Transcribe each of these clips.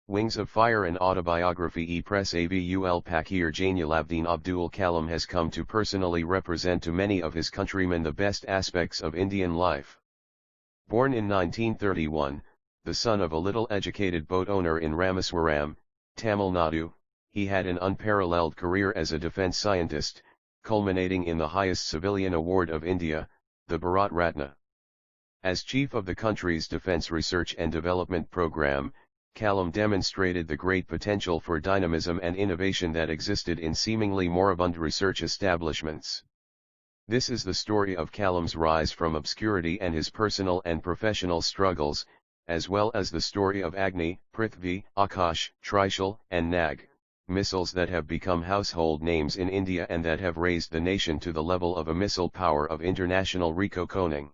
Wings of Fire and Autobiography E-Press Avul Pakir Jainulabdin Abdul Kalam has come to personally represent to many of his countrymen the best aspects of Indian life. Born in 1931, the son of a little educated boat owner in Rameswaram, Tamil Nadu, he had an unparalleled career as a defense scientist, culminating in the highest civilian award of India, the Bharat Ratna. As chief of the country's Defense Research and Development Program, Kalam demonstrated the great potential for dynamism and innovation that existed in seemingly moribund research establishments. This is the story of Kalam's rise from obscurity and his personal and professional struggles, as well as the story of Agni, Prithvi, Akash, Trishul, and Nag, missiles that have become household names in India and that have raised the nation to the level of a missile power of international reconing.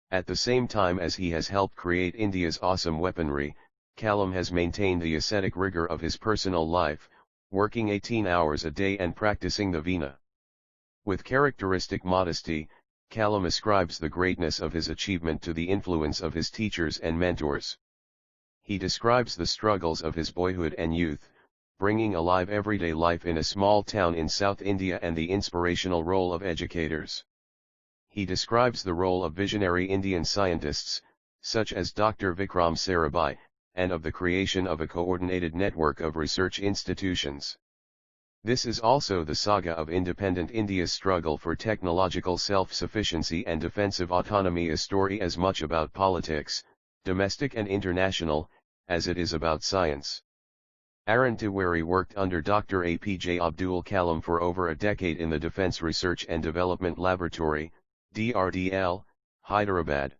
At the same time as he has helped create India's awesome weaponry, Kalam has maintained the ascetic rigor of his personal life, working 18 hours a day and practicing the Veena. With characteristic modesty, Kalam ascribes the greatness of his achievement to the influence of his teachers and mentors. He describes the struggles of his boyhood and youth, bringing alive everyday life in a small town in South India and the inspirational role of educators. He describes the role of visionary Indian scientists, such as Dr. Vikram Sarabhai, and of the creation of a coordinated network of research institutions. This is also the saga of independent India's struggle for technological self-sufficiency and defensive autonomy, a story as much about politics, domestic and international, as it is about science. Arun Tiwari worked under Dr. A.P.J. Abdul Kalam for over a decade in the Defense Research and Development Laboratory, DRDL, Hyderabad.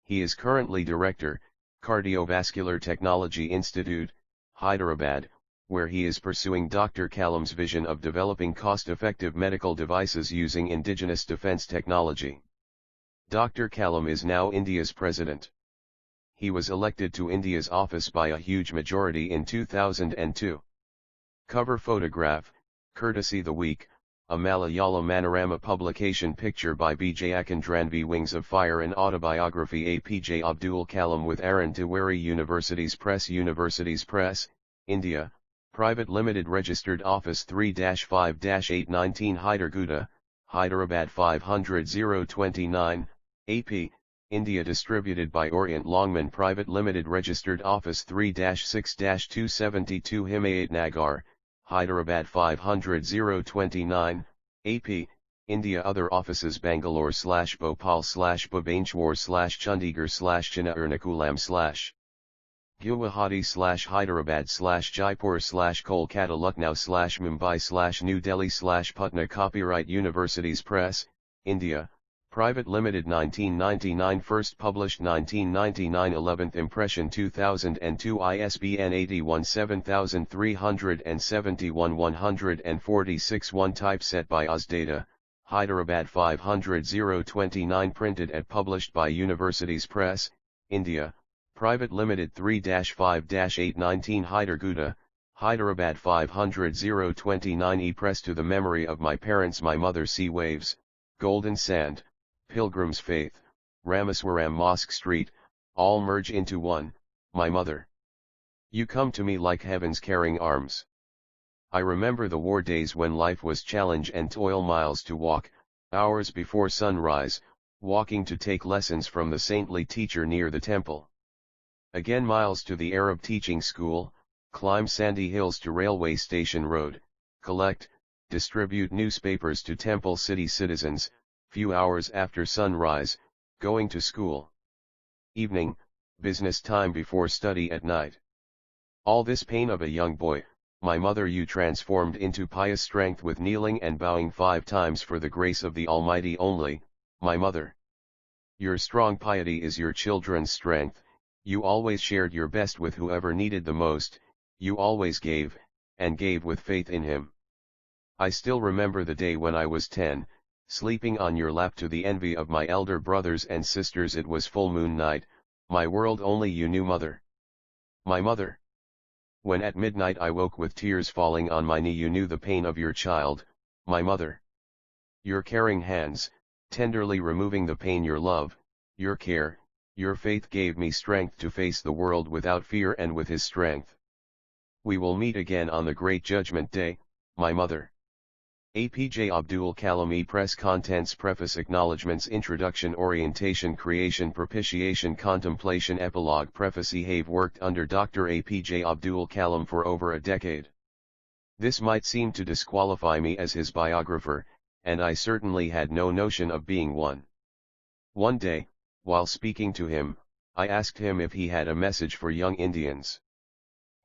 He is currently Director, Cardiovascular Technology Institute, Hyderabad, where he is pursuing Dr. Kalam's vision of developing cost-effective medical devices using indigenous defense technology. Dr. Kalam is now India's president. He was elected to India's office by a huge majority in 2002. Cover photograph, courtesy The Week, a Malayalam Manorama publication. Picture by B.J. Akandranvi. Wings of Fire and Autobiography A.P.J. Abdul Kalam with Arun Tiwari. Universities Press, India, Private Limited Registered Office 3-5-819 Hyderguda, Hyderabad 500-029, AP, India. Distributed by Orient Longman Private Limited Registered Office 3-6-272 Himayat Nagar, Hyderabad 500-029, AP, India. Other offices Bangalore/Bhopal/Chandigarh/Chennai/Ernakulam/ Guwahati/Hyderabad/Jaipur/Kolkata/Lucknow/Mumbai/New Delhi/Patna. Copyright Universities Press, India, Private Limited 1999. First published 1999. 11th impression 2002. ISBN 817371 146. One typeset by Data, Hyderabad 500-029. Printed and published by Universities Press, India, Private Limited 3-5-819 Hyderguda, Hyderabad 500-029. E-Press. To the memory of my parents, my mother. Sea waves, golden sand, pilgrim's faith, Rameswaram Mosque Street, all merge into one, my mother. You come to me like heaven's caring arms. I remember the war days when life was challenge and toil, miles to walk, hours before sunrise, walking to take lessons from the saintly teacher near the temple. Again miles to the Arab teaching school, climb sandy hills to railway station road, collect, distribute newspapers to temple city citizens, few hours after sunrise, going to school. Evening, business time before study at night. All this pain of a young boy, my mother, you transformed into pious strength with kneeling and bowing 5 times for the grace of the Almighty only, my mother. Your strong piety is your children's strength. You always shared your best with whoever needed the most, you always gave, and gave with faith in Him. I still remember the day when I was 10, sleeping on your lap to the envy of my elder brothers and sisters. It was full moon night, my world only you knew, mother. My mother. When at midnight I woke with tears falling on my knee, you knew the pain of your child, my mother. Your caring hands, tenderly removing the pain, your love, your care, Your faith gave me strength to face the world without fear and with his strength. We will meet again on the great judgment day, my mother. A.P.J. Abdul Kalam. Press Contents. Preface. Acknowledgements. Introduction. Orientation. Creation. Propitiation. Contemplation. Epilogue. Preface. Have worked under Dr. A.P.J. Abdul Kalam for over a decade. This might seem to disqualify me as his biographer, and I certainly had no notion of being one. One day, while speaking to him, I asked him if he had a message for young Indians.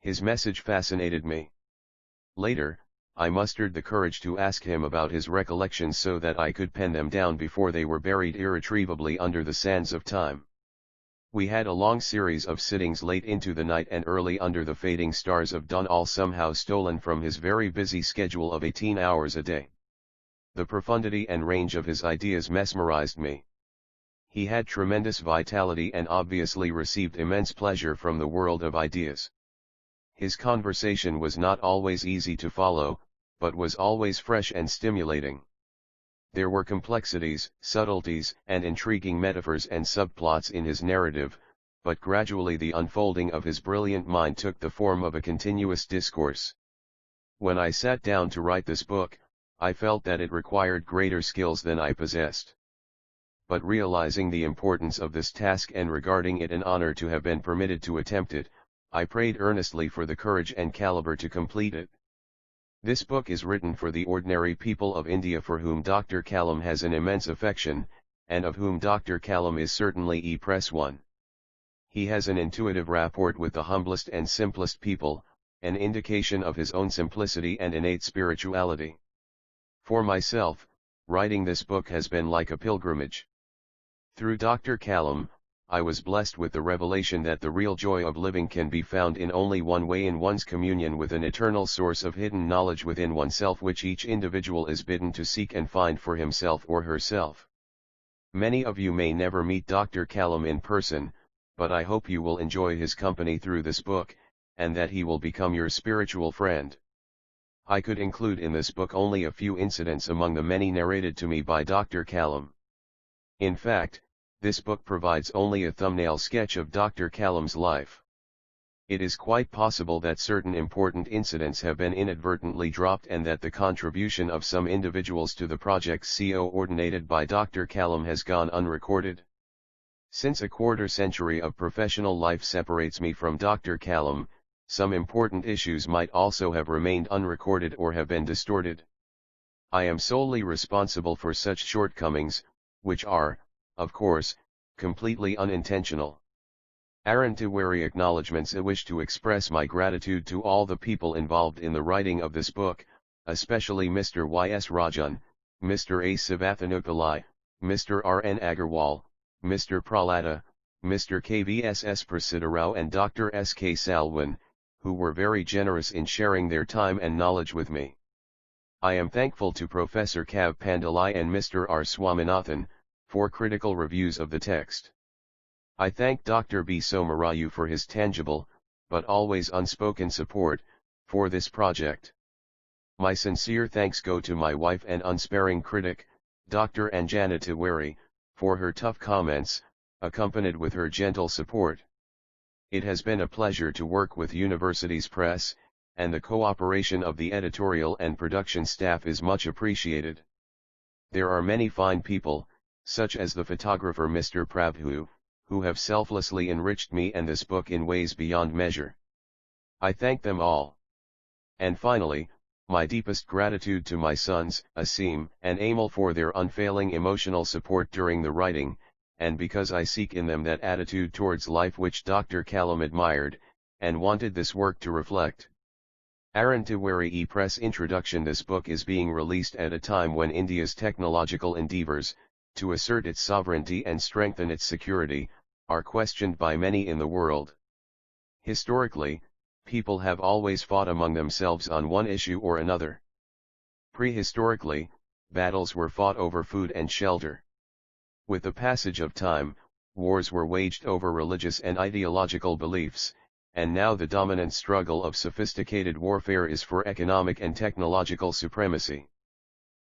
His message fascinated me. Later, I mustered the courage to ask him about his recollections so that I could pen them down before they were buried irretrievably under the sands of time. We had a long series of sittings late into the night and early under the fading stars of dawn, all somehow stolen from his very busy schedule of 18 hours a day. The profundity and range of his ideas mesmerized me. He had tremendous vitality and obviously received immense pleasure from the world of ideas. His conversation was not always easy to follow, but was always fresh and stimulating. There were complexities, subtleties, and intriguing metaphors and subplots in his narrative, but gradually the unfolding of his brilliant mind took the form of a continuous discourse. When I sat down to write this book, I felt that it required greater skills than I possessed. But realizing the importance of this task and regarding it an honor to have been permitted to attempt it, I prayed earnestly for the courage and caliber to complete it. This book is written for the ordinary people of India for whom Dr. Kalam has an immense affection, and of whom Dr. Kalam is certainly one. He has an intuitive rapport with the humblest and simplest people, an indication of his own simplicity and innate spirituality. For myself, writing this book has been like a pilgrimage. Through Dr. Kalam, I was blessed with the revelation that the real joy of living can be found in only one way, in one's communion with an eternal source of hidden knowledge within oneself, which each individual is bidden to seek and find for himself or herself. Many of you may never meet Dr. Kalam in person, but I hope you will enjoy his company through this book, and that he will become your spiritual friend. I could include in this book only a few incidents among the many narrated to me by Dr. Kalam. In fact, this book provides only a thumbnail sketch of Dr. Kalam's life. It is quite possible that certain important incidents have been inadvertently dropped and that the contribution of some individuals to the projects coordinated by Dr. Kalam has gone unrecorded. Since a quarter century of professional life separates me from Dr. Kalam, some important issues might also have remained unrecorded or have been distorted. I am solely responsible for such shortcomings, which are, of course, completely unintentional. Arantawari acknowledgements. I wish to express my gratitude to all the people involved in the writing of this book, especially Mr. Y.S. Rajan, Mr. A. Sivathanupillai, Mr. R.N. Agarwal, Mr. Pralada, Mr. K.V.S.S. Prasidarao and Dr. S.K. Salwan, who were very generous in sharing their time and knowledge with me. I am thankful to Professor Kav Pandalai and Mr. R. Swaminathan, for critical reviews of the text. I thank Dr. B. Somarayu for his tangible, but always unspoken support, for this project. My sincere thanks go to my wife and unsparing critic, Dr. Anjana Tiwari, for her tough comments, accompanied with her gentle support. It has been a pleasure to work with Universities Press, and the cooperation of the editorial and production staff is much appreciated. There are many fine people, such as the photographer Mr. Prabhu, who have selflessly enriched me and this book in ways beyond measure. I thank them all. And finally, my deepest gratitude to my sons, Asim and Amal, for their unfailing emotional support during the writing, and because I seek in them that attitude towards life which Dr. Kalam admired, and wanted this work to reflect. Arantawari Press Introduction. This book is being released at a time when India's technological endeavors, to assert its sovereignty and strengthen its security, are questioned by many in the world. Historically, people have always fought among themselves on one issue or another. Prehistorically, battles were fought over food and shelter. With the passage of time, wars were waged over religious and ideological beliefs, and now the dominant struggle of sophisticated warfare is for economic and technological supremacy.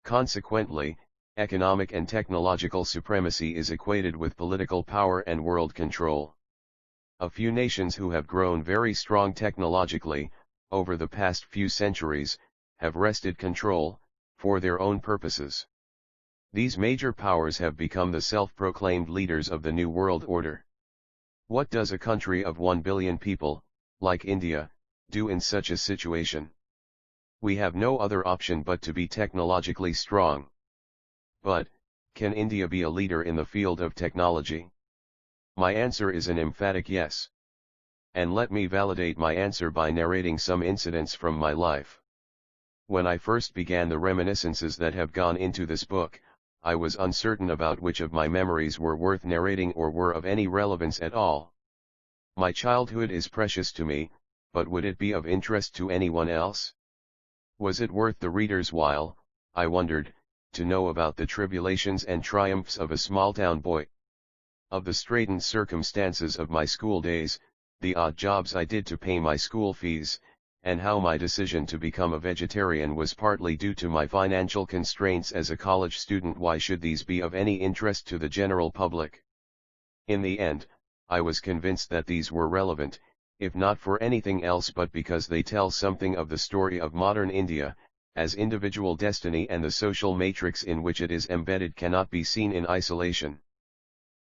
Consequently, Economic and technological supremacy is equated with political power and world control. A few nations who have grown very strong technologically, over the past few centuries, have wrested control, for their own purposes. These major powers have become the self-proclaimed leaders of the New World Order. What does a country of 1 billion people, like India, do in such a situation? We have no other option but to be technologically strong. But, can India be a leader in the field of technology? My answer is an emphatic yes. And let me validate my answer by narrating some incidents from my life. When I first began the reminiscences that have gone into this book, I was uncertain about which of my memories were worth narrating or were of any relevance at all. My childhood is precious to me, but would it be of interest to anyone else? Was it worth the reader's while, I wondered, to know about the tribulations and triumphs of a small-town boy? Of the straitened circumstances of my school days, the odd jobs I did to pay my school fees, and how my decision to become a vegetarian was partly due to my financial constraints as a college student. Why should these be of any interest to the general public? In the end, I was convinced that these were relevant, if not for anything else but because they tell something of the story of modern India, as individual destiny and the social matrix in which it is embedded cannot be seen in isolation.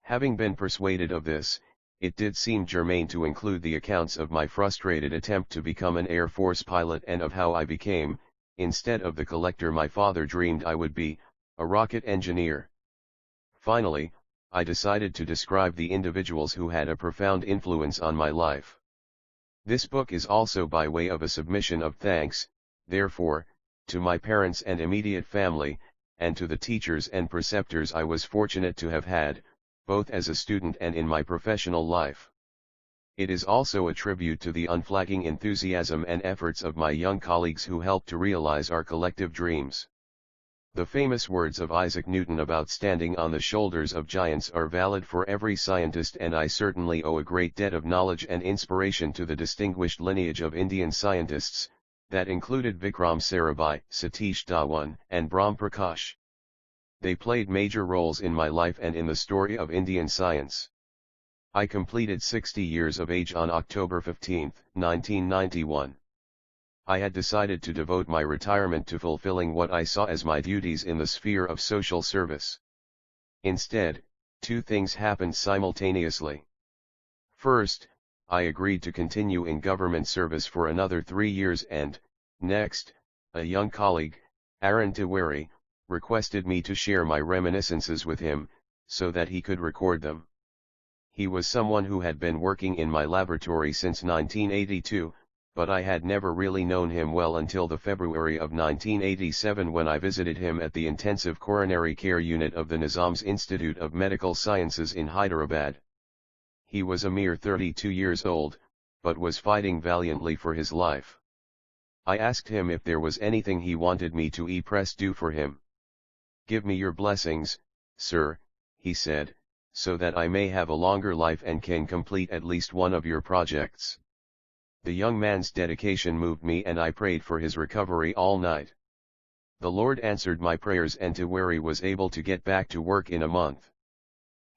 Having been persuaded of this, it did seem germane to include the accounts of my frustrated attempt to become an Air Force pilot and of how I became, instead of the collector my father dreamed I would be, a rocket engineer. Finally, I decided to describe the individuals who had a profound influence on my life. This book is also by way of a submission of thanks, therefore, to my parents and immediate family, and to the teachers and preceptors I was fortunate to have had, both as a student and in my professional life. It is also a tribute to the unflagging enthusiasm and efforts of my young colleagues who helped to realize our collective dreams. The famous words of Isaac Newton about standing on the shoulders of giants are valid for every scientist, and I certainly owe a great debt of knowledge and inspiration to the distinguished lineage of Indian scientists, that included Vikram Sarabhai, Satish Dhawan, and Brahm Prakash. They played major roles in my life and in the story of Indian science. I completed 60 years of age on October 15, 1991. I had decided to devote my retirement to fulfilling what I saw as my duties in the sphere of social service. Instead, two things happened simultaneously. First, I agreed to continue in government service for another 3 years and, next, a young colleague, Arun Tiwari, requested me to share my reminiscences with him, so that he could record them. He was someone who had been working in my laboratory since 1982, but I had never really known him well until the February of 1987 when I visited him at the Intensive Coronary Care Unit of the Nizam's Institute of Medical Sciences in Hyderabad. He was a mere 32 years old, but was fighting valiantly for his life. I asked him if there was anything he wanted me to do for him. "Give me your blessings, sir," he said, "so that I may have a longer life and can complete at least one of your projects." The young man's dedication moved me and I prayed for his recovery all night. The Lord answered my prayers and Tiwari was able to get back to work in a month.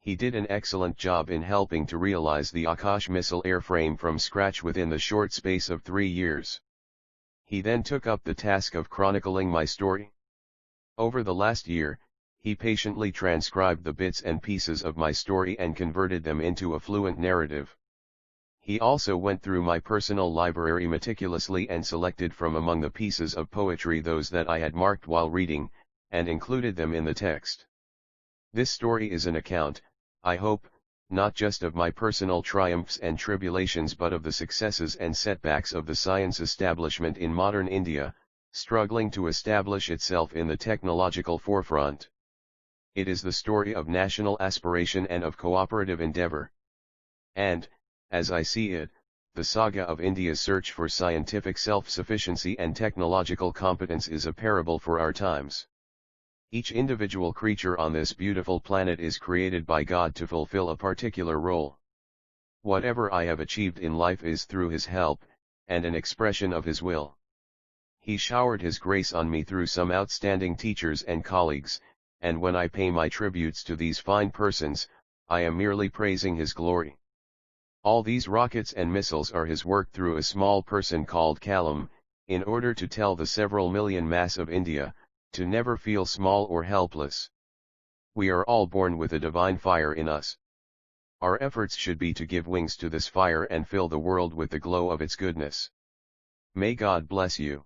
He did an excellent job in helping to realize the Akash missile airframe from scratch within the short space of 3 years. He then took up the task of chronicling my story. Over the last year, he patiently transcribed the bits and pieces of my story and converted them into a fluent narrative. He also went through my personal library meticulously and selected from among the pieces of poetry those that I had marked while reading, and included them in the text. This story is an account, I hope, not just of my personal triumphs and tribulations but of the successes and setbacks of the science establishment in modern India, struggling to establish itself in the technological forefront. It is the story of national aspiration and of cooperative endeavor. And, as I see it, the saga of India's search for scientific self-sufficiency and technological competence is a parable for our times. Each individual creature on this beautiful planet is created by God to fulfill a particular role. Whatever I have achieved in life is through His help, and an expression of His will. He showered His grace on me through some outstanding teachers and colleagues, and when I pay my tributes to these fine persons, I am merely praising his glory. All these rockets and missiles are his work through a small person called Kalam, in order to tell the several million mass of India, to never feel small or helpless. We are all born with a divine fire in us. Our efforts should be to give wings to this fire and fill the world with the glow of its goodness. May God bless you.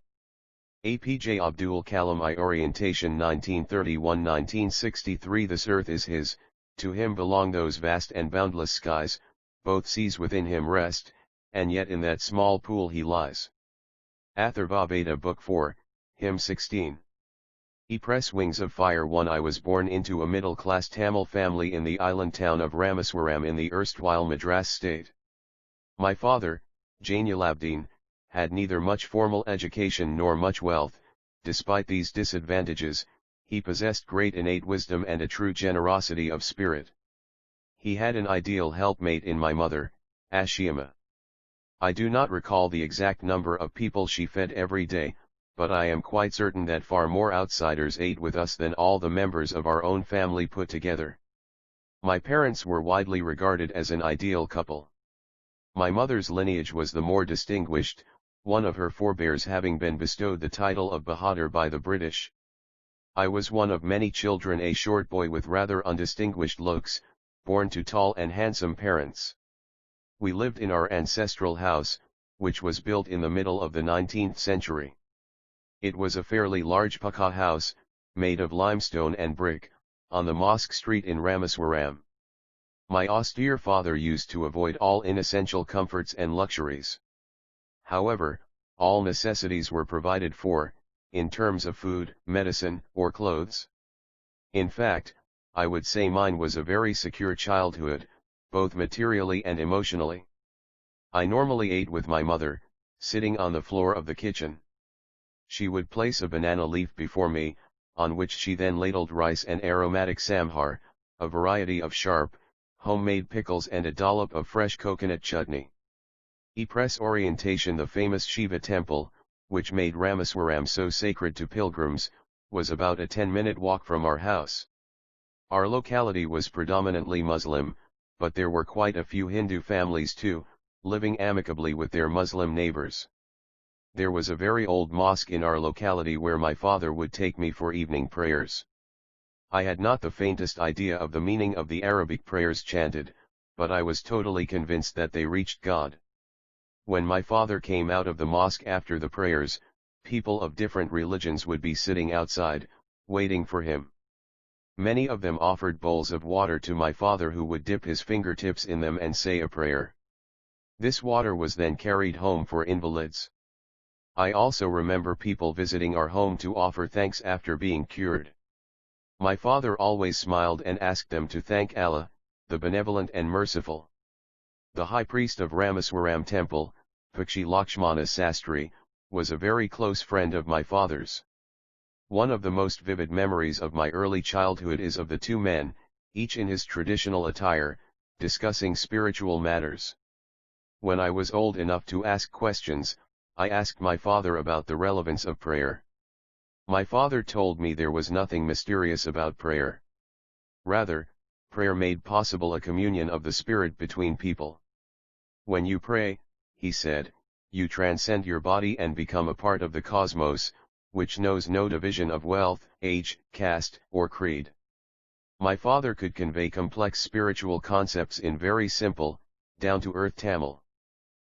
A.P.J. Abdul Kalam. I Orientation 1931–1963. This earth is his, to him belong those vast and boundless skies, both seas within him rest, and yet in that small pool he lies. Atharvaveda Book 4, Hymn 16. Press Wings of Fire 1. I was born into a middle-class Tamil family in the island town of Ramaswaram in the erstwhile Madras state. My father, Jainulabdin, had neither much formal education nor much wealth. Despite these disadvantages, he possessed great innate wisdom and a true generosity of spirit. He had an ideal helpmate in my mother, Ashima. I do not recall the exact number of people she fed every day, but I am quite certain that far more outsiders ate with us than all the members of our own family put together. My parents were widely regarded as an ideal couple. My mother's lineage was the more distinguished, one of her forebears having been bestowed the title of Bahadur by the British. I was one of many children, a short boy with rather undistinguished looks, born to tall and handsome parents. We lived in our ancestral house, which was built in the middle of the 19th century. It was a fairly large Pakka house, made of limestone and brick, on the Mosque Street in Ramaswaram. My austere father used to avoid all inessential comforts and luxuries. However, all necessities were provided for, in terms of food, medicine, or clothes. In fact, I would say mine was a very secure childhood, both materially and emotionally. I normally ate with my mother, sitting on the floor of the kitchen. She would place a banana leaf before me, on which she then ladled rice and aromatic sambar, a variety of sharp, homemade pickles and a dollop of fresh coconut chutney. Press Orientation. The famous Shiva temple, which made Ramaswaram so sacred to pilgrims, was about a 10-minute walk from our house. Our locality was predominantly Muslim, but there were quite a few Hindu families too, living amicably with their Muslim neighbors. There was a very old mosque in our locality where my father would take me for evening prayers. I had not the faintest idea of the meaning of the Arabic prayers chanted, but I was totally convinced that they reached God. When my father came out of the mosque after the prayers, people of different religions would be sitting outside, waiting for him. Many of them offered bowls of water to my father, who would dip his fingertips in them and say a prayer. This water was then carried home for invalids. I also remember people visiting our home to offer thanks after being cured. My father always smiled and asked them to thank Allah, the benevolent and merciful. The high priest of Ramaswaram temple, Pakshi Lakshmana Sastri, was a very close friend of my father's. One of the most vivid memories of my early childhood is of the two men, each in his traditional attire, discussing spiritual matters. When I was old enough to ask questions, I asked my father about the relevance of prayer. My father told me there was nothing mysterious about prayer. Rather, prayer made possible a communion of the spirit between people. When you pray, he said, you transcend your body and become a part of the cosmos, which knows no division of wealth, age, caste, or creed. My father could convey complex spiritual concepts in very simple, down-to-earth Tamil.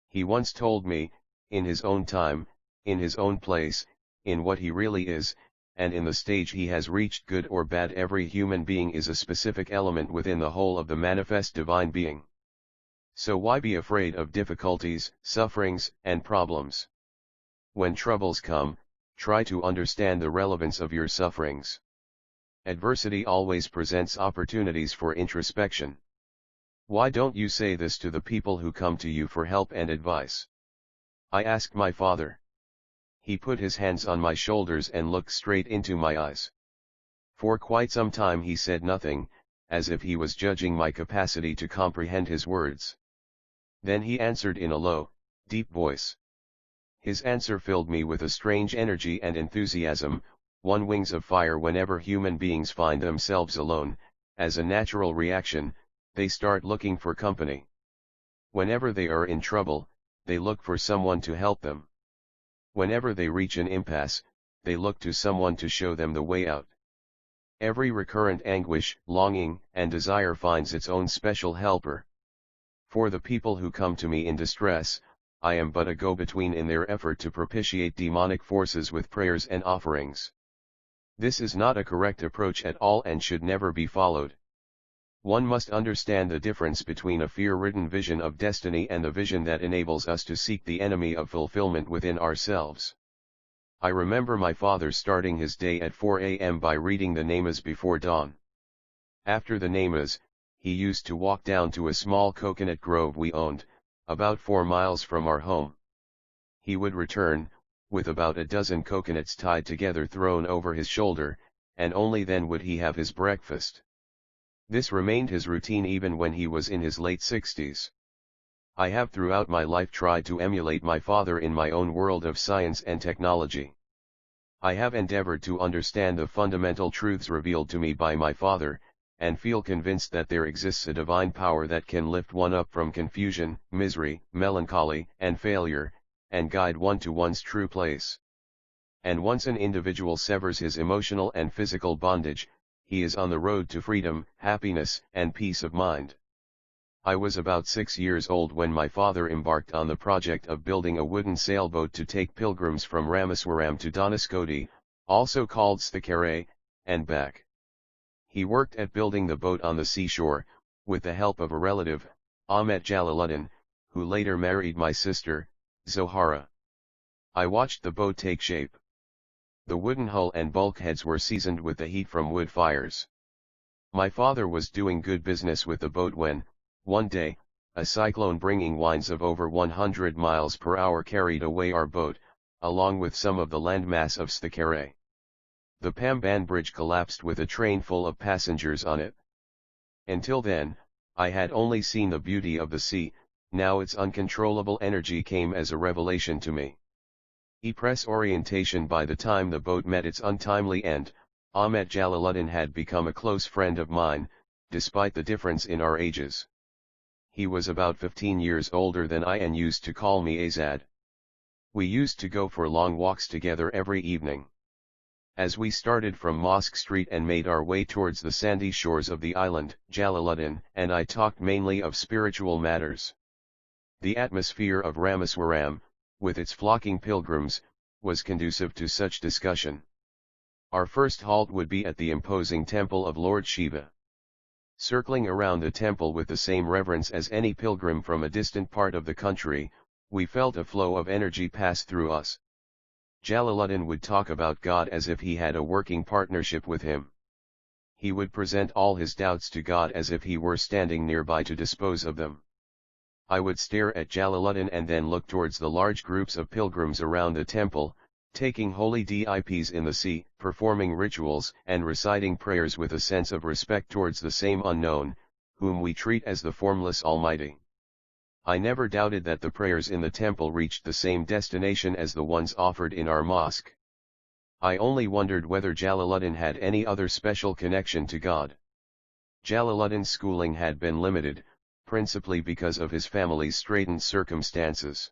He once told me, in his own time, in his own place, in what he really is, and in the stage he has reached, good or bad, every human being is a specific element within the whole of the manifest divine being. So why be afraid of difficulties, sufferings, and problems? When troubles come, try to understand the relevance of your sufferings. Adversity always presents opportunities for introspection. Why don't you say this to the people who come to you for help and advice? I asked my father. He put his hands on my shoulders and looked straight into my eyes. For quite some time he said nothing, as if he was judging my capacity to comprehend his words. Then he answered in a low, deep voice. His answer filled me with a strange energy and enthusiasm, One wings of fire. Whenever human beings find themselves alone, as a natural reaction, they start looking for company. Whenever they are in trouble, they look for someone to help them. Whenever they reach an impasse, they look to someone to show them the way out. Every recurrent anguish, longing, and desire finds its own special helper. For the people who come to me in distress, I am but a go-between in their effort to propitiate demonic forces with prayers and offerings. This is not a correct approach at all and should never be followed. One must understand the difference between a fear-ridden vision of destiny and the vision that enables us to seek the enemy of fulfillment within ourselves. I remember my father starting his day at 4 a.m. by reading the namas before dawn. After the namas, he used to walk down to a small coconut grove we owned, about 4 miles from our home. He would return, with about a dozen coconuts tied together thrown over his shoulder, and only then would he have his breakfast. This remained his routine even when he was in his late 60s. I have throughout my life tried to emulate my father in my own world of science and technology. I have endeavored to understand the fundamental truths revealed to me by my father, and feel convinced that there exists a divine power that can lift one up from confusion, misery, melancholy, and failure, and guide one to one's true place. And once an individual severs his emotional and physical bondage, he is on the road to freedom, happiness, and peace of mind. I was about 6 years old when my father embarked on the project of building a wooden sailboat to take pilgrims from Rameswaram to Dhanushkodi, also called Thakere, and back. He worked at building the boat on the seashore, with the help of a relative, Ahmet Jalaluddin, who later married my sister, Zohara. I watched the boat take shape. The wooden hull and bulkheads were seasoned with the heat from wood fires. My father was doing good business with the boat when, one day, a cyclone bringing winds of over 100 miles per hour carried away our boat, along with some of the landmass of Thakere. The Pamban bridge collapsed with a train full of passengers on it. Until then, I had only seen the beauty of the sea. Now its uncontrollable energy came as a revelation to me. Press orientation. By the time the boat met its untimely end, Ahmet Jalaluddin had become a close friend of mine, despite the difference in our ages. He was about 15 years older than I and used to call me Azad. We used to go for long walks together every evening. As we started from Mosque Street and made our way towards the sandy shores of the island, Jalaluddin and I talked mainly of spiritual matters. The atmosphere of Rameswaram, with its flocking pilgrims, was conducive to such discussion. Our first halt would be at the imposing temple of Lord Shiva. Circling around the temple with the same reverence as any pilgrim from a distant part of the country, we felt a flow of energy pass through us. Jalaluddin would talk about God as if he had a working partnership with him. He would present all his doubts to God as if he were standing nearby to dispose of them. I would stare at Jalaluddin and then look towards the large groups of pilgrims around the temple, taking holy dips in the sea, performing rituals and reciting prayers with a sense of respect towards the same unknown, whom we treat as the formless Almighty. I never doubted that the prayers in the temple reached the same destination as the ones offered in our mosque. I only wondered whether Jalaluddin had any other special connection to God. Jalaluddin's schooling had been limited, principally because of his family's straitened circumstances.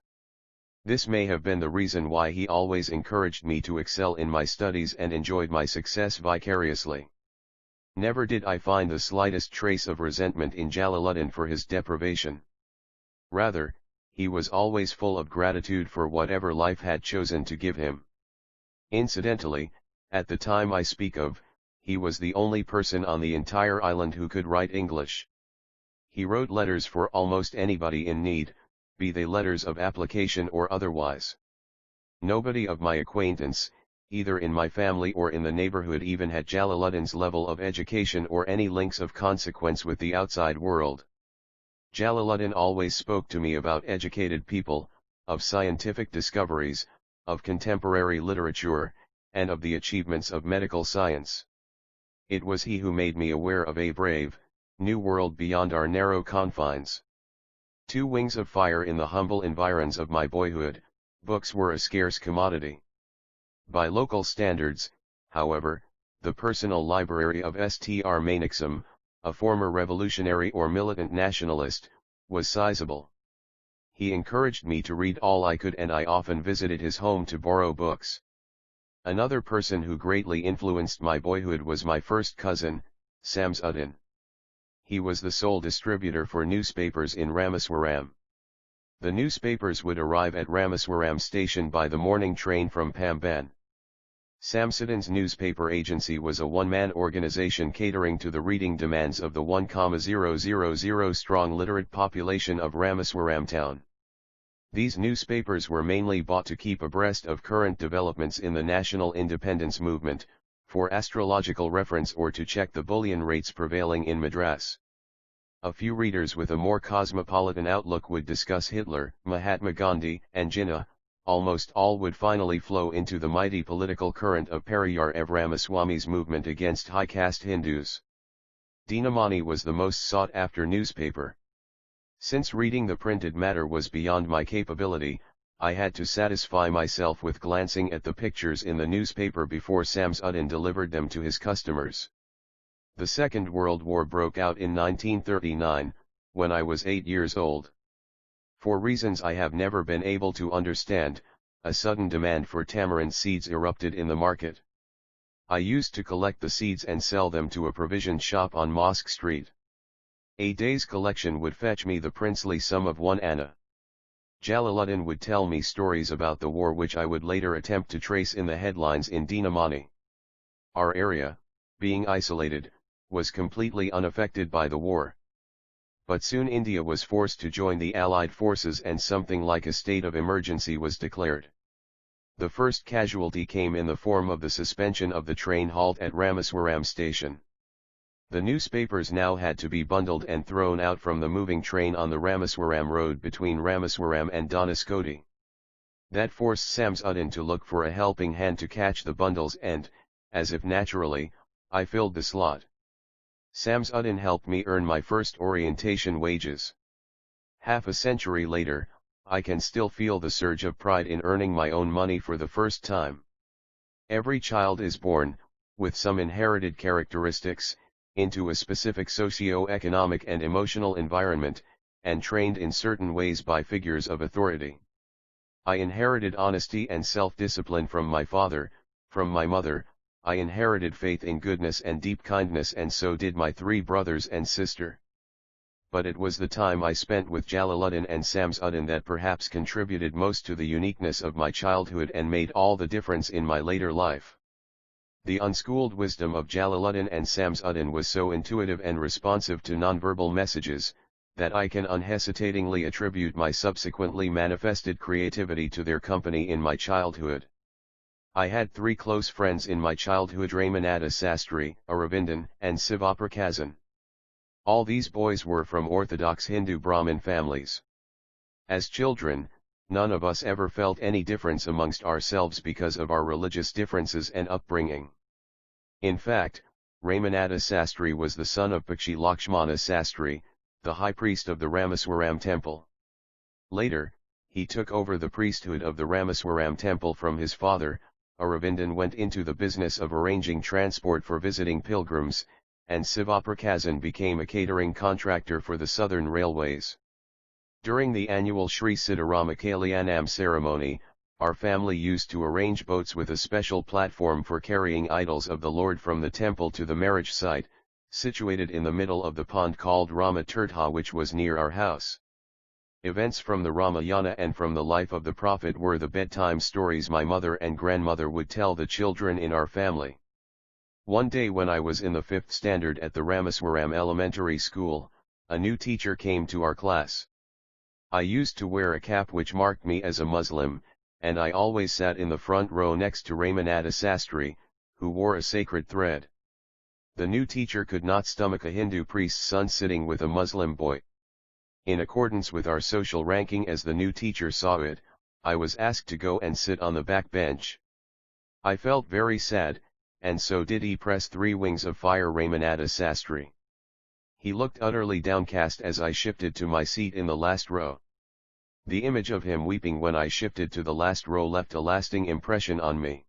This may have been the reason why he always encouraged me to excel in my studies and enjoyed my success vicariously. Never did I find the slightest trace of resentment in Jalaluddin for his deprivation. Rather, he was always full of gratitude for whatever life had chosen to give him. Incidentally, at the time I speak of, he was the only person on the entire island who could write English. He wrote letters for almost anybody in need, be they letters of application or otherwise. Nobody of my acquaintance, either in my family or in the neighborhood, even had Jalaluddin's level of education or any links of consequence with the outside world. Jalaluddin always spoke to me about educated people, of scientific discoveries, of contemporary literature, and of the achievements of medical science. It was he who made me aware of a brave, new world beyond our narrow confines. 2 wings of fire. In the humble environs of my boyhood, books were a scarce commodity. By local standards, however, the personal library of Str Mainixum, a former revolutionary or militant nationalist, was sizable. He encouraged me to read all I could, and I often visited his home to borrow books. Another person who greatly influenced my boyhood was my first cousin, Samsudin. He was the sole distributor for newspapers in Ramaswaram. The newspapers would arrive at Ramaswaram station by the morning train from Pamban. Samsudin's newspaper agency was a one-man organization catering to the reading demands of the 1,000 strong literate population of Ramaswaram town. These newspapers were mainly bought to keep abreast of current developments in the national independence movement, for astrological reference, or to check the bullion rates prevailing in Madras. A few readers with a more cosmopolitan outlook would discuss Hitler, Mahatma Gandhi, and Jinnah. Almost all would finally flow into the mighty political current of Periyar Ev Ramaswamy's movement against high caste Hindus. Dinamani was the most sought-after newspaper. Since reading the printed matter was beyond my capability, I had to satisfy myself with glancing at the pictures in the newspaper before Samsudin delivered them to his customers. The Second World War broke out in 1939, when I was 8 years old. For reasons I have never been able to understand, a sudden demand for tamarind seeds erupted in the market. I used to collect the seeds and sell them to a provision shop on Mosque Street. A day's collection would fetch me the princely sum of 1 anna. Jalaluddin would tell me stories about the war which I would later attempt to trace in the headlines in Dinamani. Our area, being isolated, was completely unaffected by the war. But soon India was forced to join the Allied forces and something like a state of emergency was declared. The first casualty came in the form of the suspension of the train halt at Ramaswaram station. The newspapers now had to be bundled and thrown out from the moving train on the Ramaswaram road between Ramaswaram and Dhanaskoti. That forced Samsudin to look for a helping hand to catch the bundles, and, as if naturally, I filled the slot. Samsudin helped me earn my first orientation wages. Half a century later, I can still feel the surge of pride in earning my own money for the first time. Every child is born, with some inherited characteristics, into a specific socio-economic and emotional environment, and trained in certain ways by figures of authority. I inherited honesty and self-discipline from my father. From my mother, I inherited faith in goodness and deep kindness, and so did my 3 brothers and sister. But it was the time I spent with Jalaluddin and Samsudin that perhaps contributed most to the uniqueness of my childhood and made all the difference in my later life. The unschooled wisdom of Jalaluddin and Samsudin was so intuitive and responsive to nonverbal messages, that I can unhesitatingly attribute my subsequently manifested creativity to their company in my childhood. I had 3 close friends in my childhood: Ramanatha Sastri, Aravindan, and Sivaprakasan. All these boys were from orthodox Hindu Brahmin families. As children, none of us ever felt any difference amongst ourselves because of our religious differences and upbringing. In fact, Ramanatha Sastri was the son of Pakshi Lakshmana Sastri, the high priest of the Ramaswaram temple. Later, he took over the priesthood of the Ramaswaram temple from his father. Aravindan went into the business of arranging transport for visiting pilgrims, and Sivaprakasan became a catering contractor for the Southern Railways. During the annual Sri Sitarama Kalyanam ceremony, our family used to arrange boats with a special platform for carrying idols of the Lord from the temple to the marriage site, situated in the middle of the pond called Rama Tirtha, which was near our house. Events from the Ramayana and from the life of the Prophet were the bedtime stories my mother and grandmother would tell the children in our family. One day when I was in the 5th standard at the Ramaswaram Elementary School, a new teacher came to our class. I used to wear a cap which marked me as a Muslim, and I always sat in the front row next to Ramanatha Sastri, who wore a sacred thread. The new teacher could not stomach a Hindu priest's son sitting with a Muslim boy. In accordance with our social ranking as the new teacher saw it, I was asked to go and sit on the back bench. I felt very sad, and so did press 3 wings of fire Ramanatha Sastri. He looked utterly downcast as I shifted to my seat in the last row. The image of him weeping when I shifted to the last row left a lasting impression on me.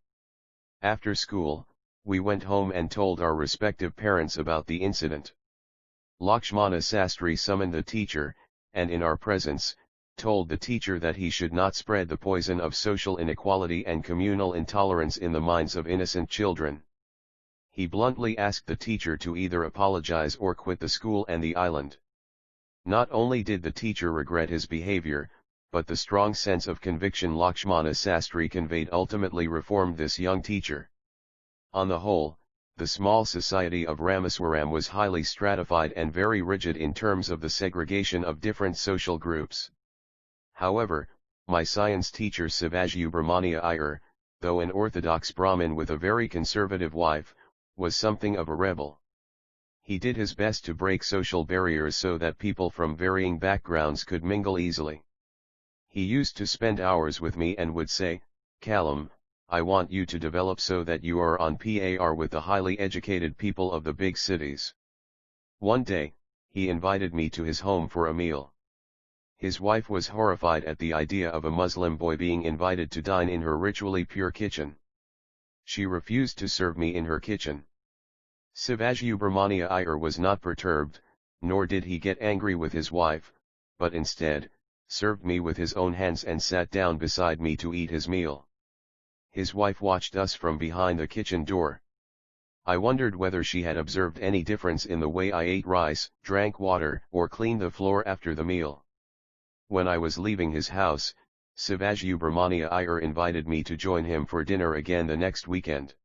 After school, We went home and told our respective parents about the incident. Lakshmana Sastri summoned the teacher, and in our presence, told the teacher that he should not spread the poison of social inequality and communal intolerance in the minds of innocent children. He bluntly asked the teacher to either apologize or quit the school and the island. Not only did the teacher regret his behavior, but the strong sense of conviction Lakshmana Sastri conveyed ultimately reformed this young teacher. On the whole, the small society of Rameswaram was highly stratified and very rigid in terms of the segregation of different social groups. However, my science teacher Sivajubramania Iyer, though an orthodox Brahmin with a very conservative wife, was something of a rebel. He did his best to break social barriers so that people from varying backgrounds could mingle easily. He used to spend hours with me and would say, "Kalam, I want you to develop so that you are on par with the highly educated people of the big cities." One day, he invited me to his home for a meal. His wife was horrified at the idea of a Muslim boy being invited to dine in her ritually pure kitchen. She refused to serve me in her kitchen. Sivajubramania Iyer was not perturbed, nor did he get angry with his wife, but instead, served me with his own hands and sat down beside me to eat his meal. His wife watched us from behind the kitchen door. I wondered whether she had observed any difference in the way I ate rice, drank water, or cleaned the floor after the meal. When I was leaving his house, Sivajubramania Iyer invited me to join him for dinner again the next weekend.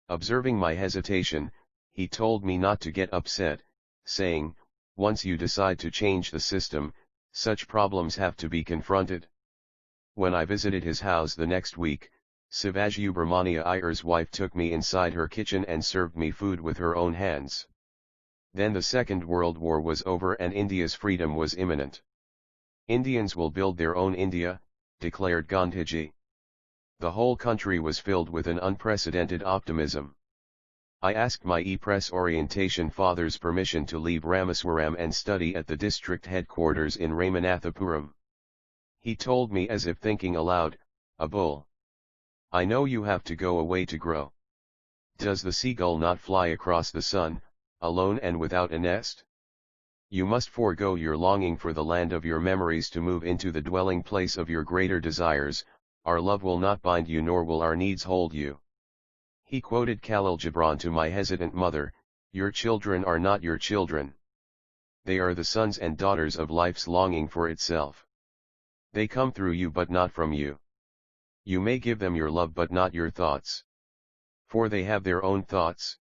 Observing my hesitation, he told me not to get upset, saying, "Once you decide to change the system, such problems have to be confronted." When I visited his house the next week, Sivajubramania Iyer's wife took me inside her kitchen and served me food with her own hands. Then the Second World War was over and India's freedom was imminent. "Indians will build their own India," declared Gandhiji. The whole country was filled with an unprecedented optimism. I asked my E-Press orientation father's permission to leave Rameswaram and study at the district headquarters in Ramanathapuram. He told me as if thinking aloud, "Abdul, I know you have to go away to grow. Does the seagull not fly across the sun, alone and without a nest? You must forego your longing for the land of your memories to move into the dwelling place of your greater desires. Our love will not bind you nor will our needs hold you." He quoted Khalil Gibran to my hesitant mother, "Your children are not your children. They are the sons and daughters of life's longing for itself. They come through you but not from you. You may give them your love but not your thoughts. For they have their own thoughts."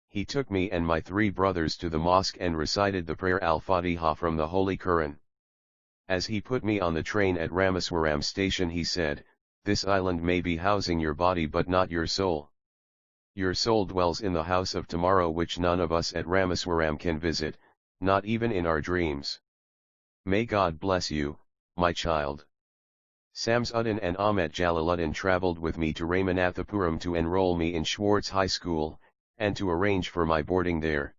He took me and my 3 brothers to the mosque and recited the prayer Al-Fatiha from the Holy Quran. As he put me on the train at Rameswaram station he said, "This island may be housing your body but not your soul. Your soul dwells in the house of tomorrow which none of us at Rameswaram can visit, not even in our dreams. May God bless you, my child." Samsuddin and Ahmet Jalaluddin traveled with me to Ramanathapuram to enroll me in Schwartz High School, and to arrange for my boarding there.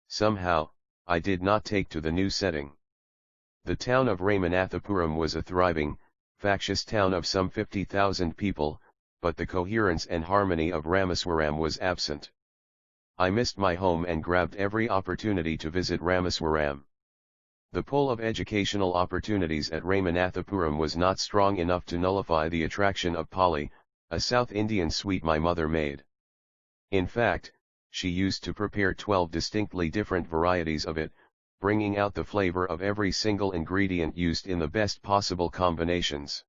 Somehow, I did not take to the new setting. The town of Ramanathapuram was a thriving, factious town of some 50,000 people, but the coherence and harmony of Rameswaram was absent. I missed my home and grabbed every opportunity to visit Rameswaram. The pull of educational opportunities at Ramanathapuram was not strong enough to nullify the attraction of Pali, a South Indian sweet my mother made. In fact, she used to prepare 12 distinctly different varieties of it, bringing out the flavor of every single ingredient used in the best possible combinations.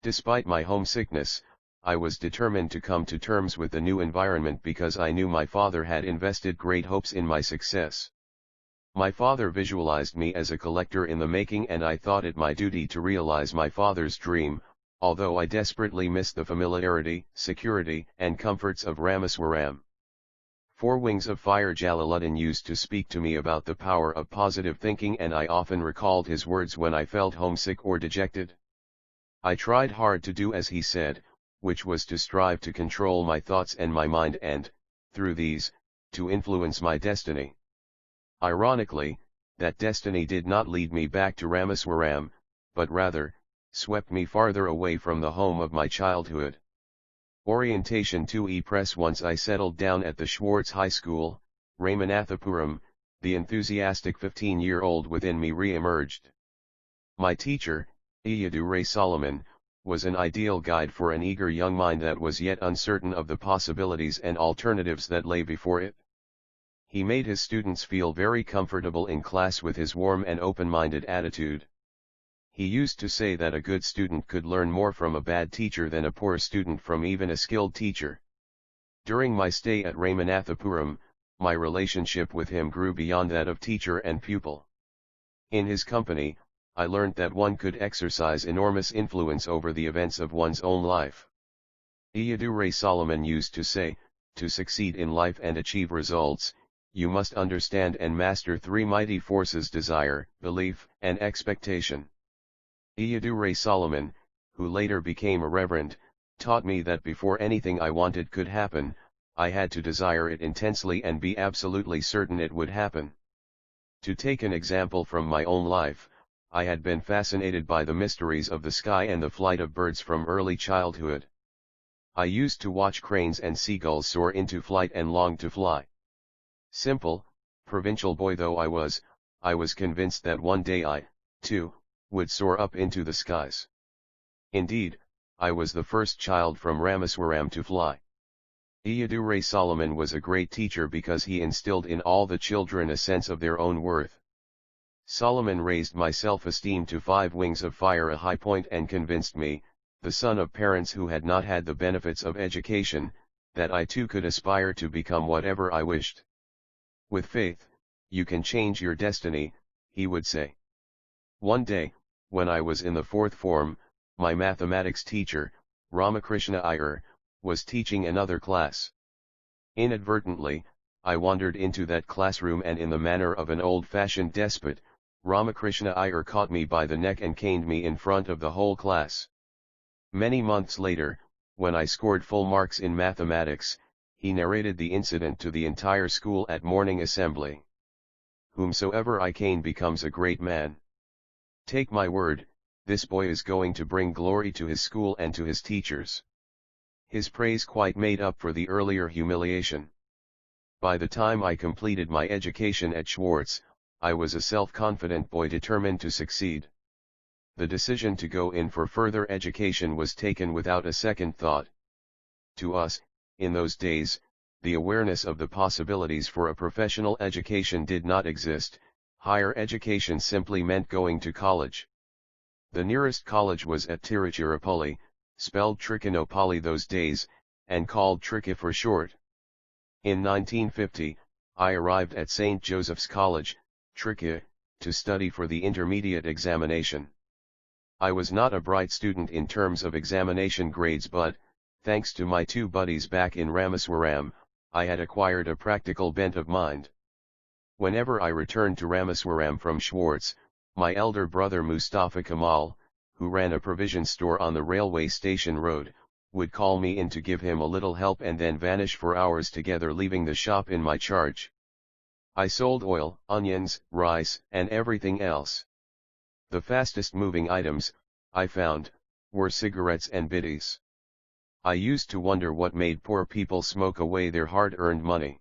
Despite my homesickness, I was determined to come to terms with the new environment because I knew my father had invested great hopes in my success. My father visualized me as a collector in the making and I thought it my duty to realize my father's dream, although I desperately missed the familiarity, security, and comforts of Rameswaram. 4 Wings of Fire Jalaluddin used to speak to me about the power of positive thinking and I often recalled his words when I felt homesick or dejected. I tried hard to do as he said, which was to strive to control my thoughts and my mind and, through these, to influence my destiny. Ironically, that destiny did not lead me back to Rameswaram, but rather, swept me farther away from the home of my childhood. Orientation 2E Press. Once I settled down at the Schwartz High School, Ramanathapuram, the enthusiastic 15-year-old within me re-emerged. My teacher, Iyadure Solomon, was an ideal guide for an eager young mind that was yet uncertain of the possibilities and alternatives that lay before it. He made his students feel very comfortable in class with his warm and open-minded attitude. He used to say that a good student could learn more from a bad teacher than a poor student from even a skilled teacher. During my stay at Ramanathapuram, my relationship with him grew beyond that of teacher and pupil. In his company, I learned that one could exercise enormous influence over the events of one's own life. Iyadure Solomon used to say, to succeed in life and achieve results, you must understand and master three mighty forces: desire, belief, and expectation. Iyadure Solomon, who later became a reverend, taught me that before anything I wanted could happen, I had to desire it intensely and be absolutely certain it would happen. To take an example from my own life, I had been fascinated by the mysteries of the sky and the flight of birds from early childhood. I used to watch cranes and seagulls soar into flight and longed to fly. Simple, provincial boy though I was convinced that one day I, too, would soar up into the skies. Indeed, I was the first child from Ramaswaram to fly. Iyadure Solomon was a great teacher because he instilled in all the children a sense of their own worth. Solomon raised my self-esteem to 5 wings of fire, a high point, and convinced me, the son of parents who had not had the benefits of education, that I too could aspire to become whatever I wished. With faith, you can change your destiny, he would say. One day, when I was in the 4th form, my mathematics teacher, Ramakrishna Iyer, was teaching another class. Inadvertently, I wandered into that classroom and in the manner of an old-fashioned despot, Ramakrishna Iyer caught me by the neck and caned me in front of the whole class. Many months later, when I scored full marks in mathematics, he narrated the incident to the entire school at morning assembly. Whomsoever I cane becomes a great man. Take my word, this boy is going to bring glory to his school and to his teachers. His praise quite made up for the earlier humiliation. By the time I completed my education at Schwartz, I was a self-confident boy determined to succeed. The decision to go in for further education was taken without a second thought. To us, in those days, the awareness of the possibilities for a professional education did not exist. Higher education simply meant going to college. The nearest college was at Tiruchirappalli, spelled Trichinopoly those days, and called Trichy for short. In 1950, I arrived at St. Joseph's College, Trichy, to study for the intermediate examination. I was not a bright student in terms of examination grades, but, thanks to my 2 buddies back in Ramaswaram, I had acquired a practical bent of mind. Whenever I returned to Ramaswaram from Schwartz, my elder brother Mustafa Kamal, who ran a provision store on the railway station road, would call me in to give him a little help and then vanish for hours together, leaving the shop in my charge. I sold oil, onions, rice, and everything else. The fastest moving items, I found, were cigarettes and biddies. I used to wonder what made poor people smoke away their hard-earned money.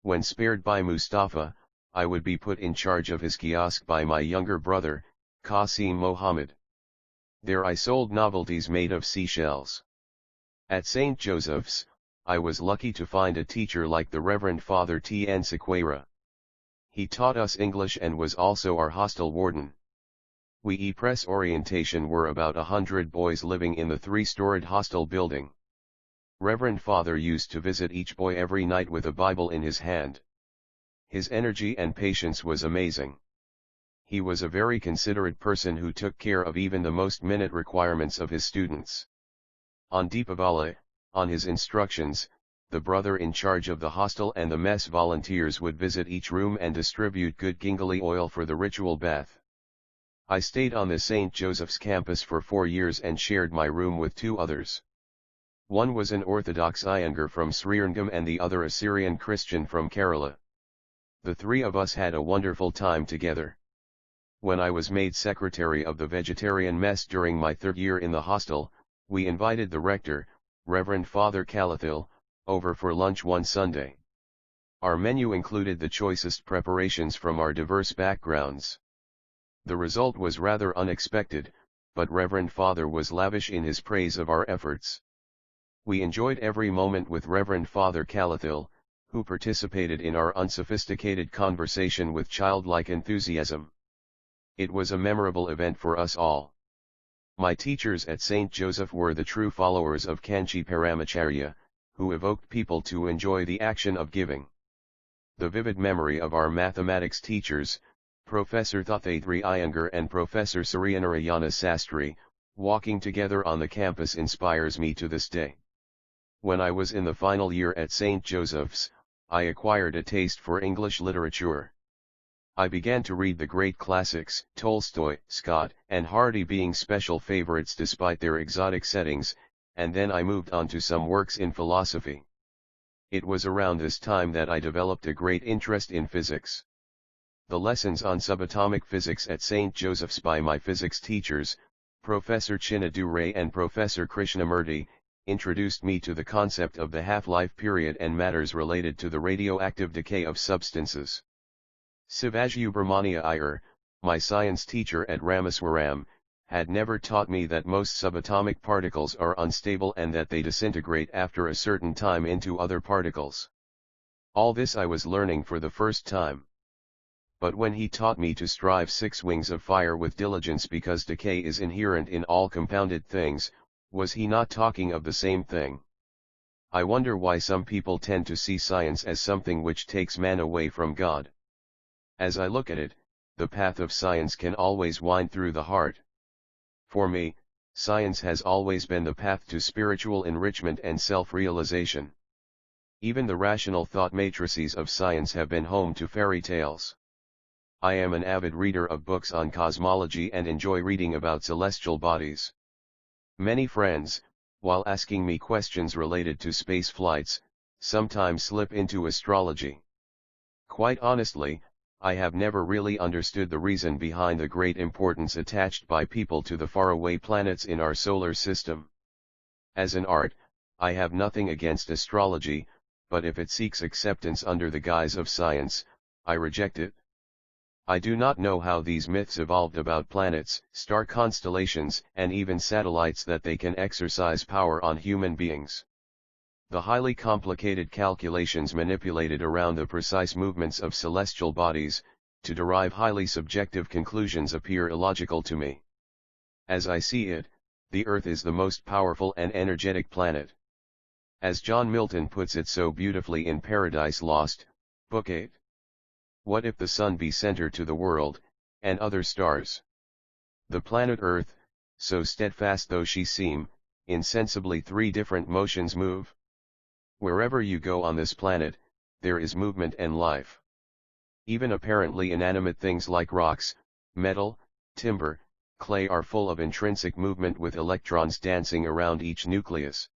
When spared by Mustafa, I would be put in charge of his kiosk by my younger brother, Qasim Mohammed. There I sold novelties made of seashells. At St. Joseph's, I was lucky to find a teacher like the Reverend Father T. N. Sequeira. He taught us English and was also our hostel warden. We press orientation were about 100 boys living in the 3-storied hostel building. Reverend Father used to visit each boy every night with a Bible in his hand. His energy and patience was amazing. He was a very considerate person who took care of even the most minute requirements of his students. On Deepavali, on his instructions, the brother in charge of the hostel and the mess volunteers would visit each room and distribute good gingali oil for the ritual bath. I stayed on the St. Joseph's campus for 4 years and shared my room with 2 others. One was an Orthodox Iyengar from Srirangam and the other a Syrian Christian from Kerala. The 3 of us had a wonderful time together. When I was made secretary of the vegetarian mess during my 3rd year in the hostel, we invited the rector, Reverend Father Calathil, over for lunch one Sunday. Our menu included the choicest preparations from our diverse backgrounds. The result was rather unexpected, but Reverend Father was lavish in his praise of our efforts. We enjoyed every moment with Reverend Father Calathil, who participated in our unsophisticated conversation with childlike enthusiasm. It was a memorable event for us all. My teachers at St. Joseph were the true followers of Kanchi Paramacharya, who evoked people to enjoy the action of giving. The vivid memory of our mathematics teachers, Professor Thathatri Iyengar and Professor Suryanarayana Sastry, walking together on the campus inspires me to this day. When I was in the final year at St. Joseph's, I acquired a taste for English literature. I began to read the great classics, Tolstoy, Scott, and Hardy being special favorites despite their exotic settings, and then I moved on to some works in philosophy. It was around this time that I developed a great interest in physics. The lessons on subatomic physics at St. Joseph's by my physics teachers, Professor Chinadu Ray and Professor Krishnamurti, introduced me to the concept of the half-life period and matters related to the radioactive decay of substances. Sivasubramania Iyer, my science teacher at Ramaswaram, had never taught me that most subatomic particles are unstable and that they disintegrate after a certain time into other particles. All this I was learning for the first time. But when he taught me to strive 6 wings of fire with diligence because decay is inherent in all compounded things, was he not talking of the same thing? I wonder why some people tend to see science as something which takes man away from God. As I look at it, the path of science can always wind through the heart. For me, science has always been the path to spiritual enrichment and self-realization. Even the rational thought matrices of science have been home to fairy tales. I am an avid reader of books on cosmology and enjoy reading about celestial bodies. Many friends, while asking me questions related to space flights, sometimes slip into astrology. Quite honestly, I have never really understood the reason behind the great importance attached by people to the faraway planets in our solar system. As an art, I have nothing against astrology, but if it seeks acceptance under the guise of science, I reject it. I do not know how these myths evolved about planets, star constellations, and even satellites that they can exercise power on human beings. The highly complicated calculations manipulated around the precise movements of celestial bodies, to derive highly subjective conclusions appear illogical to me. As I see it, the Earth is the most powerful and energetic planet. As John Milton puts it so beautifully in Paradise Lost, Book 8. What if the sun be center to the world, and other stars? The planet Earth, so steadfast though she seem, insensibly 3 different motions move. Wherever you go on this planet, there is movement and life. Even apparently inanimate things like rocks, metal, timber, clay are full of intrinsic movement with electrons dancing around each nucleus.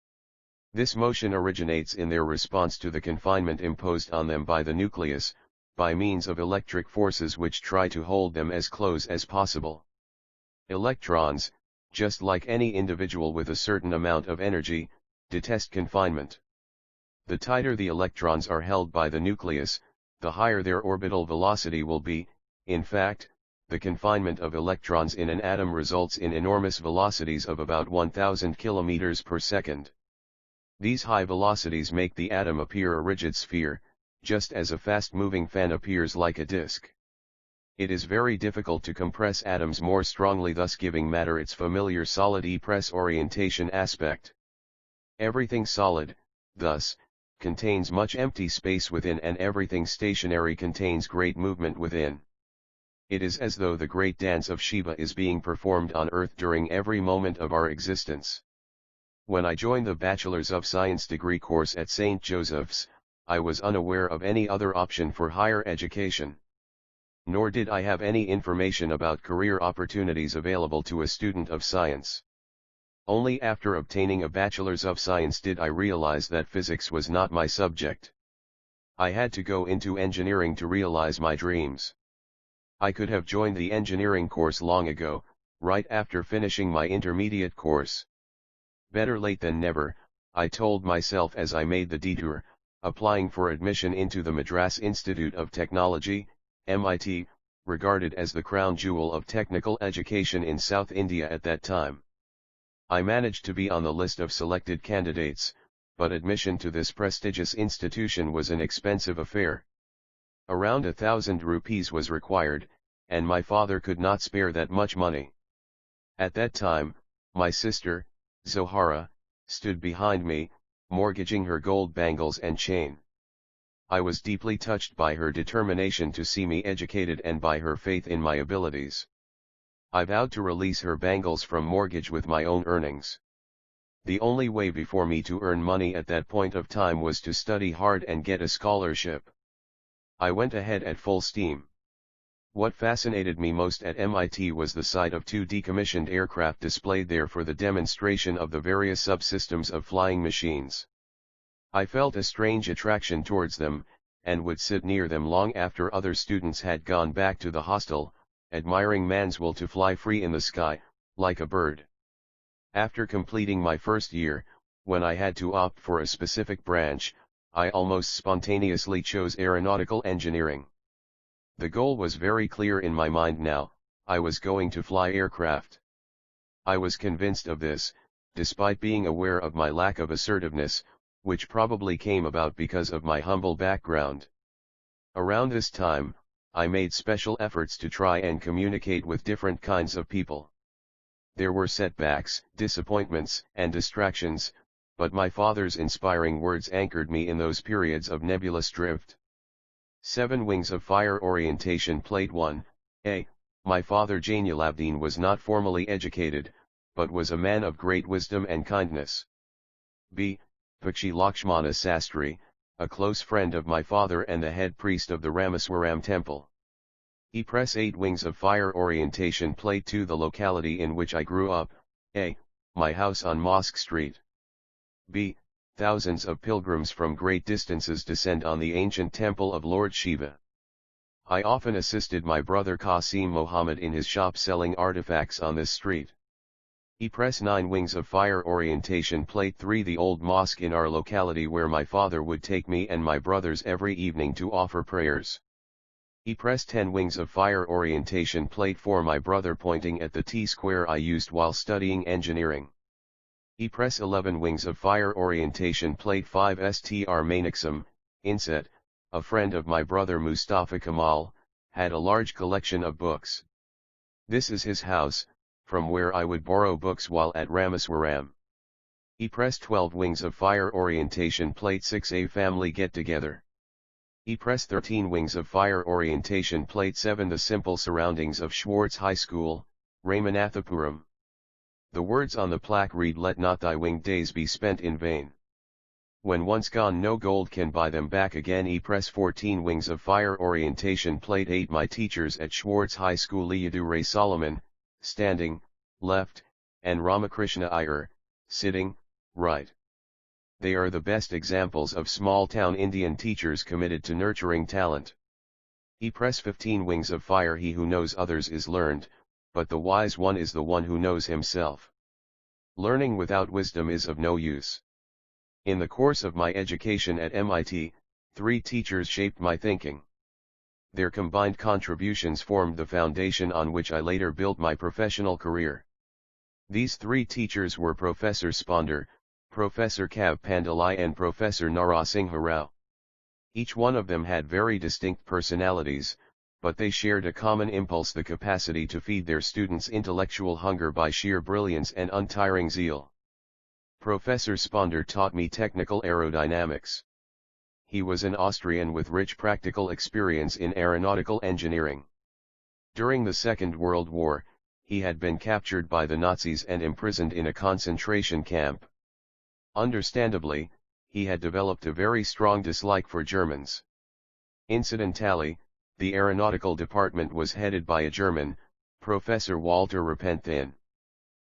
This motion originates in their response to the confinement imposed on them by the nucleus, by means of electric forces which try to hold them as close as possible. Electrons, just like any individual with a certain amount of energy, detest confinement. The tighter the electrons are held by the nucleus, the higher their orbital velocity will be. In fact, the confinement of electrons in an atom results in enormous velocities of about 1000 km per second. These high velocities make the atom appear a rigid sphere, just as a fast-moving fan appears like a disk. It is very difficult to compress atoms more strongly, thus giving matter its familiar solid e-press orientation aspect. Everything solid, thus, contains much empty space within, and everything stationary contains great movement within. It is as though the great dance of Shiva is being performed on earth during every moment of our existence. When I joined the Bachelor's of Science degree course at St. Joseph's, I was unaware of any other option for higher education. Nor did I have any information about career opportunities available to a student of science. Only after obtaining a Bachelor's of Science did I realize that physics was not my subject. I had to go into engineering to realize my dreams. I could have joined the engineering course long ago, right after finishing my intermediate course. Better late than never, I told myself as I made the detour, applying for admission into the Madras Institute of Technology, MIT, regarded as the crown jewel of technical education in South India at that time. I managed to be on the list of selected candidates, but admission to this prestigious institution was an expensive affair. Around 1,000 rupees was required, and my father could not spare that much money. At that time, my sister, Zohara, stood behind me, mortgaging her gold bangles and chain. I was deeply touched by her determination to see me educated and by her faith in my abilities. I vowed to release her bangles from mortgage with my own earnings. The only way before me to earn money at that point of time was to study hard and get a scholarship. I went ahead at full steam. What fascinated me most at MIT was the sight of 2 decommissioned aircraft displayed there for the demonstration of the various subsystems of flying machines. I felt a strange attraction towards them, and would sit near them long after other students had gone back to the hostel, admiring man's will to fly free in the sky, like a bird. After completing my first year, when I had to opt for a specific branch, I almost spontaneously chose aeronautical engineering. The goal was very clear in my mind now, I was going to fly aircraft. I was convinced of this, despite being aware of my lack of assertiveness, which probably came about because of my humble background. Around this time, I made special efforts to try and communicate with different kinds of people. There were setbacks, disappointments, and distractions, but my father's inspiring words anchored me in those periods of nebulous drift. 7 Wings of Fire Orientation Plate 1, A. My father Jainulabdin was not formally educated, but was a man of great wisdom and kindness. B. Pakshi Lakshmana Sastri, a close friend of my father and the head priest of the Rameswaram temple. E. Press 8 Wings of Fire Orientation Plate 2 The locality in which I grew up, A. My house on Mosque Street. B. Thousands of pilgrims from great distances descend on the ancient temple of Lord Shiva. I often assisted my brother Qasim Mohammed in his shop selling artifacts on this street. E. Press 9 Wings of Fire Orientation Plate 3 The old mosque in our locality where my father would take me and my brothers every evening to offer prayers. E. Press 10 Wings of Fire Orientation Plate 4 My brother pointing at the T-square I used while studying engineering. E. Press 11 Wings of Fire Orientation Plate 5 Str Mainixam, Inset, a friend of my brother Mustafa Kamal, had a large collection of books. This is his house, from where I would borrow books while at Rameswaram. E. Press 12 Wings of Fire Orientation Plate 6 A family get-together. E. Press 13 Wings of Fire Orientation Plate 7 The simple surroundings of Schwartz High School, Ramanathapuram. The words on the plaque read Let not thy winged days be spent in vain. When once gone no gold can buy them back again. E. Press 14 Wings of Fire Orientation Plate 8 My teachers at Schwartz High School Leoduray Solomon, standing, left, and Ramakrishna Iyer, sitting, right. They are the best examples of small-town Indian teachers committed to nurturing talent. E. Press 15 Wings of Fire He who knows others is learned, but the wise one is the one who knows himself. Learning without wisdom is of no use. In the course of my education at MIT, 3 teachers shaped my thinking. Their combined contributions formed the foundation on which I later built my professional career. These 3 teachers were Professor Sponder, Professor Kav Pandalai and Professor Narasingha Rao. Each one of them had very distinct personalities, but they shared a common impulse, the capacity to feed their students' intellectual hunger by sheer brilliance and untiring zeal. Professor Sponder taught me technical aerodynamics. He was an Austrian with rich practical experience in aeronautical engineering. During the Second World War, he had been captured by the Nazis and imprisoned in a concentration camp. Understandably, he had developed a very strong dislike for Germans. Incidentally, the aeronautical department was headed by a German, Professor Walter Repenthin.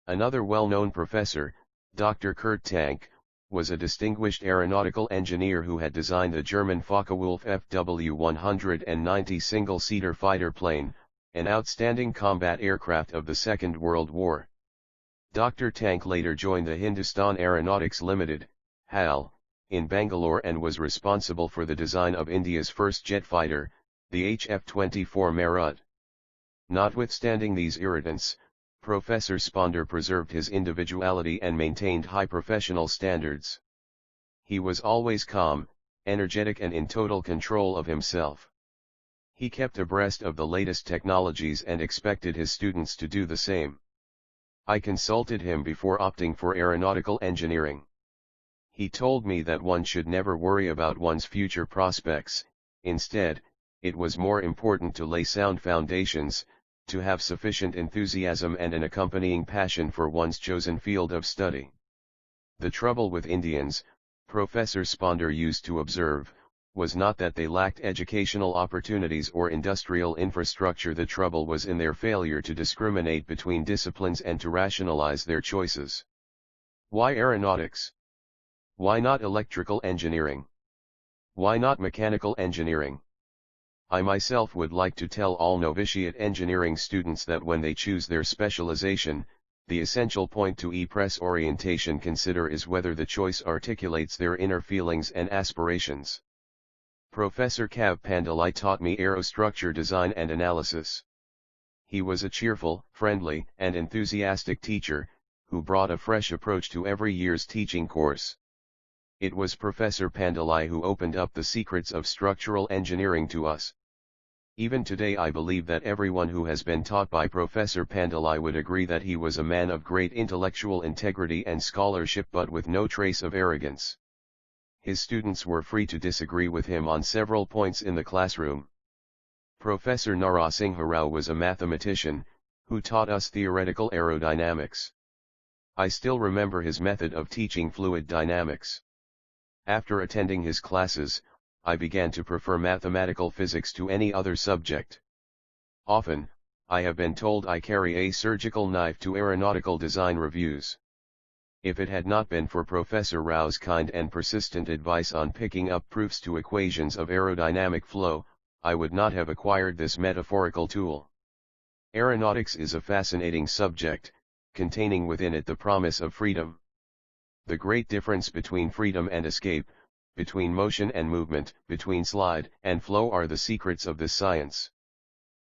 Another well-known professor, Dr. Kurt Tank, was a distinguished aeronautical engineer who had designed the German Focke-Wulf FW-190 single-seater fighter plane, an outstanding combat aircraft of the Second World War. Dr. Tank later joined the Hindustan Aeronautics Limited, HAL, in Bangalore and was responsible for the design of India's first jet fighter, the HF-24 Marut. Notwithstanding these irritants, Professor Sponder preserved his individuality and maintained high professional standards. He was always calm, energetic and in total control of himself. He kept abreast of the latest technologies and expected his students to do the same. I consulted him before opting for aeronautical engineering. He told me that one should never worry about one's future prospects. Instead, it was more important to lay sound foundations, to have sufficient enthusiasm and an accompanying passion for one's chosen field of study. The trouble with Indians, Professor Sponder used to observe, was not that they lacked educational opportunities or industrial infrastructure. The trouble was in their failure to discriminate between disciplines and to rationalize their choices. Why aeronautics? Why not electrical engineering? Why not mechanical engineering? I myself would like to tell all novitiate engineering students that when they choose their specialization, the essential point to E-Press orientation consider is whether the choice articulates their inner feelings and aspirations. Professor Kav Pandalai taught me aerostructure design and analysis. He was a cheerful, friendly, and enthusiastic teacher, who brought a fresh approach to every year's teaching course. It was Professor Pandalai who opened up the secrets of structural engineering to us. Even today I believe that everyone who has been taught by Professor Pandalai would agree that he was a man of great intellectual integrity and scholarship but with no trace of arrogance. His students were free to disagree with him on several points in the classroom. Professor Narasingha Rao was a mathematician, who taught us theoretical aerodynamics. I still remember his method of teaching fluid dynamics. After attending his classes, I began to prefer mathematical physics to any other subject. Often, I have been told I carry a surgical knife to aeronautical design reviews. If it had not been for Professor Rao's kind and persistent advice on picking up proofs to equations of aerodynamic flow, I would not have acquired this metaphorical tool. Aeronautics is a fascinating subject, containing within it the promise of freedom. The great difference between freedom and escape, between motion and movement, between slide and flow are the secrets of this science.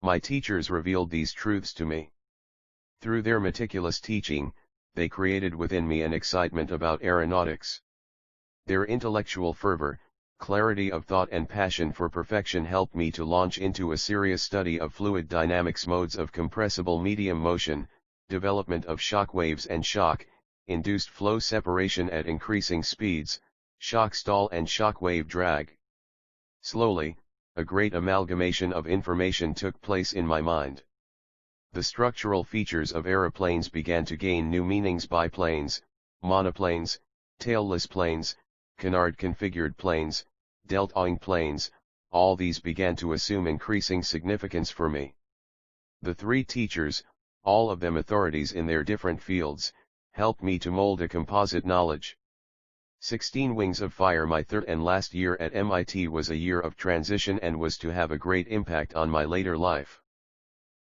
My teachers revealed these truths to me. Through their meticulous teaching, they created within me an excitement about aeronautics. Their intellectual fervor, clarity of thought and passion for perfection helped me to launch into a serious study of fluid dynamics, modes of compressible medium motion, development of shock waves and shock-induced flow separation at increasing speeds, shock stall and shock wave drag. Slowly, a great amalgamation of information took place in my mind. The structural features of aeroplanes began to gain new meanings: biplanes, monoplanes, tailless planes, canard-configured planes, delta-wing planes, all these began to assume increasing significance for me. The three teachers, all of them authorities in their different fields, helped me to mold a composite knowledge. 16 Wings of Fire. My third and last year at MIT was a year of transition and was to have a great impact on my later life.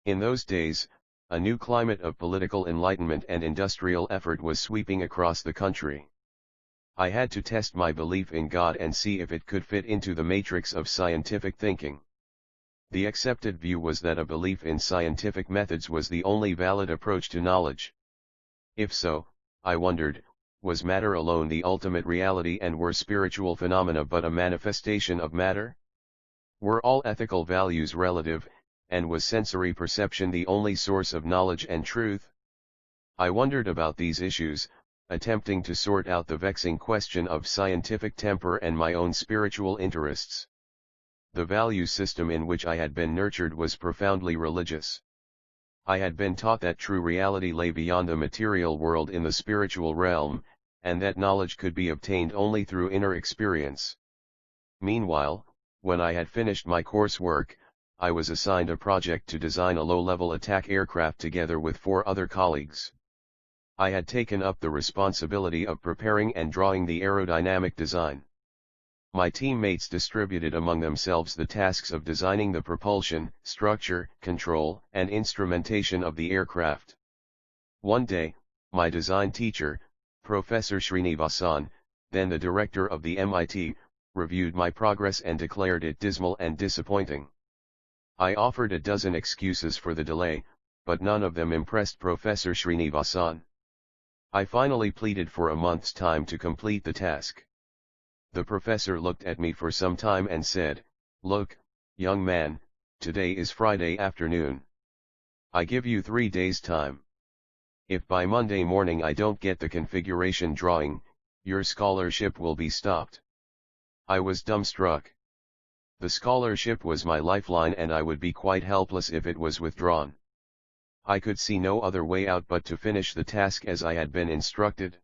In those days, a new climate of political enlightenment and industrial effort was sweeping across the country. I had to test my belief in God and see if it could fit into the matrix of scientific thinking. The accepted view was that a belief in scientific methods was the only valid approach to knowledge. If so, I wondered, was matter alone the ultimate reality and were spiritual phenomena but a manifestation of matter? Were all ethical values relative, and was sensory perception the only source of knowledge and truth? I wondered about these issues, attempting to sort out the vexing question of scientific temper and my own spiritual interests. The value system in which I had been nurtured was profoundly religious. I had been taught that true reality lay beyond the material world in the spiritual realm, and that knowledge could be obtained only through inner experience. Meanwhile, when I had finished my coursework, I was assigned a project to design a low-level attack aircraft together with 4 other colleagues. I had taken up the responsibility of preparing and drawing the aerodynamic design. My teammates distributed among themselves the tasks of designing the propulsion, structure, control, and instrumentation of the aircraft. One day, my design teacher, Professor Srinivasan, Then the director of the MIT reviewed my progress and declared it dismal and disappointing. I offered a dozen excuses for the delay, but none of them impressed Professor Srinivasan. I finally pleaded for a month's time to complete the task. The professor looked at me for some time and said, "Look, young man, today is Friday afternoon. I give you 3 days' time. If by Monday morning I don't get the configuration drawing, your scholarship will be stopped." I was dumbstruck. The scholarship was my lifeline and I would be quite helpless if it was withdrawn. I could see no other way out but to finish the task as I had been instructed.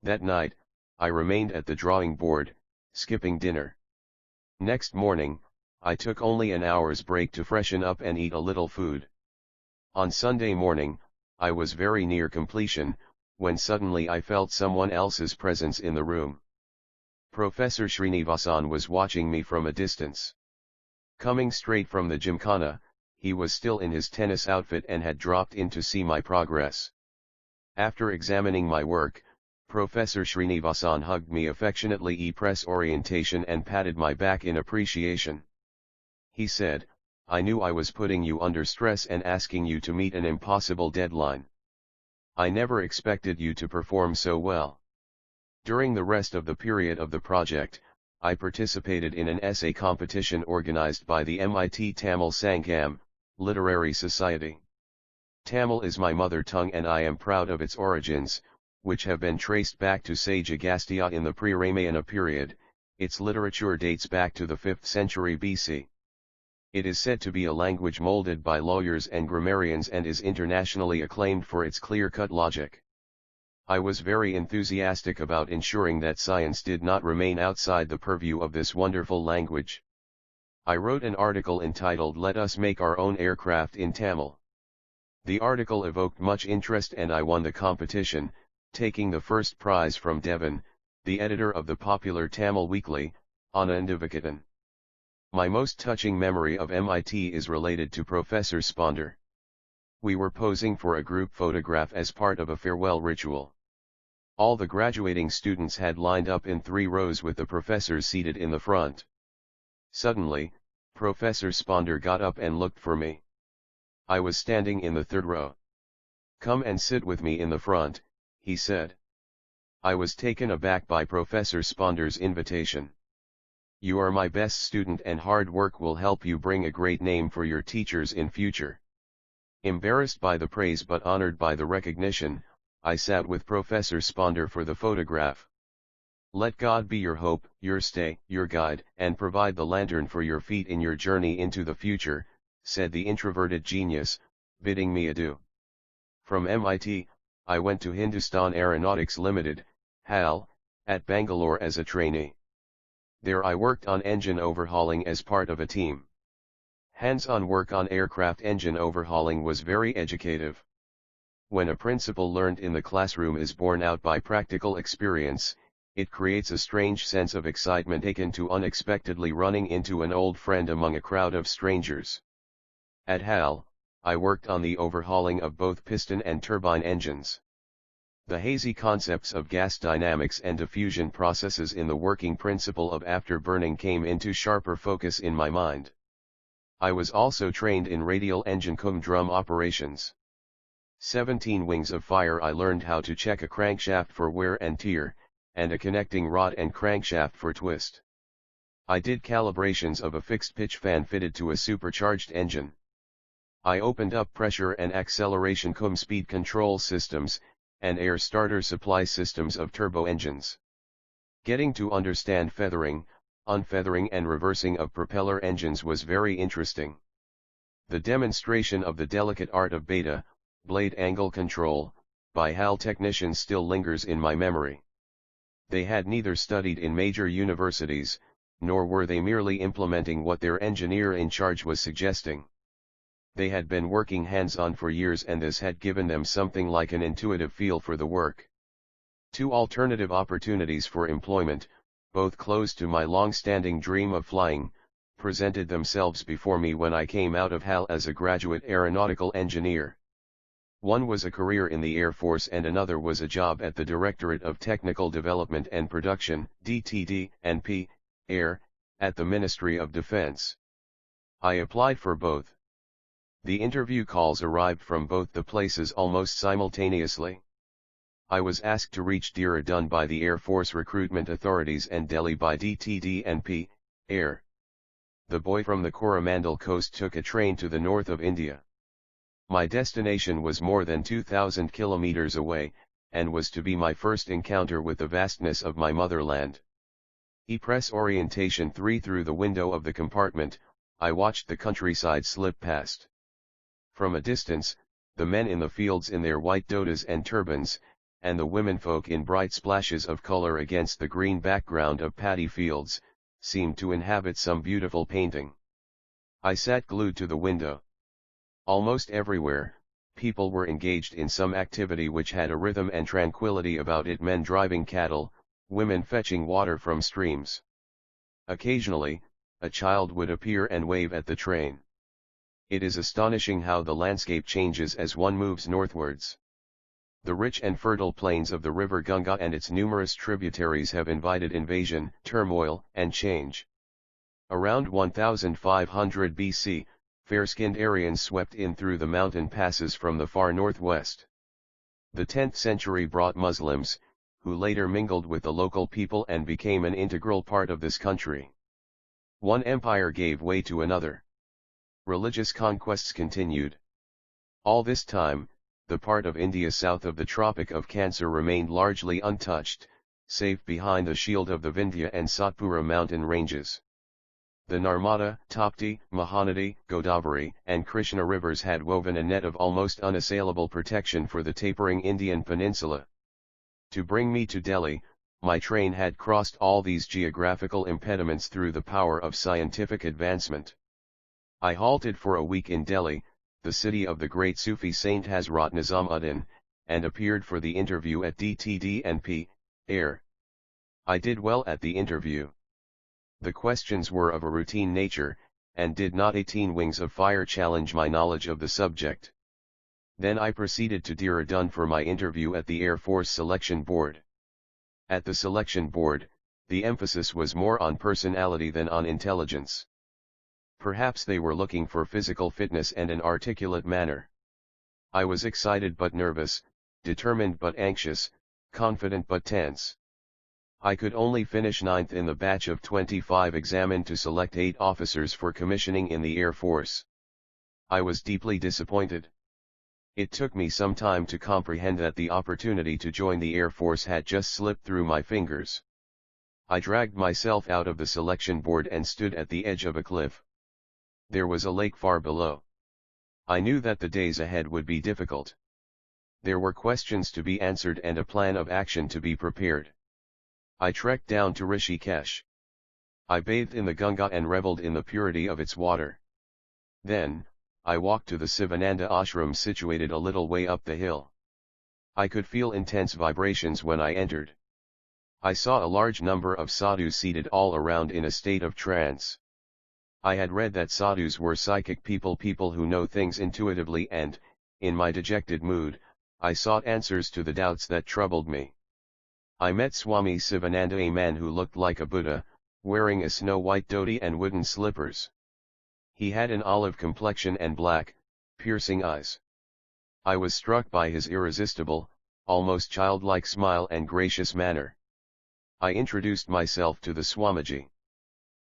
That night, I remained at the drawing board, skipping dinner. Next morning, I took only an hour's break to freshen up and eat a little food. On Sunday morning, I was very near completion, when suddenly I felt someone else's presence in the room. Professor Srinivasan was watching me from a distance. Coming straight from the gymkhana, he was still in his tennis outfit and had dropped in to see my progress. After examining my work, Professor Srinivasan hugged me affectionately e-press orientation and patted my back in appreciation. He said, "I knew I was putting you under stress and asking you to meet an impossible deadline. I never expected you to perform so well." During the rest of the period of the project, I participated in an essay competition organized by the MIT Tamil Sangam, Literary Society. Tamil is my mother tongue and I am proud of its origins, which have been traced back to sage Agastya in the pre-Ramayana period. Its literature dates back to the 5th century BC. It is said to be a language molded by lawyers and grammarians and is internationally acclaimed for its clear-cut logic. I was very enthusiastic about ensuring that science did not remain outside the purview of this wonderful language. I wrote an article entitled "Let Us Make Our Own Aircraft in Tamil." The article evoked much interest and I won the competition, taking the first prize from Devan, the editor of the popular Tamil weekly, Audiobook. My most touching memory of MIT is related to Professor Sponder. We were posing for a group photograph as part of a farewell ritual. All the graduating students had lined up in 3 rows with the professors seated in the front. Suddenly, Professor Sponder got up and looked for me. I was standing in the 3rd row. "Come and sit with me in the front," he said. I was taken aback by Professor Sponder's invitation. "You are my best student and hard work will help you bring a great name for your teachers in future." Embarrassed by the praise but honored by the recognition, I sat with Professor Sponder for the photograph. "Let God be your hope, your stay, your guide, and provide the lantern for your feet in your journey into the future," said the introverted genius, bidding me adieu. From MIT, I went to Hindustan Aeronautics Limited, HAL, at Bangalore as a trainee. There I worked on engine overhauling as part of a team. Hands-on work on aircraft engine overhauling was very educative. When a principle learned in the classroom is borne out by practical experience, it creates a strange sense of excitement akin to unexpectedly running into an old friend among a crowd of strangers. At HAL, I worked on the overhauling of both piston and turbine engines. The hazy concepts of gas dynamics and diffusion processes in the working principle of afterburning came into sharper focus in my mind. I was also trained in radial engine drum operations. 17 wings of fire. I learned how to check a crankshaft for wear and tear, and a connecting rod and crankshaft for twist. I did calibrations of a fixed pitch fan fitted to a supercharged engine. I opened up pressure and acceleration speed control systems, and air starter supply systems of turbo engines. Getting to understand feathering, unfeathering and reversing of propeller engines was very interesting. The demonstration of the delicate art of beta, blade angle control, by HAL technicians still lingers in my memory. They had neither studied in major universities, nor were they merely implementing what their engineer in charge was suggesting. They had been working hands-on for years and this had given them something like an intuitive feel for the work. 2 alternative opportunities for employment, both close to my long-standing dream of flying, presented themselves before me when I came out of HAL as a graduate aeronautical engineer. One was a career in the Air Force and another was a job at the Directorate of Technical Development and Production, DTD&P, Air, at the Ministry of Defense. I applied for both. The interview calls arrived from both the places almost simultaneously. I was asked to reach Dehradun by the Air Force recruitment authorities and Delhi by DTD&P, Air. The boy from the Coromandel coast took a train to the north of India. My destination was more than 2,000 kilometers away, and was to be my first encounter with the vastness of my motherland. E-Press Orientation 3. Through the window of the compartment, I watched the countryside slip past. From a distance, the men in the fields in their white dhotis and turbans, and the womenfolk in bright splashes of color against the green background of paddy fields, seemed to inhabit some beautiful painting. I sat glued to the window. Almost everywhere, people were engaged in some activity which had a rhythm and tranquility about it, men driving cattle, women fetching water from streams. Occasionally, a child would appear and wave at the train. It is astonishing how the landscape changes as one moves northwards. The rich and fertile plains of the river Ganga and its numerous tributaries have invited invasion, turmoil, and change. Around 1500 BC, fair-skinned Aryans swept in through the mountain passes from the far northwest. The 10th century brought Muslims, who later mingled with the local people and became an integral part of this country. One empire gave way to another. Religious conquests continued. All this time, the part of India south of the Tropic of Cancer remained largely untouched, safe behind the shield of the Vindhya and Satpura mountain ranges. The Narmada, Tapti, Mahanadi, Godavari, and Krishna rivers had woven a net of almost unassailable protection for the tapering Indian peninsula. To bring me to Delhi, my train had crossed all these geographical impediments through the power of scientific advancement. I halted for a week in Delhi, the city of the great Sufi saint Hazrat Nizamuddin, and appeared for the interview at DTD&P, Air. I did well at the interview. The questions were of a routine nature, and did not 18 wings of fire challenge my knowledge of the subject. Then I proceeded to Dehradun for my interview at the Air Force Selection Board. At the Selection Board, the emphasis was more on personality than on intelligence. Perhaps they were looking for physical fitness and an articulate manner. I was excited but nervous, determined but anxious, confident but tense. I could only finish 9th in the batch of 25 examined to select 8 officers for commissioning in the Air Force. I was deeply disappointed. It took me some time to comprehend that the opportunity to join the Air Force had just slipped through my fingers. I dragged myself out of the selection board and stood at the edge of a cliff. There was a lake far below. I knew that the days ahead would be difficult. There were questions to be answered and a plan of action to be prepared. I trekked down to Rishikesh. I bathed in the Ganga and reveled in the purity of its water. Then, I walked to the Sivananda ashram situated a little way up the hill. I could feel intense vibrations when I entered. I saw a large number of sadhus seated all around in a state of trance. I had read that sadhus were psychic people who know things intuitively and, in my dejected mood, I sought answers to the doubts that troubled me. I met Swami Sivananda, a man who looked like a Buddha, wearing a snow-white dhoti and wooden slippers. He had an olive complexion and black, piercing eyes. I was struck by his irresistible, almost childlike smile and gracious manner. I introduced myself to the Swamiji.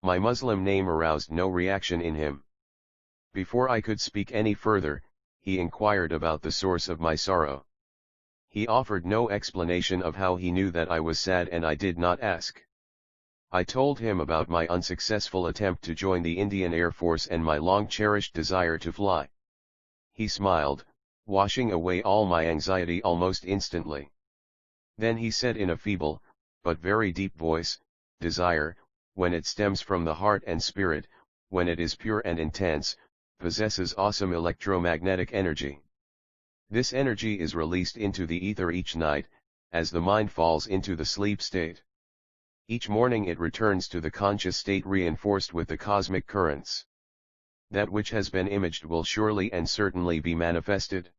My Muslim name aroused no reaction in him. Before I could speak any further, he inquired about the source of my sorrow. He offered no explanation of how he knew that I was sad, and I did not ask. I told him about my unsuccessful attempt to join the Indian Air Force and my long-cherished desire to fly. He smiled, washing away all my anxiety almost instantly. Then he said in a feeble, but very deep voice, "Desire, when it stems from the heart and spirit, when it is pure and intense, possesses awesome electromagnetic energy. This energy is released into the ether each night, as the mind falls into the sleep state. Each morning it returns to the conscious state reinforced with the cosmic currents. That which has been imaged will surely and certainly be manifested.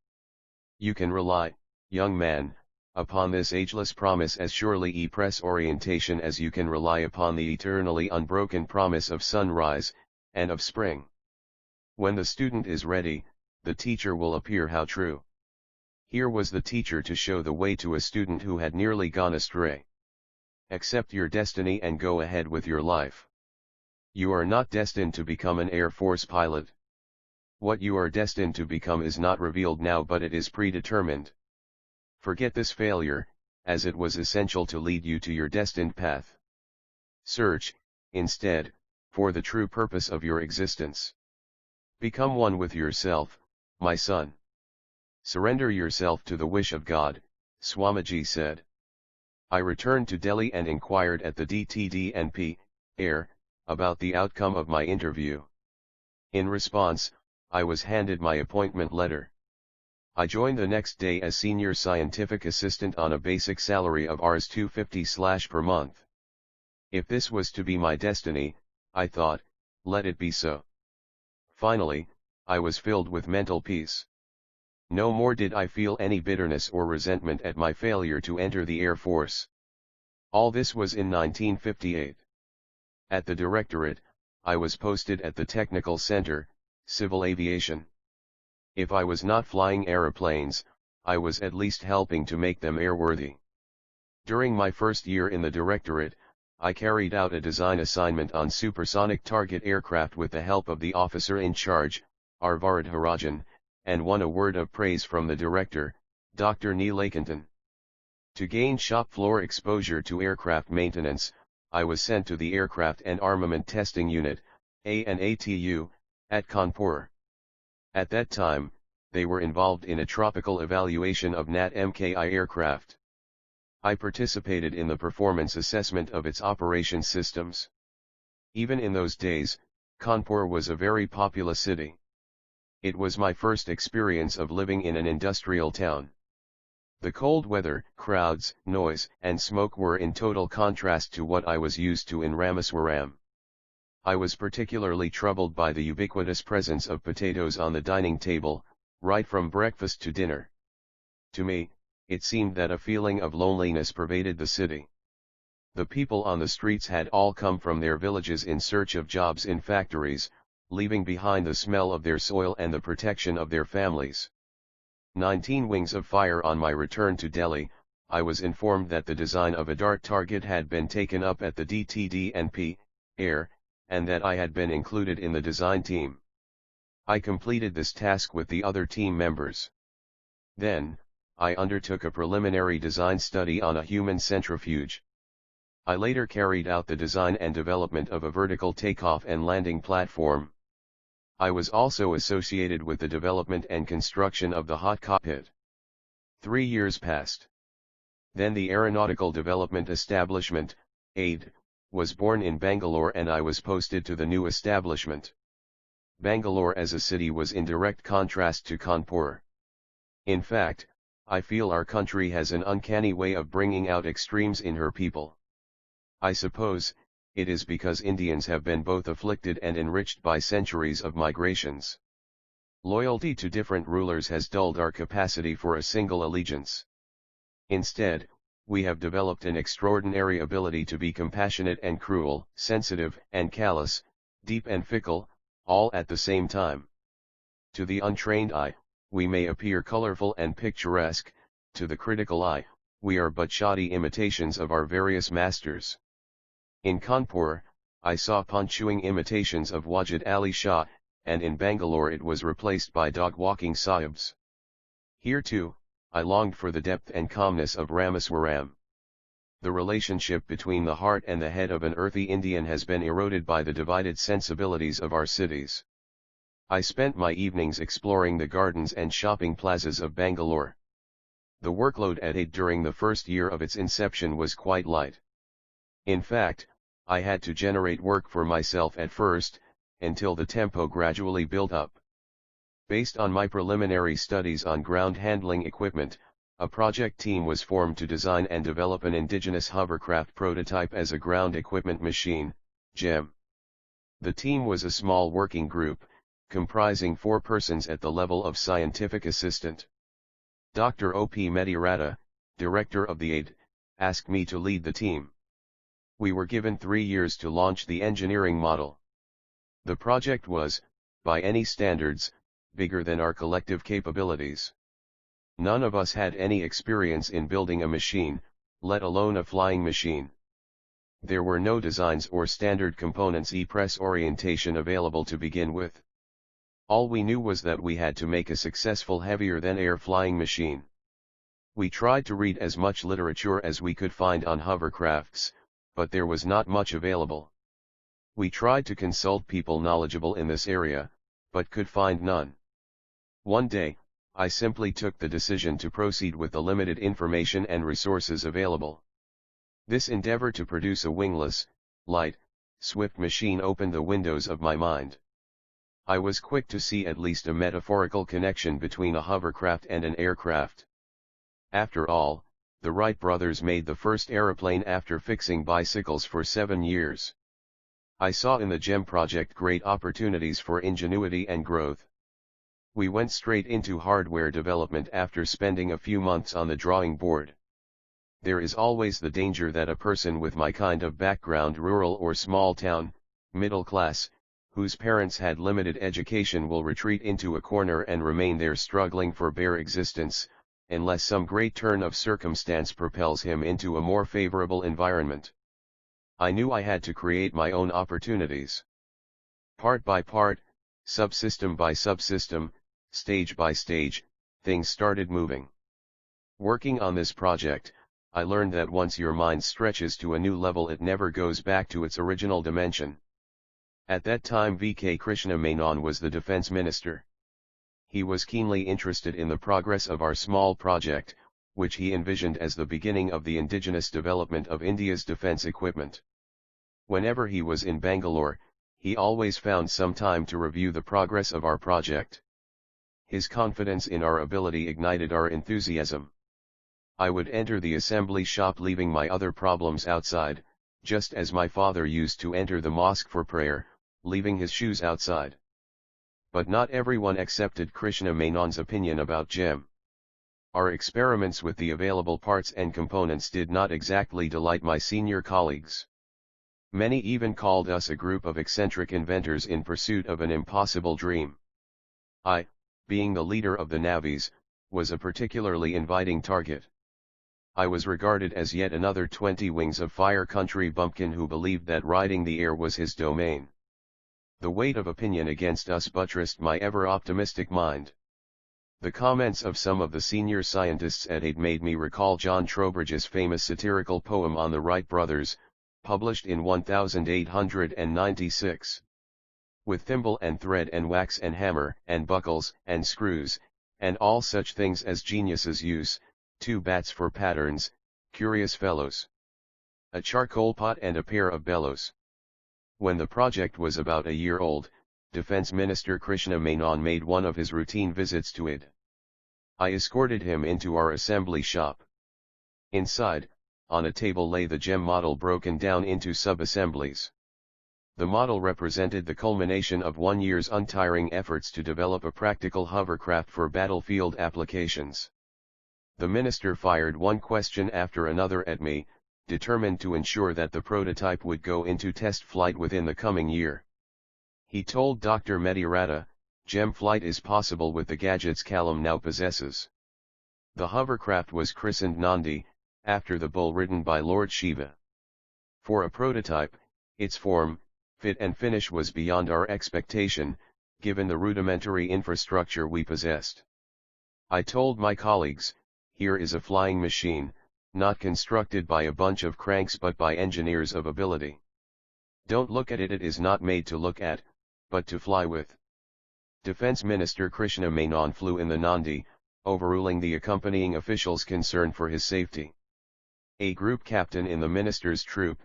You can rely, young man, upon this ageless promise as surely e-press orientation as you can rely upon the eternally unbroken promise of sunrise, and of spring. When the student is ready, the teacher will appear. How true. Here was the teacher to show the way to a student who had nearly gone astray. Accept your destiny and go ahead with your life. You are not destined to become an Air Force pilot. What you are destined to become is not revealed now, but it is predetermined. Forget this failure, as it was essential to lead you to your destined path. Search, instead, for the true purpose of your existence. Become one with yourself, my son. Surrender yourself to the wish of God, Swamiji said. I returned to Delhi and inquired at the DTDNP, Air, about the outcome of my interview. In response, I was handed my appointment letter. I joined the next day as senior scientific assistant on a basic salary of Rs 250 per month. If this was to be my destiny, I thought, let it be so. Finally, I was filled with mental peace. No more did I feel any bitterness or resentment at my failure to enter the Air Force. All this was in 1958. At the Directorate, I was posted at the Technical Center, Civil Aviation. If I was not flying aeroplanes, I was at least helping to make them airworthy. During my first year in the Directorate, I carried out a design assignment on supersonic target aircraft with the help of the officer in charge, R. Varadharajan, and won a word of praise from the director, Dr. Neelakantan. To gain shop floor exposure to aircraft maintenance, I was sent to the Aircraft and Armament Testing Unit, ANATU, at Kanpur. At that time, they were involved in a tropical evaluation of NAT-MKI aircraft. I participated in the performance assessment of its operation systems. Even in those days, Kanpur was a very populous city. It was my first experience of living in an industrial town. The cold weather, crowds, noise, and smoke were in total contrast to what I was used to in Rameswaram. I was particularly troubled by the ubiquitous presence of potatoes on the dining table, right from breakfast to dinner. To me, it seemed that a feeling of loneliness pervaded the city. The people on the streets had all come from their villages in search of jobs in factories, leaving behind the smell of their soil and the protection of their families. 19 wings of fire. On my return to Delhi, I was informed that the design of a dart target had been taken up at the DTDNP, Air, and that I had been included in the design team. I completed this task with the other team members. Then, I undertook a preliminary design study on a human centrifuge. I later carried out the design and development of a vertical takeoff and landing platform. I was also associated with the development and construction of the hot cockpit. 3 years passed. Then the Aeronautical Development Establishment, AID, was born in Bangalore and I was posted to the new establishment. Bangalore as a city was in direct contrast to Kanpur. In fact, I feel our country has an uncanny way of bringing out extremes in her people. I suppose, it is because Indians have been both afflicted and enriched by centuries of migrations. Loyalty to different rulers has dulled our capacity for a single allegiance. Instead, we have developed an extraordinary ability to be compassionate and cruel, sensitive and callous, deep and fickle, all at the same time. To the untrained eye, we may appear colorful and picturesque, to the critical eye, we are but shoddy imitations of our various masters. In Kanpur, I saw pawn-chewing imitations of Wajid Ali Shah, and in Bangalore it was replaced by dog-walking sahibs. Here too, I longed for the depth and calmness of Rameswaram. The relationship between the heart and the head of an earthy Indian has been eroded by the divided sensibilities of our cities. I spent my evenings exploring the gardens and shopping plazas of Bangalore. The workload at AID during the first year of its inception was quite light. In fact, I had to generate work for myself at first, until the tempo gradually built up. Based on my preliminary studies on ground handling equipment, a project team was formed to design and develop an indigenous hovercraft prototype as a ground equipment machine, GEM. The team was a small working group, comprising 4 persons at the level of scientific assistant. Dr. O.P. Medirata, director of the AID, asked me to lead the team. We were given 3 years to launch the engineering model. The project was, by any standards, bigger than our collective capabilities. None of us had any experience in building a machine, let alone a flying machine. There were no designs or standard components e-press orientation available to begin with. All we knew was that we had to make a successful heavier-than-air flying machine. We tried to read as much literature as we could find on hovercrafts, but there was not much available. We tried to consult people knowledgeable in this area, but could find none. One day, I simply took the decision to proceed with the limited information and resources available. This endeavor to produce a wingless, light, swift machine opened the windows of my mind. I was quick to see at least a metaphorical connection between a hovercraft and an aircraft. After all, the Wright brothers made the first aeroplane after fixing bicycles for 7 years. I saw in the GEM project great opportunities for ingenuity and growth. We went straight into hardware development after spending a few months on the drawing board. There is always the danger that a person with my kind of background, rural or small town, middle class, whose parents had limited education, will retreat into a corner and remain there struggling for bare existence, unless some great turn of circumstance propels him into a more favorable environment. I knew I had to create my own opportunities. Part by part, subsystem by subsystem, stage by stage, things started moving. Working on this project, I learned that once your mind stretches to a new level, it never goes back to its original dimension. At that time V.K. Krishna Menon was the defense minister. He was keenly interested in the progress of our small project, which he envisioned as the beginning of the indigenous development of India's defense equipment. Whenever he was in Bangalore, he always found some time to review the progress of our project. His confidence in our ability ignited our enthusiasm. I would enter the assembly shop leaving my other problems outside, just as my father used to enter the mosque for prayer, leaving his shoes outside. But not everyone accepted Krishna Menon's opinion about GEM. Our experiments with the available parts and components did not exactly delight my senior colleagues. Many even called us a group of eccentric inventors in pursuit of an impossible dream. I, being the leader of the navvies, was a particularly inviting target. I was regarded as yet another 20 wings of fire country bumpkin who believed that riding the air was his domain. The weight of opinion against us buttressed my ever-optimistic mind. The comments of some of the senior scientists at AID made me recall John Trowbridge's famous satirical poem on the Wright brothers, published in 1896. With thimble and thread and wax and hammer and buckles and screws, and all such things as geniuses use, 2 bats for patterns, curious fellows. A charcoal pot and a pair of bellows. When the project was about a year old, Defense Minister Krishna Menon made one of his routine visits to AID. I escorted him into our assembly shop. Inside, on a table lay the GEM model broken down into sub-assemblies. The model represented the culmination of 1 year's untiring efforts to develop a practical hovercraft for battlefield applications. The minister fired one question after another at me, determined to ensure that the prototype would go into test flight within the coming year. He told Dr. Medirata, GEM flight is possible with the gadgets Kalam now possesses. The hovercraft was christened Nandi, after the bull ridden by Lord Shiva. For a prototype, its form, fit and finish was beyond our expectation, given the rudimentary infrastructure we possessed. I told my colleagues, here is a flying machine, not constructed by a bunch of cranks but by engineers of ability. Don't look at it, it is not made to look at, but to fly with. Defense Minister Krishna Menon flew in the Nandi, overruling the accompanying officials concerned for his safety. A group captain in the minister's troop,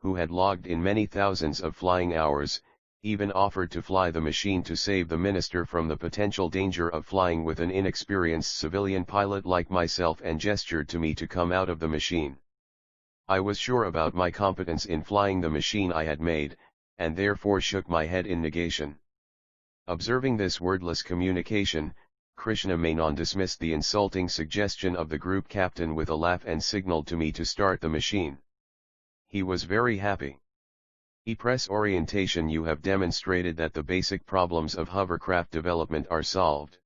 who had logged in many thousands of flying hours, even offered to fly the machine to save the minister from the potential danger of flying with an inexperienced civilian pilot like myself, and gestured to me to come out of the machine. I was sure about my competence in flying the machine I had made, and therefore shook my head in negation. Observing this wordless communication, Krishna Menon dismissed the insulting suggestion of the group captain with a laugh and signaled to me to start the machine. He was very happy. E-Press orientation. You have demonstrated that the basic problems of hovercraft development are solved.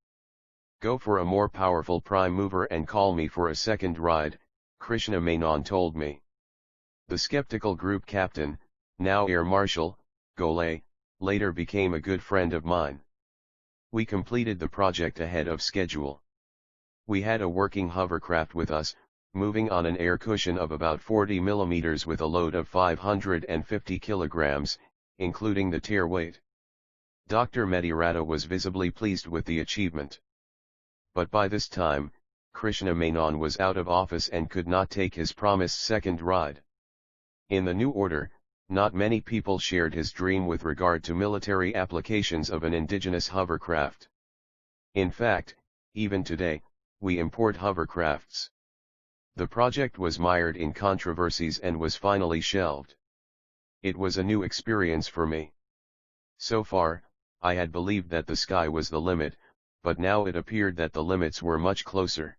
Go for a more powerful prime mover and call me for a second ride, Krishna Menon told me. The skeptical group captain, now Air Marshal, Golay, later became a good friend of mine. We completed the project ahead of schedule. We had a working hovercraft with us, moving on an air cushion of about 40 mm with a load of 550 kg, including the tare weight. Dr. Mediratta was visibly pleased with the achievement. But by this time, Krishna Menon was out of office and could not take his promised second ride. In the new order, not many people shared his dream with regard to military applications of an indigenous hovercraft. In fact, even today, we import hovercrafts. The project was mired in controversies and was finally shelved. It was a new experience for me. So far, I had believed that the sky was the limit, but now it appeared that the limits were much closer.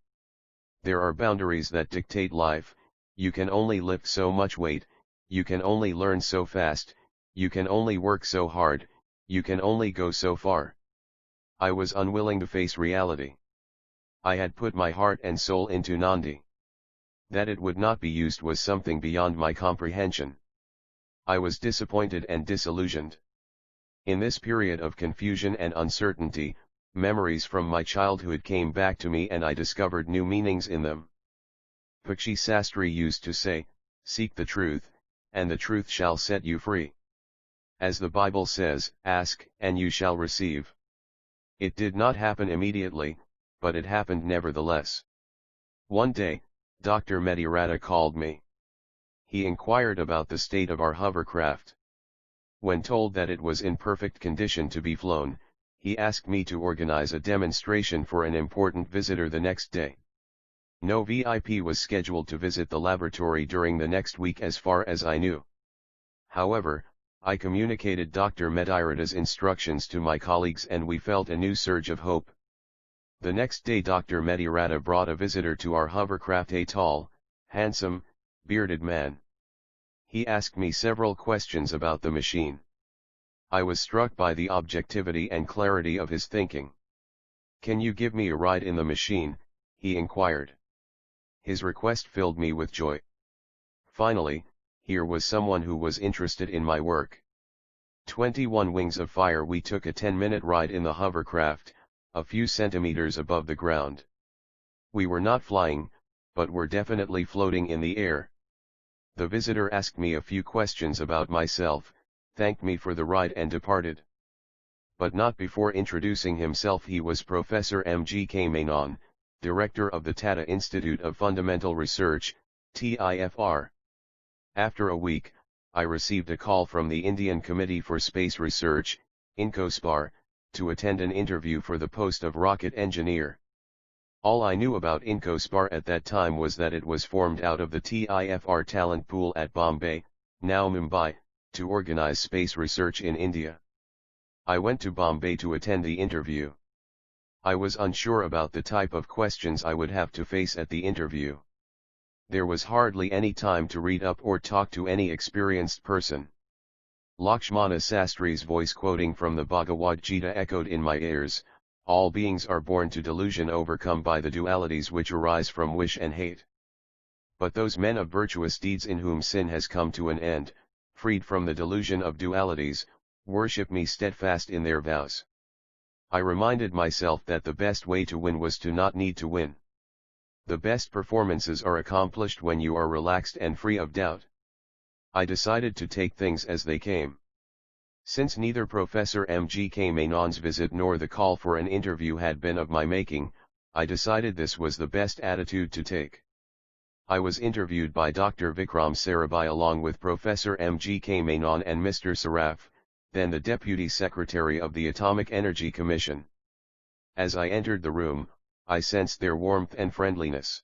There are boundaries that dictate life. You can only lift so much weight, you can only learn so fast, you can only work so hard, you can only go so far. I was unwilling to face reality. I had put my heart and soul into Nandi. That it would not be used was something beyond my comprehension. I was disappointed and disillusioned. In this period of confusion and uncertainty, memories from my childhood came back to me and I discovered new meanings in them. Pakshi Sastri used to say, "Seek the truth, and the truth shall set you free." As the Bible says, "Ask, and you shall receive." It did not happen immediately, but it happened nevertheless. One day, Dr. Mediratta called me. He inquired about the state of our hovercraft. When told that it was in perfect condition to be flown, he asked me to organize a demonstration for an important visitor the next day. No VIP was scheduled to visit the laboratory during the next week as far as I knew. However, I communicated Dr. Mediratta's instructions to my colleagues and we felt a new surge of hope. The next day Dr. Mediratta brought a visitor to our hovercraft, a tall, handsome, bearded man. He asked me several questions about the machine. I was struck by the objectivity and clarity of his thinking. "Can you give me a ride in the machine?" he inquired. His request filled me with joy. Finally, here was someone who was interested in my work. 21 Wings of Fire. We took a 10-minute ride in the hovercraft, a few centimeters above the ground. We were not flying, but were definitely floating in the air. The visitor asked me a few questions about myself, thanked me for the ride and departed. But not before introducing himself. He was Professor M.G.K. Menon, Director of the Tata Institute of Fundamental Research, TIFR. After a week, I received a call from the Indian Committee for Space Research, INCOSPAR, to attend an interview for the post of rocket engineer. All I knew about INCOSPAR at that time was that it was formed out of the TIFR talent pool at Bombay, now Mumbai, to organize space research in India. I went to Bombay to attend the interview. I was unsure about the type of questions I would have to face at the interview. There was hardly any time to read up or talk to any experienced person. Lakshmana Sastri's voice quoting from the Bhagavad Gita echoed in my ears, "All beings are born to delusion, overcome by the dualities which arise from wish and hate. But those men of virtuous deeds in whom sin has come to an end, freed from the delusion of dualities, worship me steadfast in their vows." I reminded myself that the best way to win was to not need to win. The best performances are accomplished when you are relaxed and free of doubt. I decided to take things as they came. Since neither Professor M.G.K. Menon's visit nor the call for an interview had been of my making, I decided this was the best attitude to take. I was interviewed by Dr. Vikram Sarabhai along with Professor M.G.K. Menon and Mr. Saraf, then the Deputy Secretary of the Atomic Energy Commission. As I entered the room, I sensed their warmth and friendliness.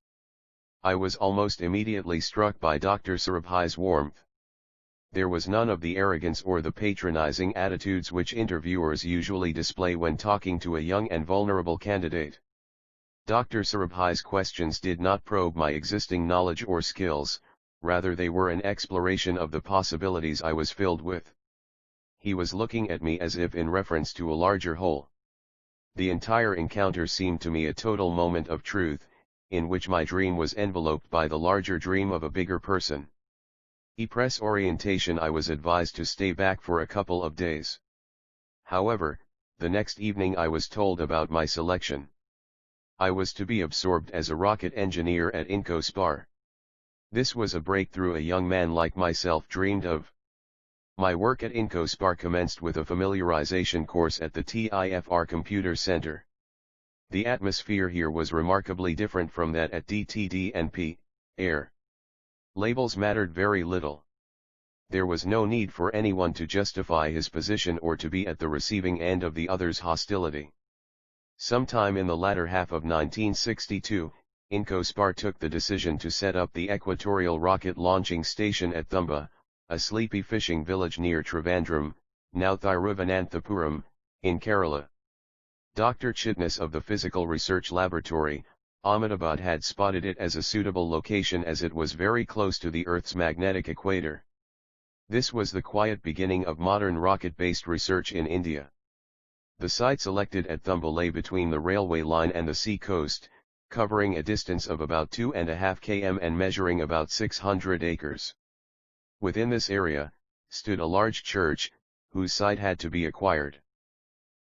I was almost immediately struck by Dr. Sarabhai's warmth. There was none of the arrogance or the patronizing attitudes which interviewers usually display when talking to a young and vulnerable candidate. Dr. Sarabhai's questions did not probe my existing knowledge or skills, rather they were an exploration of the possibilities I was filled with. He was looking at me as if in reference to a larger whole. The entire encounter seemed to me a total moment of truth, in which my dream was enveloped by the larger dream of a bigger person. E-press orientation. I was advised to stay back for a couple of days. However, the next evening I was told about my selection. I was to be absorbed as a rocket engineer at IncoSpar. This was a breakthrough a young man like myself dreamed of. My work at IncoSpar commenced with a familiarization course at the TIFR Computer Center. The atmosphere here was remarkably different from that at DTD&P, Air. Labels mattered very little. There was no need for anyone to justify his position or to be at the receiving end of the other's hostility. Sometime in the latter half of 1962, IncoSpar took the decision to set up the Equatorial Rocket Launching Station at Thumba, a sleepy fishing village near Trivandrum, now Thiruvananthapuram, in Kerala. Dr. Chitnis of the Physical Research Laboratory, Ahmedabad had spotted it as a suitable location as it was very close to the Earth's magnetic equator. This was the quiet beginning of modern rocket-based research in India. The site selected at Thumba lay between the railway line and the sea coast, covering a distance of about 2.5 km and measuring about 600 acres. Within this area, stood a large church, whose site had to be acquired.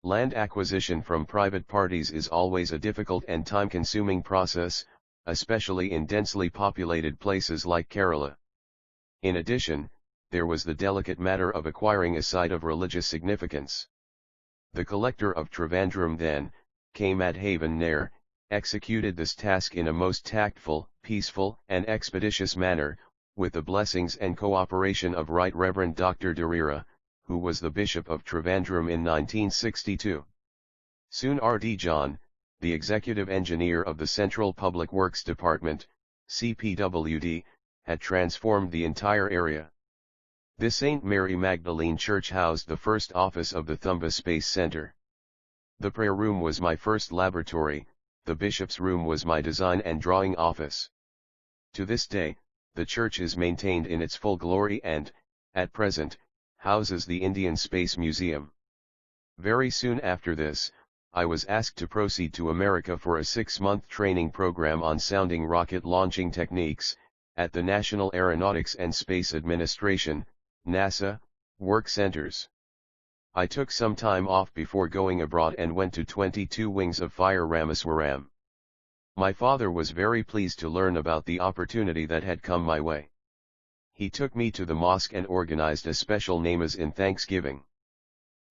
Land acquisition from private parties is always a difficult and time-consuming process, especially in densely populated places like Kerala. In addition, there was the delicate matter of acquiring a site of religious significance. The collector of Trivandrum then, K. Madhavan Nair, executed this task in a most tactful, peaceful, and expeditious manner, with the blessings and cooperation of Right Reverend Dr. Derira, who was the Bishop of Trivandrum in 1962. Soon R.D. John, the executive engineer of the Central Public Works Department, CPWD, had transformed the entire area. The St. Mary Magdalene Church housed the first office of the Thumba Space Center. The prayer room was my first laboratory, the bishop's room was my design and drawing office. To this day, the church is maintained in its full glory and, at present, houses the Indian Space Museum. Very soon after this, I was asked to proceed to America for a 6-month training program on sounding rocket launching techniques, at the National Aeronautics and Space Administration, NASA, work centers. I took some time off before going abroad and went to 22 Wings of Fire Rameswaram. My father was very pleased to learn about the opportunity that had come my way. He took me to the mosque and organized a special namaz in thanksgiving.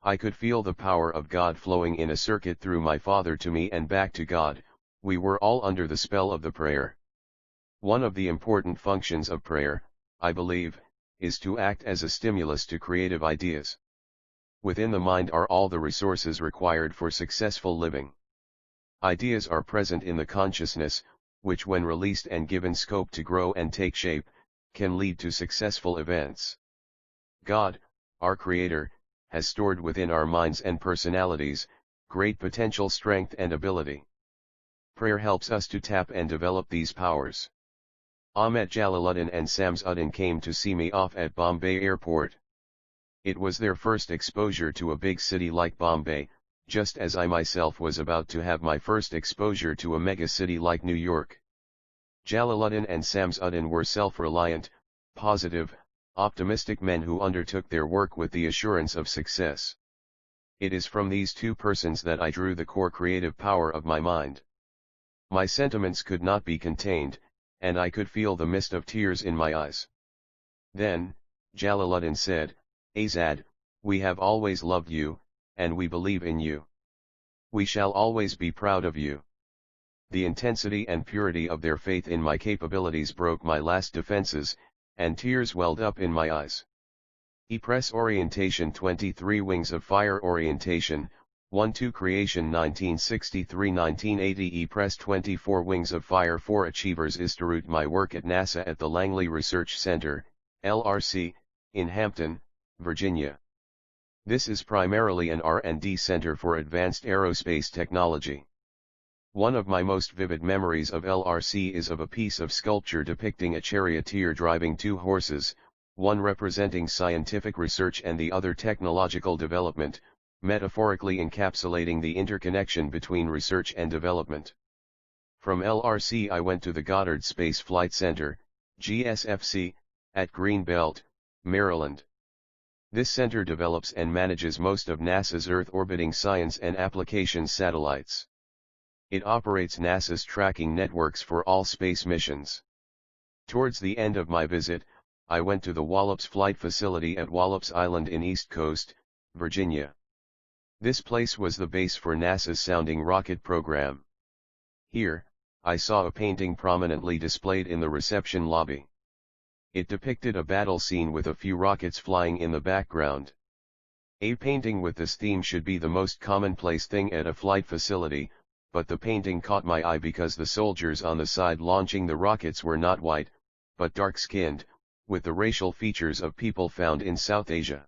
I could feel the power of God flowing in a circuit through my father to me and back to God. We were all under the spell of the prayer. One of the important functions of prayer, I believe, is to act as a stimulus to creative ideas. Within the mind are all the resources required for successful living. Ideas are present in the consciousness, which when released and given scope to grow and take shape, can lead to successful events. God, our Creator, has stored within our minds and personalities, great potential strength and ability. Prayer helps us to tap and develop these powers. Ahmet Jalaluddin and Samsuddin came to see me off at Bombay Airport. It was their first exposure to a big city like Bombay, just as I myself was about to have my first exposure to a mega city like New York. Jalaluddin and Samsuddin were self-reliant, positive, optimistic men who undertook their work with the assurance of success. It is from these two persons that I drew the core creative power of my mind. My sentiments could not be contained, and I could feel the mist of tears in my eyes. Then, Jalaluddin said, "Azad, we have always loved you, and we believe in you. We shall always be proud of you." The intensity and purity of their faith in my capabilities broke my last defenses, and tears welled up in my eyes. E-Press Orientation 23 Wings of Fire Orientation, 1-2 Creation 1963-1980 E-Press 24 Wings of Fire for Achievers is to root my work at NASA at the Langley Research Center, LRC, in Hampton, Virginia. This is primarily an R&D center for advanced aerospace technology. One of my most vivid memories of LRC is of a piece of sculpture depicting a charioteer driving two horses, one representing scientific research and the other technological development, metaphorically encapsulating the interconnection between research and development. From LRC I went to the Goddard Space Flight Center, GSFC, at Greenbelt, Maryland. This center develops and manages most of NASA's Earth orbiting science and applications satellites. It operates NASA's tracking networks for all space missions. Towards the end of my visit, I went to the Wallops Flight Facility at Wallops Island in East Coast, Virginia. This place was the base for NASA's sounding rocket program. Here, I saw a painting prominently displayed in the reception lobby. It depicted a battle scene with a few rockets flying in the background. A painting with this theme should be the most commonplace thing at a flight facility, but the painting caught my eye because the soldiers on the side launching the rockets were not white, but dark-skinned, with the racial features of people found in South Asia.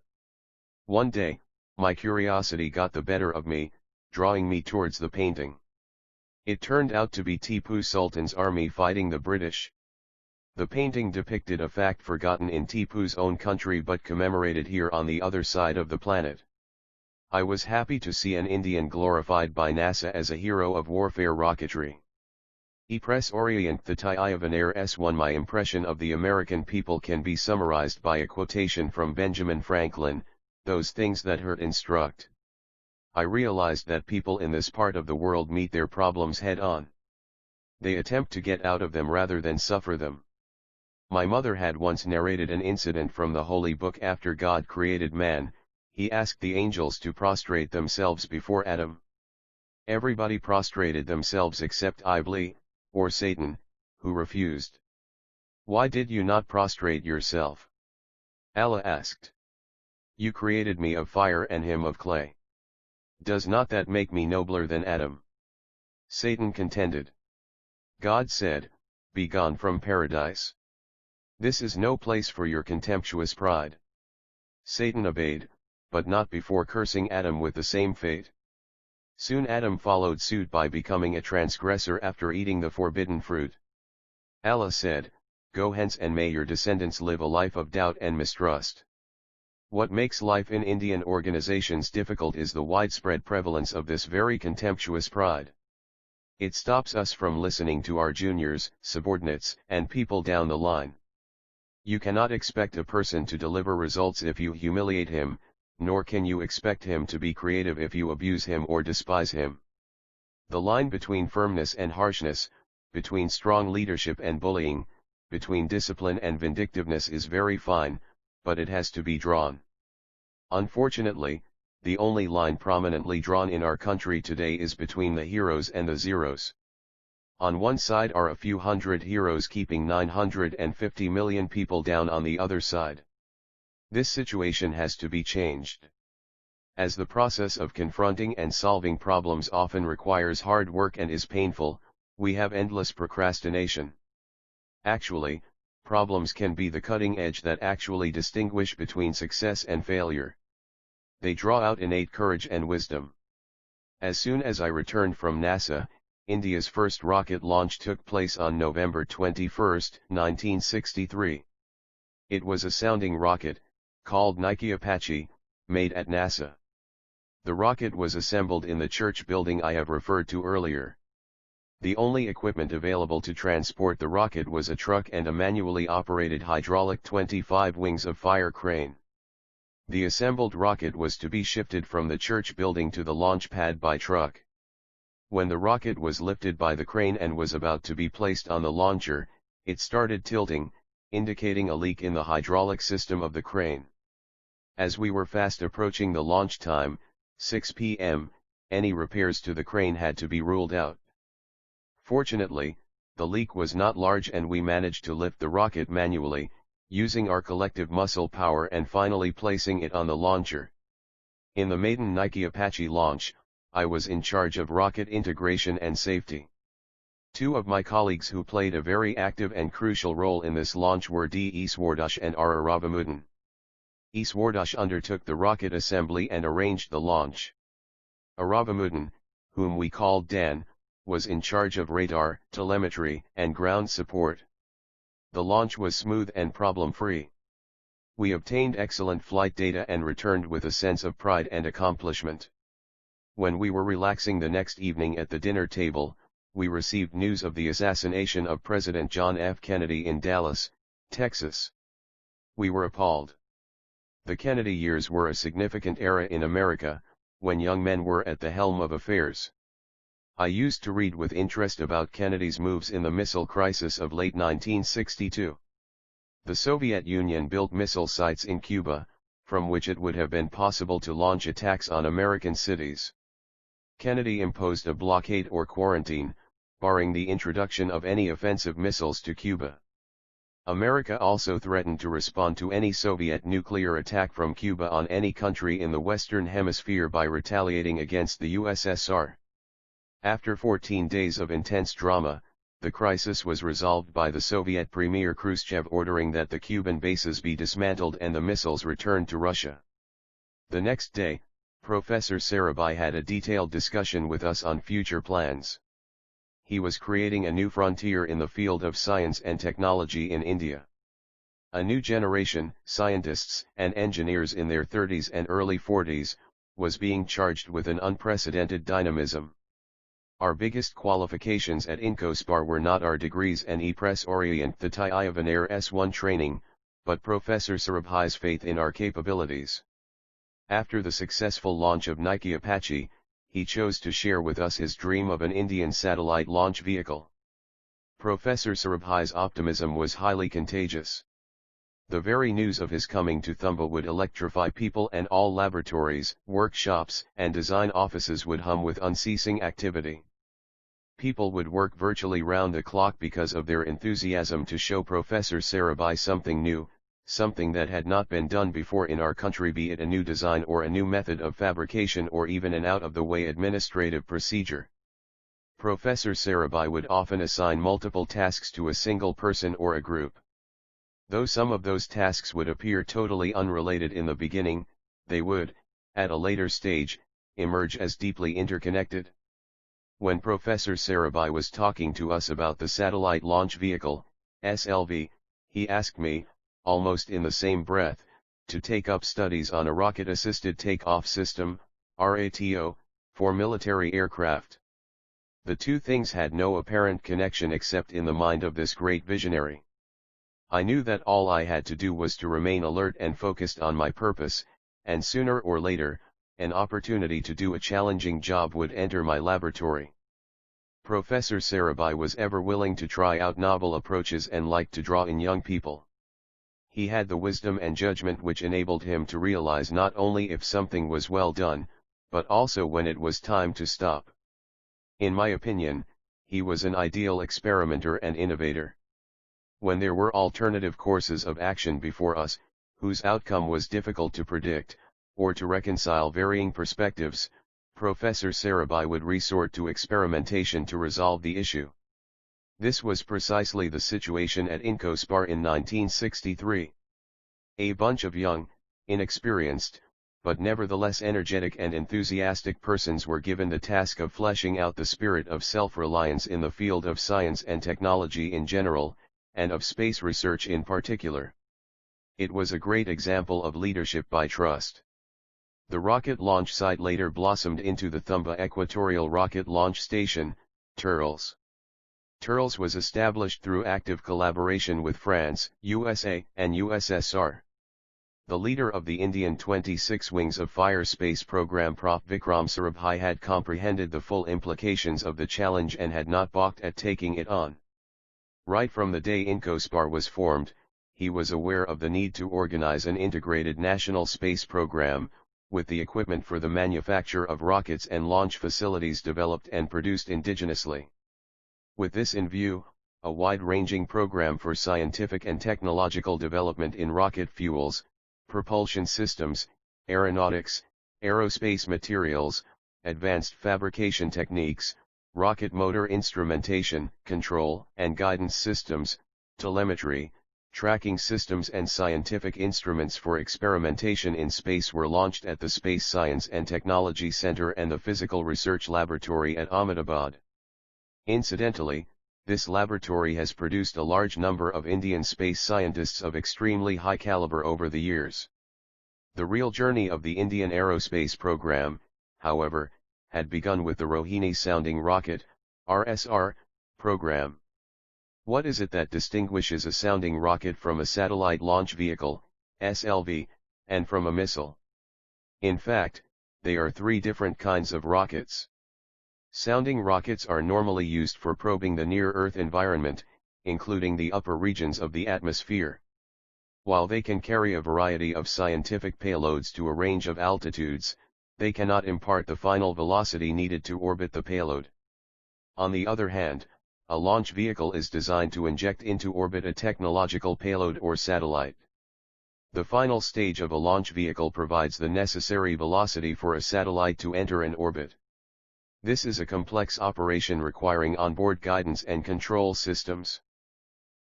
One day, my curiosity got the better of me, drawing me towards the painting. It turned out to be Tipu Sultan's army fighting the British. The painting depicted a fact forgotten in Tipu's own country but commemorated here on the other side of the planet. I was happy to see an Indian glorified by NASA as a hero of warfare rocketry. E Press Orient the Tie of an Air S1. My impression of the American people can be summarized by a quotation from Benjamin Franklin, "Those things that hurt instruct." I realized that people in this part of the world meet their problems head-on. They attempt to get out of them rather than suffer them. My mother had once narrated an incident from the Holy Book. After God created man, he asked the angels to prostrate themselves before Adam. Everybody prostrated themselves except Iblis, or Satan, who refused. "Why did you not prostrate yourself?" Allah asked. "You created me of fire and him of clay. Does not that make me nobler than Adam?" Satan contended. God said, "Be gone from paradise. This is no place for your contemptuous pride." Satan obeyed, but not before cursing Adam with the same fate. Soon Adam followed suit by becoming a transgressor after eating the forbidden fruit. Allah said, "Go hence and may your descendants live a life of doubt and mistrust." What makes life in Indian organizations difficult is the widespread prevalence of this very contemptuous pride. It stops us from listening to our juniors, subordinates, and people down the line. You cannot expect a person to deliver results if you humiliate him, nor can you expect him to be creative if you abuse him or despise him. The line between firmness and harshness, between strong leadership and bullying, between discipline and vindictiveness is very fine, but it has to be drawn. Unfortunately, the only line prominently drawn in our country today is between the heroes and the zeros. On one side are a few hundred heroes keeping 950 million people down on the other side. This situation has to be changed. As the process of confronting and solving problems often requires hard work and is painful, we have endless procrastination. Actually, problems can be the cutting edge that actually distinguish between success and failure. They draw out innate courage and wisdom. As soon as I returned from NASA, India's first rocket launch took place on November 21, 1963. It was a sounding rocket, called Nike Apache, made at NASA. The rocket was assembled in the church building I have referred to earlier. The only equipment available to transport the rocket was a truck and a manually operated hydraulic 25 wings of fire crane. The assembled rocket was to be shifted from the church building to the launch pad by truck. When the rocket was lifted by the crane and was about to be placed on the launcher, it started tilting, indicating a leak in the hydraulic system of the crane. As we were fast approaching the launch time, 6 p.m., any repairs to the crane had to be ruled out. Fortunately, the leak was not large and we managed to lift the rocket manually, using our collective muscle power and finally placing it on the launcher. In the maiden Nike Apache launch, I was in charge of rocket integration and safety. Two of my colleagues who played a very active and crucial role in this launch were D. E. Swardosh and R. Ravamudan. Swardash undertook the rocket assembly and arranged the launch. Aravamuddin, whom we called Dan, was in charge of radar, telemetry, and ground support. The launch was smooth and problem-free. We obtained excellent flight data and returned with a sense of pride and accomplishment. When we were relaxing the next evening at the dinner table, we received news of the assassination of President John F. Kennedy in Dallas, Texas. We were appalled. The Kennedy years were a significant era in America, when young men were at the helm of affairs. I used to read with interest about Kennedy's moves in the missile crisis of late 1962. The Soviet Union built missile sites in Cuba, from which it would have been possible to launch attacks on American cities. Kennedy imposed a blockade or quarantine, barring the introduction of any offensive missiles to Cuba. America also threatened to respond to any Soviet nuclear attack from Cuba on any country in the Western Hemisphere by retaliating against the USSR. After 14 days of intense drama, the crisis was resolved by the Soviet Premier Khrushchev ordering that the Cuban bases be dismantled and the missiles returned to Russia. The next day, Professor Sarabhai had a detailed discussion with us on future plans. He was creating a new frontier in the field of science and technology in India. A new generation, scientists and engineers in their 30s and early 40s, was being charged with an unprecedented dynamism. Our biggest qualifications at Incospar were not our degrees and e-press orient the Iavanar S1 training, but Professor Sarabhai's faith in our capabilities. After the successful launch of Nike Apache, he chose to share with us his dream of an Indian satellite launch vehicle. Professor Sarabhai's optimism was highly contagious. The very news of his coming to Thumba would electrify people, and all laboratories, workshops, and design offices would hum with unceasing activity. People would work virtually round the clock because of their enthusiasm to show Professor Sarabhai something new, something that had not been done before in our country, be it a new design or a new method of fabrication or even an out-of-the-way administrative procedure. Professor Sarabhai would often assign multiple tasks to a single person or a group. Though some of those tasks would appear totally unrelated in the beginning, they would, at a later stage, emerge as deeply interconnected. When Professor Sarabhai was talking to us about the Satellite Launch Vehicle, SLV, he asked me, almost in the same breath, to take up studies on a rocket-assisted takeoff system, RATO, for military aircraft. The two things had no apparent connection except in the mind of this great visionary. I knew that all I had to do was to remain alert and focused on my purpose, and sooner or later, an opportunity to do a challenging job would enter my laboratory. Professor Sarabhai was ever willing to try out novel approaches and liked to draw in young people. He had the wisdom and judgment which enabled him to realize not only if something was well done, but also when it was time to stop. In my opinion, he was an ideal experimenter and innovator. When there were alternative courses of action before us, whose outcome was difficult to predict, or to reconcile varying perspectives, Professor Sarabhai would resort to experimentation to resolve the issue. This was precisely the situation at Incospar in 1963. A bunch of young, inexperienced, but nevertheless energetic and enthusiastic persons were given the task of fleshing out the spirit of self-reliance in the field of science and technology in general, and of space research in particular. It was a great example of leadership by trust. The rocket launch site later blossomed into the Thumba Equatorial Rocket Launch Station, TERLS. TERLS was established through active collaboration with France, USA, and USSR. The leader of the Indian 26 Wings of Fire space program, Prof. Vikram Sarabhai, had comprehended the full implications of the challenge and had not balked at taking it on. Right from the day Incospar was formed, he was aware of the need to organize an integrated national space program, with the equipment for the manufacture of rockets and launch facilities developed and produced indigenously. With this in view, a wide-ranging program for scientific and technological development in rocket fuels, propulsion systems, aeronautics, aerospace materials, advanced fabrication techniques, rocket motor instrumentation, control and guidance systems, telemetry, tracking systems and scientific instruments for experimentation in space were launched at the Space Science and Technology Center and the Physical Research Laboratory at Ahmedabad. Incidentally, this laboratory has produced a large number of Indian space scientists of extremely high caliber over the years. The real journey of the Indian aerospace program, however, had begun with the Rohini sounding rocket, RSR, program. What is it that distinguishes a sounding rocket from a satellite launch vehicle, SLV, and from a missile? In fact, they are three different kinds of rockets. Sounding rockets are normally used for probing the near-Earth environment, including the upper regions of the atmosphere. While they can carry a variety of scientific payloads to a range of altitudes, they cannot impart the final velocity needed to orbit the payload. On the other hand, a launch vehicle is designed to inject into orbit a technological payload or satellite. The final stage of a launch vehicle provides the necessary velocity for a satellite to enter an orbit. This is a complex operation requiring onboard guidance and control systems.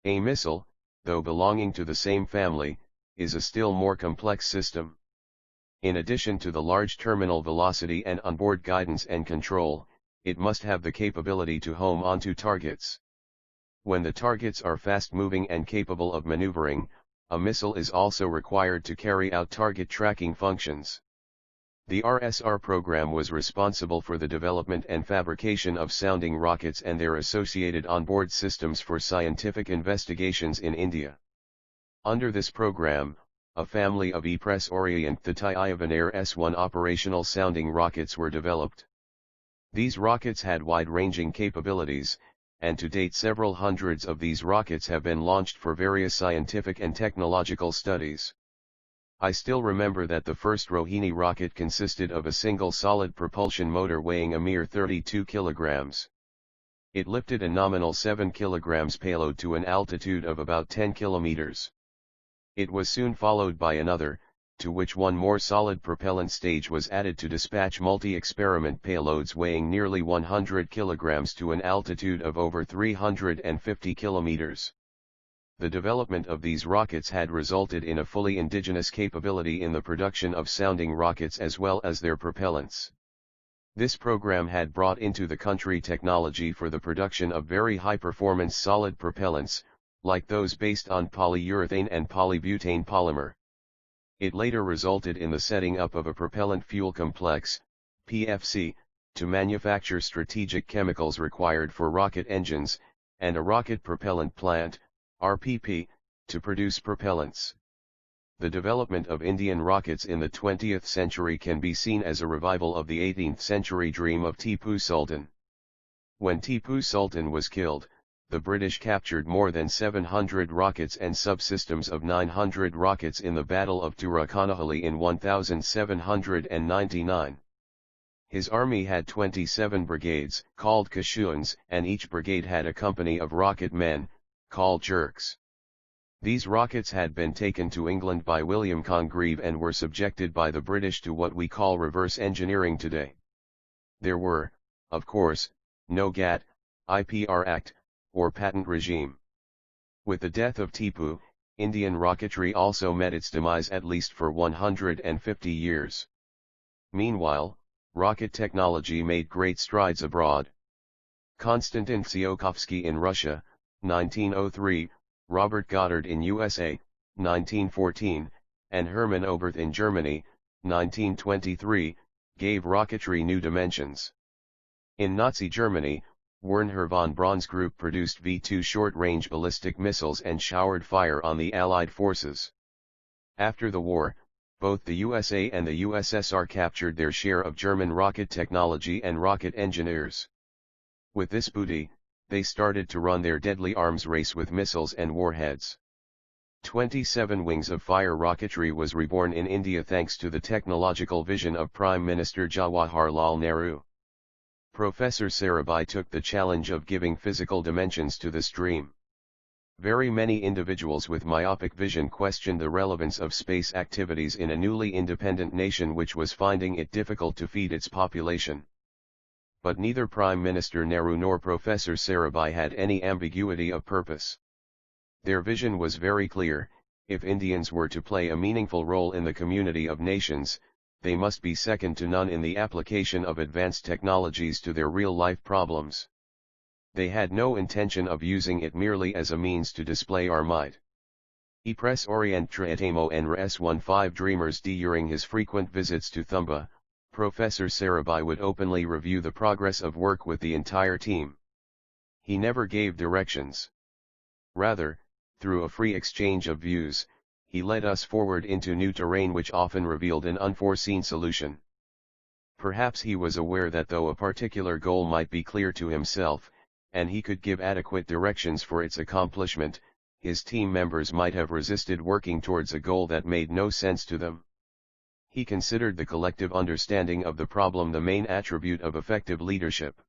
A missile, though belonging to the same family, is a still more complex system. In addition to the large terminal velocity and onboard guidance and control, it must have the capability to home onto targets. When the targets are fast-moving and capable of maneuvering, a missile is also required to carry out target tracking functions. The RSR program was responsible for the development and fabrication of sounding rockets and their associated onboard systems for scientific investigations in India. Under this program, a family of E-Press Orient Thai Ivan S-1 operational sounding rockets were developed. These rockets had wide-ranging capabilities, and to date several hundreds of these rockets have been launched for various scientific and technological studies. I still remember that the first Rohini rocket consisted of a single solid propulsion motor weighing a mere 32 kilograms. It lifted a nominal 7 kilograms payload to an altitude of about 10 kilometers. It was soon followed by another, to which one more solid propellant stage was added to dispatch multi-experiment payloads weighing nearly 100 kilograms to an altitude of over 350 kilometers. The development of these rockets had resulted in a fully indigenous capability in the production of sounding rockets as well as their propellants. This program had brought into the country technology for the production of very high-performance solid propellants, like those based on polyurethane and polybutane polymer. It later resulted in the setting up of a propellant fuel complex, PFC, to manufacture strategic chemicals required for rocket engines, and a rocket propellant plant, RPP, to produce propellants. The development of Indian rockets in the 20th century can be seen as a revival of the 18th century dream of Tipu Sultan. When Tipu Sultan was killed, the British captured more than 700 rockets and subsystems of 900 rockets in the Battle of Turukanahalli in 1799. His army had 27 brigades, called Kashuns, and each brigade had a company of rocket men, called jerks. These rockets had been taken to England by William Congreve and were subjected by the British to what we call reverse engineering today. There were, of course, no GATT, IPR Act, or patent regime. With the death of Tipu, Indian rocketry also met its demise at least for 150 years. Meanwhile, rocket technology made great strides abroad. Konstantin Tsiolkovsky in Russia, 1903, Robert Goddard in USA, 1914, and Hermann Oberth in Germany, 1923, gave rocketry new dimensions. In Nazi Germany, Wernher von Braun's group produced V-2 short-range ballistic missiles and showered fire on the Allied forces. After the war, both the USA and the USSR captured their share of German rocket technology and rocket engineers. With this booty, they started to run their deadly arms race with missiles and warheads. 27 Wings of Fire rocketry was reborn in India thanks to the technological vision of Prime Minister Jawaharlal Nehru. Professor Sarabhai took the challenge of giving physical dimensions to this dream. Very many individuals with myopic vision questioned the relevance of space activities in a newly independent nation which was finding it difficult to feed its population. But neither Prime Minister Nehru nor Professor Sarabhai had any ambiguity of purpose. Their vision was very clear: if Indians were to play a meaningful role in the community of nations, they must be second to none in the application of advanced technologies to their real-life problems. They had no intention of using it merely as a means to display our might. E pres orientamo en res 15 dreamers. During his frequent visits to Thumba, Professor Sarabhai would openly review the progress of work with the entire team. He never gave directions. Rather, through a free exchange of views, he led us forward into new terrain which often revealed an unforeseen solution. Perhaps he was aware that though a particular goal might be clear to himself, and he could give adequate directions for its accomplishment, his team members might have resisted working towards a goal that made no sense to them. He considered the collective understanding of the problem the main attribute of effective leadership.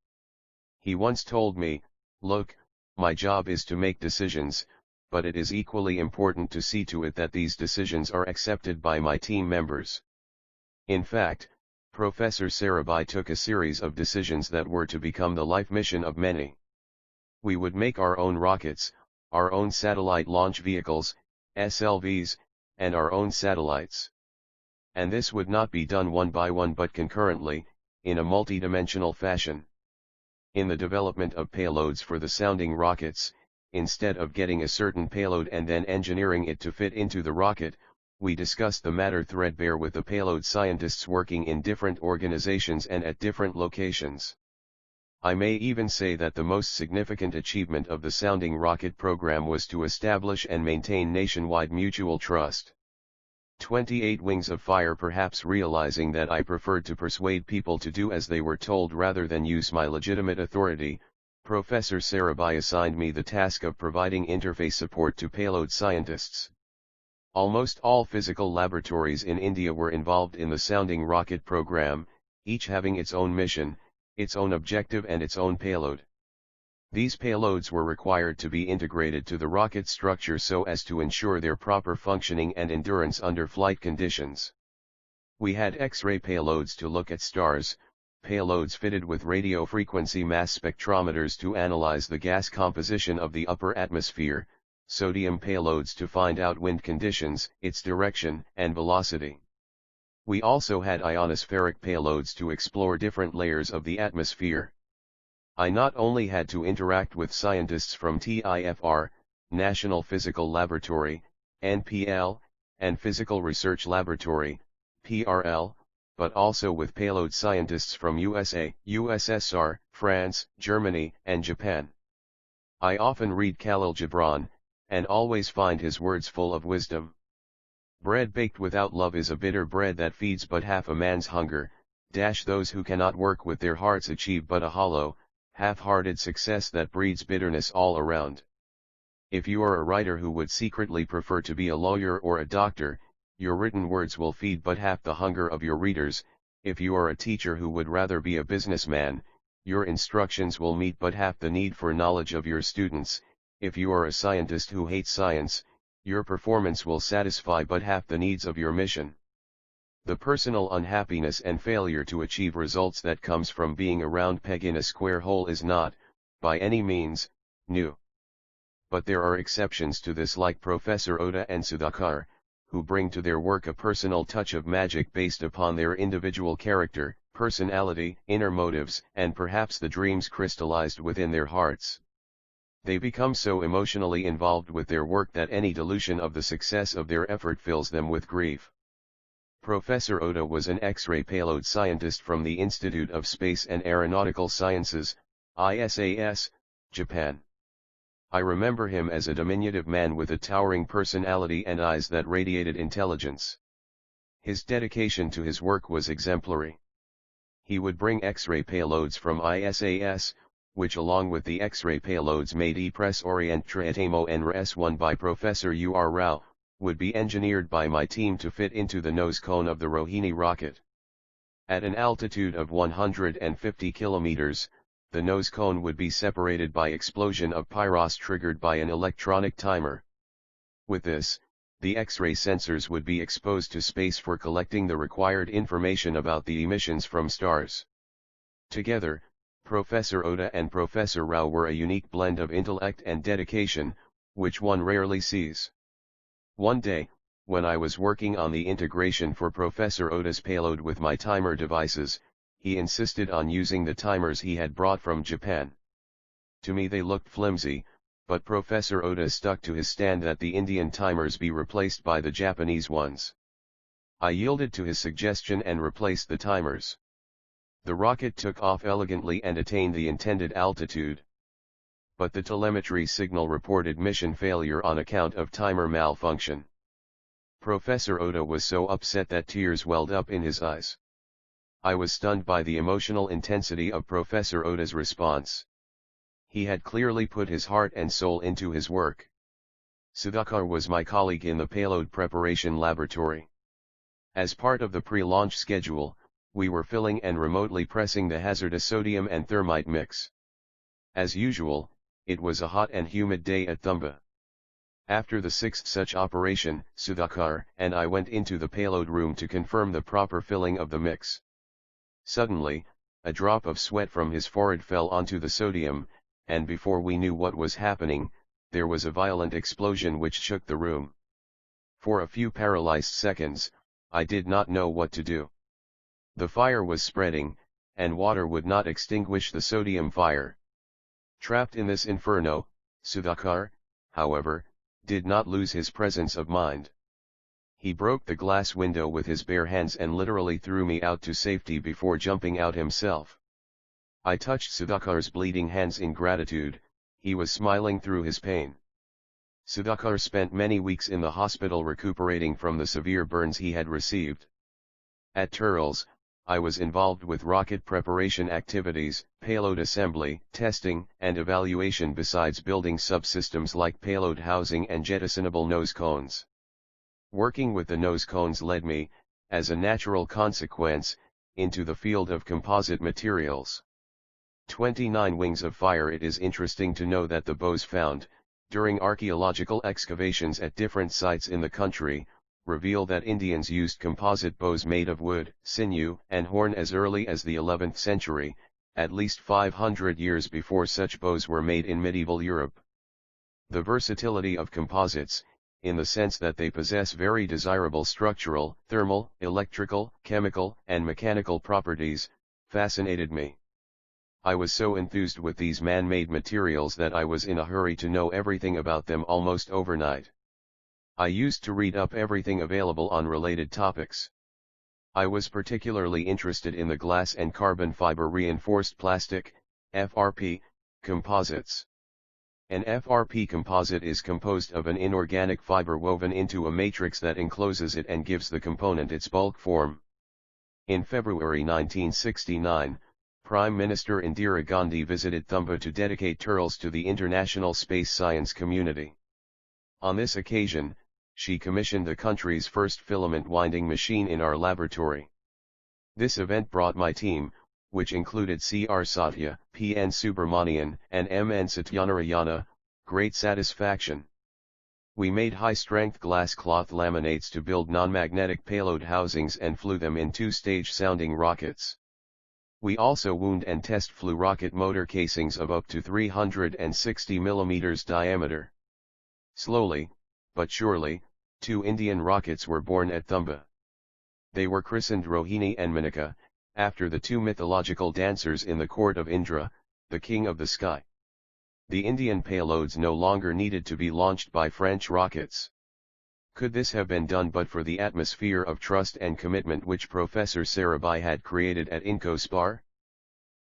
He once told me, "Look, my job is to make decisions, but it is equally important to see to it that these decisions are accepted by my team members." In fact, Professor Sarabhai took a series of decisions that were to become the life mission of many. We would make our own rockets, our own satellite launch vehicles, SLVs, and our own satellites. And this would not be done one by one but concurrently, in a multidimensional fashion. In the development of payloads for the sounding rockets, instead of getting a certain payload and then engineering it to fit into the rocket, we discussed the matter threadbare with the payload scientists working in different organizations and at different locations. I may even say that the most significant achievement of the sounding rocket program was to establish and maintain nationwide mutual trust. 28 Wings of Fire. Perhaps realizing that I preferred to persuade people to do as they were told rather than use my legitimate authority, Professor Sarabhai assigned me the task of providing interface support to payload scientists. Almost all physical laboratories in India were involved in the sounding rocket program, each having its own mission, its own objective and its own payload. These payloads were required to be integrated to the rocket structure so as to ensure their proper functioning and endurance under flight conditions. We had X-ray payloads to look at stars, payloads fitted with radio frequency mass spectrometers to analyze the gas composition of the upper atmosphere, sodium payloads to find out wind conditions, its direction and velocity. We also had ionospheric payloads to explore different layers of the atmosphere. I not only had to interact with scientists from TIFR, National Physical Laboratory, NPL, and Physical Research Laboratory, PRL, but also with payload scientists from USA, USSR, France, Germany, and Japan. I often read Khalil Gibran, and always find his words full of wisdom. Bread baked without love is a bitter bread that feeds but half a man's hunger. Those who cannot work with their hearts achieve but a hollow, half-hearted success that breeds bitterness all around. If you are a writer who would secretly prefer to be a lawyer or a doctor, your written words will feed but half the hunger of your readers. If you are a teacher who would rather be a businessman, your instructions will meet but half the need for knowledge of your students. If you are a scientist who hates science, your performance will satisfy but half the needs of your mission. The personal unhappiness and failure to achieve results that comes from being a round peg in a square hole is not, by any means, new. But there are exceptions to this, like Professor Oda and Sudhakar, who bring to their work a personal touch of magic based upon their individual character, personality, inner motives, and perhaps the dreams crystallized within their hearts. They become so emotionally involved with their work that any dilution of the success of their effort fills them with grief. Professor Oda was an X-ray payload scientist from the Institute of Space and Aeronautical Sciences, ISAS, Japan. I remember him as a diminutive man with a towering personality and eyes that radiated intelligence. His dedication to his work was exemplary. He would bring X-ray payloads from ISAS, which along with the X-ray payloads made E-Press Orientamo en Res-1 by Professor U.R. Rao, would be engineered by my team to fit into the nose cone of the Rohini rocket. At an altitude of 150 kilometers, the nose cone would be separated by explosion of pyros triggered by an electronic timer. With this, the X-ray sensors would be exposed to space for collecting the required information about the emissions from stars. Together, Professor Oda and Professor Rao were a unique blend of intellect and dedication, which one rarely sees. One day, when I was working on the integration for Professor Oda's payload with my timer devices, he insisted on using the timers he had brought from Japan. To me they looked flimsy, but Professor Oda stuck to his stand that the Indian timers be replaced by the Japanese ones. I yielded to his suggestion and replaced the timers. The rocket took off elegantly and attained the intended altitude. But the telemetry signal reported mission failure on account of timer malfunction. Professor Oda was so upset that tears welled up in his eyes. I was stunned by the emotional intensity of Professor Oda's response. He had clearly put his heart and soul into his work. Sudhakar was my colleague in the payload preparation laboratory. As part of the pre-launch schedule, we were filling and remotely pressing the hazardous sodium and thermite mix. As usual, it was a hot and humid day at Thumba. After the sixth such operation, Sudhakar and I went into the payload room to confirm the proper filling of the mix. Suddenly, a drop of sweat from his forehead fell onto the sodium, and before we knew what was happening, there was a violent explosion which shook the room. For a few paralyzed seconds, I did not know what to do. The fire was spreading, and water would not extinguish the sodium fire. Trapped in this inferno, Sudhakar, however, did not lose his presence of mind. He broke the glass window with his bare hands and literally threw me out to safety before jumping out himself. I touched Sudhakar's bleeding hands in gratitude. He was smiling through his pain. Sudhakar spent many weeks in the hospital recuperating from the severe burns he had received. At Turles, I was involved with rocket preparation activities, payload assembly, testing, and evaluation besides building subsystems like payload housing and jettisonable nose cones. Working with the nose cones led me, as a natural consequence, into the field of composite materials. 29 Wings of Fire. It is interesting to know that the bows found, during archaeological excavations at different sites in the country, reveal that Indians used composite bows made of wood, sinew, and horn as early as the 11th century, at least 500 years before such bows were made in medieval Europe. The versatility of composites, in the sense that they possess very desirable structural, thermal, electrical, chemical, and mechanical properties, fascinated me. I was so enthused with these man-made materials that I was in a hurry to know everything about them almost overnight. I used to read up everything available on related topics. I was particularly interested in the glass and carbon fiber reinforced plastic, FRP, composites. An FRP composite is composed of an inorganic fiber woven into a matrix that encloses it and gives the component its bulk form. In February 1969, Prime Minister Indira Gandhi visited Thumba to dedicate Turles to the international space science community. On this occasion, she commissioned the country's first filament winding machine in our laboratory. This event brought my team, which included C.R. Satya, P.N. Subramanian, and M.N. Satyanarayana, great satisfaction. We made high-strength glass cloth laminates to build non-magnetic payload housings and flew them in two-stage sounding rockets. We also wound and test flew rocket motor casings of up to 360 mm diameter. Slowly, but surely, 2 Indian rockets were born at Thumba. They were christened Rohini and Manaka, after the 2 mythological dancers in the court of Indra, the king of the sky. The Indian payloads no longer needed to be launched by French rockets. Could this have been done but for the atmosphere of trust and commitment which Professor Sarabhai had created at INCOSPAR?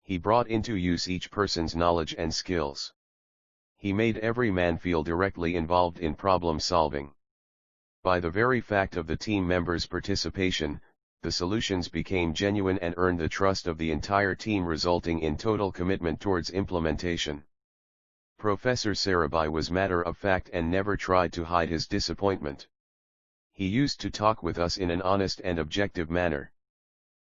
He brought into use each person's knowledge and skills. He made every man feel directly involved in problem solving. By the very fact of the team members' participation, the solutions became genuine and earned the trust of the entire team, resulting in total commitment towards implementation. Professor Sarabhai was matter-of-fact and never tried to hide his disappointment. He used to talk with us in an honest and objective manner.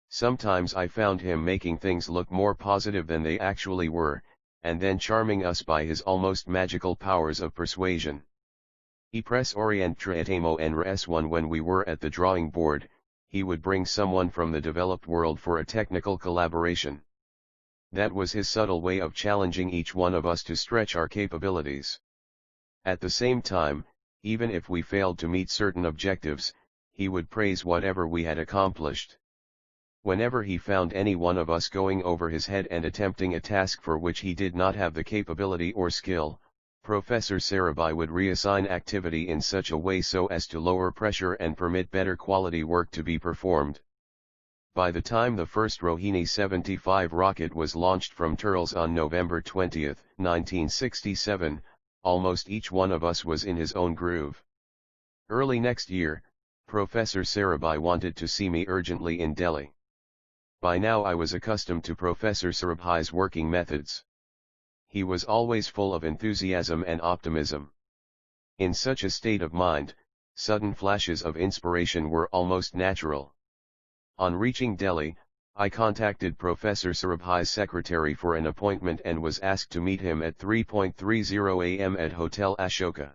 Sometimes I found him making things look more positive than they actually were, and then charming us by his almost magical powers of persuasion. E press orientamo en res1 when we were at the drawing board, he would bring someone from the developed world for a technical collaboration. That was his subtle way of challenging each one of us to stretch our capabilities. At the same time, even if we failed to meet certain objectives, he would praise whatever we had accomplished. Whenever he found any one of us going over his head and attempting a task for which he did not have the capability or skill, Professor Sarabhai would reassign activity in such a way so as to lower pressure and permit better quality work to be performed. By the time the first Rohini 75 rocket was launched from Turles on November 20, 1967, almost each one of us was in his own groove. Early next year, Professor Sarabhai wanted to see me urgently in Delhi. By now I was accustomed to Professor Sarabhai's working methods. He was always full of enthusiasm and optimism. In such a state of mind, sudden flashes of inspiration were almost natural. On reaching Delhi, I contacted Professor Sarabhai's secretary for an appointment and was asked to meet him at 3:30 am at Hotel Ashoka.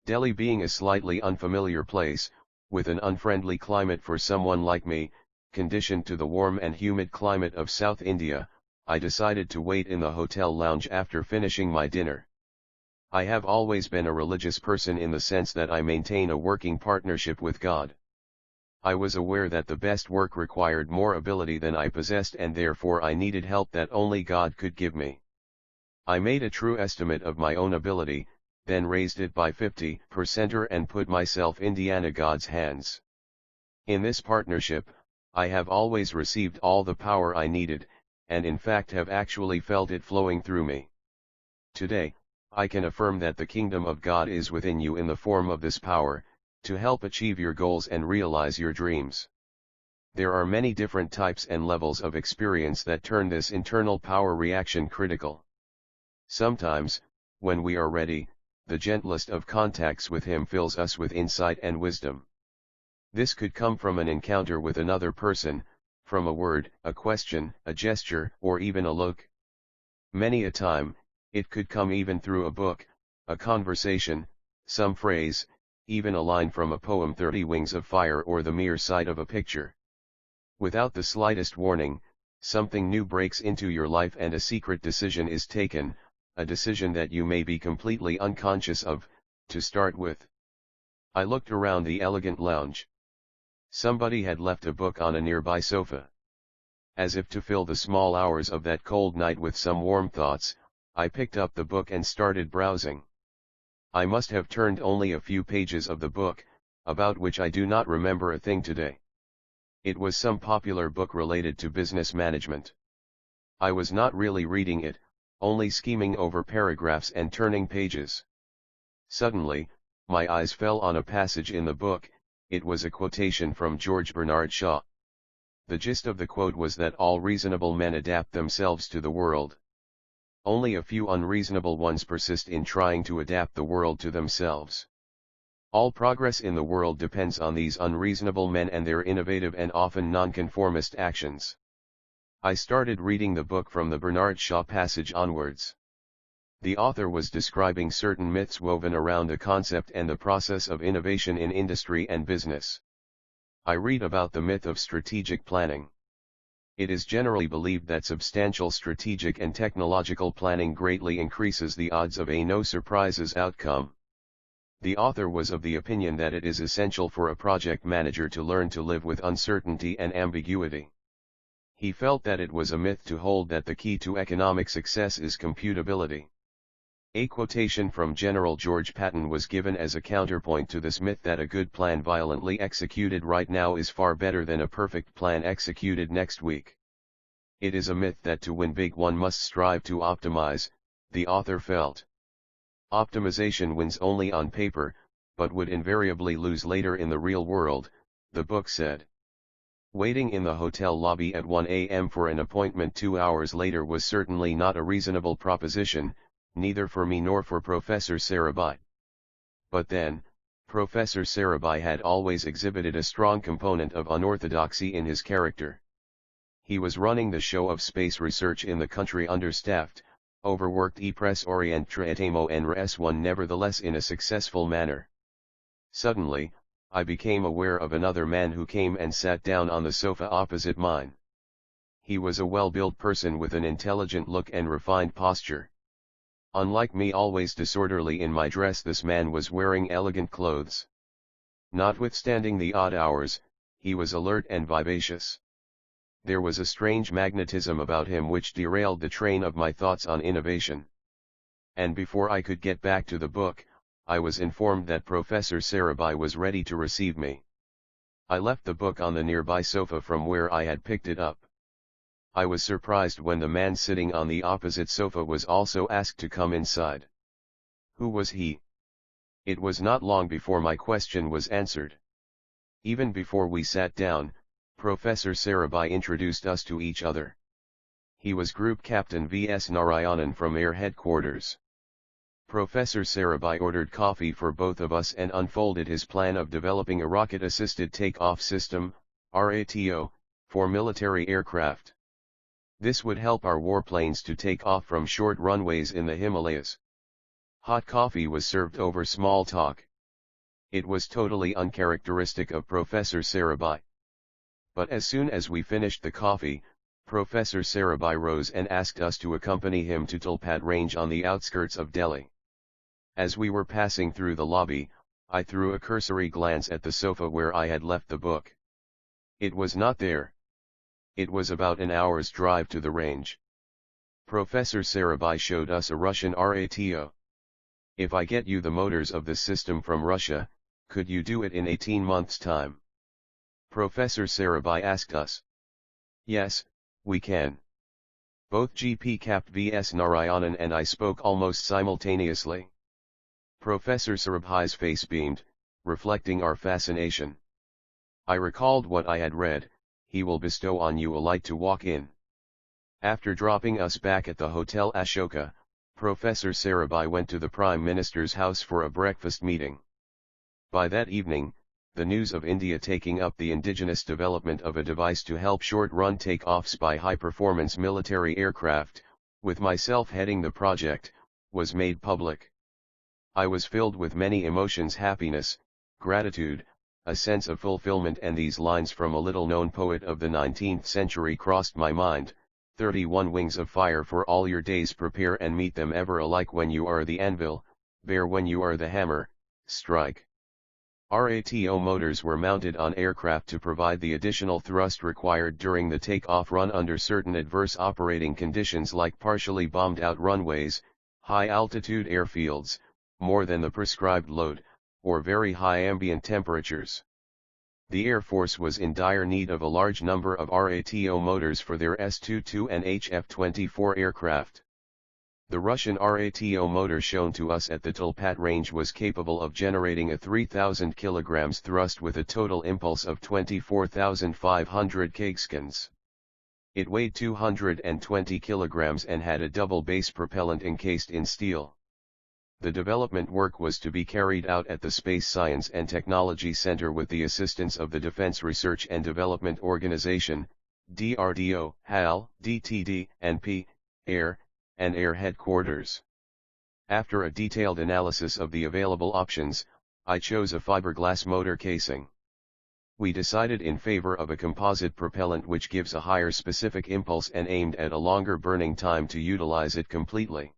Delhi being a slightly unfamiliar place, with an unfriendly climate for someone like me, conditioned to the warm and humid climate of South India, I decided to wait in the hotel lounge after finishing my dinner. I have always been a religious person in the sense that I maintain a working partnership with God. I was aware that the best work required more ability than I possessed and therefore I needed help that only God could give me. I made a true estimate of my own ability, then raised it by 50% and put myself in God's hands. In this partnership, I have always received all the power I needed, and in fact have actually felt it flowing through me. Today, I can affirm that the kingdom of God is within you in the form of this power, to help achieve your goals and realize your dreams. There are many different types and levels of experience that turn this internal power reaction critical. Sometimes, when we are ready, the gentlest of contacts with Him fills us with insight and wisdom. This could come from an encounter with another person, from a word, a question, a gesture, or even a look. Many a time, it could come even through a book, a conversation, some phrase, even a line from a poem, 30 Wings of Fire, or the mere sight of a picture. Without the slightest warning, something new breaks into your life and a secret decision is taken, a decision that you may be completely unconscious of, to start with. I looked around the elegant lounge. Somebody had left a book on a nearby sofa. As if to fill the small hours of that cold night with some warm thoughts, I picked up the book and started browsing. I must have turned only a few pages of the book, about which I do not remember a thing today. It was some popular book related to business management. I was not really reading it, only skimming over paragraphs and turning pages. Suddenly, my eyes fell on a passage in the book. It was a quotation from George Bernard Shaw. The gist of the quote was that all reasonable men adapt themselves to the world. Only a few unreasonable ones persist in trying to adapt the world to themselves. All progress in the world depends on these unreasonable men and their innovative and often nonconformist actions. I started reading the book from the Bernard Shaw passage onwards. The author was describing certain myths woven around the concept and the process of innovation in industry and business. I read about the myth of strategic planning. It is generally believed that substantial strategic and technological planning greatly increases the odds of a no-surprises outcome. The author was of the opinion that it is essential for a project manager to learn to live with uncertainty and ambiguity. He felt that it was a myth to hold that the key to economic success is computability. A quotation from General George Patton was given as a counterpoint to this myth that a good plan violently executed right now is far better than a perfect plan executed next week. It is a myth that to win big one must strive to optimize, the author felt. Optimization wins only on paper, but would invariably lose later in the real world, the book said. Waiting in the hotel lobby at 1 a.m. for an appointment 2 hours later was certainly not a reasonable proposition, neither for me nor for Professor Sarabhai. But then, Professor Sarabhai had always exhibited a strong component of unorthodoxy in his character. He was running the show of space research in the country understaffed, overworked e press orientratamo and res1 nevertheless in a successful manner. Suddenly, I became aware of another man who came and sat down on the sofa opposite mine. He was a well-built person with an intelligent look and refined posture. Unlike me, always disorderly in my dress, this man was wearing elegant clothes. Notwithstanding the odd hours, he was alert and vivacious. There was a strange magnetism about him which derailed the train of my thoughts on innovation. And before I could get back to the book, I was informed that Professor Sarabhai was ready to receive me. I left the book on the nearby sofa from where I had picked it up. I was surprised when the man sitting on the opposite sofa was also asked to come inside. Who was he? It was not long before my question was answered. Even before we sat down, Professor Sarabhai introduced us to each other. He was Group Captain V.S. Narayanan from Air Headquarters. Professor Sarabhai ordered coffee for both of us and unfolded his plan of developing a rocket-assisted takeoff system, RATO, for military aircraft. This would help our warplanes to take off from short runways in the Himalayas. Hot coffee was served over small talk. It was totally uncharacteristic of Professor Sarabhai. But as soon as we finished the coffee, Professor Sarabhai rose and asked us to accompany him to Tulpat Range on the outskirts of Delhi. As we were passing through the lobby, I threw a cursory glance at the sofa where I had left the book. It was not there. It was about an hour's drive to the range. Professor Sarabhai showed us a Russian RATO. If I get you the motors of this system from Russia, could you do it in 18 months' time? Professor Sarabhai asked us. Yes, we can. Both GP Cap V.S. Narayanan and I spoke almost simultaneously. Professor Sarabhai's face beamed, reflecting our fascination. I recalled what I had read: he will bestow on you a light to walk in. After dropping us back at the Hotel Ashoka, Professor Sarabhai went to the Prime Minister's house for a breakfast meeting. By that evening, the news of India taking up the indigenous development of a device to help short-run takeoffs by high-performance military aircraft, with myself heading the project, was made public. I was filled with many emotions: happiness, gratitude, a sense of fulfillment, and these lines from a little-known poet of the 19th century crossed my mind: 31 wings of fire for all your days, prepare and meet them ever alike. When you are the anvil, bear; when you are the hammer, strike. RATO motors were mounted on aircraft to provide the additional thrust required during the takeoff run under certain adverse operating conditions like partially bombed out runways, high-altitude airfields, more than the prescribed load, or very high ambient temperatures. The Air Force was in dire need of a large number of RATO motors for their S-22 and HF-24 aircraft. The Russian RATO motor shown to us at the Tulpat range was capable of generating a 3,000 kg thrust with a total impulse of 24,500 kgs. It weighed 220 kg and had a double base propellant encased in steel. The development work was to be carried out at the Space Science and Technology Center with the assistance of the Defense Research and Development Organization, DRDO, HAL, DTD, and P, Air, and Air Headquarters. After a detailed analysis of the available options, I chose a fiberglass motor casing. We decided in favor of a composite propellant which gives a higher specific impulse and aimed at a longer burning time to utilize it completely.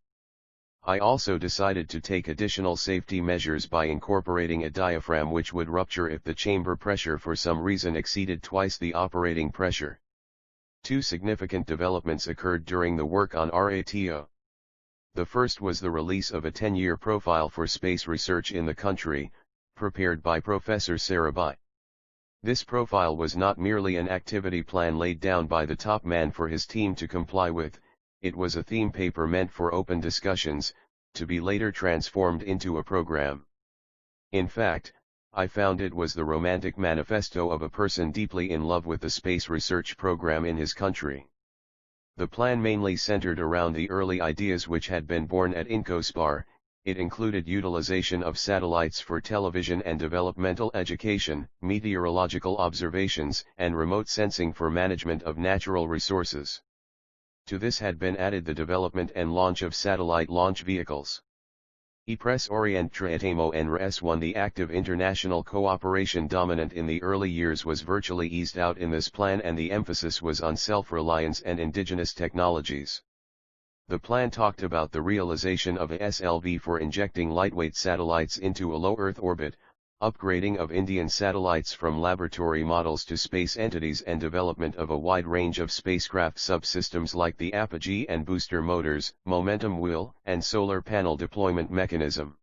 I also decided to take additional safety measures by incorporating a diaphragm which would rupture if the chamber pressure for some reason exceeded twice the operating pressure. Two significant developments occurred during the work on RATO. The first was the release of a 10-year profile for space research in the country, prepared by Professor Sarabhai. This profile was not merely an activity plan laid down by the top man for his team to comply with. It was a theme paper meant for open discussions, to be later transformed into a program. In fact, I found it was the romantic manifesto of a person deeply in love with the space research program in his country. The plan mainly centered around the early ideas which had been born at INCOSPAR. It included utilization of satellites for television and developmental education, meteorological observations, and remote sensing for management of natural resources. To this had been added the development and launch of satellite launch vehicles. E-Press Orient Tratamo and RS1. The active international cooperation dominant in the early years was virtually eased out in this plan, and the emphasis was on self-reliance and indigenous technologies. The plan talked about the realization of a SLV for injecting lightweight satellites into a low Earth orbit, upgrading of Indian satellites from laboratory models to space entities, and development of a wide range of spacecraft subsystems like the A.P.J and booster motors, momentum wheel, and solar panel deployment mechanism.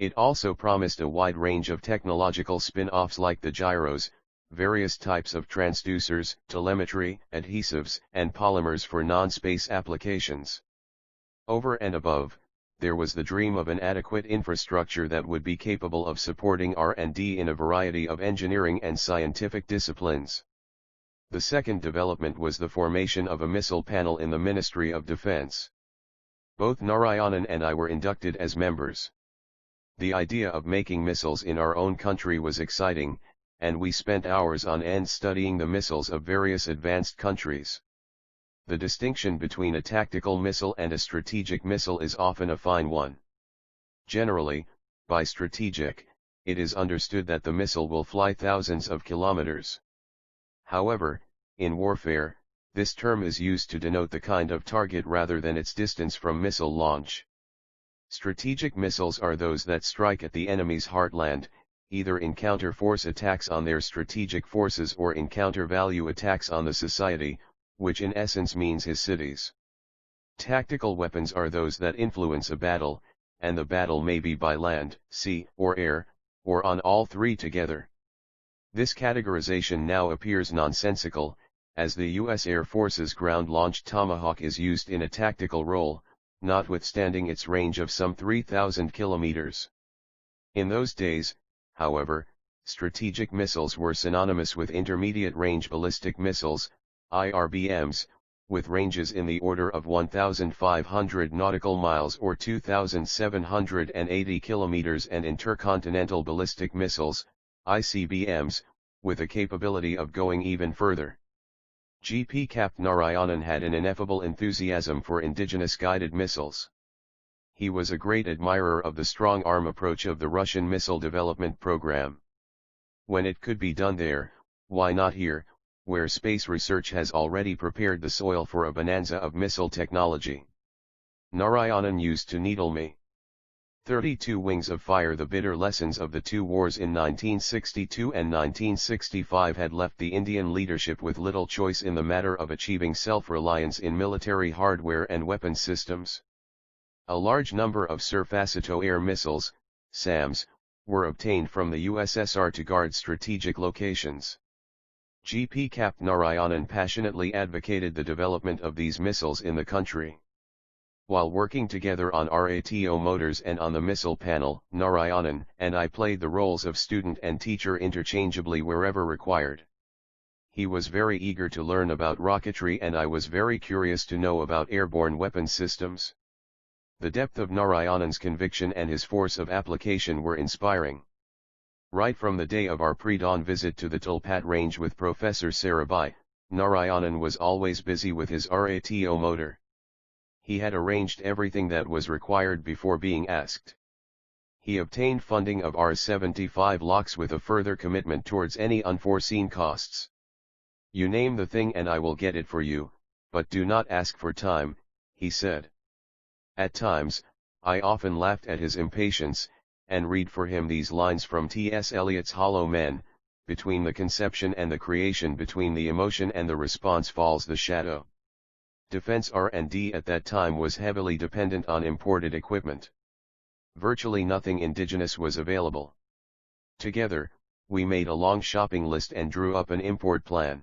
It also promised a wide range of technological spin-offs like the gyros, various types of transducers, telemetry, adhesives, and polymers for non-space applications. Over and above, there was the dream of an adequate infrastructure that would be capable of supporting R&D in a variety of engineering and scientific disciplines. The second development was the formation of a missile panel in the Ministry of Defense. Both Narayanan and I were inducted as members. The idea of making missiles in our own country was exciting, and we spent hours on end studying the missiles of various advanced countries. The distinction between a tactical missile and a strategic missile is often a fine one. Generally, by strategic, it is understood that the missile will fly thousands of kilometers. However, in warfare, this term is used to denote the kind of target rather than its distance from missile launch. Strategic missiles are those that strike at the enemy's heartland, either in counter-force attacks on their strategic forces or in counter-value attacks on the society, which in essence means his cities. Tactical weapons are those that influence a battle, and the battle may be by land, sea, or air, or on all three together. This categorization now appears nonsensical, as the U.S. Air Force's ground-launched Tomahawk is used in a tactical role, notwithstanding its range of some 3,000 kilometers. In those days, however, strategic missiles were synonymous with intermediate-range ballistic missiles, IRBMs, with ranges in the order of 1,500 nautical miles or 2,780 kilometers, and intercontinental ballistic missiles, ICBMs, with a capability of going even further. G.P. Cap Narayanan had an ineffable enthusiasm for indigenous guided missiles. He was a great admirer of the strong-arm approach of the Russian missile development program. When it could be done there, why not here, where space research has already prepared the soil for a bonanza of missile technology? Narayanan used to needle me. 32 Wings of Fire. The bitter lessons of the two wars in 1962 and 1965 had left the Indian leadership with little choice in the matter of achieving self-reliance in military hardware and weapons systems. A large number of surface-to-air missiles, SAMs, were obtained from the USSR to guard strategic locations. G.P. Cap Narayanan passionately advocated the development of these missiles in the country. While working together on RATO motors and on the missile panel, Narayanan and I played the roles of student and teacher interchangeably wherever required. He was very eager to learn about rocketry, and I was very curious to know about airborne weapons systems. The depth of Narayanan's conviction and his force of application were inspiring. Right from the day of our pre-dawn visit to the Tulpat range with Professor Sarabhai, Narayanan was always busy with his RATO motor. He had arranged everything that was required before being asked. He obtained funding of R75 lakhs with a further commitment towards any unforeseen costs. "You name the thing and I will get it for you, but do not ask for time," he said. At times, I often laughed at his impatience, and read for him these lines from T.S. Eliot's Hollow Men: "Between the conception and the creation, between the emotion and the response falls the shadow." Defense R&D at that time was heavily dependent on imported equipment. Virtually nothing indigenous was available. Together, we made a long shopping list and drew up an import plan.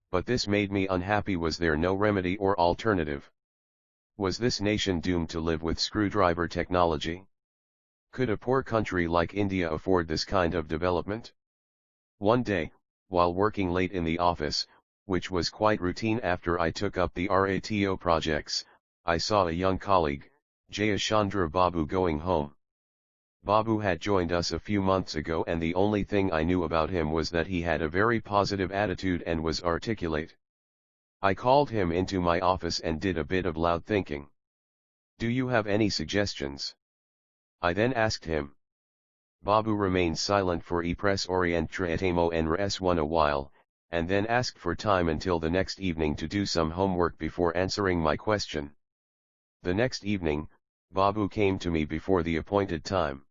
But this made me unhappy. Was there no remedy or alternative? Was this nation doomed to live with screwdriver technology? Could a poor country like India afford this kind of development? One day, while working late in the office, which was quite routine after I took up the RATO projects, I saw a young colleague, Jayashandra Babu, going home. Babu had joined us a few months ago, and the only thing I knew about him was that he had a very positive attitude and was articulate. I called him into my office and did a bit of loud thinking. "Do you have any suggestions?" I then asked him. Babu remained silent for press orientamo and res1 a while, and then asked for time until the next evening to do some homework before answering my question. The next evening, Babu came to me before the appointed time.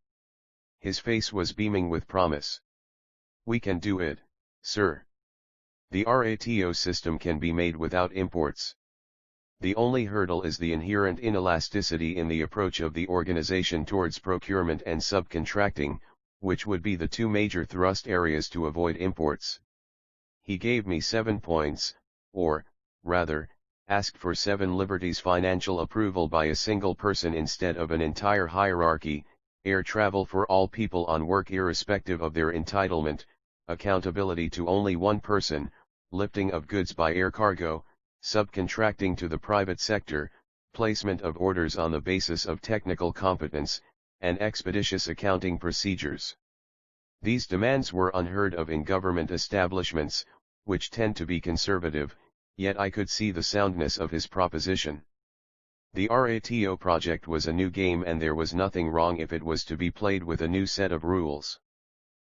His face was beaming with promise. "We can do it, sir. The RATO system can be made without imports. The only hurdle is the inherent inelasticity in the approach of the organization towards procurement and subcontracting, which would be the two major thrust areas to avoid imports." He gave me 7 points, or, rather, asked for 7 liberties: financial approval by a single person instead of an entire hierarchy, air travel for all people on work irrespective of their entitlement, accountability to only one person, lifting of goods by air cargo, subcontracting to the private sector, placement of orders on the basis of technical competence, and expeditious accounting procedures. These demands were unheard of in government establishments, which tend to be conservative, yet I could see the soundness of his proposition. The RATO project was a new game, and there was nothing wrong if it was to be played with a new set of rules.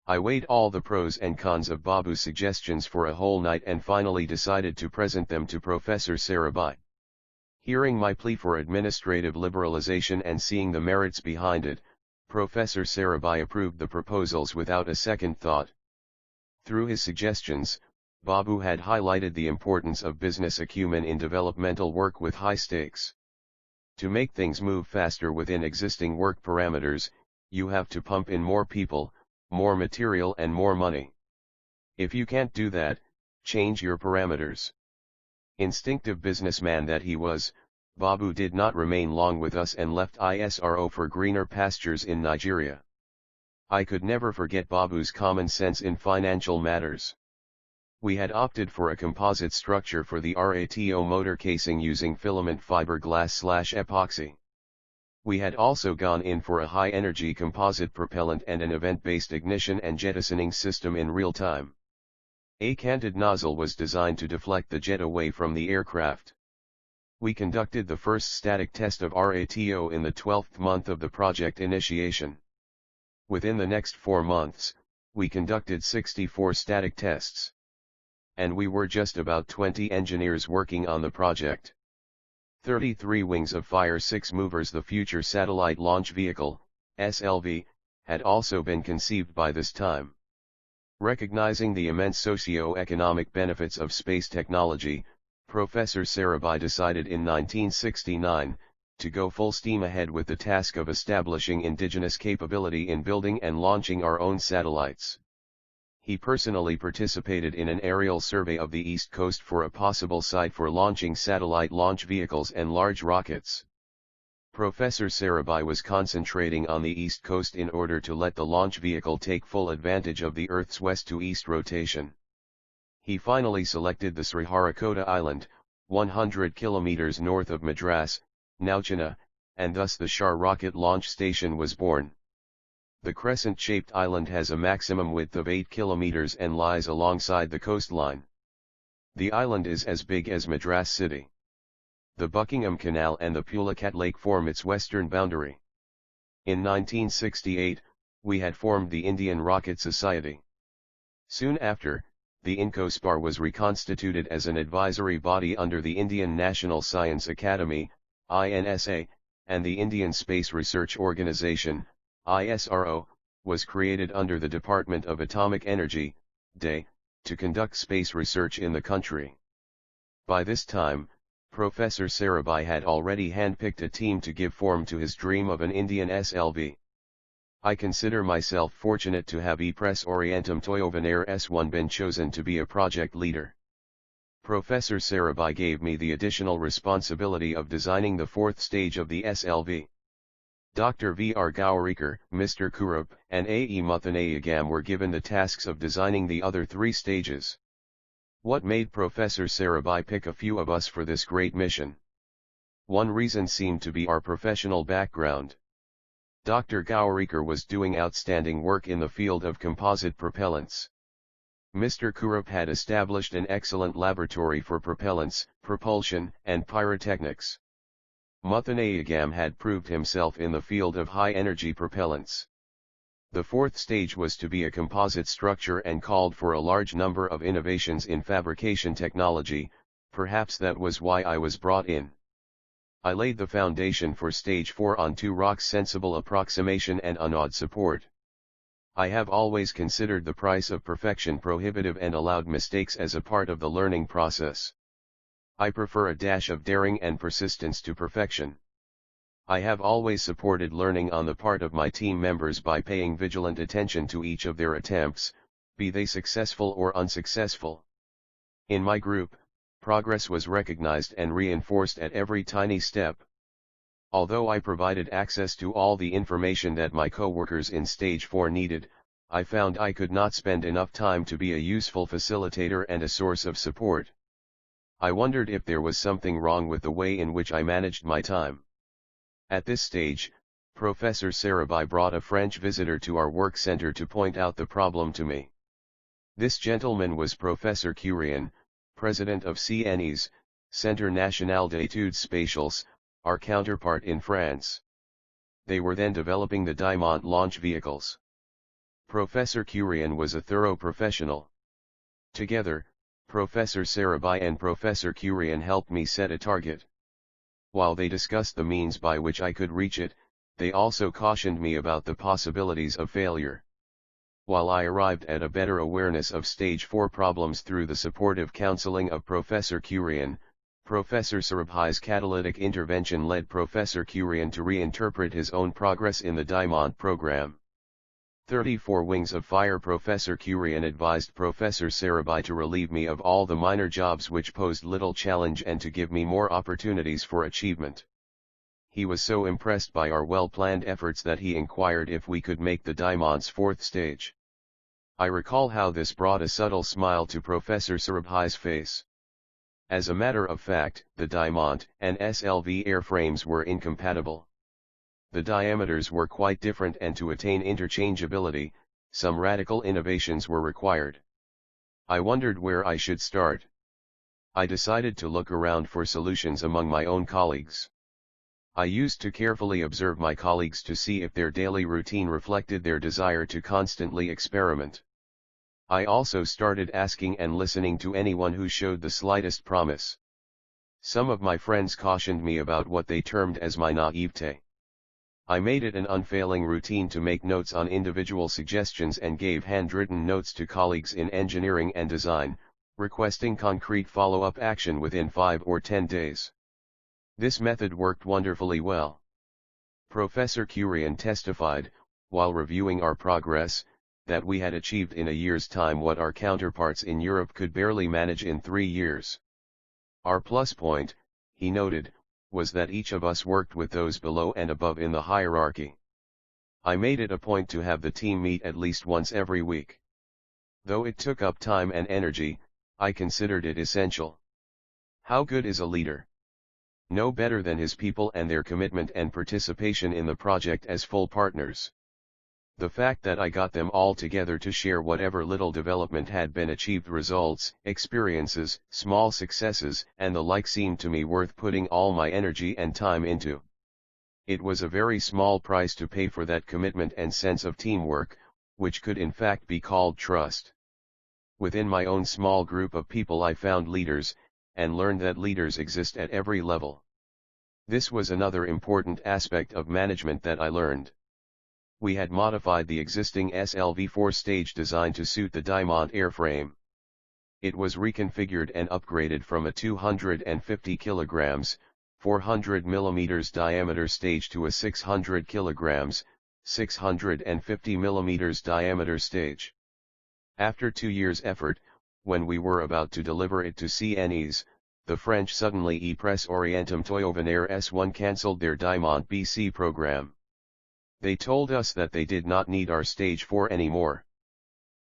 I weighed all the pros and cons of Babu's suggestions for a whole night and finally decided to present them to Professor Sarabhai. Hearing my plea for administrative liberalization and seeing the merits behind it, Professor Sarabhai approved the proposals without a second thought. Through his suggestions, Babu had highlighted the importance of business acumen in developmental work with high stakes. To make things move faster within existing work parameters, you have to pump in more people, more material and more money. If you can't do that, change your parameters. Instinctive businessman that he was, Babu did not remain long with us and left ISRO for greener pastures in Nigeria. I could never forget Babu's common sense in financial matters. We had opted for a composite structure for the RATO motor casing using filament fiberglass/epoxy. We had also gone in for a high-energy composite propellant and an event-based ignition and jettisoning system in real time. A canted nozzle was designed to deflect the jet away from the aircraft. We conducted the first static test of RATO in the 12th month of the project initiation. Within the next 4 months, we conducted 64 static tests. And we were just about 20 engineers working on the project. 33 wings of Fire 6 movers, the Future Satellite Launch Vehicle, SLV, had also been conceived by this time. Recognizing the immense socio-economic benefits of space technology, Professor Sarabhai decided in 1969, to go full steam ahead with the task of establishing indigenous capability in building and launching our own satellites. He personally participated in an aerial survey of the East Coast for a possible site for launching satellite launch vehicles and large rockets. Professor Sarabhai was concentrating on the East Coast in order to let the launch vehicle take full advantage of the Earth's west-to-east rotation. He finally selected the Sriharikota Island, 100 kilometers north of Madras, now Chennai, and thus the Shar rocket launch station was born. The crescent-shaped island has a maximum width of 8 kilometers and lies alongside the coastline. The island is as big as Madras city. The Buckingham Canal and the Pulicat Lake form its western boundary. In 1968, we had formed the Indian Rocket Society. Soon after, the INCOSPAR was reconstituted as an advisory body under the Indian National Science Academy, INSA, and the Indian Space Research Organisation, ISRO, was created under the Department of Atomic Energy, DE, to conduct space research in the country. By this time, Professor Sarabhai had already handpicked a team to give form to his dream of an Indian SLV. I consider myself fortunate to have E-Press Orientum Toyovenair S1 been chosen to be a project leader. Professor Sarabhai gave me the additional responsibility of designing the 4th stage of the SLV. Dr. V.R. Gaurikar, Mr. Kurup, and A.E. Muthanayagam were given the tasks of designing the other 3 stages. What made Professor Sarabhai pick a few of us for this great mission? One reason seemed to be our professional background. Dr. Gaurikar was doing outstanding work in the field of composite propellants. Mr. Kurup had established an excellent laboratory for propellants, propulsion, and pyrotechnics. Muthanayagam had proved himself in the field of high-energy propellants. The 4th stage was to be a composite structure and called for a large number of innovations in fabrication technology, perhaps that was why I was brought in. I laid the foundation for stage 4 on 2 rocks: sensible approximation and unawed support. I have always considered the price of perfection prohibitive and allowed mistakes as a part of the learning process. I prefer a dash of daring and persistence to perfection. I have always supported learning on the part of my team members by paying vigilant attention to each of their attempts, be they successful or unsuccessful. In my group, progress was recognized and reinforced at every tiny step. Although I provided access to all the information that my co-workers in Stage 4 needed, I found I could not spend enough time to be a useful facilitator and a source of support. I wondered if there was something wrong with the way in which I managed my time. At this stage, Professor Sarabhai brought a French visitor to our work center to point out the problem to me. This gentleman was Professor Curien, president of CNES, Centre National d'Études Spatiales, our counterpart in France. They were then developing the Diamant launch vehicles. Professor Curien was a thorough professional. Together, Professor Sarabhai and Professor Curien helped me set a target. While they discussed the means by which I could reach it, they also cautioned me about the possibilities of failure. While I arrived at a better awareness of Stage 4 problems through the supportive counseling of Professor Curien, Professor Sarabhai's catalytic intervention led Professor Curien to reinterpret his own progress in the Diamant program. 34 Wings of Fire. Professor Curien advised Professor Sarabhai to relieve me of all the minor jobs which posed little challenge and to give me more opportunities for achievement. He was so impressed by our well-planned efforts that he inquired if we could make the Diamant's 4th stage. I recall how this brought a subtle smile to Professor Sarabhai's face. As a matter of fact, the Diamant and SLV airframes were incompatible. The diameters were quite different, and to attain interchangeability, some radical innovations were required. I wondered where I should start. I decided to look around for solutions among my own colleagues. I used to carefully observe my colleagues to see if their daily routine reflected their desire to constantly experiment. I also started asking and listening to anyone who showed the slightest promise. Some of my friends cautioned me about what they termed as my naivete. I made it an unfailing routine to make notes on individual suggestions and gave handwritten notes to colleagues in engineering and design, requesting concrete follow-up action within 5 or 10 days. This method worked wonderfully well. Professor Curien testified, while reviewing our progress, that we had achieved in a year's time what our counterparts in Europe could barely manage in 3 years. Our plus point, he noted, was that each of us worked with those below and above in the hierarchy. I made it a point to have the team meet at least once every week. Though it took up time and energy, I considered it essential. How good is a leader? No better than his people and their commitment and participation in the project as full partners. The fact that I got them all together to share whatever little development had been achieved, results, experiences, small successes, and the like, seemed to me worth putting all my energy and time into. It was a very small price to pay for that commitment and sense of teamwork, which could in fact be called trust. Within my own small group of people I found leaders, and learned that leaders exist at every level. This was another important aspect of management that I learned. We had modified the existing SLV 4-stage design to suit the Diamant airframe. It was reconfigured and upgraded from a 250 kg, 400 mm diameter stage to a 600 kg, 650 mm diameter stage. After 2 years' effort, when we were about to deliver it to CNES, the French suddenly E-Presse Orientum Toyovenair S1 cancelled their Diamant BC program. They told us that they did not need our Stage 4 anymore.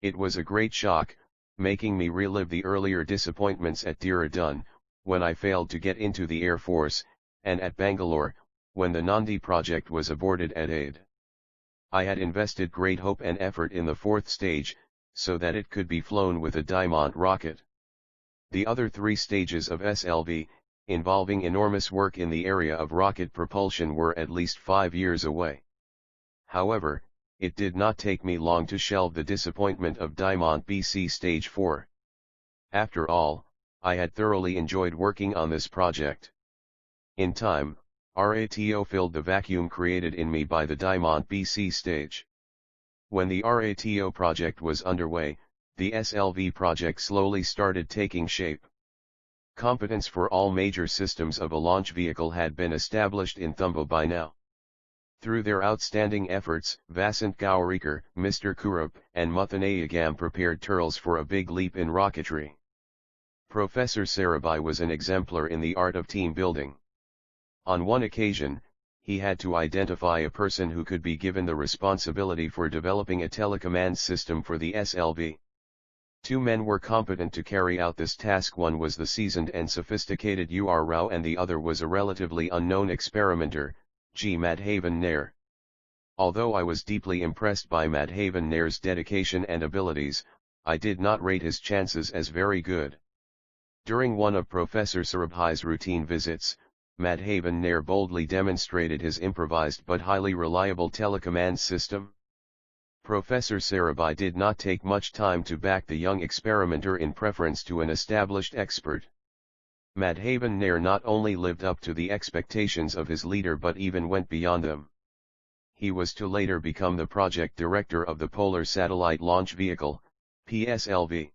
It was a great shock, making me relive the earlier disappointments at Dehradun, when I failed to get into the Air Force, and at Bangalore, when the Nandi project was aborted at AID. I had invested great hope and effort in the 4th stage, so that it could be flown with a Diamant rocket. The other 3 stages of SLV, involving enormous work in the area of rocket propulsion, were at least 5 years away. However, it did not take me long to shelve the disappointment of Diamant BC Stage 4. After all, I had thoroughly enjoyed working on this project. In time, RATO filled the vacuum created in me by the Diamond BC stage. When the RATO project was underway, the SLV project slowly started taking shape. Competence for all major systems of a launch vehicle had been established in Thumba by now. Through their outstanding efforts, Vasant Gaurikar, Mr. Kurup, and Muthanayagam prepared Turles for a big leap in rocketry. Professor Sarabhai was an exemplar in the art of team building. On one occasion, he had to identify a person who could be given the responsibility for developing a telecommand system for the SLV. Two men were competent to carry out this task. One was the seasoned and sophisticated U.R. Rao and the other was a relatively unknown experimenter, G. Madhavan Nair. Although I was deeply impressed by Madhavan Nair's dedication and abilities, I did not rate his chances as very good. During one of Professor Sarabhai's routine visits, Madhavan Nair boldly demonstrated his improvised but highly reliable telecommand system. Professor Sarabhai did not take much time to back the young experimenter in preference to an established expert. Madhavan Nair not only lived up to the expectations of his leader but even went beyond them. He was to later become the project director of the Polar Satellite Launch Vehicle, PSLV.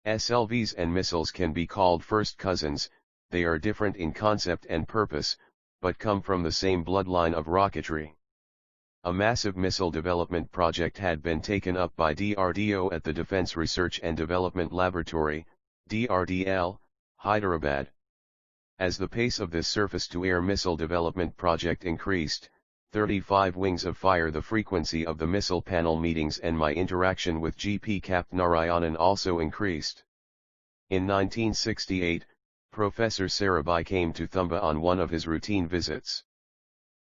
SLVs and missiles can be called first cousins. They are different in concept and purpose, but come from the same bloodline of rocketry. A massive missile development project had been taken up by DRDO at the Defense Research and Development Laboratory, DRDL, Hyderabad. As the pace of this surface-to-air missile development project increased, 35 wings of fire, the frequency of the missile panel meetings and my interaction with GP Cap Narayanan also increased. In 1968, Professor Sarabhai came to Thumba on one of his routine visits.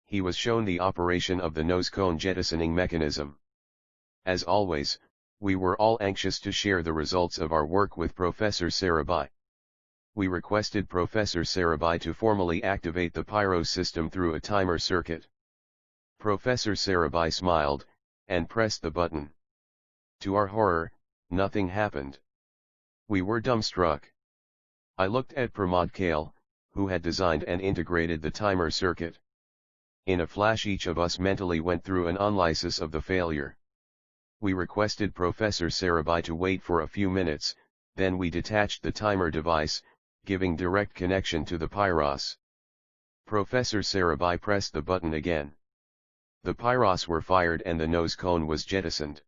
He was shown the operation of the nose cone jettisoning mechanism. As always, we were all anxious to share the results of our work with Professor Sarabhai. We requested Professor Sarabhai to formally activate the pyro system through a timer circuit. Professor Sarabhai smiled, and pressed the button. To our horror, nothing happened. We were dumbstruck. I looked at Pramod Kale, who had designed and integrated the timer circuit. In a flash each of us mentally went through an analysis of the failure. We requested Professor Sarabhai to wait for a few minutes, then we detached the timer device, giving direct connection to the pyros. Professor Sarabhai pressed the button again. The pyros were fired and the nose cone was jettisoned.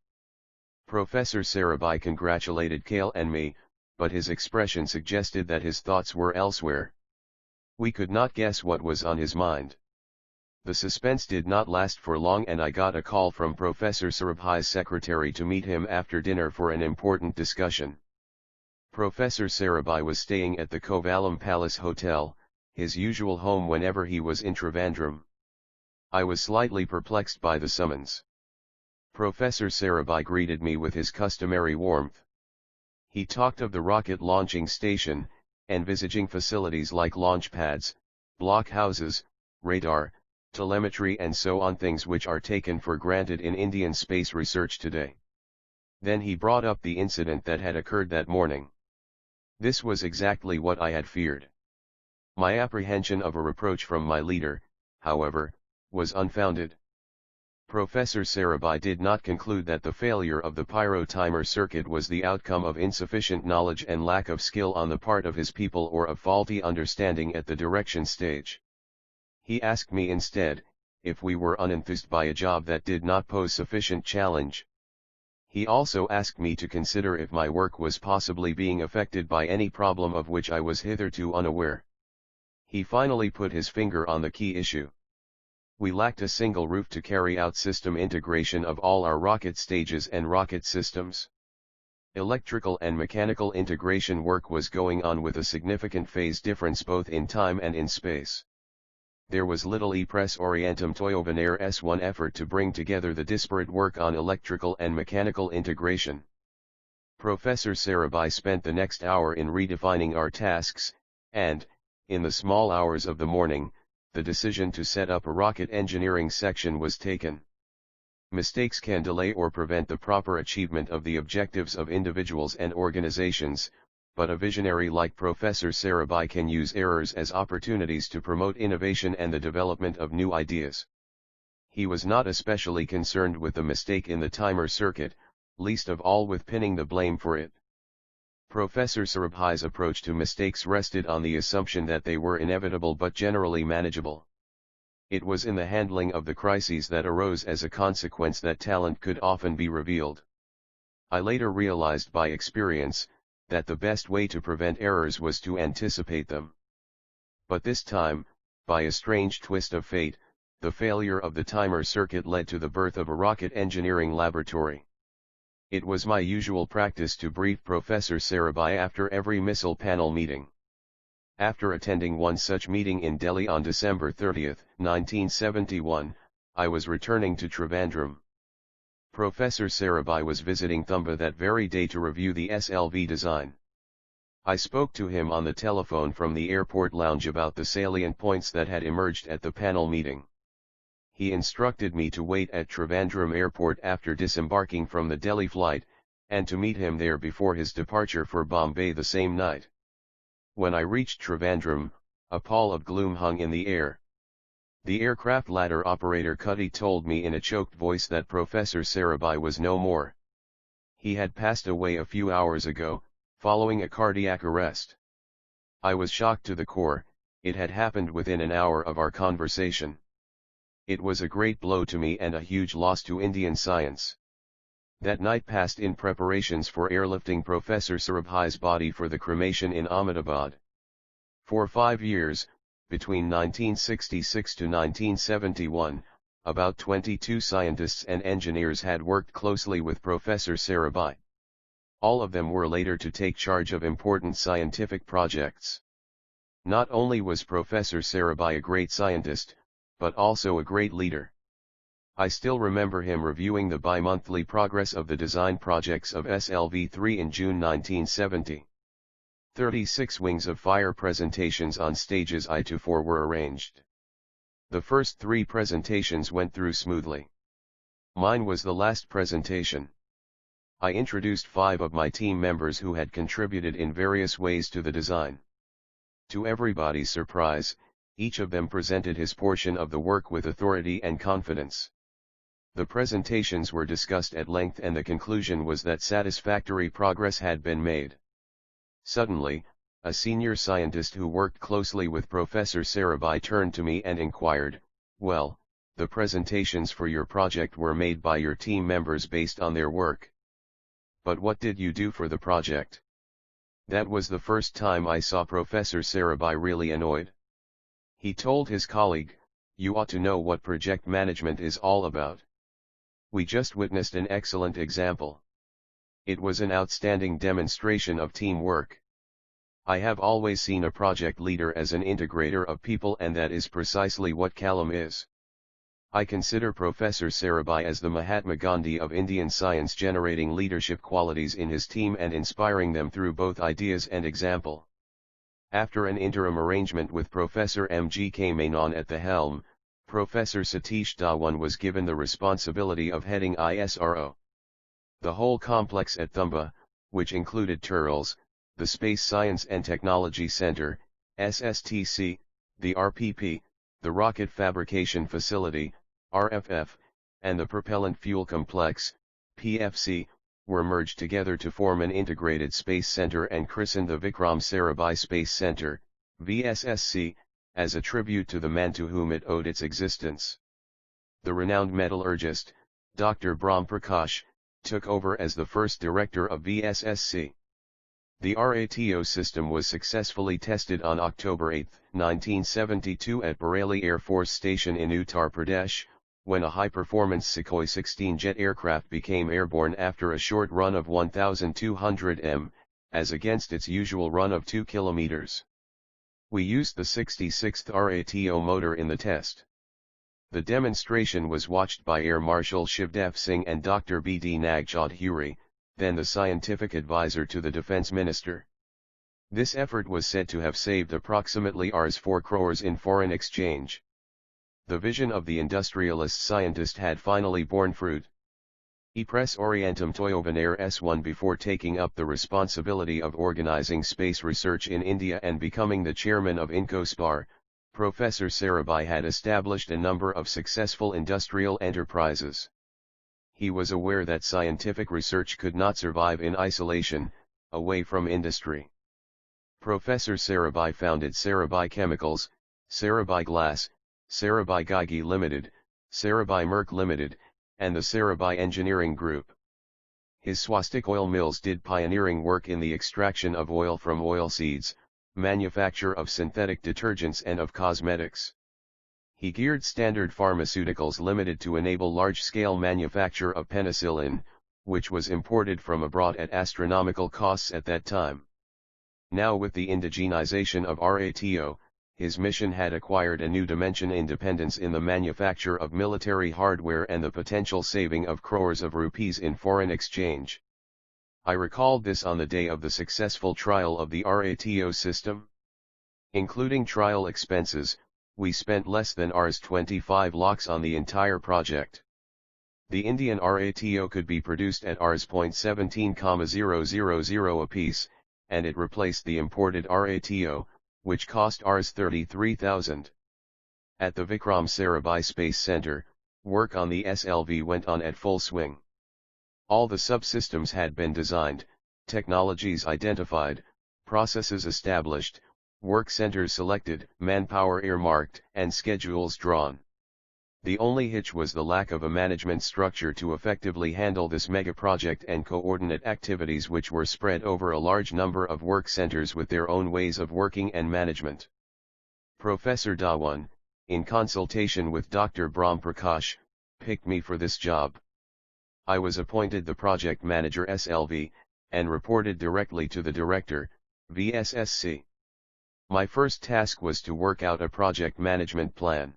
Professor Sarabhai congratulated Kale and me, but his expression suggested that his thoughts were elsewhere. We could not guess what was on his mind. The suspense did not last for long and I got a call from Professor Sarabhai's secretary to meet him after dinner for an important discussion. Professor Sarabhai was staying at the Kovalam Palace Hotel, his usual home whenever he was in Trivandrum. I was slightly perplexed by the summons. Professor Sarabhai greeted me with his customary warmth. He talked of the rocket launching station, envisaging facilities like launch pads, blockhouses, radar, telemetry and so on, things which are taken for granted in Indian space research today. Then he brought up the incident that had occurred that morning. This was exactly what I had feared. My apprehension of a reproach from my leader, however, was unfounded. Professor Sarabhai did not conclude that the failure of the pyro timer circuit was the outcome of insufficient knowledge and lack of skill on the part of his people or of faulty understanding at the direction stage. He asked me instead, if we were unenthused by a job that did not pose sufficient challenge. He also asked me to consider if my work was possibly being affected by any problem of which I was hitherto unaware. He finally put his finger on the key issue. We lacked a single roof to carry out system integration of all our rocket stages and rocket systems. Electrical and mechanical integration work was going on with a significant phase difference both in time and in space. There was little e-press orientum toyovaner S1 effort to bring together the disparate work on electrical and mechanical integration. Professor Sarabhai spent the next hour in redefining our tasks, and, in the small hours of the morning, the decision to set up a rocket engineering section was taken. Mistakes can delay or prevent the proper achievement of the objectives of individuals and organizations, but a visionary like Professor Sarabhai can use errors as opportunities to promote innovation and the development of new ideas. He was not especially concerned with the mistake in the timer circuit, least of all with pinning the blame for it. Professor Sarabhai's approach to mistakes rested on the assumption that they were inevitable but generally manageable. It was in the handling of the crises that arose as a consequence that talent could often be revealed. I later realized by experience, that the best way to prevent errors was to anticipate them. But this time, by a strange twist of fate, the failure of the timer circuit led to the birth of a rocket engineering laboratory. It was my usual practice to brief Professor Sarabhai after every missile panel meeting. After attending one such meeting in Delhi on December 30, 1971, I was returning to Trivandrum. Professor Sarabhai was visiting Thumba that very day to review the SLV design. I spoke to him on the telephone from the airport lounge about the salient points that had emerged at the panel meeting. He instructed me to wait at Trivandrum Airport after disembarking from the Delhi flight, and to meet him there before his departure for Bombay the same night. When I reached Trivandrum, a pall of gloom hung in the air. The aircraft ladder operator Cutty told me in a choked voice that Professor Sarabhai was no more. He had passed away a few hours ago, following a cardiac arrest. I was shocked to the core. It had happened within an hour of our conversation. It was a great blow to me and a huge loss to Indian science. That night passed in preparations for airlifting Professor Sarabhai's body for the cremation in Ahmedabad. For 5 years, between 1966 to 1971, about 22 scientists and engineers had worked closely with Professor Sarabhai. All of them were later to take charge of important scientific projects. Not only was Professor Sarabhai a great scientist, but also a great leader. I still remember him reviewing the bi-monthly progress of the design projects of SLV-3 in June 1970. 36 Wings of Fire presentations on stages I-4 were arranged. The first 3 presentations went through smoothly. Mine was the last presentation. I introduced 5 of my team members who had contributed in various ways to the design. To everybody's surprise, each of them presented his portion of the work with authority and confidence. The presentations were discussed at length and the conclusion was that satisfactory progress had been made. Suddenly, a senior scientist who worked closely with Professor Sarabhai turned to me and inquired, "Well, the presentations for your project were made by your team members based on their work. But what did you do for the project?" That was the first time I saw Professor Sarabhai really annoyed. He told his colleague, "You ought to know what project management is all about. We just witnessed an excellent example. It was an outstanding demonstration of teamwork. I have always seen a project leader as an integrator of people, and that is precisely what Kalam is. I consider Professor Sarabhai as the Mahatma Gandhi of Indian science, generating leadership qualities in his team and inspiring them through both ideas and example." After an interim arrangement with Professor M.G.K. Menon at the helm, Professor Satish Dhawan was given the responsibility of heading ISRO. The whole complex at Thumba, which included Turles, the Space Science and Technology Center, SSTC, the RPP, the Rocket Fabrication Facility, RFF, and the Propellant Fuel Complex, PFC, were merged together to form an integrated space center and christened the Vikram Sarabhai Space Center, VSSC, as a tribute to the man to whom it owed its existence. The renowned metallurgist, Dr. Brahm Prakash, took over as the first director of VSSC. The RATO system was successfully tested on October 8, 1972 at Bareilly Air Force Station in Uttar Pradesh, when a high-performance Sukhoi 16 jet aircraft became airborne after a short run of 1,200 m, as against its usual run of 2 kilometers. We used the 66th RATO motor in the test. The demonstration was watched by Air Marshal Shivdev Singh and Dr. B.D. Nagchaudhuri, then the scientific advisor to the defense minister. This effort was said to have saved approximately Rs 4 crores in foreign exchange. The vision of the industrialist scientist had finally borne fruit. E Press Orientum Toyovenaire S1 before taking up the responsibility of organizing space research in India and becoming the chairman of INCOSPAR, Professor Sarabhai had established a number of successful industrial enterprises. He was aware that scientific research could not survive in isolation, away from industry. Professor Sarabhai founded Sarabhai Chemicals, Sarabhai Glass, Sarabhai Gygi Limited, Sarabhai Merck Limited, and the Sarabhai Engineering Group. His Swastik oil mills did pioneering work in the extraction of oil from oilseeds, manufacture of synthetic detergents and of cosmetics. He geared Standard Pharmaceuticals Limited to enable large-scale manufacture of penicillin, which was imported from abroad at astronomical costs at that time. Now with the indigenization of RATO, his mission had acquired a new dimension: independence in the manufacture of military hardware and the potential saving of crores of rupees in foreign exchange. I recalled this on the day of the successful trial of the RATO system. Including trial expenses, we spent less than Rs 25 lakhs on the entire project. The Indian RATO could be produced at Rs 0.17,000 apiece, and it replaced the imported RATO, which cost Rs 33,000. At the Vikram Sarabhai Space Center, work on the SLV went on at full swing. All the subsystems had been designed, technologies identified, processes established, work centers selected, manpower earmarked, and schedules drawn. The only hitch was the lack of a management structure to effectively handle this mega project and coordinate activities which were spread over a large number of work centers with their own ways of working and management. Professor Dhawan, in consultation with Dr. Brahm Prakash, picked me for this job. I was appointed the project manager SLV, and reported directly to the director, VSSC. My first task was to work out a project management plan.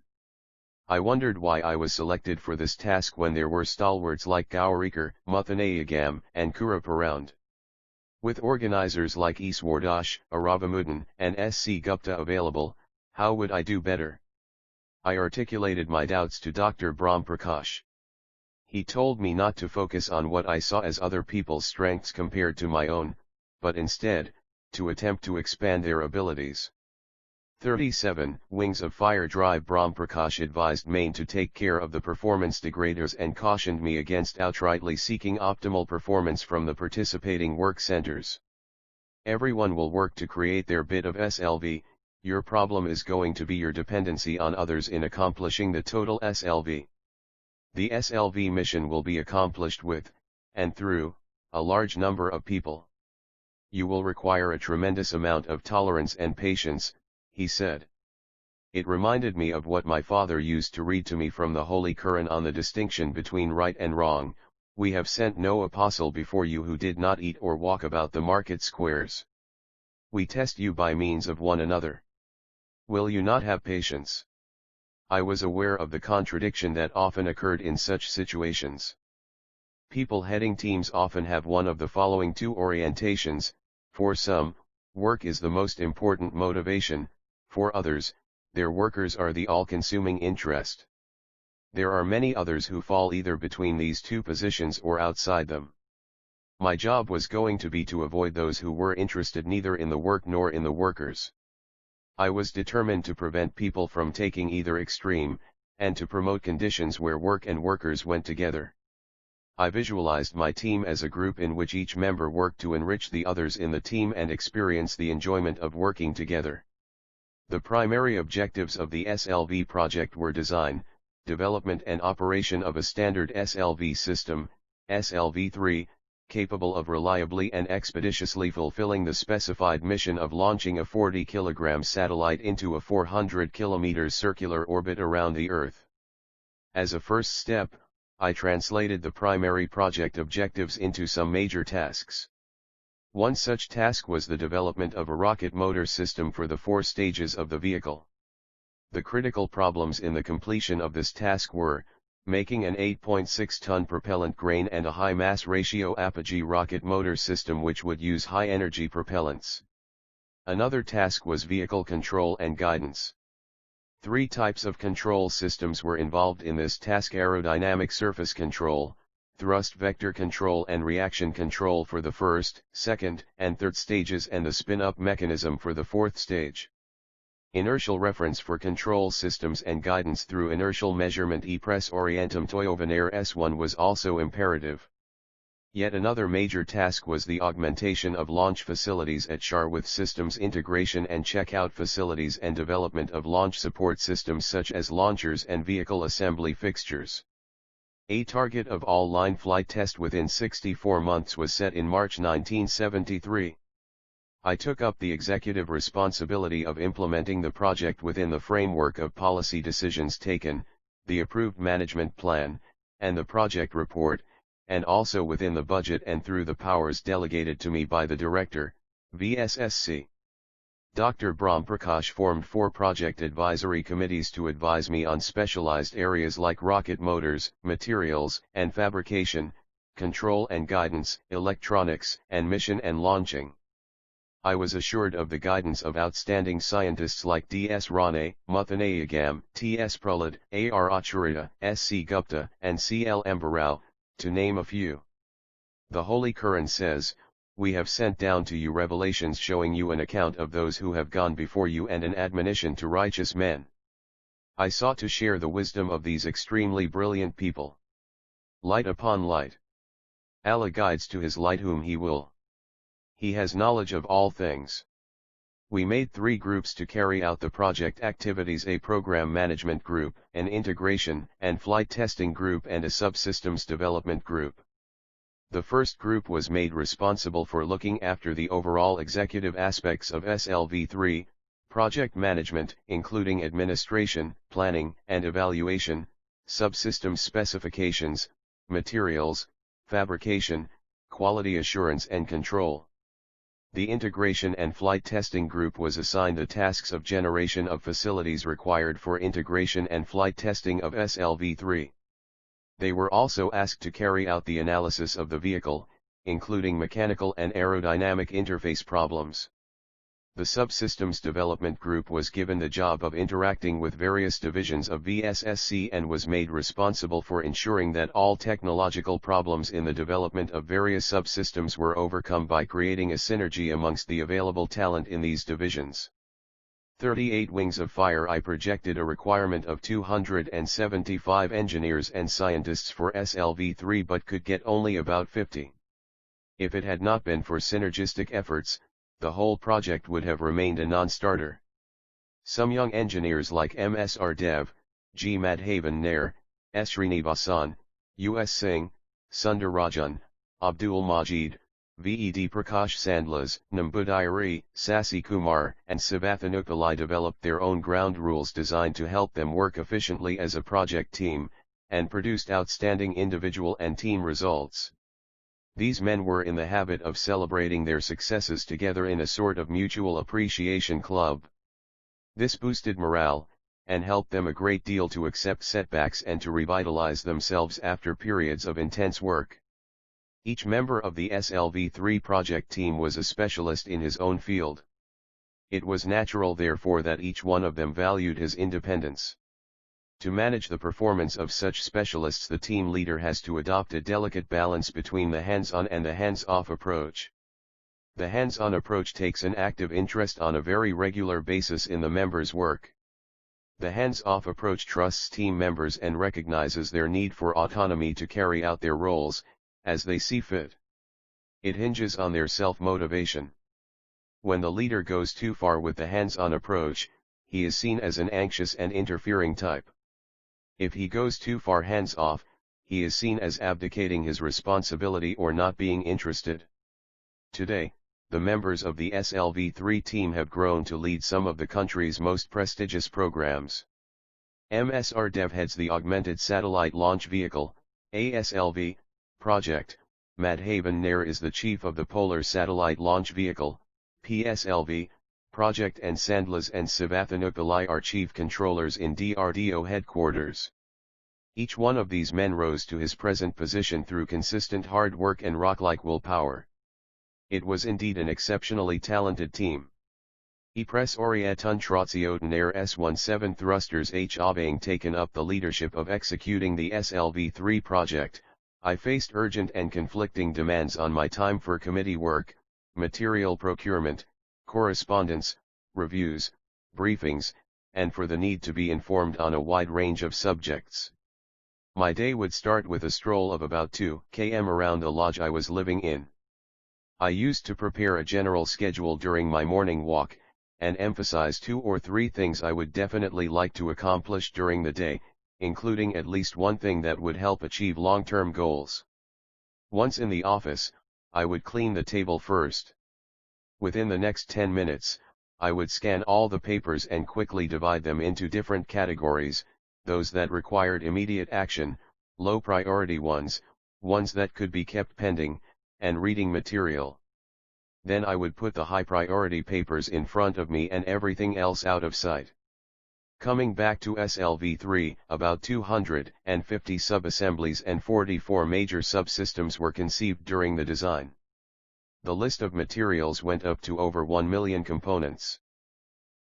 I wondered why I was selected for this task when there were stalwarts like Gaurikar, Muthanayagam, and Kurup around. With organizers like Iswardash, Aravamudan, and S.C. Gupta available, how would I do better? I articulated my doubts to Dr. Brahm Prakash. He told me not to focus on what I saw as other people's strengths compared to my own, but instead, to attempt to expand their abilities. 37 Wings of Fire Drive. Brahm Prakash advised Main to take care of the performance degraders and cautioned me against outrightly seeking optimal performance from the participating work centers. Everyone will work to create their bit of SLV, your problem is going to be your dependency on others in accomplishing the total SLV. The SLV mission will be accomplished with, and through, a large number of people. You will require a tremendous amount of tolerance and patience, he said. It reminded me of what my father used to read to me from the Holy Quran on the distinction between right and wrong. We have sent no apostle before you who did not eat or walk about the market squares. We test you by means of one another. Will you not have patience? I was aware of the contradiction that often occurred in such situations. People heading teams often have one of the following two orientations: for some, work is the most important motivation; for others, their workers are the all-consuming interest. There are many others who fall either between these two positions or outside them. My job was going to be to avoid those who were interested neither in the work nor in the workers. I was determined to prevent people from taking either extreme, and to promote conditions where work and workers went together. I visualized my team as a group in which each member worked to enrich the others in the team and experience the enjoyment of working together. The primary objectives of the SLV project were design, development and operation of a standard SLV system, SLV-3, capable of reliably and expeditiously fulfilling the specified mission of launching a 40-kilogram satellite into a 400 km circular orbit around the Earth. As a first step, I translated the primary project objectives into some major tasks. One such task was the development of a rocket motor system for the 4 stages of the vehicle. The critical problems in the completion of this task were, making an 8.6-ton propellant grain and a high mass ratio A.P.J rocket motor system which would use high-energy propellants. Another task was vehicle control and guidance. 3 types of control systems were involved in this task: aerodynamic surface control, thrust vector control and reaction control for the first, second, and third stages and the spin-up mechanism for the fourth stage. Inertial reference for control systems and guidance through inertial measurement e-press orientem toyovenaire S1 was also imperative. Yet another major task was the augmentation of launch facilities at SHAR with systems integration and checkout facilities and development of launch support systems such as launchers and vehicle assembly fixtures. A target of all-line flight test within 64 months was set in March 1973. I took up the executive responsibility of implementing the project within the framework of policy decisions taken, the approved management plan, and the project report, and also within the budget and through the powers delegated to me by the director, VSSC. Dr. Brahm Prakash formed 4 project advisory committees to advise me on specialized areas like rocket motors, materials and fabrication, control and guidance, electronics, and mission and launching. I was assured of the guidance of outstanding scientists like D.S. Rane, Muthanayagam, T.S. Prahlad, A.R. Acharya, S.C. Gupta, and C.L. Ambarao, to name a few. The Holy Quran says, "We have sent down to you revelations showing you an account of those who have gone before you and an admonition to righteous men." I sought to share the wisdom of these extremely brilliant people. Light upon light. Allah guides to his light whom he will. He has knowledge of all things. We made 3 groups to carry out the project activities: a program management group, an integration and flight testing group, and a subsystems development group. The first group was made responsible for looking after the overall executive aspects of SLV3, project management, including administration, planning and evaluation, subsystem specifications, materials, fabrication, quality assurance and control. The integration and flight testing group was assigned the tasks of generation of facilities required for integration and flight testing of SLV3. They were also asked to carry out the analysis of the vehicle, including mechanical and aerodynamic interface problems. The Subsystems Development Group was given the job of interacting with various divisions of VSSC and was made responsible for ensuring that all technological problems in the development of various subsystems were overcome by creating a synergy amongst the available talent in these divisions. 38 wings of fire. I projected a requirement of 275 engineers and scientists for SLV3 but could get only about 50. If it had not been for synergistic efforts, the whole project would have remained a non-starter. Some young engineers like M.S.R. Dev, G. Madhavan Nair, S. Srinivasan, U.S. Singh, Sundar Rajan, Abdul Majid, V.E.D. Prakash Sandlas, Nambudiri, Sasi Kumar, and Sivathanup Pillai developed their own ground rules designed to help them work efficiently as a project team, and produced outstanding individual and team results. These men were in the habit of celebrating their successes together in a sort of mutual appreciation club. This boosted morale, and helped them a great deal to accept setbacks and to revitalize themselves after periods of intense work. Each member of the SLV3 project team was a specialist in his own field. It was natural therefore that each one of them valued his independence. To manage the performance of such specialists, the team leader has to adopt a delicate balance between the hands-on and the hands-off approach. The hands-on approach takes an active interest on a very regular basis in the members' work. The hands-off approach trusts team members and recognizes their need for autonomy to carry out their roles, as they see fit. It hinges on their self-motivation. When the leader goes too far with the hands-on approach, he is seen as an anxious and interfering type. If he goes too far hands-off, he is seen as abdicating his responsibility or not being interested. Today, the members of the SLV3 team have grown to lead some of the country's most prestigious programs. M.S.R. Dev heads the Augmented Satellite Launch Vehicle, ASLV, project. Madhavan Nair is the chief of the Polar Satellite Launch Vehicle, PSLV, project, and Sandlas and Sivathanup Pillai are chief controllers in DRDO headquarters. Each one of these men rose to his present position through consistent hard work and rock-like willpower. It was indeed an exceptionally talented team. E-Press Orientun Trotsioten Air S-17 thrusters H. Obeying taken up the leadership of executing the SLV-3 project, I faced urgent and conflicting demands on my time for committee work, material procurement, correspondence, reviews, briefings, and for the need to be informed on a wide range of subjects. My day would start with a stroll of about 2 km around the lodge I was living in. I used to prepare a general schedule during my morning walk, and emphasize 2 or 3 things I would definitely like to accomplish during the day, including at least one thing that would help achieve long-term goals. Once in the office, I would clean the table first. Within the next 10 minutes, I would scan all the papers and quickly divide them into different categories, those that required immediate action, low priority ones, ones that could be kept pending, and reading material. Then I would put the high priority papers in front of me and everything else out of sight. Coming back to SLV3, about 250 sub-assemblies and 44 major subsystems were conceived during the design. The list of materials went up to over 1 million components.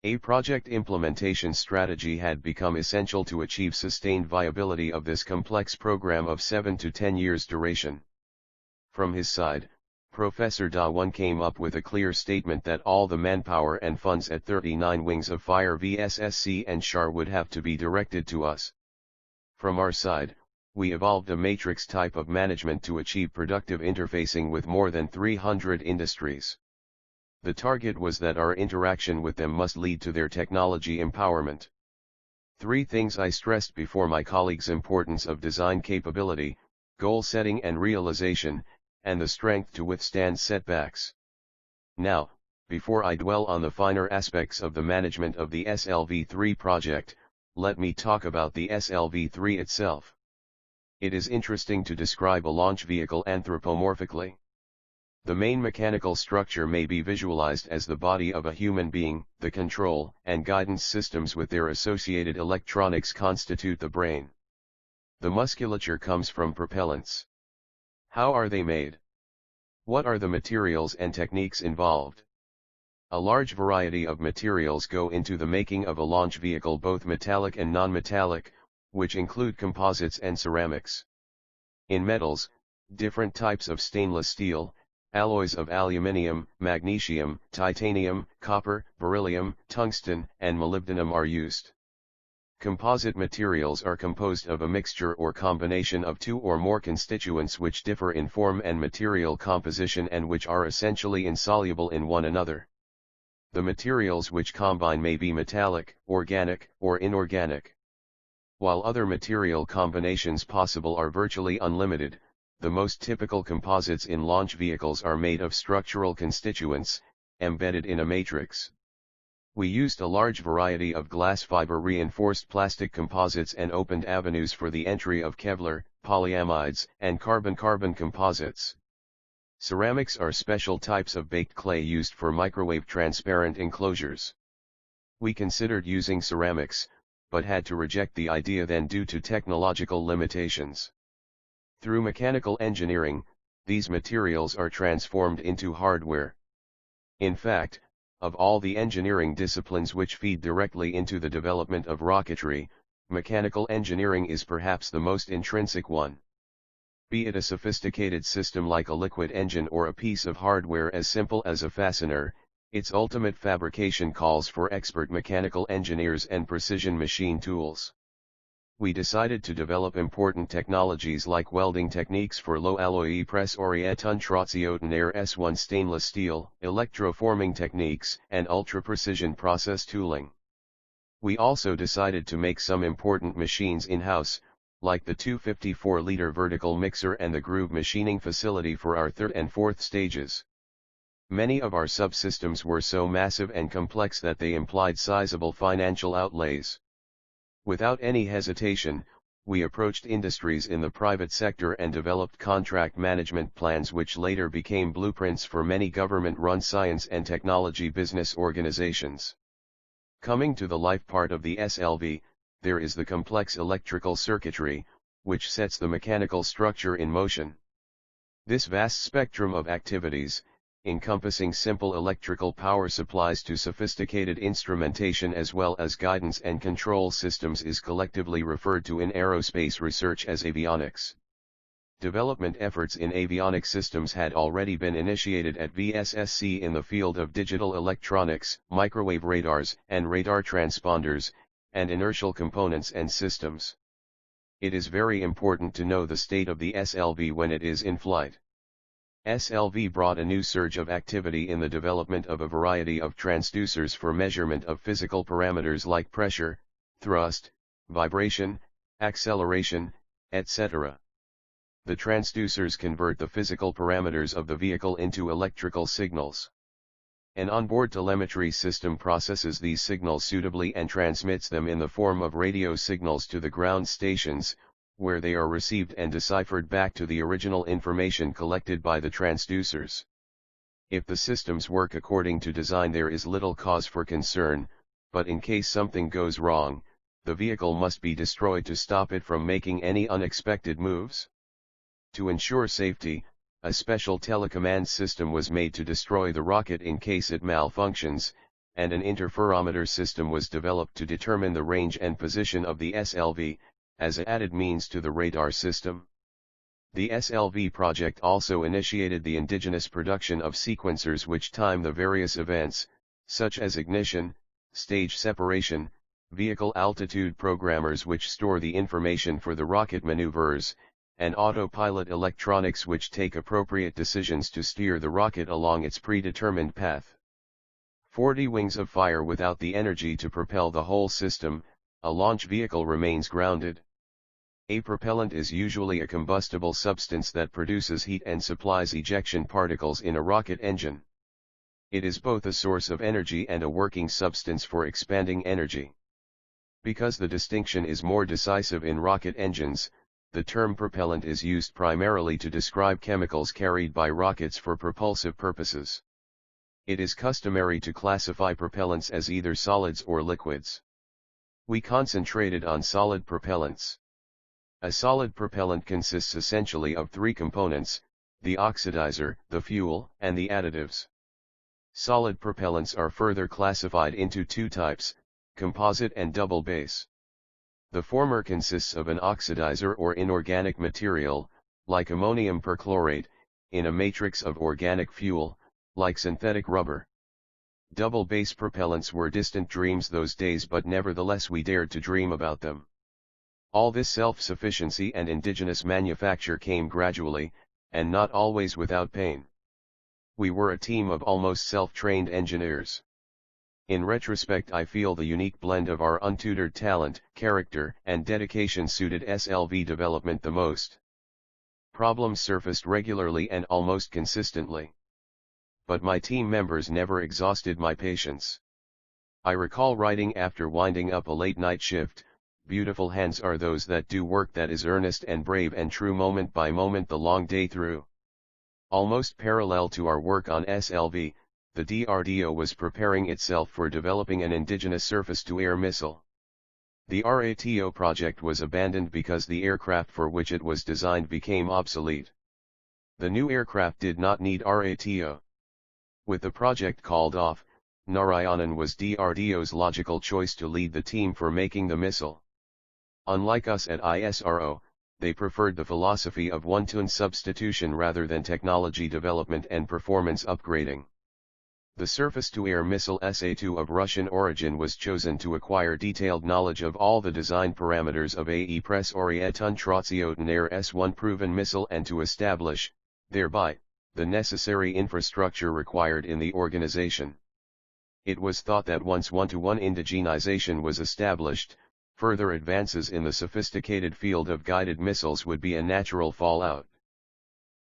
A project implementation strategy had become essential to achieve sustained viability of this complex program of 7 to 10 years duration. From his side, Professor Dawan came up with a clear statement that all the manpower and funds at 39 wings of fire VSSC and SHAR would have to be directed to us. From our side, we evolved a matrix type of management to achieve productive interfacing with more than 300 industries. The target was that our interaction with them must lead to their technology empowerment. 3 things I stressed before my colleagues: importance of design capability, goal setting and realization, and the strength to withstand setbacks. Now, before I dwell on the finer aspects of the management of the SLV3 project, let me talk about the SLV3 itself. It is interesting to describe a launch vehicle anthropomorphically. The main mechanical structure may be visualized as the body of a human being. The control and guidance systems with their associated electronics constitute the brain. The musculature comes from propellants. How are they made? What are the materials and techniques involved? A large variety of materials go into the making of a launch vehicle, both metallic and non-metallic, which include composites and ceramics. In metals, different types of stainless steel, alloys of aluminium, magnesium, titanium, copper, beryllium, tungsten, and molybdenum are used. Composite materials are composed of a mixture or combination of 2 or more constituents which differ in form and material composition and which are essentially insoluble in one another. The materials which combine may be metallic, organic, or inorganic. While other material combinations possible are virtually unlimited, the most typical composites in launch vehicles are made of structural constituents, embedded in a matrix. We used a large variety of glass fiber reinforced plastic composites and opened avenues for the entry of Kevlar, polyamides, and carbon-carbon composites. Ceramics are special types of baked clay used for microwave transparent enclosures. We considered using ceramics, but had to reject the idea then due to technological limitations. Through mechanical engineering, these materials are transformed into hardware. In fact, of all the engineering disciplines which feed directly into the development of rocketry, mechanical engineering is perhaps the most intrinsic one. Be it a sophisticated system like a liquid engine or a piece of hardware as simple as a fastener, its ultimate fabrication calls for expert mechanical engineers and precision machine tools. We decided to develop important technologies like welding techniques for low alloy press orientation air S1 stainless steel, electroforming techniques, and ultra-precision process tooling. We also decided to make some important machines in-house, like the 254-liter vertical mixer and the groove machining facility for our 3rd and 4th stages. Many of our subsystems were so massive and complex that they implied sizable financial outlays. Without any hesitation, we approached industries in the private sector and developed contract management plans which later became blueprints for many government-run science and technology business organizations. Coming to the life part of the SLV, there is the complex electrical circuitry, which sets the mechanical structure in motion. This vast spectrum of activities, encompassing simple electrical power supplies to sophisticated instrumentation as well as guidance and control systems, is collectively referred to in aerospace research as avionics. Development efforts in avionics systems had already been initiated at VSSC in the field of digital electronics, microwave radars and radar transponders, and inertial components and systems. It is very important to know the state of the SLV when it is in flight. SLV brought a new surge of activity in the development of a variety of transducers for measurement of physical parameters like pressure, thrust, vibration, acceleration, etc. The transducers convert the physical parameters of the vehicle into electrical signals. An onboard telemetry system processes these signals suitably and transmits them in the form of radio signals to the ground stations, where they are received and deciphered back to the original information collected by the transducers. If the systems work according to design, there is little cause for concern, but in case something goes wrong, the vehicle must be destroyed to stop it from making any unexpected moves. To ensure safety, a special telecommand system was made to destroy the rocket in case it malfunctions, and an interferometer system was developed to determine the range and position of the SLV, as an added means to the radar system. The SLV project also initiated the indigenous production of sequencers which time the various events, such as ignition, stage separation, vehicle altitude programmers which store the information for the rocket maneuvers, and autopilot electronics which take appropriate decisions to steer the rocket along its predetermined path. 40 wings of fire without the energy to propel the whole system, a launch vehicle remains grounded. A propellant is usually a combustible substance that produces heat and supplies ejection particles in a rocket engine. It is both a source of energy and a working substance for expanding energy. Because the distinction is more decisive in rocket engines, the term propellant is used primarily to describe chemicals carried by rockets for propulsive purposes. It is customary to classify propellants as either solids or liquids. We concentrated on solid propellants. A solid propellant consists essentially of three components: the oxidizer, the fuel, and the additives. Solid propellants are further classified into two types: composite and double base. The former consists of an oxidizer or inorganic material, like ammonium perchlorate, in a matrix of organic fuel, like synthetic rubber. Double base propellants were distant dreams those days, but nevertheless we dared to dream about them. All this self-sufficiency and indigenous manufacture came gradually, and not always without pain. We were a team of almost self-trained engineers. In retrospect, I feel the unique blend of our untutored talent, character, and dedication suited SLV development the most. Problems surfaced regularly and almost consistently. But my team members never exhausted my patience. I recall writing after winding up a late-night shift, "Beautiful hands are those that do work that is earnest and brave and true moment by moment the long day through." Almost parallel to our work on SLV, the DRDO was preparing itself for developing an indigenous surface-to-air missile. The RATO project was abandoned because the aircraft for which it was designed became obsolete. The new aircraft did not need RATO. With the project called off, Narayanan was DRDO's logical choice to lead the team for making the missile. Unlike us at ISRO, they preferred the philosophy of one-to-one substitution rather than technology development and performance upgrading. The surface-to-air missile SA-2 of Russian origin was chosen to acquire detailed knowledge of all the design parameters of a Presorietun Trotsiotin Air S-1 proven missile and to establish, thereby, the necessary infrastructure required in the organization. It was thought that once one-to-one indigenization was established, further advances in the sophisticated field of guided missiles would be a natural fallout.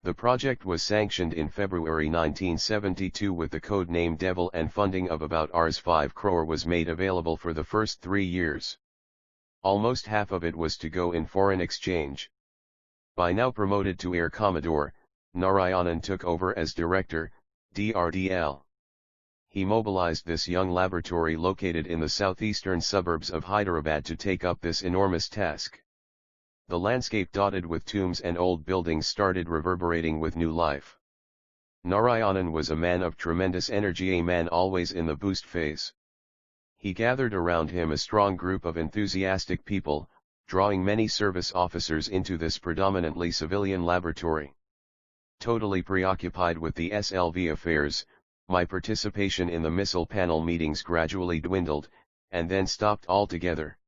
The project was sanctioned in February 1972 with the code name Devil, and funding of about Rs 5 crore was made available for the first 3 years. Almost half of it was to go in foreign exchange. By now promoted to Air Commodore, Narayanan took over as director, DRDL. He mobilized this young laboratory located in the southeastern suburbs of Hyderabad to take up this enormous task. The landscape dotted with tombs and old buildings started reverberating with new life. Narayanan was a man of tremendous energy, a man always in the boost phase. He gathered around him a strong group of enthusiastic people, drawing many service officers into this predominantly civilian laboratory. Totally preoccupied with the SLV affairs, my participation in the missile panel meetings gradually dwindled, and then stopped altogether.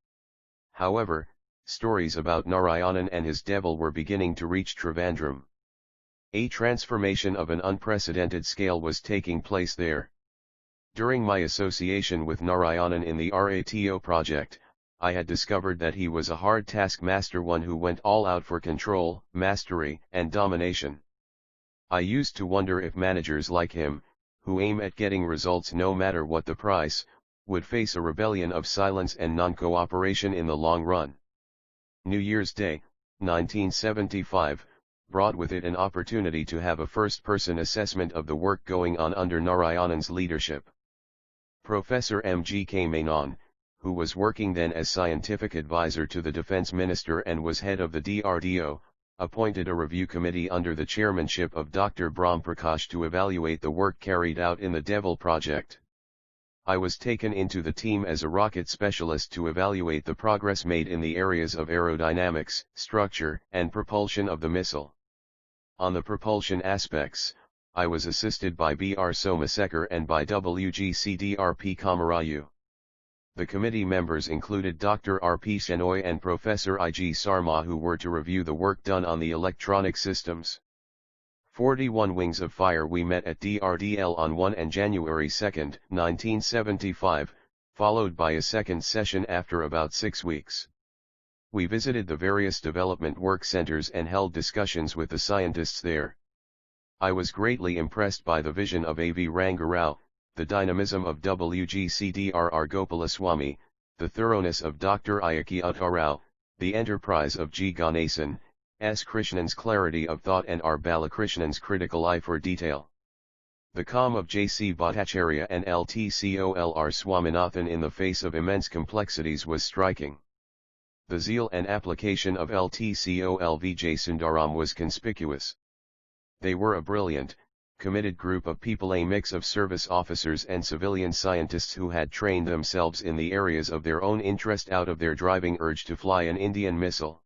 However, stories about Narayanan and his devil were beginning to reach Trivandrum. A transformation of an unprecedented scale was taking place there. During my association with Narayanan in the RATO project, I had discovered that he was a hard taskmaster, one who went all out for control, mastery, and domination. I used to wonder if managers like him, who aim at getting results no matter what the price, would face a rebellion of silence and non-cooperation in the long run. New Year's Day, 1975, brought with it an opportunity to have a first-person assessment of the work going on under Narayanan's leadership. Professor M.G.K. Menon, who was working then as scientific advisor to the defense minister and was head of the DRDO, appointed a review committee under the chairmanship of Dr. Brahm Prakash to evaluate the work carried out in the Devil project. I was taken into the team as a rocket specialist to evaluate the progress made in the areas of aerodynamics, structure, and propulsion of the missile. On the propulsion aspects, I was assisted by B.R. Somasekar and by WGCDRP Kamarayu. The committee members included Dr. R.P. Shenoy and Professor I.G. Sarma, who were to review the work done on the electronic systems. 41 Wings of Fire. We met at DRDL on 1 and January 2, 1975, followed by a second session after about 6 weeks. We visited the various development work centers and held discussions with the scientists there. I was greatly impressed by the vision of A.V. Rangarao, the dynamism of WGCDRR Gopalaswamy, the thoroughness of Dr. Ayaki Uttarao, the enterprise of G. Ganesan, S. Krishnan's clarity of thought and R. Balakrishnan's critical eye for detail. The calm of J. C. Bhattacharya and LTCOLR Swaminathan in the face of immense complexities was striking. The zeal and application of LTCOLVJ Sundaram was conspicuous. They were a brilliant, committed group of people, a mix of service officers and civilian scientists who had trained themselves in the areas of their own interest out of their driving urge to fly an Indian missile.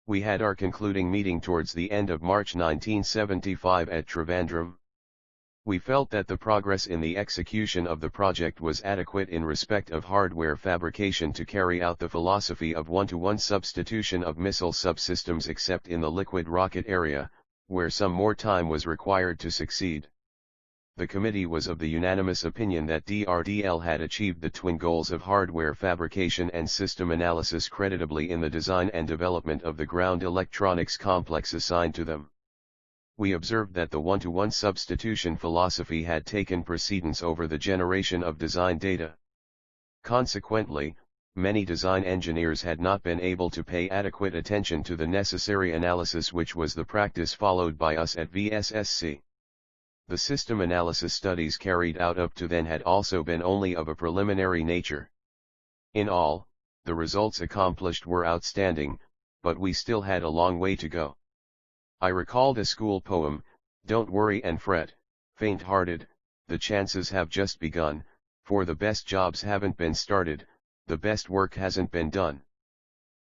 We had our concluding meeting towards the end of March 1975 at Trivandrum. We felt that the progress in the execution of the project was adequate in respect of hardware fabrication to carry out the philosophy of one-to-one substitution of missile subsystems, except in the liquid rocket area, where some more time was required to succeed. The committee was of the unanimous opinion that DRDL had achieved the twin goals of hardware fabrication and system analysis creditably in the design and development of the ground electronics complex assigned to them. We observed that the one-to-one substitution philosophy had taken precedence over the generation of design data. Consequently, many design engineers had not been able to pay adequate attention to the necessary analysis, which was the practice followed by us at VSSC. The system analysis studies carried out up to then had also been only of a preliminary nature. In all, the results accomplished were outstanding, but we still had a long way to go. I recalled a school poem, "Don't worry and fret, faint-hearted, the chances have just begun, for the best jobs haven't been started, the best work hasn't been done."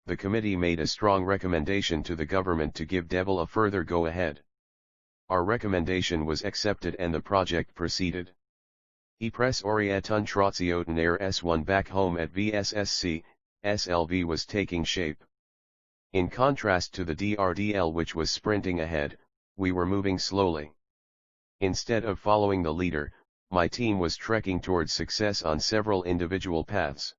The committee made a strong recommendation to the government to give Devil a further go-ahead. Our recommendation was accepted and the project proceeded. E-Press Orientun Trotsioten Air S1 back home at VSSC, SLV was taking shape. In contrast to the DRDL, which was sprinting ahead, we were moving slowly. Instead of following the leader, my team was trekking towards success on several individual paths.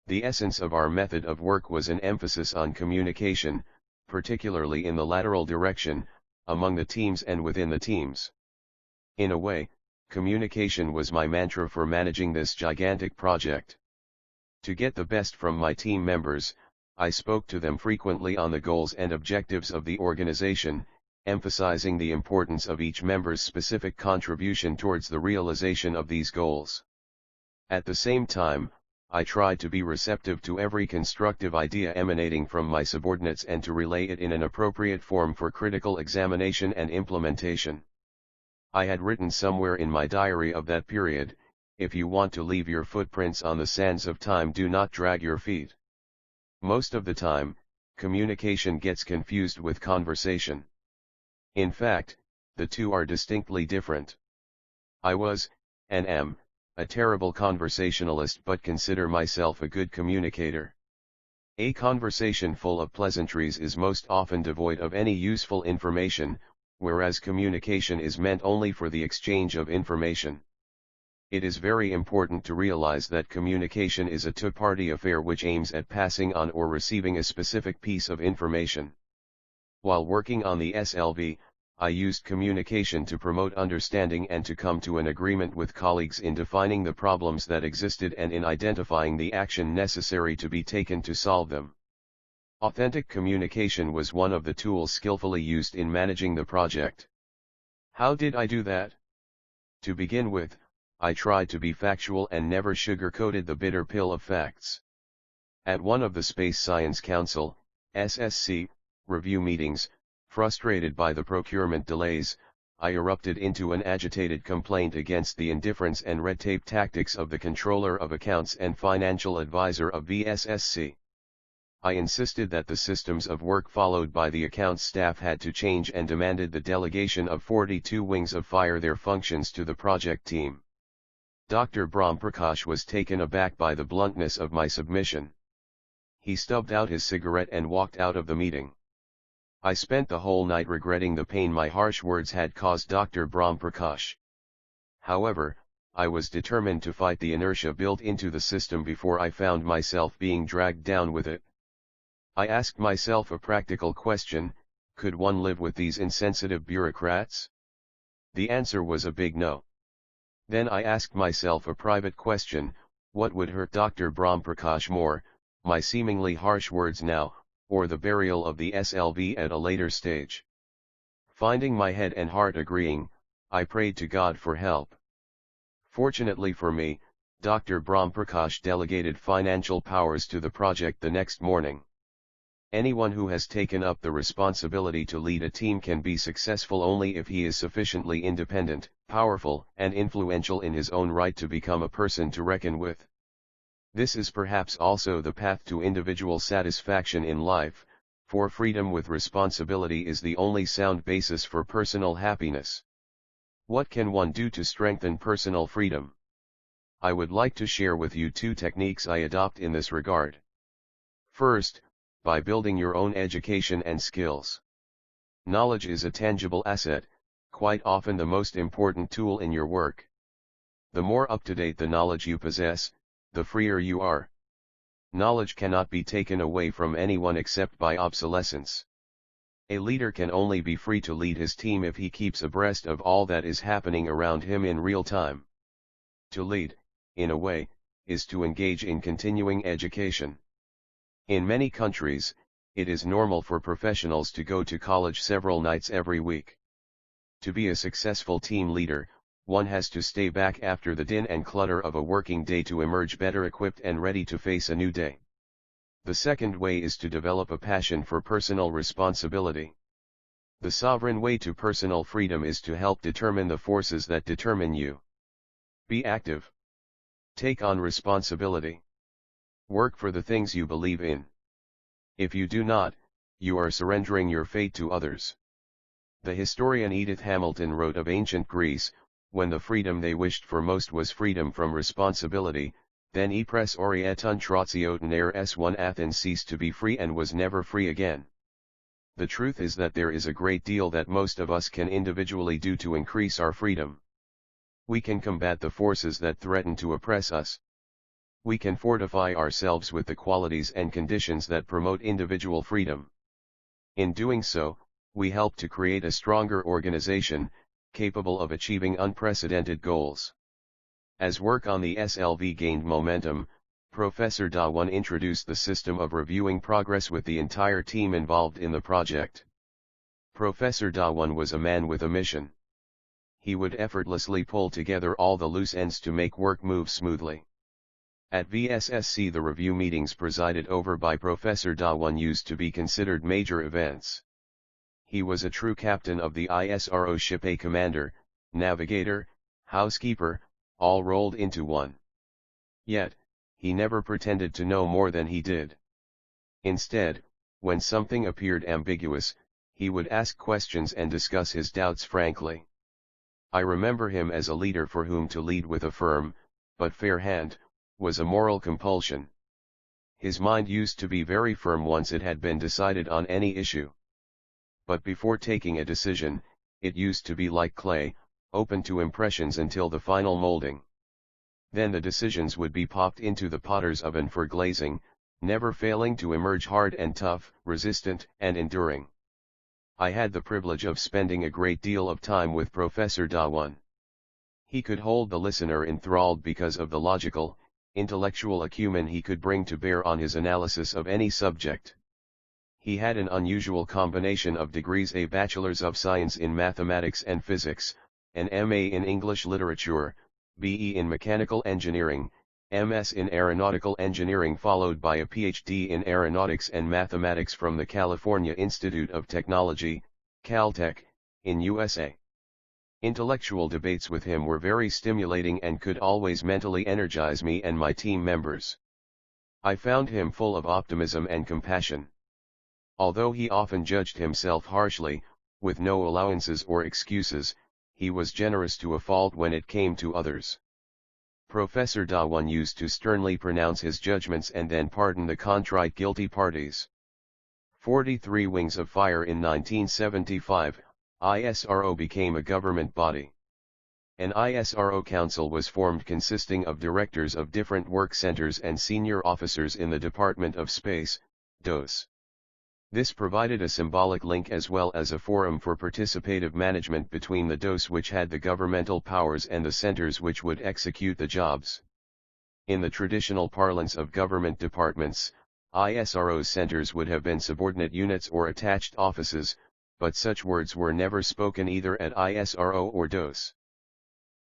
The essence of our method of work was an emphasis on communication, particularly in the lateral direction, among the teams and within the teams. In a way, communication was my mantra for managing this gigantic project. To get the best from my team members, I spoke to them frequently on the goals and objectives of the organization, emphasizing the importance of each member's specific contribution towards the realization of these goals. At the same time, I tried to be receptive to every constructive idea emanating from my subordinates and to relay it in an appropriate form for critical examination and implementation. I had written somewhere in my diary of that period, "If you want to leave your footprints on the sands of time, do not drag your feet." Most of the time, communication gets confused with conversation. In fact, the two are distinctly different. I was, and am, a terrible conversationalist but consider myself a good communicator. A conversation full of pleasantries is most often devoid of any useful information, whereas communication is meant only for the exchange of information. It is very important to realize that communication is a two-party affair which aims at passing on or receiving a specific piece of information. While working on the SLV, I used communication to promote understanding and to come to an agreement with colleagues in defining the problems that existed and in identifying the action necessary to be taken to solve them. Authentic communication was one of the tools skillfully used in managing the project. How did I do that? To begin with, I tried to be factual and never sugar-coated the bitter pill of facts. At one of the Space Science Council, SSC, review meetings, frustrated by the procurement delays, I erupted into an agitated complaint against the indifference and red tape tactics of the Controller of Accounts and Financial Advisor of VSSC. I insisted that the systems of work followed by the accounts staff had to change and demanded the delegation of 42 wings of fire their functions to the project team. Dr. Brahmprakash was taken aback by the bluntness of my submission. He stubbed out his cigarette and walked out of the meeting. I spent the whole night regretting the pain my harsh words had caused Dr. Brahmprakash. However, I was determined to fight the inertia built into the system before I found myself being dragged down with it. I asked myself a practical question: could one live with these insensitive bureaucrats? The answer was a big no. Then I asked myself a private question: what would hurt Dr. Brahmprakash more, my seemingly harsh words now, or the burial of the SLV at a later stage? Finding my head and heart agreeing, I prayed to God for help. Fortunately for me, Dr. Brahmprakash delegated financial powers to the project the next morning. Anyone who has taken up the responsibility to lead a team can be successful only if he is sufficiently independent, powerful, and influential in his own right to become a person to reckon with. This is perhaps also the path to individual satisfaction in life, for freedom with responsibility is the only sound basis for personal happiness. What can one do to strengthen personal freedom? I would like to share with you two techniques I adopt in this regard. First, by building your own education and skills. Knowledge is a tangible asset, quite often the most important tool in your work. The more up-to-date the knowledge you possess, the freer you are. Knowledge cannot be taken away from anyone except by obsolescence. A leader can only be free to lead his team if he keeps abreast of all that is happening around him in real time. To lead, in a way, is to engage in continuing education. In many countries, it is normal for professionals to go to college several nights every week. To be a successful team leader, one has to stay back after the din and clutter of a working day to emerge better equipped and ready to face a new day. The second way is to develop a passion for personal responsibility. The sovereign way to personal freedom is to help determine the forces that determine you. Be active. Take on responsibility. Work for the things you believe in. If you do not, you are surrendering your fate to others. The historian Edith Hamilton wrote of ancient Greece, when the freedom they wished for most was freedom from responsibility, then e pres orieton trotsioten eres one Athens ceased to be free and was never free again. The truth is that there is a great deal that most of us can individually do to increase our freedom. We can combat the forces that threaten to oppress us. We can fortify ourselves with the qualities and conditions that promote individual freedom. In doing so, we help to create a stronger organization, capable of achieving unprecedented goals. As work on the SLV gained momentum, Professor Dhawan introduced the system of reviewing progress with the entire team involved in the project. Professor Dhawan was a man with a mission. He would effortlessly pull together all the loose ends to make work move smoothly. At VSSC, the review meetings presided over by Professor Dhawan used to be considered major events. He was a true captain of the ISRO ship, a commander, navigator, housekeeper, all rolled into one. Yet, he never pretended to know more than he did. Instead, when something appeared ambiguous, he would ask questions and discuss his doubts frankly. I remember him as a leader for whom to lead with a firm, but fair hand, was a moral compulsion. His mind used to be very firm once it had been decided on any issue. But before taking a decision, it used to be like clay, open to impressions until the final molding. Then the decisions would be popped into the potter's oven for glazing, never failing to emerge hard and tough, resistant and enduring. I had the privilege of spending a great deal of time with Professor Dawan. He could hold the listener enthralled because of the logical, intellectual acumen he could bring to bear on his analysis of any subject. He had an unusual combination of degrees: a Bachelor's of Science in Mathematics and Physics, an M.A. in English Literature, B.E. in Mechanical Engineering, M.S. in Aeronautical Engineering, followed by a Ph.D. in Aeronautics and Mathematics from the California Institute of Technology, Caltech, in USA. Intellectual debates with him were very stimulating and could always mentally energize me and my team members. I found him full of optimism and compassion. Although he often judged himself harshly, with no allowances or excuses, he was generous to a fault when it came to others. Professor Dawan used to sternly pronounce his judgments and then pardon the contrite guilty parties. 43 Wings of Fire. In 1975, ISRO became a government body. An ISRO council was formed consisting of directors of different work centers and senior officers in the Department of Space, DOS. This provided a symbolic link as well as a forum for participative management between the DOS, which had the governmental powers, and the centers which would execute the jobs. In the traditional parlance of government departments, ISRO's centers would have been subordinate units or attached offices, but such words were never spoken either at ISRO or DOS.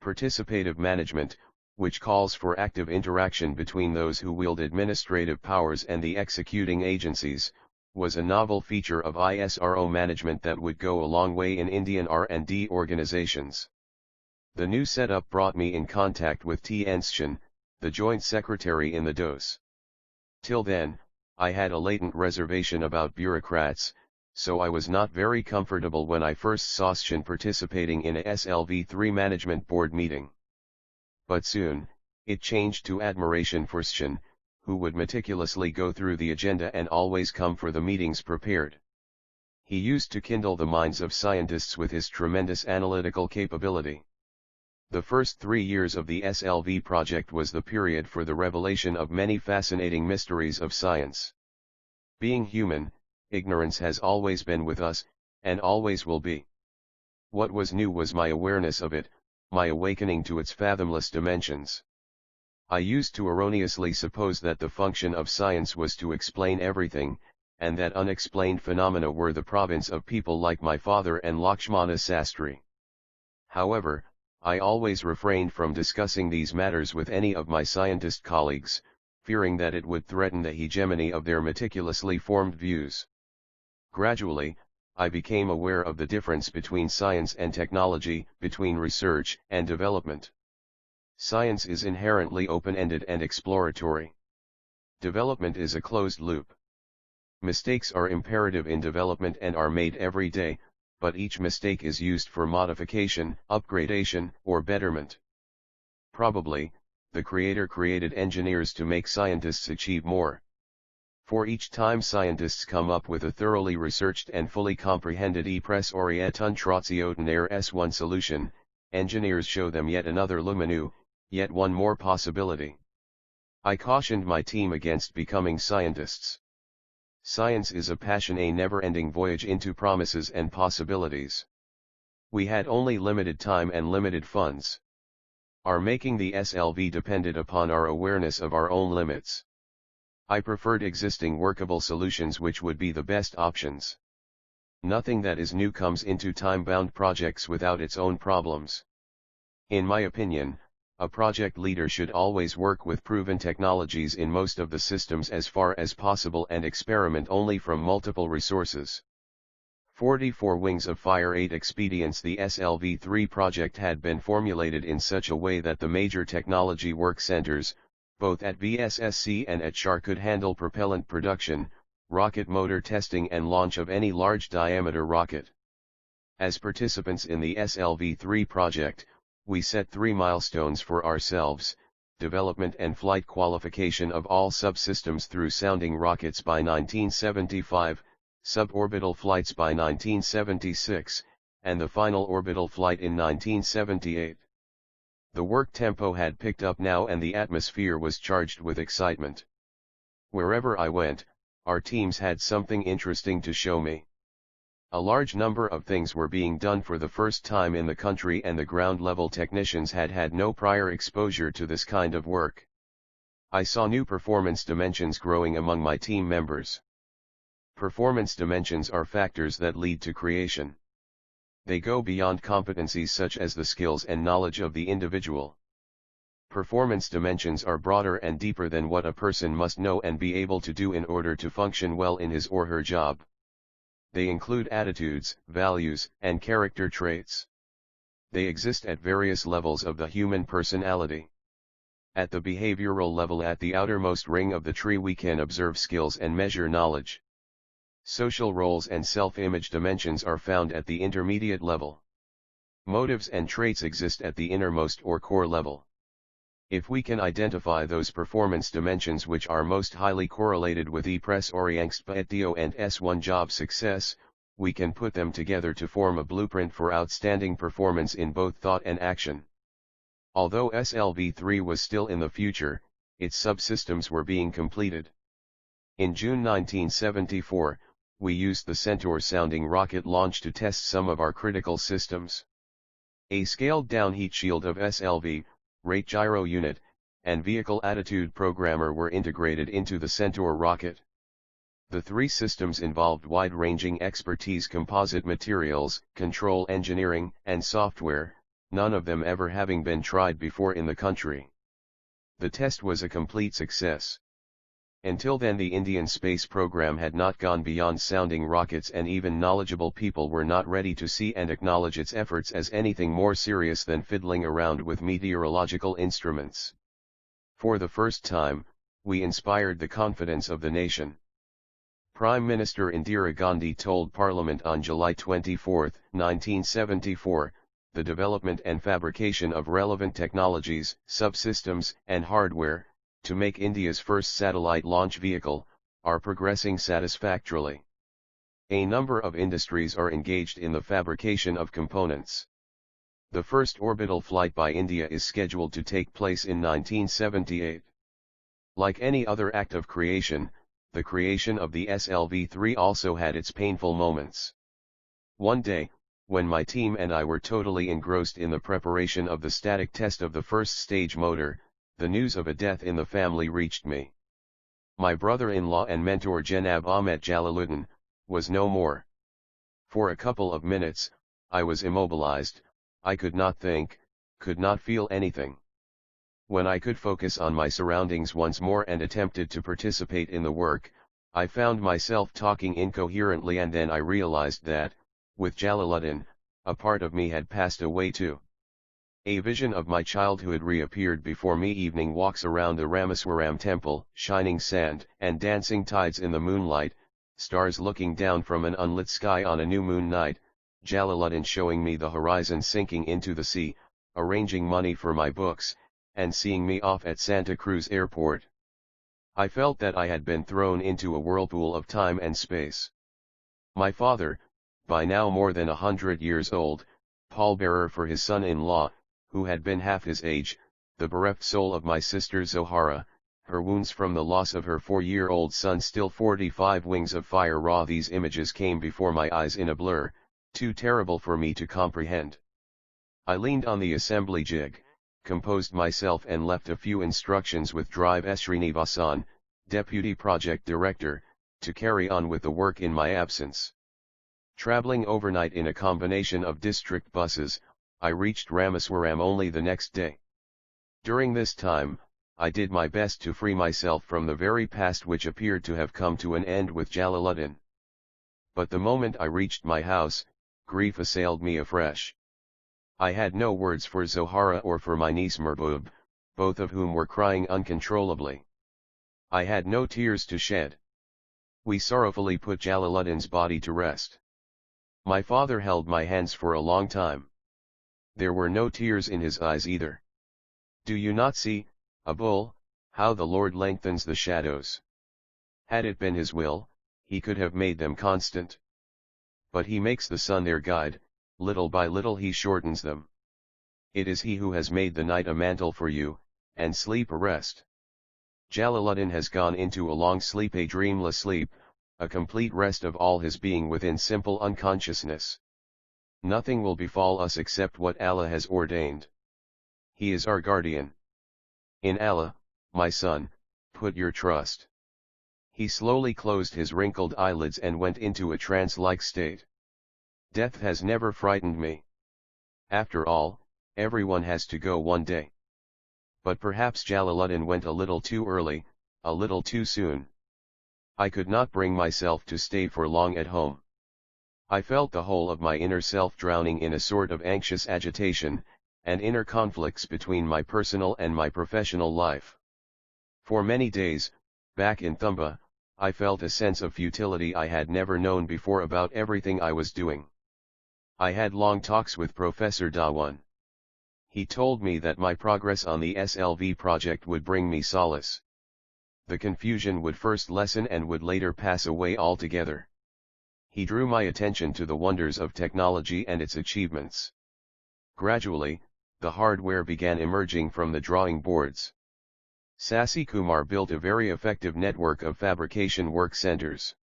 Participative management, which calls for active interaction between those who wield administrative powers and the executing agencies, was a novel feature of ISRO management that would go a long way in Indian R&D organizations. The new setup brought me in contact with T. Enschen, the Joint Secretary in the DOS. Till then, I had a latent reservation about bureaucrats, so I was not very comfortable when I first saw Schen participating in a SLV-3 management board meeting. But soon, it changed to admiration for Schen, who would meticulously go through the agenda and always come for the meetings prepared. He used to kindle the minds of scientists with his tremendous analytical capability. The first 3 years of the SLV project was the period for the revelation of many fascinating mysteries of science. Being human, ignorance has always been with us, and always will be. What was new was my awareness of it, my awakening to its fathomless dimensions. I used to erroneously suppose that the function of science was to explain everything, and that unexplained phenomena were the province of people like my father and Lakshmana Sastri. However, I always refrained from discussing these matters with any of my scientist colleagues, fearing that it would threaten the hegemony of their meticulously formed views. Gradually, I became aware of the difference between science and technology, between research and development. Science is inherently open-ended and exploratory. Development is a closed loop. Mistakes are imperative in development and are made every day, but each mistake is used for modification, upgradation, or betterment. Probably, the Creator created engineers to make scientists achieve more. For each time scientists come up with a thoroughly researched and fully comprehended S1 solution, engineers show them yet another lumenu, yet one more possibility. I cautioned my team against becoming scientists. Science is a passion, a never-ending voyage into promises and possibilities. We had only limited time and limited funds. Our making the SLV depended upon our awareness of our own limits. I preferred existing workable solutions which would be the best options. Nothing that is new comes into time-bound projects without its own problems. In my opinion, a project leader should always work with proven technologies in most of the systems as far as possible and experiment only from multiple resources. 44 Wings of Fire. 8 Expedients. The SLV-3 project had been formulated in such a way that the major technology work centers, both at VSSC and at SHAR, could handle propellant production, rocket motor testing and launch of any large-diameter rocket. As participants in the SLV-3 project, we set 3 milestones for ourselves: development and flight qualification of all subsystems through sounding rockets by 1975, suborbital flights by 1976, and the final orbital flight in 1978. The work tempo had picked up now and the atmosphere was charged with excitement. Wherever I went, our teams had something interesting to show me. A large number of things were being done for the first time in the country and the ground-level technicians had had no prior exposure to this kind of work. I saw new performance dimensions growing among my team members. Performance dimensions are factors that lead to creation. They go beyond competencies such as the skills and knowledge of the individual. Performance dimensions are broader and deeper than what a person must know and be able to do in order to function well in his or her job. They include attitudes, values, and character traits. They exist at various levels of the human personality. At the behavioral level, at the outermost ring of the tree, we can observe skills and measure knowledge. Social roles and self-image dimensions are found at the intermediate level. Motives and traits exist at the innermost or core level. If we can identify those performance dimensions which are most highly correlated with e-press-orientado and S1 job success, we can put them together to form a blueprint for outstanding performance in both thought and action. Although SLV-3 was still in the future, its subsystems were being completed. In June 1974, we used the Centaur sounding rocket launch to test some of our critical systems. A scaled-down heat shield of SLV, rate gyro unit, and vehicle attitude programmer were integrated into the Centaur rocket. The 3 systems involved wide-ranging expertise: composite materials, control engineering, and software, none of them ever having been tried before in the country. The test was a complete success. Until then, the Indian space program had not gone beyond sounding rockets, and even knowledgeable people were not ready to see and acknowledge its efforts as anything more serious than fiddling around with meteorological instruments. For the first time, we inspired the confidence of the nation. Prime Minister Indira Gandhi told Parliament on July 24, 1974, the development and fabrication of relevant technologies, subsystems, and hardware, to make India's first satellite launch vehicle, are progressing satisfactorily. A number of industries are engaged in the fabrication of components. The first orbital flight by India is scheduled to take place in 1978. Like any other act of creation, the creation of the SLV-3 also had its painful moments. One day, when my team and I were totally engrossed in the preparation of the static test of the first stage motor, the news of a death in the family reached me. My brother-in-law and mentor Janab Ahmet Jalaluddin was no more. For a couple of minutes, I was immobilized. I could not think, could not feel anything. When I could focus on my surroundings once more and attempted to participate in the work, I found myself talking incoherently, and then I realized that, with Jalaluddin, a part of me had passed away too. A vision of my childhood reappeared before me: evening walks around the Rameswaram temple, shining sand and dancing tides in the moonlight, stars looking down from an unlit sky on a new moon night, Jalaluddin showing me the horizon sinking into the sea, arranging money for my books, and seeing me off at Santa Cruz Airport. I felt that I had been thrown into a whirlpool of time and space. My father, by now more than 100 years old, pallbearer for his son-in-law, who had been half his age, the bereft soul of my sister Zohara, her wounds from the loss of her 4-year-old son, still 45 wings of fire raw. These images came before my eyes in a blur, too terrible for me to comprehend. I leaned on the assembly jig, composed myself, and left a few instructions with Drive Srinivasan, Deputy Project Director, to carry on with the work in my absence. Traveling overnight in a combination of district buses, I reached Rameswaram only the next day. During this time, I did my best to free myself from the very past which appeared to have come to an end with Jalaluddin. But the moment I reached my house, grief assailed me afresh. I had no words for Zohara or for my niece Mehboob, both of whom were crying uncontrollably. I had no tears to shed. We sorrowfully put Jalaluddin's body to rest. My father held my hands for a long time. There were no tears in his eyes either. Do you not see, Abdul, how the Lord lengthens the shadows? Had it been his will, he could have made them constant. But he makes the sun their guide, little by little he shortens them. It is he who has made the night a mantle for you, and sleep a rest. Jalaluddin has gone into a long sleep, a dreamless sleep, a complete rest of all his being within simple unconsciousness. Nothing will befall us except what Allah has ordained. He is our guardian. In Allah, my son, put your trust. He slowly closed his wrinkled eyelids and went into a trance-like state. Death has never frightened me. After all, everyone has to go one day. But perhaps Jalaluddin went a little too early, a little too soon. I could not bring myself to stay for long at home. I felt the whole of my inner self drowning in a sort of anxious agitation, and inner conflicts between my personal and my professional life. For many days, back in Thumba, I felt a sense of futility I had never known before about everything I was doing. I had long talks with Professor Dawan. He told me that my progress on the SLV project would bring me solace. The confusion would first lessen and would later pass away altogether. He drew my attention to the wonders of technology and its achievements. Gradually, the hardware began emerging from the drawing boards. Sasi Kumar built a very effective network of fabrication work centers.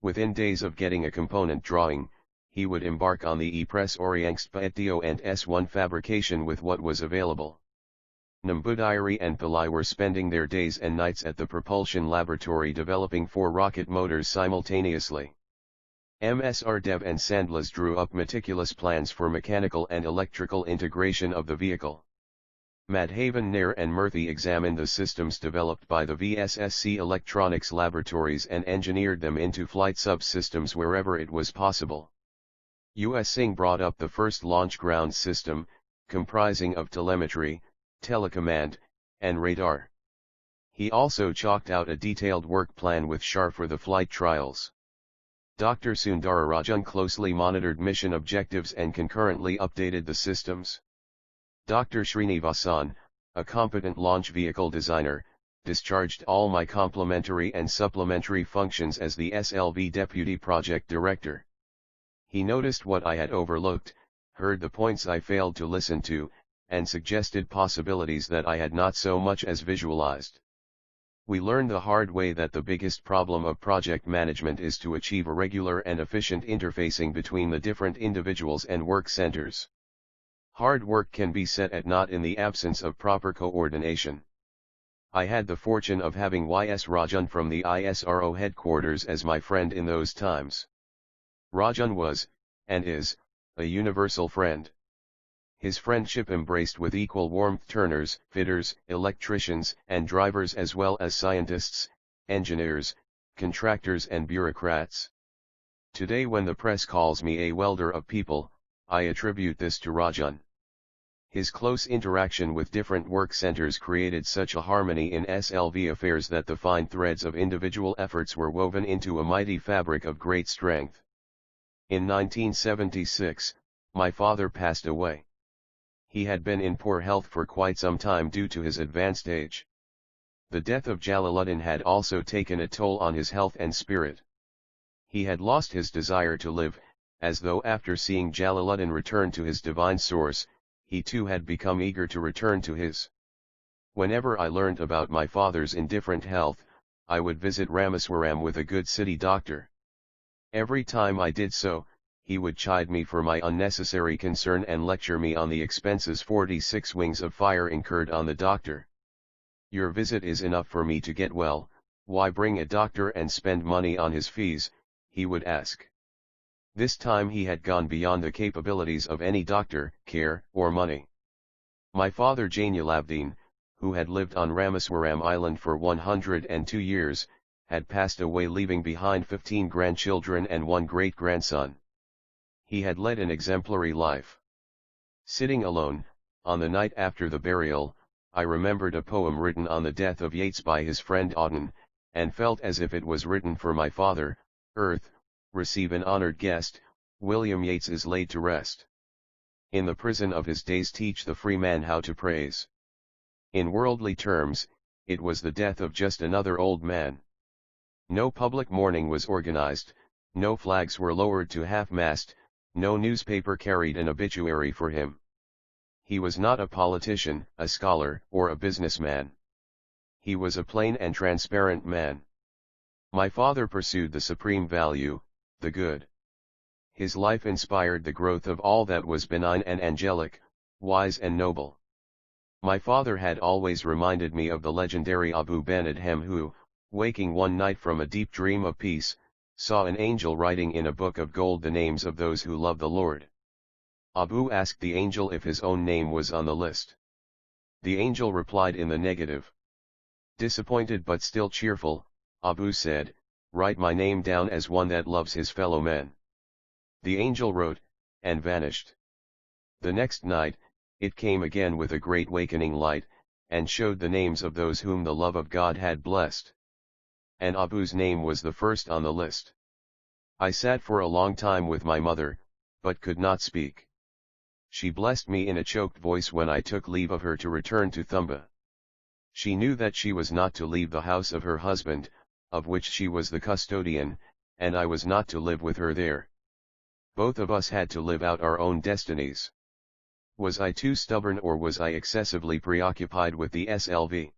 Within days of getting a component drawing, he would embark on the E-Press Oriangstpatio and S1 fabrication with what was available. Nambudiri and Pillai were spending their days and nights at the propulsion laboratory developing 4 rocket motors simultaneously. MSR Dev and Sandlas drew up meticulous plans for mechanical and electrical integration of the vehicle. Madhavan Nair and Murthy examined the systems developed by the VSSC Electronics Laboratories and engineered them into flight subsystems wherever it was possible. U.S. Singh brought up the first launch ground system, comprising of telemetry, telecommand, and radar. He also chalked out a detailed work plan with Shah for the flight trials. Dr. Sundararajan closely monitored mission objectives and concurrently updated the systems. Dr. Srinivasan, a competent launch vehicle designer, discharged all my complementary and supplementary functions as the SLV Deputy Project Director. He noticed what I had overlooked, heard the points I failed to listen to, and suggested possibilities that I had not so much as visualized. We learned the hard way that the biggest problem of project management is to achieve a regular and efficient interfacing between the different individuals and work centers. Hard work can be set at naught in the absence of proper coordination. I had the fortune of having Y.S. Rajan from the ISRO headquarters as my friend in those times. Rajan was, and is, a universal friend. His friendship embraced with equal warmth turners, fitters, electricians, and drivers as well as scientists, engineers, contractors and bureaucrats. Today when the press calls me a welder of people, I attribute this to Rajan. His close interaction with different work centers created such a harmony in SLV affairs that the fine threads of individual efforts were woven into a mighty fabric of great strength. In 1976, my father passed away. He had been in poor health for quite some time due to his advanced age. The death of Jalaluddin had also taken a toll on his health and spirit. He had lost his desire to live, as though after seeing Jalaluddin return to his divine source, he too had become eager to return to his. Whenever I learned about my father's indifferent health, I would visit Rameswaram with a good city doctor. Every time I did so, he would chide me for my unnecessary concern and lecture me on the expenses 46 wings of fire incurred on the doctor. Your visit is enough for me to get well, why bring a doctor and spend money on his fees, he would ask. This time he had gone beyond the capabilities of any doctor, care, or money. My father Jainulabdin, who had lived on Rameswaram Island for 102 years, had passed away leaving behind 15 grandchildren and 1 great-grandson. He had led an exemplary life. Sitting alone, on the night after the burial, I remembered a poem written on the death of Yeats by his friend Audun, and felt as if it was written for my father, Earth, receive an honored guest, William Yeats is laid to rest. In the prison of his days teach the free man how to praise. In worldly terms, it was the death of just another old man. No public mourning was organized, no flags were lowered to half-mast, no newspaper carried an obituary for him. He was not a politician, a scholar, or a businessman. He was a plain and transparent man. My father pursued the supreme value, the good. His life inspired the growth of all that was benign and angelic, wise and noble. My father had always reminded me of the legendary Abu Ben Adhem who, waking one night from a deep dream of peace, saw an angel writing in a book of gold the names of those who love the Lord. Abu asked the angel if his own name was on the list. The angel replied in the negative. Disappointed but still cheerful, Abu said, "Write my name down as one that loves his fellow men." The angel wrote, and vanished. The next night, it came again with a great wakening light, and showed the names of those whom the love of God had blessed. And Abu's name was the first on the list. I sat for a long time with my mother, but could not speak. She blessed me in a choked voice when I took leave of her to return to Thumba. She knew that she was not to leave the house of her husband, of which she was the custodian, and I was not to live with her there. Both of us had to live out our own destinies. Was I too stubborn or was I excessively preoccupied with the SLV?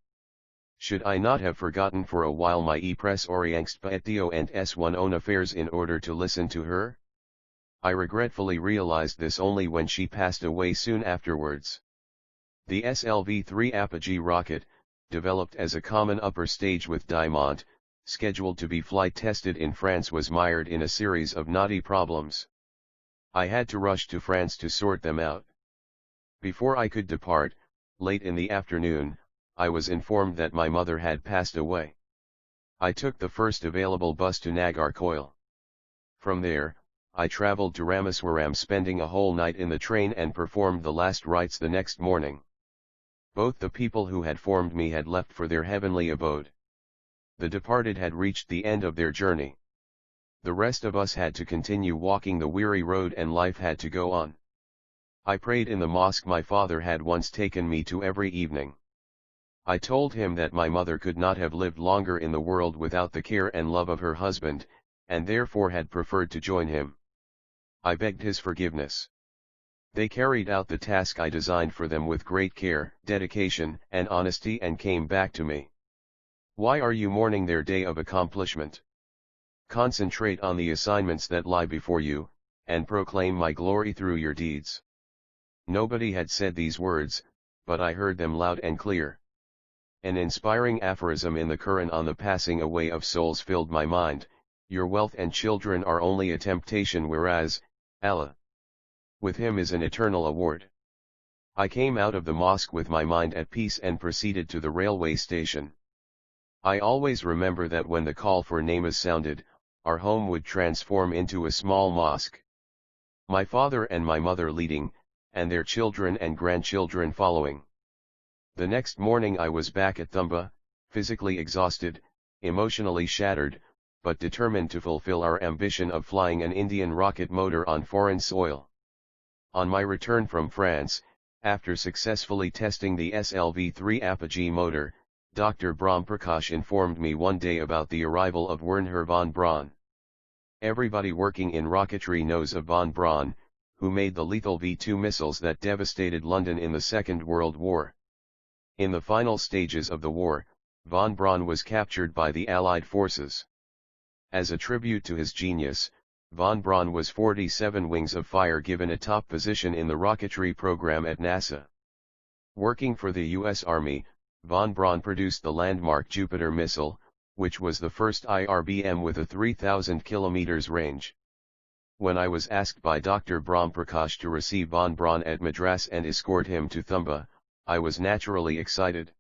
Should I not have forgotten for a while my e-press oriangstpaetio and S1 own affairs in order to listen to her? I regretfully realized this only when she passed away soon afterwards. The SLV-3 A.P.J rocket, developed as a common upper stage with Diamant, scheduled to be flight tested in France, was mired in a series of knotty problems. I had to rush to France to sort them out. Before I could depart, late in the afternoon, I was informed that my mother had passed away. I took the first available bus to Nagarcoil. From there, I traveled to Rameswaram, spending a whole night in the train, and performed the last rites the next morning. Both the people who had formed me had left for their heavenly abode. The departed had reached the end of their journey. The rest of us had to continue walking the weary road, and life had to go on. I prayed in the mosque my father had once taken me to every evening. I told him that my mother could not have lived longer in the world without the care and love of her husband, and therefore had preferred to join him. I begged his forgiveness. They carried out the task I designed for them with great care, dedication, and honesty, and came back to me. Why are you mourning their day of accomplishment? Concentrate on the assignments that lie before you, and proclaim my glory through your deeds. Nobody had said these words, but I heard them loud and clear. An inspiring aphorism in the Quran on the passing away of souls filled my mind: your wealth and children are only a temptation, whereas Allah with him is an eternal award. I came out of the mosque with my mind at peace and proceeded to the railway station. I always remember that when the call for namaz sounded, our home would transform into a small mosque. My father and my mother leading, and their children and grandchildren following. The next morning I was back at Thumba, physically exhausted, emotionally shattered, but determined to fulfill our ambition of flying an Indian rocket motor on foreign soil. On my return from France, after successfully testing the SLV-3 A.P.J motor, Dr. Brahm Prakash informed me one day about the arrival of Wernher von Braun. Everybody working in rocketry knows of von Braun, who made the lethal V-2 missiles that devastated London in the Second World War. In the final stages of the war, von Braun was captured by the Allied forces. As a tribute to his genius, von Braun was 47 Wings of Fire given a top position in the rocketry program at NASA. Working for the U.S. Army, von Braun produced the landmark Jupiter missile, which was the first IRBM with a 3,000 km range. When I was asked by Dr. Brahm Prakash to receive von Braun at Madras and escort him to Thumba, I was naturally excited.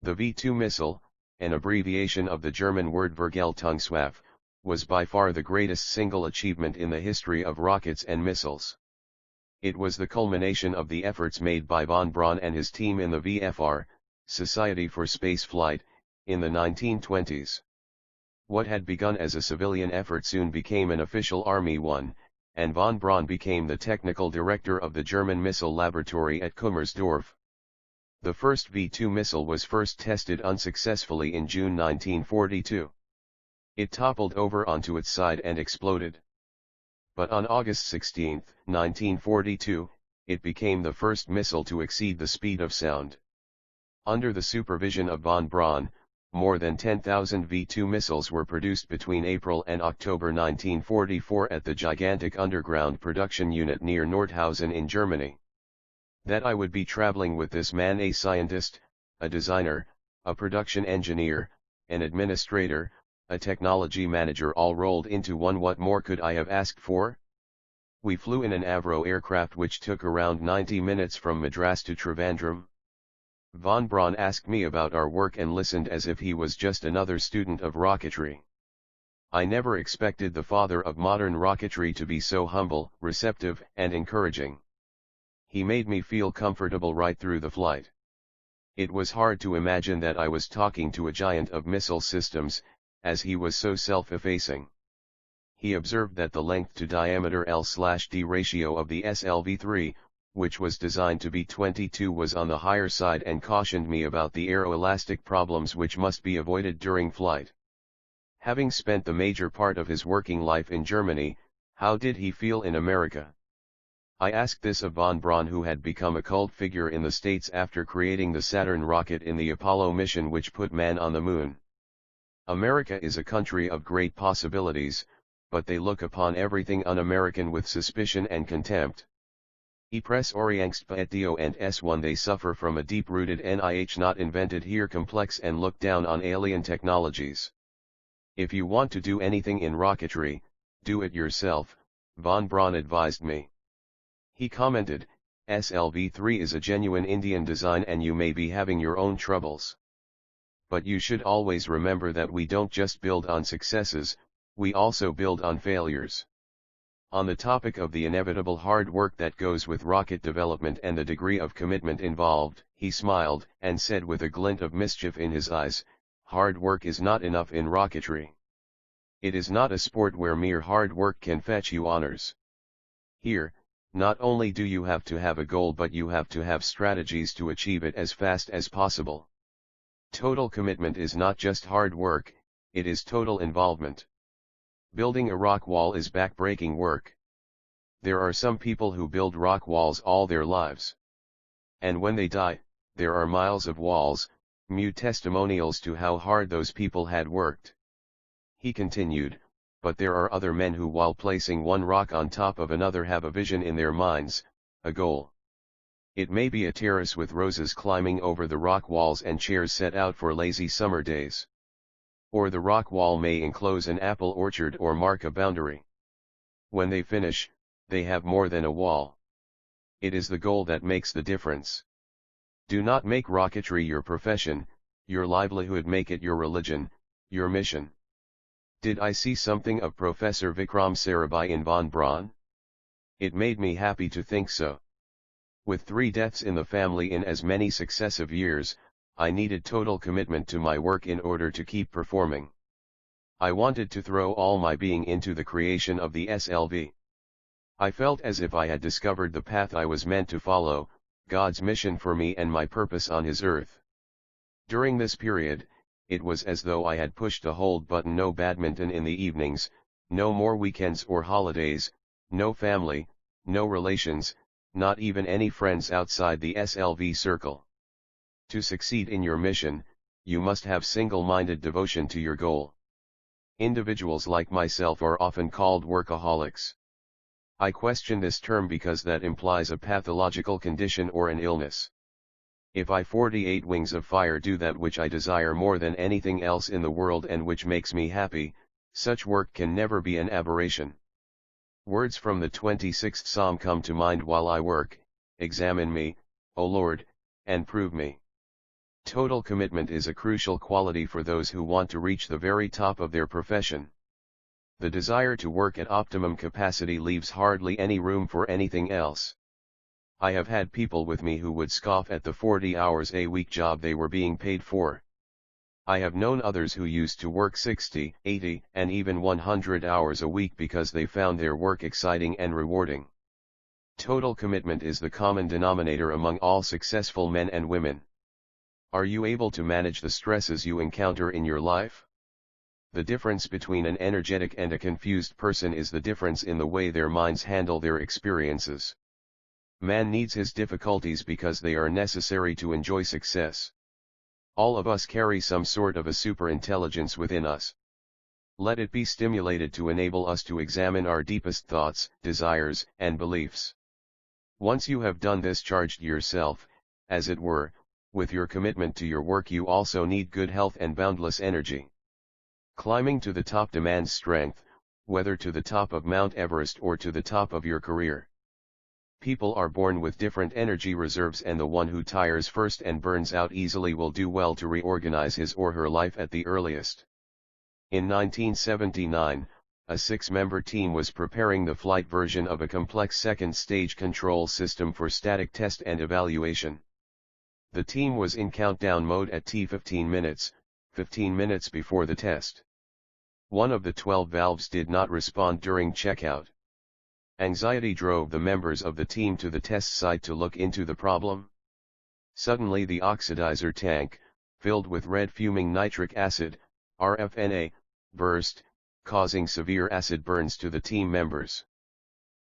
The V-2 missile, an abbreviation of the German word Vergeltungswaffe, was by far the greatest single achievement in the history of rockets and missiles. It was the culmination of the efforts made by von Braun and his team in the VFR, Society for Space Flight, in the 1920s. What had begun as a civilian effort soon became an official army one, and von Braun became the technical director of the German missile laboratory at Kummersdorf. The first V-2 missile was first tested unsuccessfully in June 1942. It toppled over onto its side and exploded. But on August 16, 1942, it became the first missile to exceed the speed of sound. Under the supervision of von Braun, more than 10,000 V-2 missiles were produced between April and October 1944 at the gigantic underground production unit near Nordhausen in Germany. That I would be traveling with this man, a scientist, a designer, a production engineer, an administrator, a technology manager, all rolled into one. What more could I have asked for? We flew in an Avro aircraft which took around 90 minutes from Madras to Trivandrum. Von Braun asked me about our work and listened as if he was just another student of rocketry. I never expected the father of modern rocketry to be so humble, receptive, and encouraging. He made me feel comfortable right through the flight. It was hard to imagine that I was talking to a giant of missile systems, as he was so self-effacing. He observed that the length to diameter L/D ratio of the SLV-3, which was designed to be 22, was on the higher side, and cautioned me about the aeroelastic problems which must be avoided during flight. Having spent the major part of his working life in Germany, how did he feel in America? I asked this of von Braun, who had become a cult figure in the States after creating the Saturn rocket in the Apollo mission which put man on the moon. America is a country of great possibilities, but they look upon everything un-American with suspicion and contempt. E press oriangstpaetio and S1, they suffer from a deep-rooted nih not invented here complex and look down on alien technologies. If you want to do anything in rocketry, do it yourself, von Braun advised me. He commented, SLV-3 is a genuine Indian design and you may be having your own troubles. But you should always remember that we don't just build on successes, we also build on failures. On the topic of the inevitable hard work that goes with rocket development and the degree of commitment involved, he smiled and said with a glint of mischief in his eyes, hard work is not enough in rocketry. It is not a sport where mere hard work can fetch you honors. Here, not only do you have to have a goal, but you have to have strategies to achieve it as fast as possible. Total commitment is not just hard work, it is total involvement. Building a rock wall is back-breaking work. There are some people who build rock walls all their lives. And when they die, there are miles of walls, mute testimonials to how hard those people had worked. He continued, but there are other men who, while placing one rock on top of another, have a vision in their minds, a goal. It may be a terrace with roses climbing over the rock walls and chairs set out for lazy summer days. Or the rock wall may enclose an apple orchard or mark a boundary. When they finish, they have more than a wall. It is the goal that makes the difference. Do not make rocketry your profession, your livelihood. Make it your religion, your mission. Did I see something of Professor Vikram Sarabhai in von Braun? It made me happy to think so. With 3 deaths in the family in as many successive years, I needed total commitment to my work in order to keep performing. I wanted to throw all my being into the creation of the SLV. I felt as if I had discovered the path I was meant to follow, God's mission for me and my purpose on His earth. During this period, it was as though I had pushed a hold button. No badminton in the evenings, no more weekends or holidays, no family, no relations, not even any friends outside the SLV circle. To succeed in your mission, you must have single-minded devotion to your goal. Individuals like myself are often called workaholics. I question this term because that implies a pathological condition or an illness. If I 48 wings of fire do that which I desire more than anything else in the world and which makes me happy, such work can never be an aberration. Words from the 26th Psalm come to mind while I work, examine me, O Lord, and prove me. Total commitment is a crucial quality for those who want to reach the very top of their profession. The desire to work at optimum capacity leaves hardly any room for anything else. I have had people with me who would scoff at the 40 hours a week job they were being paid for. I have known others who used to work 60, 80, and even 100 hours a week because they found their work exciting and rewarding. Total commitment is the common denominator among all successful men and women. Are you able to manage the stresses you encounter in your life? The difference between an energetic and a confused person is the difference in the way their minds handle their experiences. Man needs his difficulties because they are necessary to enjoy success. All of us carry some sort of a superintelligence within us. Let it be stimulated to enable us to examine our deepest thoughts, desires, and beliefs. Once you have done this, charged yourself, as it were, with your commitment to your work, you also need good health and boundless energy. Climbing to the top demands strength, whether to the top of Mount Everest or to the top of your career. People are born with different energy reserves, and the one who tires first and burns out easily will do well to reorganize his or her life at the earliest. In 1979, a 6-member team was preparing the flight version of a complex second-stage control system for static test and evaluation. The team was in countdown mode at T15 minutes, 15 minutes before the test. One of the 12 valves did not respond during checkout. Anxiety drove the members of the team to the test site to look into the problem. Suddenly the oxidizer tank, filled with red fuming nitric acid, RFNA, burst, causing severe acid burns to the team members.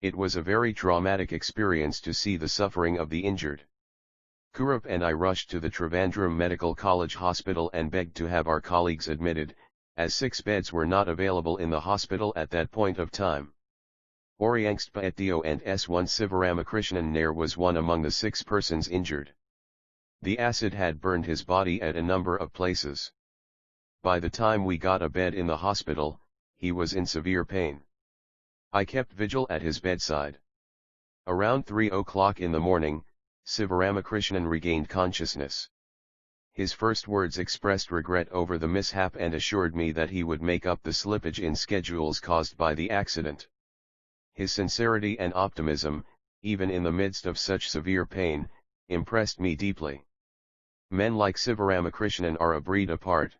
It was a very traumatic experience to see the suffering of the injured. Kurup and I rushed to the Trivandrum Medical College Hospital and begged to have our colleagues admitted, as 6 beds were not available in the hospital at that point of time. Oriangstpaetio and S1 Sivaramakrishnan Nair was one among the 6 persons injured. The acid had burned his body at a number of places. By the time we got a bed in the hospital, he was in severe pain. I kept vigil at his bedside. Around 3 o'clock in the morning, Sivaramakrishnan regained consciousness. His first words expressed regret over the mishap and assured me that he would make up the slippage in schedules caused by the accident. His sincerity and optimism, even in the midst of such severe pain, impressed me deeply. Men like Sivaramakrishnan are a breed apart.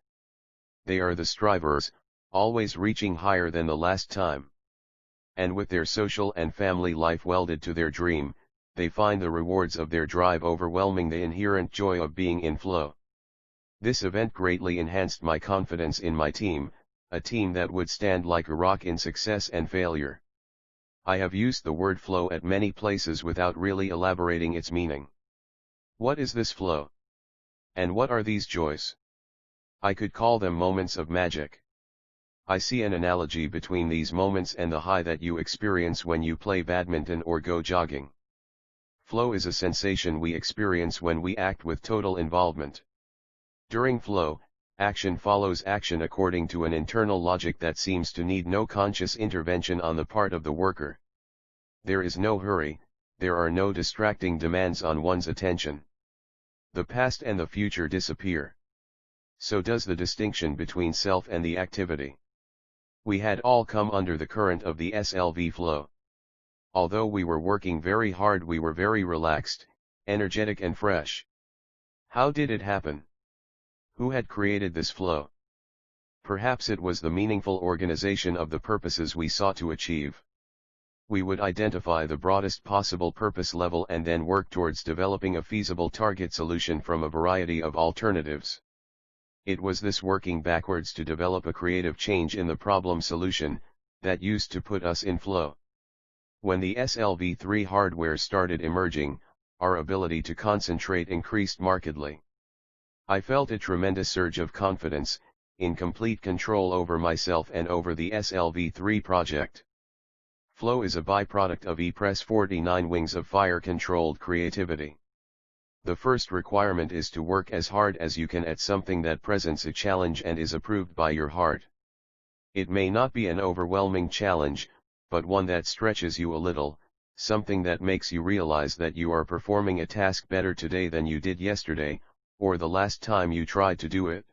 They are the strivers, always reaching higher than the last time. And with their social and family life welded to their dream, they find the rewards of their drive overwhelming the inherent joy of being in flow. This event greatly enhanced my confidence in my team, a team that would stand like a rock in success and failure. I have used the word flow at many places without really elaborating its meaning. What is this flow? And what are these joys? I could call them moments of magic. I see an analogy between these moments and the high that you experience when you play badminton or go jogging. Flow is a sensation we experience when we act with total involvement. During flow, action follows action according to an internal logic that seems to need no conscious intervention on the part of the worker. There is no hurry, there are no distracting demands on one's attention. The past and the future disappear. So does the distinction between self and the activity. We had all come under the current of the SLV flow. Although we were working very hard, we were very relaxed, energetic and fresh. How did it happen? Who had created this flow? Perhaps it was the meaningful organization of the purposes we sought to achieve. We would identify the broadest possible purpose level and then work towards developing a feasible target solution from a variety of alternatives. It was this working backwards to develop a creative change in the problem solution, that used to put us in flow. When the SLV3 hardware started emerging, our ability to concentrate increased markedly. I felt a tremendous surge of confidence, in complete control over myself and over the SLV3 project. Flow is a byproduct of E-Press 49 Wings of Fire-controlled creativity. The first requirement is to work as hard as you can at something that presents a challenge and is approved by your heart. It may not be an overwhelming challenge, but one that stretches you a little, something that makes you realize that you are performing a task better today than you did yesterday, or the last time you tried to do it.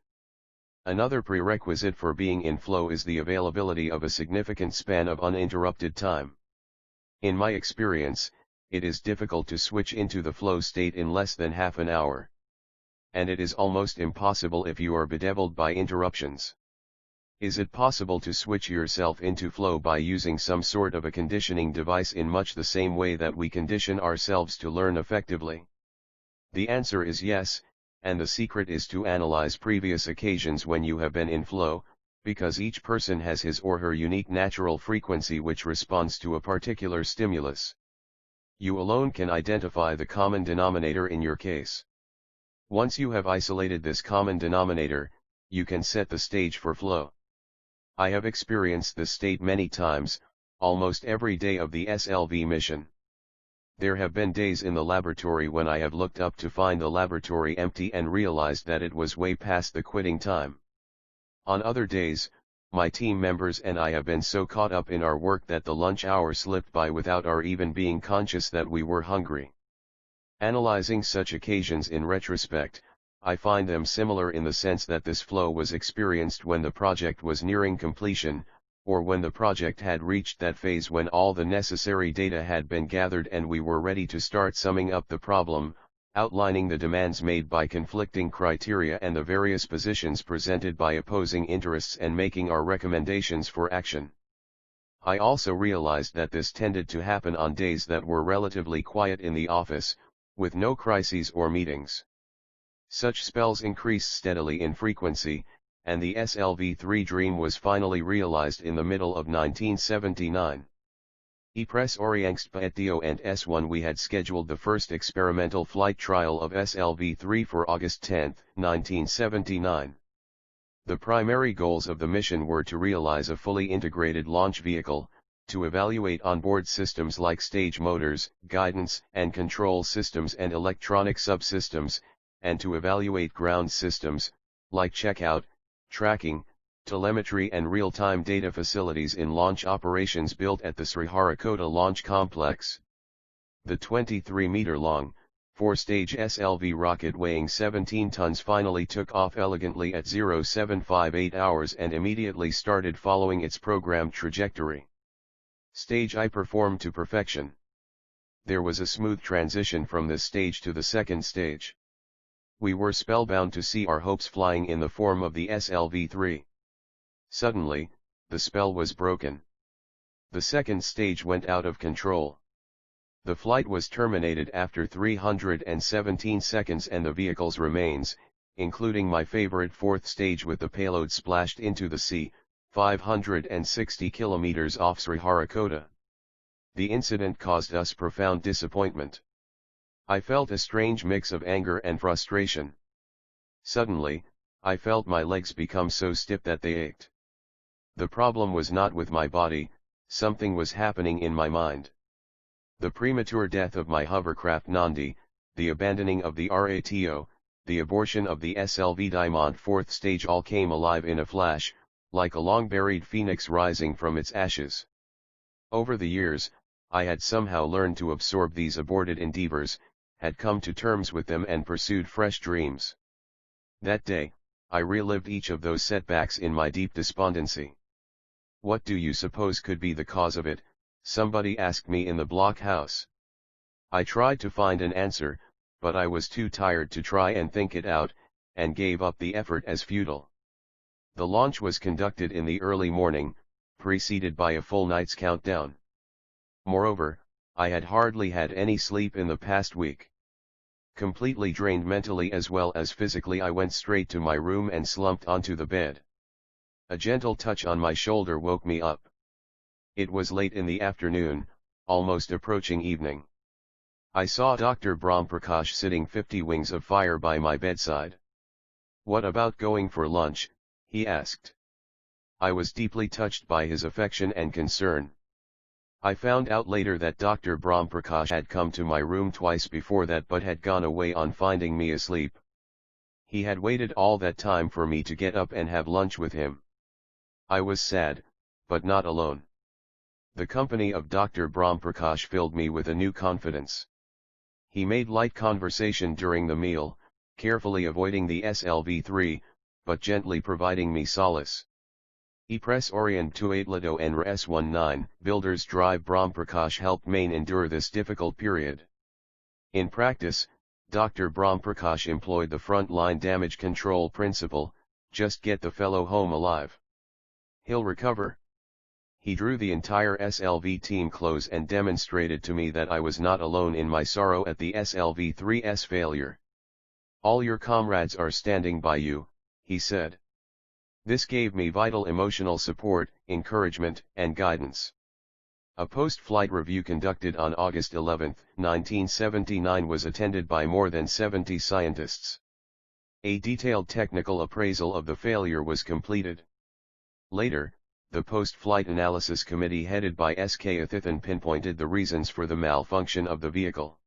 Another prerequisite for being in flow is the availability of a significant span of uninterrupted time. In my experience, it is difficult to switch into the flow state in less than half an hour. and it is almost impossible if you are bedeviled by interruptions. Is it possible to switch yourself into flow by using some sort of a conditioning device in much the same way that we condition ourselves to learn effectively? The answer is yes, and the secret is to analyze previous occasions when you have been in flow, because each person has his or her unique natural frequency which responds to a particular stimulus. You alone can identify the common denominator in your case. Once you have isolated this common denominator, you can set the stage for flow. I have experienced this state many times, almost every day of the SLV mission. There have been days in the laboratory when I have looked up to find the laboratory empty and realized that it was way past the quitting time. On other days, my team members and I have been so caught up in our work that the lunch hour slipped by without our even being conscious that we were hungry. Analyzing such occasions in retrospect, I find them similar in the sense that this flow was experienced when the project was nearing completion, or when the project had reached that phase when all the necessary data had been gathered and we were ready to start summing up the problem, outlining the demands made by conflicting criteria and the various positions presented by opposing interests and making our recommendations for action. I also realized that this tended to happen on days that were relatively quiet in the office, with no crises or meetings. Such spells increased steadily in frequency, and the SLV-3 dream was finally realized in the middle of 1979. Press Oriangstpaetio and S1 we had scheduled the first experimental flight trial of SLV-3 for August 10, 1979. The primary goals of the mission were to realize a fully integrated launch vehicle, to evaluate onboard systems like stage motors, guidance and control systems and electronic subsystems, and to evaluate ground systems, like checkout, tracking, telemetry and real-time data facilities in launch operations built at the Sriharikota Launch Complex. The 23-meter-long, 4-stage SLV rocket weighing 17 tons finally took off elegantly at 0758 hours and immediately started following its programmed trajectory. Stage I performed to perfection. There was a smooth transition from this stage to the second stage. We were spellbound to see our hopes flying in the form of the SLV-3. Suddenly, the spell was broken. The second stage went out of control. The flight was terminated after 317 seconds and the vehicle's remains, including my favorite fourth stage with the payload splashed into the sea, 560 kilometers off Sriharikota. The incident caused us profound disappointment. I felt a strange mix of anger and frustration. Suddenly, I felt my legs become so stiff that they ached. The problem was not with my body, something was happening in my mind. The premature death of my hovercraft Nandi, the abandoning of the RATO, the abortion of the SLV Diamond fourth stage all came alive in a flash, like a long-buried phoenix rising from its ashes. Over the years, I had somehow learned to absorb these aborted endeavors, had come to terms with them and pursued fresh dreams. That day, I relived each of those setbacks in my deep despondency. What do you suppose could be the cause of it? Somebody asked me in the blockhouse. I tried to find an answer, but I was too tired to try and think it out, and gave up the effort as futile. The launch was conducted in the early morning, preceded by a full night's countdown. Moreover, I had hardly had any sleep in the past week. Completely drained mentally as well as physically, I went straight to my room and slumped onto the bed. A gentle touch on my shoulder woke me up. It was late in the afternoon, almost approaching evening. I saw Dr. Brahmprakash sitting 50 wings of fire by my bedside. "What about going for lunch?" he asked. I was deeply touched by his affection and concern. I found out later that Dr. Brahmprakash had come to my room twice before that but had gone away on finding me asleep. He had waited all that time for me to get up and have lunch with him. I was sad, but not alone. The company of Dr. Brahmprakash filled me with a new confidence. He made light conversation during the meal, carefully avoiding the SLV-3, but gently providing me solace. Press Orient 28 and S19, Builders Drive Brahmprakash helped Maine endure this difficult period. In practice, Dr. Brahm Prakash employed the front-line damage control principle, just get the fellow home alive. He'll recover. He drew the entire SLV team close and demonstrated to me that I was not alone in my sorrow at the SLV-3's failure. All your comrades are standing by you, he said. This gave me vital emotional support, encouragement, and guidance. A post-flight review conducted on August 11, 1979 was attended by more than 70 scientists. A detailed technical appraisal of the failure was completed. Later, the post-flight analysis committee headed by S.K. Athithan pinpointed the reasons for the malfunction of the vehicle.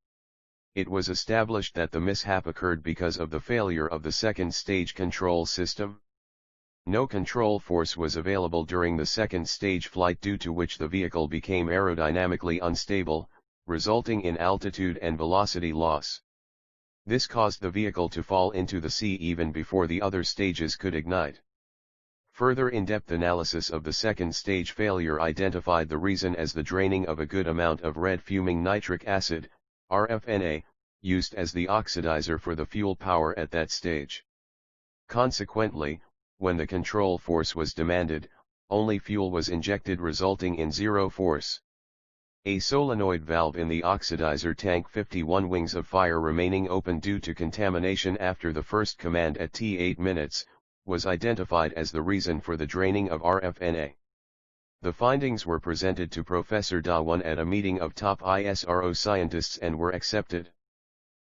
It was established that the mishap occurred because of the failure of the second stage control system. No control force was available during the second stage flight, due to which the vehicle became aerodynamically unstable, resulting in altitude and velocity loss. This caused the vehicle to fall into the sea even before the other stages could ignite. Further in-depth analysis of the second stage failure identified the reason as the draining of a good amount of red fuming nitric acid, RFNA, used as the oxidizer for the fuel power at that stage. Consequently, when the control force was demanded, only fuel was injected, resulting in zero force. A solenoid valve in the oxidizer tank, 51 wings of fire remaining open due to contamination after the first command at T8 minutes, was identified as the reason for the draining of RFNA. The findings were presented to Professor Dhawan at a meeting of top ISRO scientists and were accepted.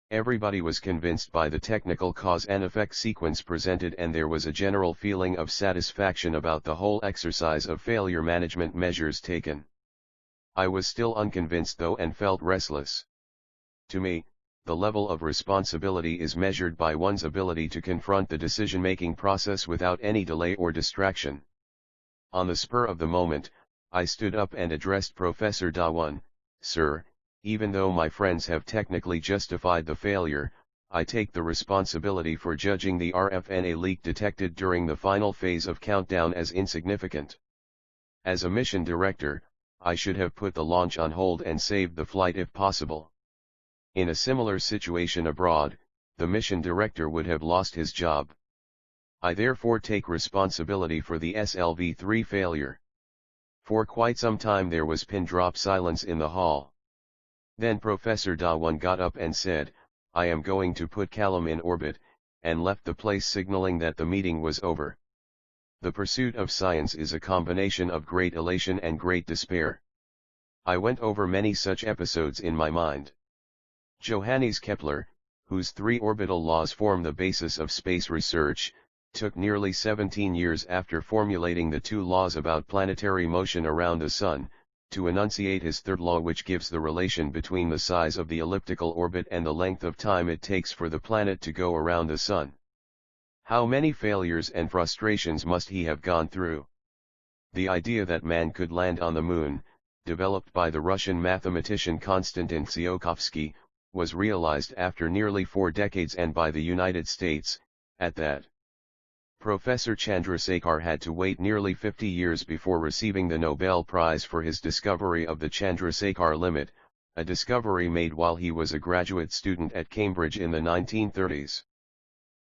Everybody was convinced by the technical cause and effect sequence presented, and there was a general feeling of satisfaction about the whole exercise of failure management measures taken. I was still unconvinced though, and felt restless. To me, the level of responsibility is measured by one's ability to confront the decision-making process without any delay or distraction. On the spur of the moment, I stood up and addressed Professor Dhawan. Sir, even though my friends have technically justified the failure, I take the responsibility for judging the RFNA leak detected during the final phase of countdown as insignificant. As a mission director, I should have put the launch on hold and saved the flight if possible. In a similar situation abroad, the mission director would have lost his job. I therefore take responsibility for the SLV-3 failure. For quite some time there was pin-drop silence in the hall. Then Professor Dhawan got up and said, "I am going to put Kalam in orbit," and left the place, signaling that the meeting was over. The pursuit of science is a combination of great elation and great despair. I went over many such episodes in my mind. Johannes Kepler, whose 3 orbital laws form the basis of space research, took nearly 17 years after formulating the 2 laws about planetary motion around the Sun, to enunciate his 3rd law, which gives the relation between the size of the elliptical orbit and the length of time it takes for the planet to go around the Sun. How many failures and frustrations must he have gone through? The idea that man could land on the moon, developed by the Russian mathematician Konstantin Tsiolkovsky, was realized after nearly 4 decades, and by the United States, at that. Professor Chandrasekhar had to wait nearly 50 years before receiving the Nobel Prize for his discovery of the Chandrasekhar limit, a discovery made while he was a graduate student at Cambridge in the 1930s.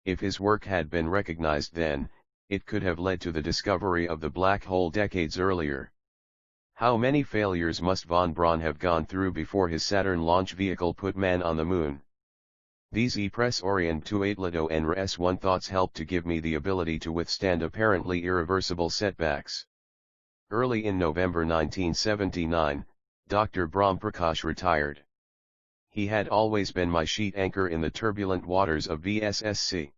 If his work had been recognized then, it could have led to the discovery of the black hole decades earlier. How many failures must von Braun have gone through before his Saturn launch vehicle put man on the moon? These e-press orientuatlato and res1 thoughts helped to give me the ability to withstand apparently irreversible setbacks. Early in November 1979, Dr. Brahm Prakash retired. He had always been my sheet anchor in the turbulent waters of VSSC.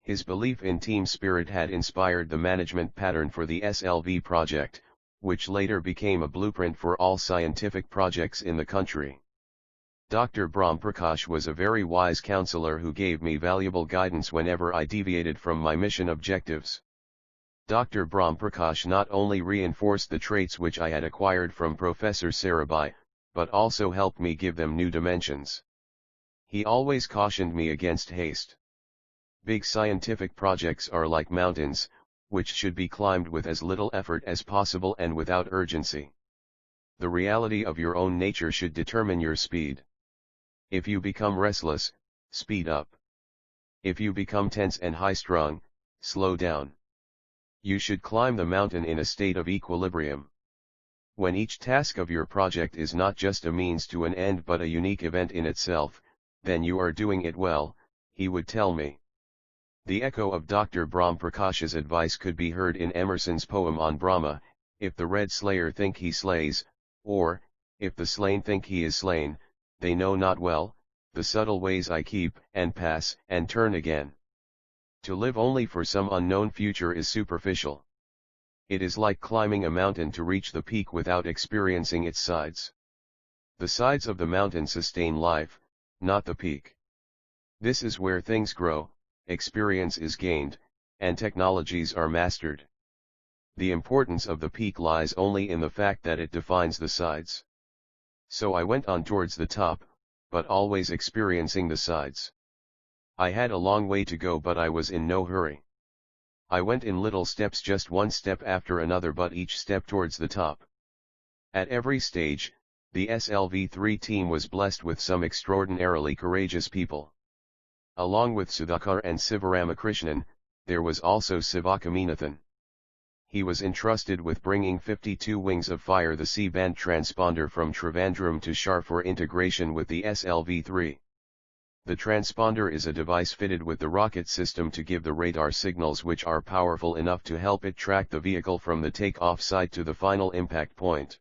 His belief in team spirit had inspired the management pattern for the SLV project, which later became a blueprint for all scientific projects in the country. Dr. Brahm Prakash was a very wise counselor who gave me valuable guidance whenever I deviated from my mission objectives. Dr. Brahm Prakash not only reinforced the traits which I had acquired from Professor Sarabhai, but also helped me give them new dimensions. He always cautioned me against haste. Big scientific projects are like mountains, which should be climbed with as little effort as possible and without urgency. The reality of your own nature should determine your speed. If you become restless, Speed up. If you become tense and high-strung, slow down. You should climb the mountain in a state of equilibrium. When each task of your project is not just a means to an end but a unique event in itself, then you are doing it well, he would tell me. The echo of Dr. Brahm Prakash's advice could be heard in Emerson's poem on Brahma: if the red slayer think he slays, or, if the slain think he is slain, they know not well, the subtle ways I keep, and pass, and turn again. To live only for some unknown future is superficial. It is like climbing a mountain to reach the peak without experiencing its sides. The sides of the mountain sustain life, not the peak. This is where things grow, experience is gained, and technologies are mastered. The importance of the peak lies only in the fact that it defines the sides. So I went on towards the top, but always experiencing the sides. I had a long way to go, but I was in no hurry. I went in little steps, just one step after another, but each step towards the top. At every stage, the SLV3 team was blessed with some extraordinarily courageous people. Along with Sudhakar and Sivaramakrishnan, there was also Sivakaminathan. He was entrusted with bringing 52 Wings of Fire, the C-band transponder from Trivandrum to Shar for integration with the SLV-3. The transponder is a device fitted with the rocket system to give the radar signals which are powerful enough to help it track the vehicle from the take-off site to the final impact point.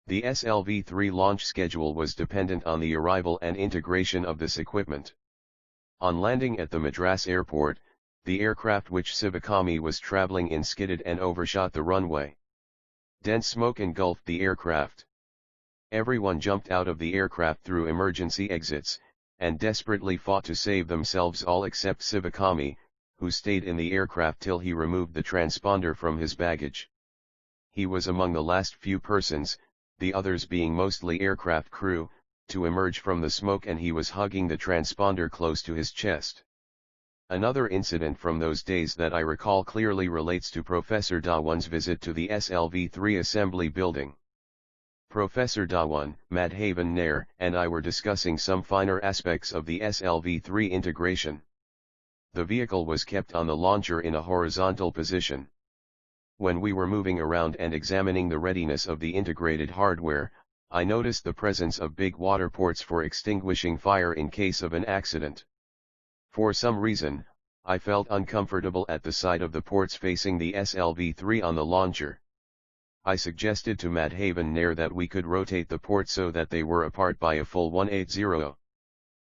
The SLV-3 launch schedule was dependent on the arrival and integration of this equipment. On landing at the Madras airport, the aircraft which Sivakami was traveling in skidded and overshot the runway. Dense smoke engulfed the aircraft. Everyone jumped out of the aircraft through emergency exits, and desperately fought to save themselves, all except Sivakami, who stayed in the aircraft till he removed the transponder from his baggage. He was among the last few persons, the others being mostly aircraft crew, to emerge from the smoke, and he was hugging the transponder close to his chest. Another incident from those days that I recall clearly relates to Professor Dhawan's visit to the SLV-3 assembly building. Professor Dhawan, Madhavan Nair, and I were discussing some finer aspects of the SLV-3 integration. The vehicle was kept on the launcher in a horizontal position. When we were moving around and examining the readiness of the integrated hardware, I noticed the presence of big water ports for extinguishing fire in case of an accident. For some reason, I felt uncomfortable at the sight of the ports facing the SLV-3 on the launcher. I suggested to Madhavan Nair that we could rotate the ports so that they were apart by a full 180.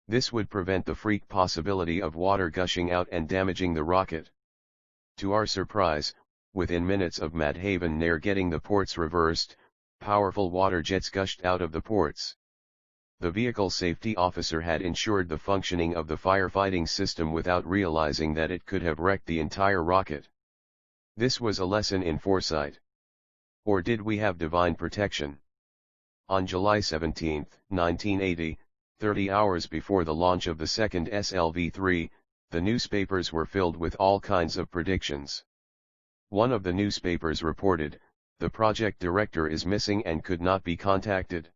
This would prevent the freak possibility of water gushing out and damaging the rocket. To our surprise, within minutes of Madhavan Nair getting the ports reversed, powerful water jets gushed out of the ports. The vehicle safety officer had ensured the functioning of the firefighting system without realizing that it could have wrecked the entire rocket. This was a lesson in foresight. Or did we have divine protection? On July 17, 1980, 30 hours before the launch of the second SLV-3, the newspapers were filled with all kinds of predictions. One of the newspapers reported, "The project director is missing and could not be contacted."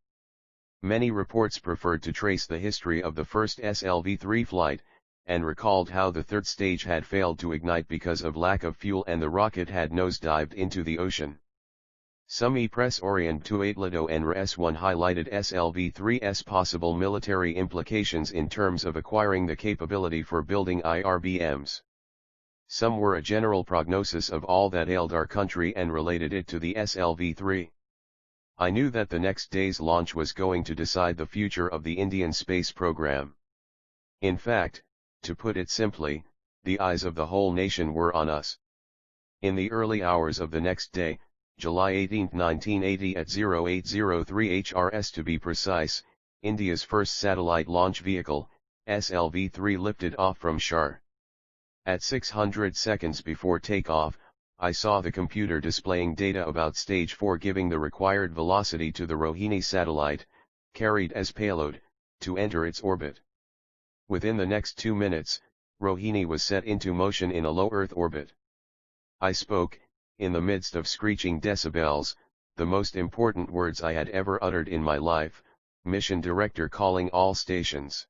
Many reports preferred to trace the history of the first SLV-3 flight, and recalled how the third stage had failed to ignite because of lack of fuel and the rocket had nosedived into the ocean. Some e-press orientuatlado and RS1 highlighted SLV-3's possible military implications in terms of acquiring the capability for building IRBMs. Some were a general prognosis of all that ailed our country and related it to the SLV-3. I knew that the next day's launch was going to decide the future of the Indian space program. In fact, to put it simply, the eyes of the whole nation were on us. In the early hours of the next day, July 18, 1980 at 0803 HRS to be precise, India's first satellite launch vehicle, SLV-3, lifted off from Shar. At 600 seconds before takeoff, I saw the computer displaying data about Stage 4 giving the required velocity to the Rohini satellite, carried as payload, to enter its orbit. Within the next 2 minutes, Rohini was set into motion in a low Earth orbit. I spoke, in the midst of screeching decibels, the most important words I had ever uttered in my life: "Mission Director calling all stations."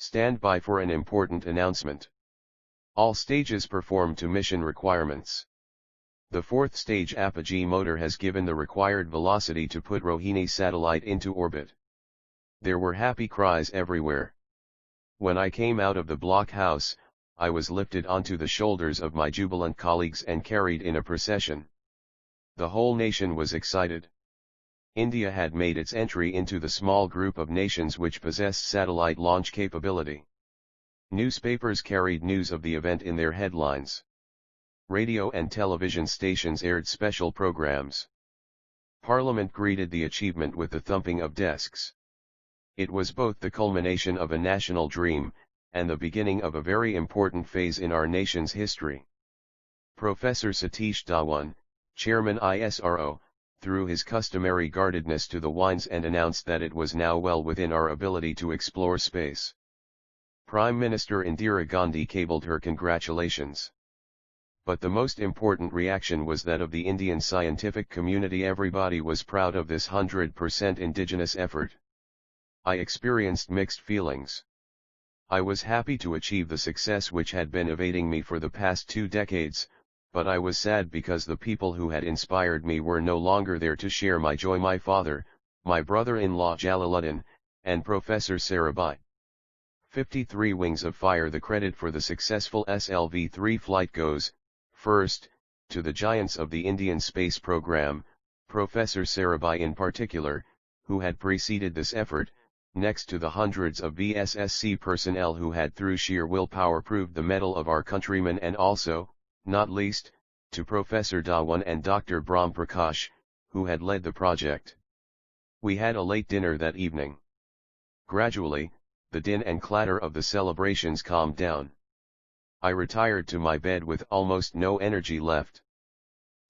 Stand by for an important announcement. All stages perform to mission requirements. The fourth stage A.P.J motor has given the required velocity to put Rohini satellite into orbit. There were happy cries everywhere. When I came out of the blockhouse, I was lifted onto the shoulders of my jubilant colleagues and carried in a procession. The whole nation was excited. India had made its entry into the small group of nations which possessed satellite launch capability. Newspapers carried news of the event in their headlines. Radio and television stations aired special programs. Parliament greeted the achievement with the thumping of desks. It was both the culmination of a national dream, and the beginning of a very important phase in our nation's history. Professor Satish Dhawan, Chairman ISRO, threw his customary guardedness to the winds and announced that it was now well within our ability to explore space. Prime Minister Indira Gandhi cabled her congratulations. But the most important reaction was that of the Indian scientific community. Everybody was proud of this 100% indigenous effort. I experienced mixed feelings. I was happy to achieve the success which had been evading me for the past 2 decades, but I was sad because the people who had inspired me were no longer there to share my joy. My father, my brother-in-law Jalaluddin, and Professor Sarabhai. 53 Wings of Fire. The credit for the successful SLV-3 flight goes, first, to the giants of the Indian space program, Professor Sarabhai in particular, who had preceded this effort, next to the hundreds of VSSC personnel who had through sheer willpower proved the mettle of our countrymen, and also, not least, to Professor Dhawan and Dr. Brahm Prakash, who had led the project. We had a late dinner that evening. Gradually, the din and clatter of the celebrations calmed down. I retired to my bed with almost no energy left.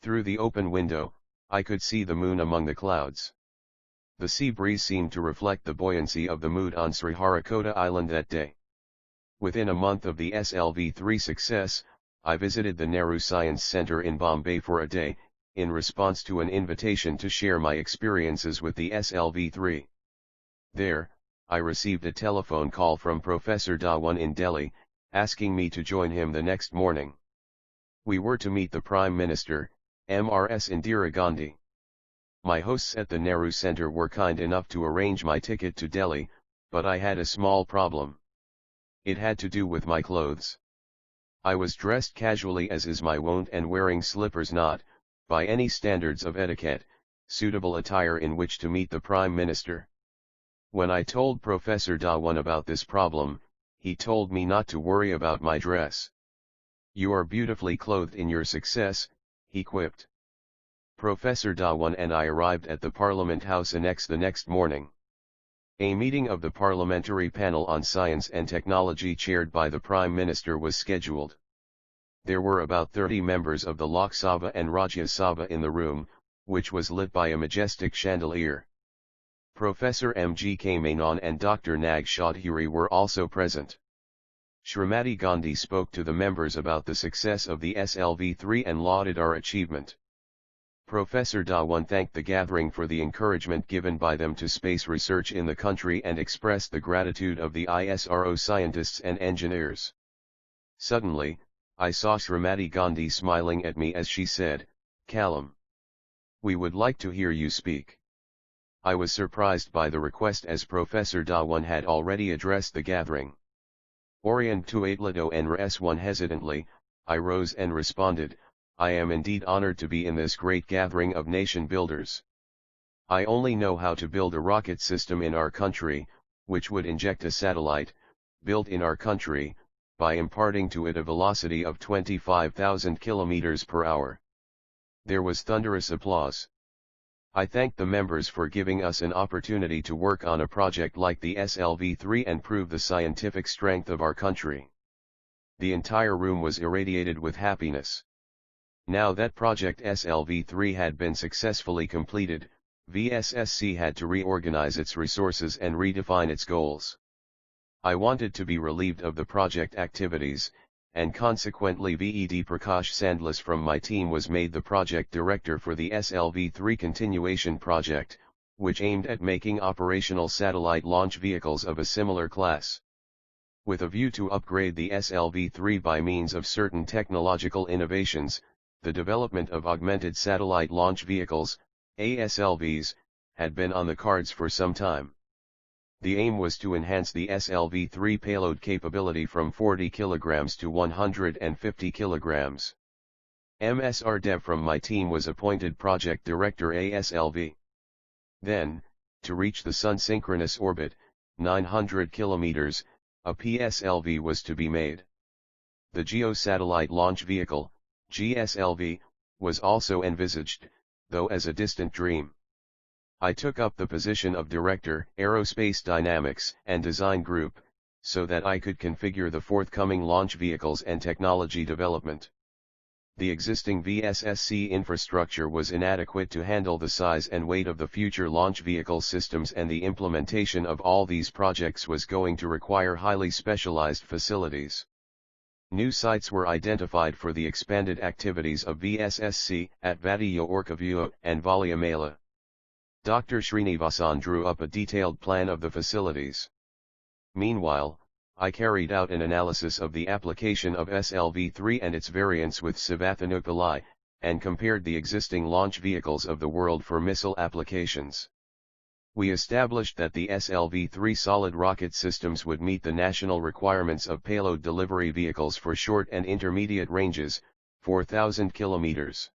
Through the open window, I could see the moon among the clouds. The sea breeze seemed to reflect the buoyancy of the mood on Sriharikota Island that day. Within a month of the SLV-3 success, I visited the Nehru Science Centre in Bombay for a day, in response to an invitation to share my experiences with the SLV-3. There, I received a telephone call from Professor Dhawan in Delhi, asking me to join him the next morning. We were to meet the Prime Minister, Ms. Indira Gandhi. My hosts at the Nehru Centre were kind enough to arrange my ticket to Delhi, but I had a small problem. It had to do with my clothes. I was dressed casually as is my wont and wearing slippers, not, by any standards of etiquette, suitable attire in which to meet the Prime Minister. When I told Professor Dhawan about this problem, he told me not to worry about my dress. You are beautifully clothed in your success, he quipped. Professor Dhawan and I arrived at the Parliament House Annex the next morning. A meeting of the Parliamentary Panel on Science and Technology chaired by the Prime Minister was scheduled. There were about 30 members of the Lok Sabha and Rajya Sabha in the room, which was lit by a majestic chandelier. Professor M.G.K. Menon and Dr. Nag Chaudhuri were also present. Shrimati Gandhi spoke to the members about the success of the SLV-3 and lauded our achievement. Professor Dhawan thanked the gathering for the encouragement given by them to space research in the country and expressed the gratitude of the ISRO scientists and engineers. Suddenly, I saw Shrimati Gandhi smiling at me as she said, "Kalam, we would like to hear you speak." I was surprised by the request as Professor Dhawan had already addressed the gathering. Orient to Aitlado and Res1 hesitantly, I rose and responded, "I am indeed honored to be in this great gathering of nation builders. I only know how to build a rocket system in our country, which would inject a satellite, built in our country, by imparting to it a velocity of 25,000 km per hour. There was thunderous applause. I thanked the members for giving us an opportunity to work on a project like the SLV-3 and prove the scientific strength of our country. The entire room was irradiated with happiness. Now that project SLV-3 had been successfully completed, VSSC had to reorganize its resources and redefine its goals. I wanted to be relieved of the project activities, and consequently Ved Prakash Sandlas from my team was made the project director for the SLV-3 continuation project, which aimed at making operational satellite launch vehicles of a similar class. With a view to upgrade the SLV-3 by means of certain technological innovations, the development of augmented satellite launch vehicles, ASLVs, had been on the cards for some time. The aim was to enhance the SLV-3 payload capability from 40 kg to 150 kg. MSR Dev from my team was appointed Project Director ASLV. Then, to reach the Sun synchronous orbit, 900 km, a PSLV was to be made. The Geosatellite Launch Vehicle, GSLV, was also envisaged, though as a distant dream. I took up the position of Director, Aerospace Dynamics and Design Group, so that I could configure the forthcoming launch vehicles and technology development. The existing VSSC infrastructure was inadequate to handle the size and weight of the future launch vehicle systems, and the implementation of all these projects was going to require highly specialized facilities. New sites were identified for the expanded activities of VSSC at Vatiya Orkavua and Valiamala. Dr. Srinivasan drew up a detailed plan of the facilities. Meanwhile, I carried out an analysis of the application of SLV-3 and its variants with Sivathanupalai, and compared the existing launch vehicles of the world for missile applications. We established that the SLV-3 solid rocket systems would meet the national requirements of payload delivery vehicles for short and intermediate ranges, 4,000 kilometers.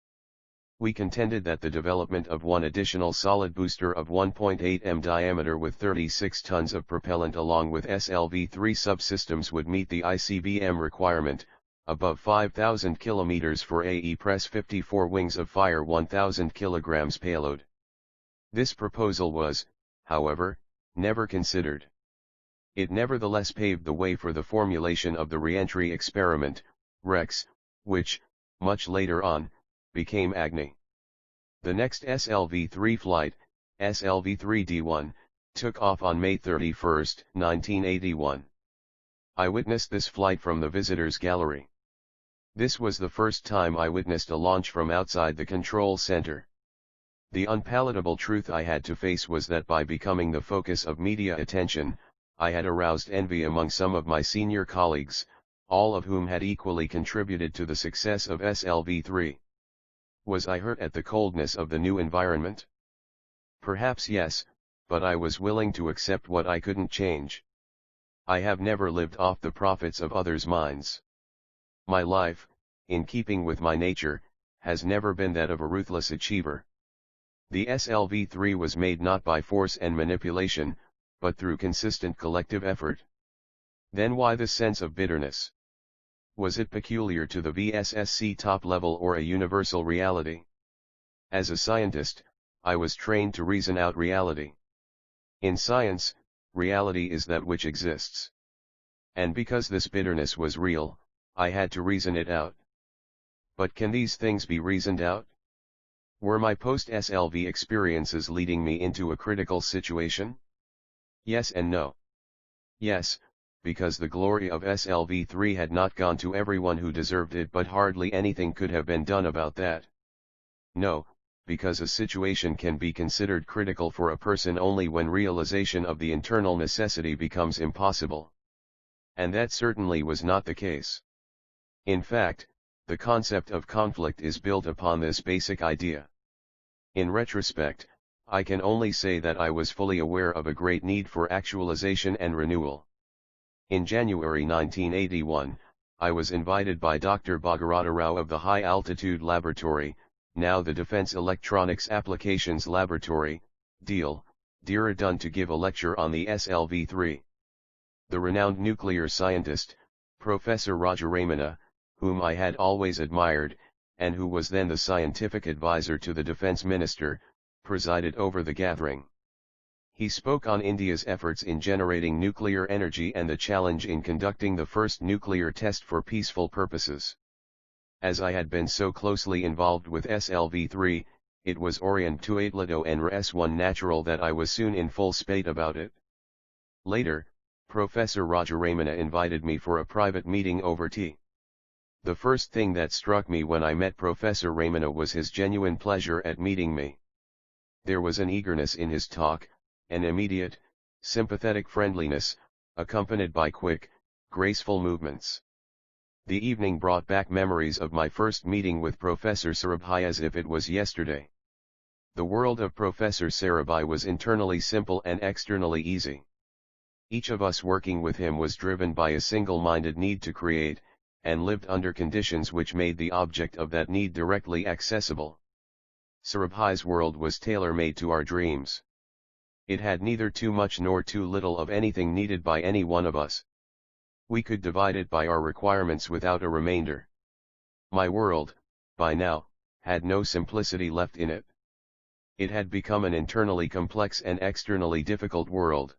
We contended that the development of one additional solid booster of 1.8 m diameter with 36 tons of propellant along with SLV-3 subsystems would meet the ICBM requirement, above 5,000 km for AE-Press 54 wings of fire 1,000 kg payload. This proposal was, however, never considered. It nevertheless paved the way for the formulation of the re-entry experiment, REX, which, much later on, became Agni. The next SLV-3 flight, SLV-3D1, took off on May 31, 1981. I witnessed this flight from the visitors' gallery. This was the first time I witnessed a launch from outside the control center. The unpalatable truth I had to face was that by becoming the focus of media attention, I had aroused envy among some of my senior colleagues, all of whom had equally contributed to the success of SLV-3. Was I hurt at the coldness of the new environment? Perhaps yes, but I was willing to accept what I couldn't change. I have never lived off the profits of others' minds. My life, in keeping with my nature, has never been that of a ruthless achiever. The SLV-3 was made not by force and manipulation, but through consistent collective effort. Then why the sense of bitterness? Was it peculiar to the VSSC top level or a universal reality? As a scientist, I was trained to reason out reality. In science, reality is that which exists. And because this bitterness was real, I had to reason it out. But can these things be reasoned out? Were my post-SLV experiences leading me into a critical situation? Yes and no. Yes, because the glory of SLV-3 had not gone to everyone who deserved it, but hardly anything could have been done about that. No, because a situation can be considered critical for a person only when realization of the internal necessity becomes impossible. And that certainly was not the case. In fact, the concept of conflict is built upon this basic idea. In retrospect, I can only say that I was fully aware of a great need for actualization and renewal. In January 1981, I was invited by Dr. Bhagirata Rao of the High Altitude Laboratory, now the Defense Electronics Applications Laboratory, DEAL, Dehradun, to give a lecture on the SLV-3. The renowned nuclear scientist, Professor Rajaramana, whom I had always admired, and who was then the scientific advisor to the Defense Minister, presided over the gathering. He spoke on India's efforts in generating nuclear energy and the challenge in conducting the first nuclear test for peaceful purposes. As I had been so closely involved with SLV-3, it was orientuatlado and RS1 natural that I was soon in full spate about it. Later, Professor Rajaramana invited me for a private meeting over tea. The first thing that struck me when I met Professor Ramana was his genuine pleasure at meeting me. There was an eagerness in his talk, an immediate, sympathetic friendliness, accompanied by quick, graceful movements. The evening brought back memories of my first meeting with Professor Sarabhai as if it was yesterday. The world of Professor Sarabhai was internally simple and externally easy. Each of us working with him was driven by a single-minded need to create, and lived under conditions which made the object of that need directly accessible. Sarabhai's world was tailor-made to our dreams. It had neither too much nor too little of anything needed by any one of us. We could divide it by our requirements without a remainder. My world, by now, had no simplicity left in it. It had become an internally complex and externally difficult world.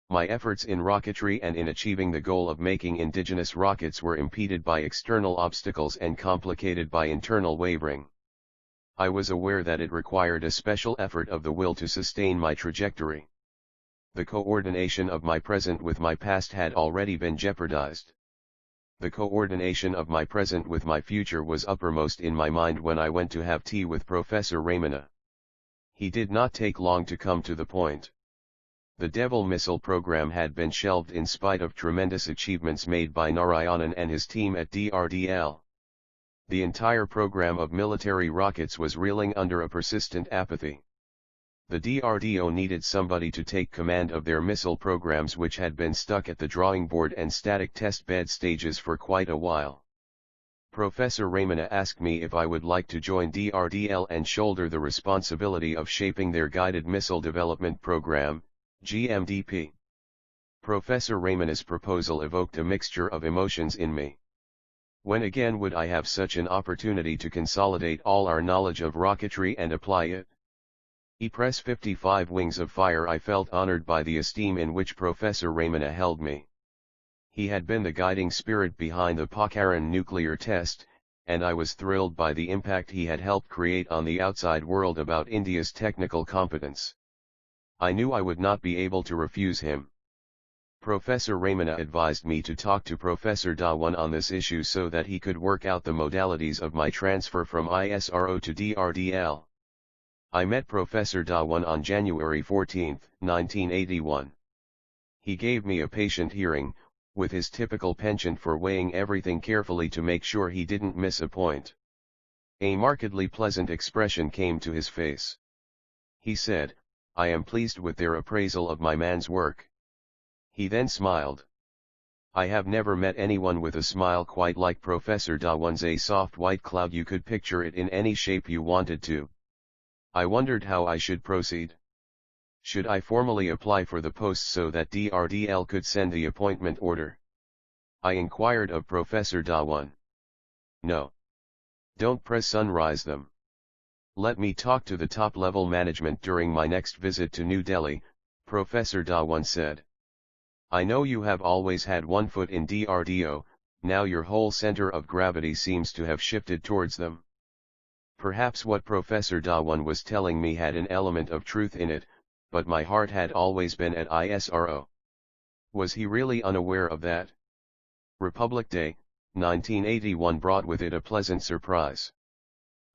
My efforts in rocketry and in achieving the goal of making indigenous rockets were impeded by external obstacles and complicated by internal wavering. I was aware that it required a special effort of the will to sustain my trajectory. The coordination of my present with my past had already been jeopardized. The coordination of my present with my future was uppermost in my mind when I went to have tea with Professor Ramana. He did not take long to come to the point. The Devil missile program had been shelved in spite of tremendous achievements made by Narayanan and his team at DRDL. The entire program of military rockets was reeling under a persistent apathy. The DRDO needed somebody to take command of their missile programs which had been stuck at the drawing board and static test bed stages for quite a while. Professor Ramana asked me if I would like to join DRDL and shoulder the responsibility of shaping their guided missile development program, GMDP. Professor Ramana's proposal evoked a mixture of emotions in me. When again would I have such an opportunity to consolidate all our knowledge of rocketry and apply it? E-Press 55 Wings of Fire. I felt honored by the esteem in which Professor Ramana held me. He had been the guiding spirit behind the Pokhran nuclear test, and I was thrilled by the impact he had helped create on the outside world about India's technical competence. I knew I would not be able to refuse him. Professor Ramana advised me to talk to Professor Dhawan on this issue so that he could work out the modalities of my transfer from ISRO to DRDL. I met Professor Dhawan on January 14, 1981. He gave me a patient hearing, with his typical penchant for weighing everything carefully to make sure he didn't miss a point. A markedly pleasant expression came to his face. He said, "I am pleased with their appraisal of my man's work." He then smiled. I have never met anyone with a smile quite like Professor Dhawan's. A soft white cloud, you could picture it in any shape you wanted to. I wondered how I should proceed. Should I formally apply for the post so that DRDL could send the appointment order? I inquired of Professor Dhawan. No. Don't pressurize them. Let me talk to the top-level management during my next visit to New Delhi, Professor Dhawan said. I know you have always had one foot in DRDO, now your whole center of gravity seems to have shifted towards them. Perhaps what Professor Dhawan was telling me had an element of truth in it, but my heart had always been at ISRO. Was he really unaware of that? Republic Day, 1981 brought with it a pleasant surprise.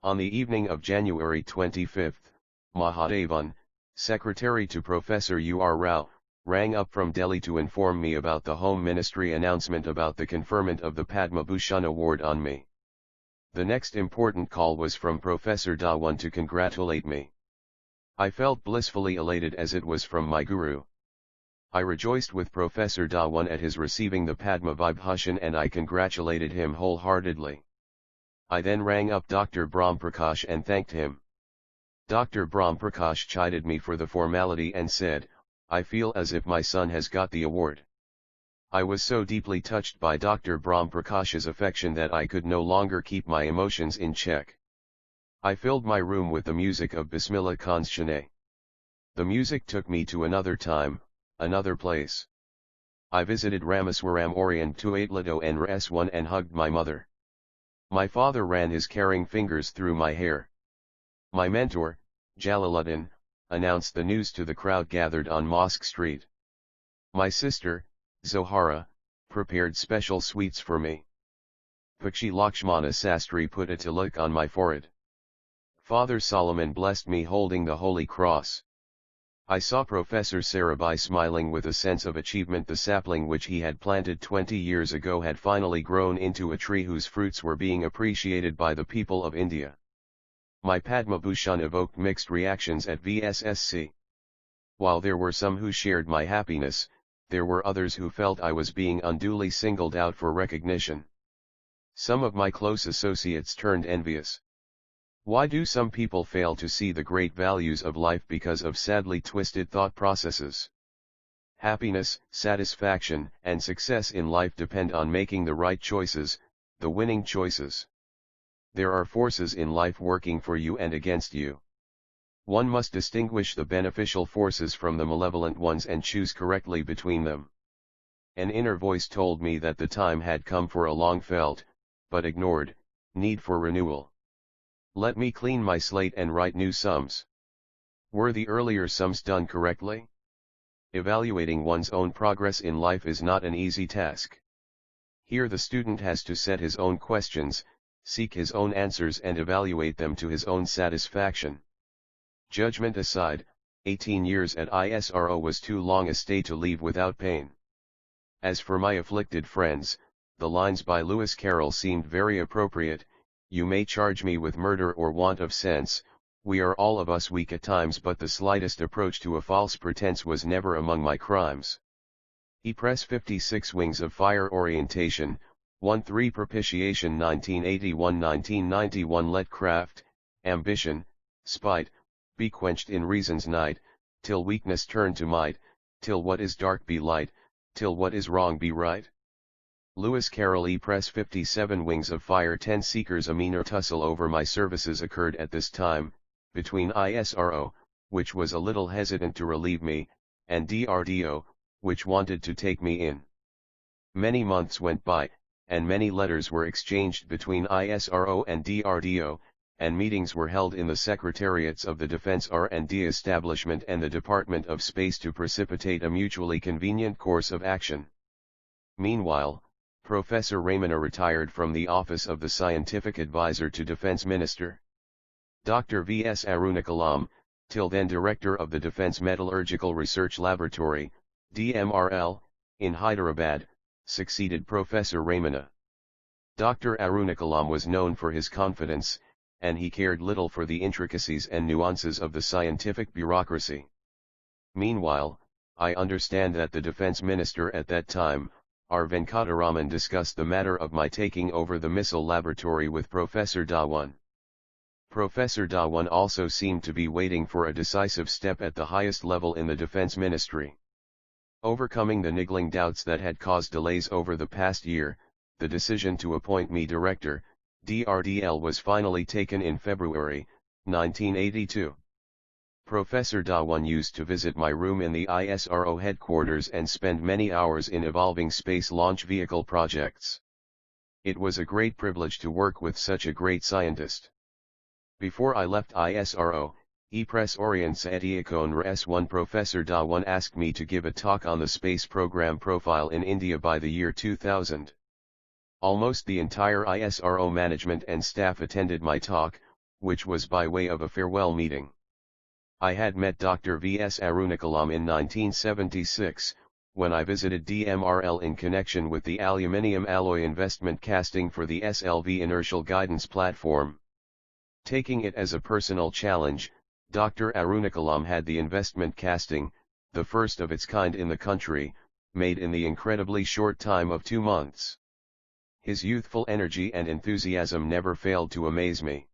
On the evening of January 25, Mahadevan, secretary to Professor U.R. Rao, rang up from Delhi to inform me about the Home Ministry announcement about the conferment of the Padma Bhushan Award on me. The next important call was from Professor Dhawan to congratulate me. I felt blissfully elated as it was from my guru. I rejoiced with Professor Dhawan at his receiving the Padma Vibhushan and I congratulated him wholeheartedly. I then rang up Dr. Brahmprakash and thanked him. Dr. Brahmprakash chided me for the formality and said, "I feel as if my son has got the award." I was so deeply touched by Dr. Brahmprakash's affection that I could no longer keep my emotions in check. I filled my room with the music of Bismillah Khan's Shanae. The music took me to another time, another place. I visited Ramaswaram Orient to Aitlado and Res1 and hugged my mother. My father ran his caring fingers through my hair. My mentor, Jalaluddin, announced the news to the crowd gathered on Mosque Street. My sister, Zohara, prepared special sweets for me. Pakshi Lakshmana Sastri put a tilak on my forehead. Father Solomon blessed me holding the Holy Cross. I saw Professor Sarabhai smiling with a sense of achievement. The sapling which he had planted 20 years ago had finally grown into a tree whose fruits were being appreciated by the people of India. My Padma Bhushan evoked mixed reactions at VSSC. While there were some who shared my happiness, there were others who felt I was being unduly singled out for recognition. Some of my close associates turned envious. Why do some people fail to see the great values of life because of sadly twisted thought processes? Happiness, satisfaction, and success in life depend on making the right choices, the winning choices. There are forces in life working for you and against you. One must distinguish the beneficial forces from the malevolent ones and choose correctly between them. An inner voice told me that the time had come for a long felt, but ignored, need for renewal. Let me clean my slate and write new sums. Were the earlier sums done correctly? Evaluating one's own progress in life is not an easy task. Here the student has to set his own questions, seek his own answers and evaluate them to his own satisfaction. Judgment aside, 18 years at ISRO was too long a stay to leave without pain. As for my afflicted friends, the lines by Lewis Carroll seemed very appropriate. You may charge me with murder or want of sense, we are all of us weak at times, but the slightest approach to a false pretense was never among my crimes. E-Press 56 Wings of Fire Orientation, 1-3 Propitiation 1981-1991 Let craft, ambition, spite, be quenched in reason's night, till weakness turn to might, till what is dark be light, till what is wrong be right. Lewis Carroll. E-Press 57 Wings of Fire. 10 Seekers. A meaner tussle over my services occurred at this time, between ISRO, which was a little hesitant to relieve me, and DRDO, which wanted to take me in. Many months went by, and many letters were exchanged between ISRO and DRDO, and meetings were held in the secretariats of the Defense R&D establishment and the Department of Space to precipitate a mutually convenient course of action. Meanwhile, Professor Ramana retired from the office of the Scientific Advisor to Defense Minister. Dr. V.S. Arunakalam, till then Director of the Defense Metallurgical Research Laboratory, DMRL, in Hyderabad, succeeded Professor Ramana. Dr. Arunakalam was known for his confidence, and he cared little for the intricacies and nuances of the scientific bureaucracy. Meanwhile, I understand that the Defense Minister at that time, R. Venkataraman, discussed the matter of my taking over the missile laboratory with Professor Dhawan. Professor Dhawan also seemed to be waiting for a decisive step at the highest level in the Defense Ministry. Overcoming the niggling doubts that had caused delays over the past year, the decision to appoint me director, DRDL, was finally taken in February, 1982. Professor Dhawan used to visit my room in the ISRO headquarters and spend many hours in evolving space launch vehicle projects. It was a great privilege to work with such a great scientist. Before I left ISRO, E-Press Orientacion Res1 Professor Dhawan asked me to give a talk on the space program profile in India by the year 2000. Almost the entire ISRO management and staff attended my talk, which was by way of a farewell meeting. I had met Dr. V.S. Arunakalam in 1976, when I visited DMRL in connection with the aluminium alloy investment casting for the SLV inertial guidance platform. Taking it as a personal challenge, Dr. Arunakalam had the investment casting, the first of its kind in the country, made in the incredibly short time of 2 months. His youthful energy and enthusiasm never failed to amaze me.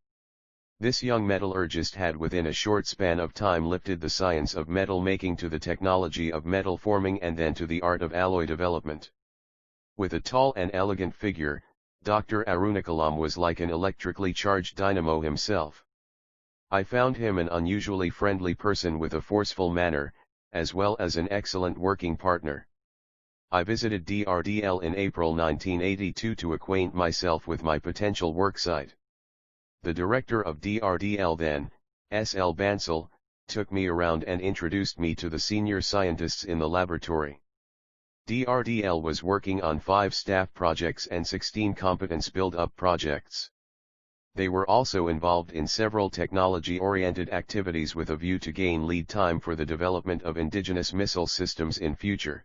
This young metallurgist had within a short span of time lifted the science of metal making to the technology of metal forming and then to the art of alloy development. With a tall and elegant figure, Dr. Arunakalam was like an electrically charged dynamo himself. I found him an unusually friendly person with a forceful manner, as well as an excellent working partner. I visited DRDL in April 1982 to acquaint myself with my potential worksite. The director of DRDL then, S.L. Bansal, took me around and introduced me to the senior scientists in the laboratory. DRDL was working on 5 staff projects and 16 competence build-up projects. They were also involved in several technology-oriented activities with a view to gain lead time for the development of indigenous missile systems in future.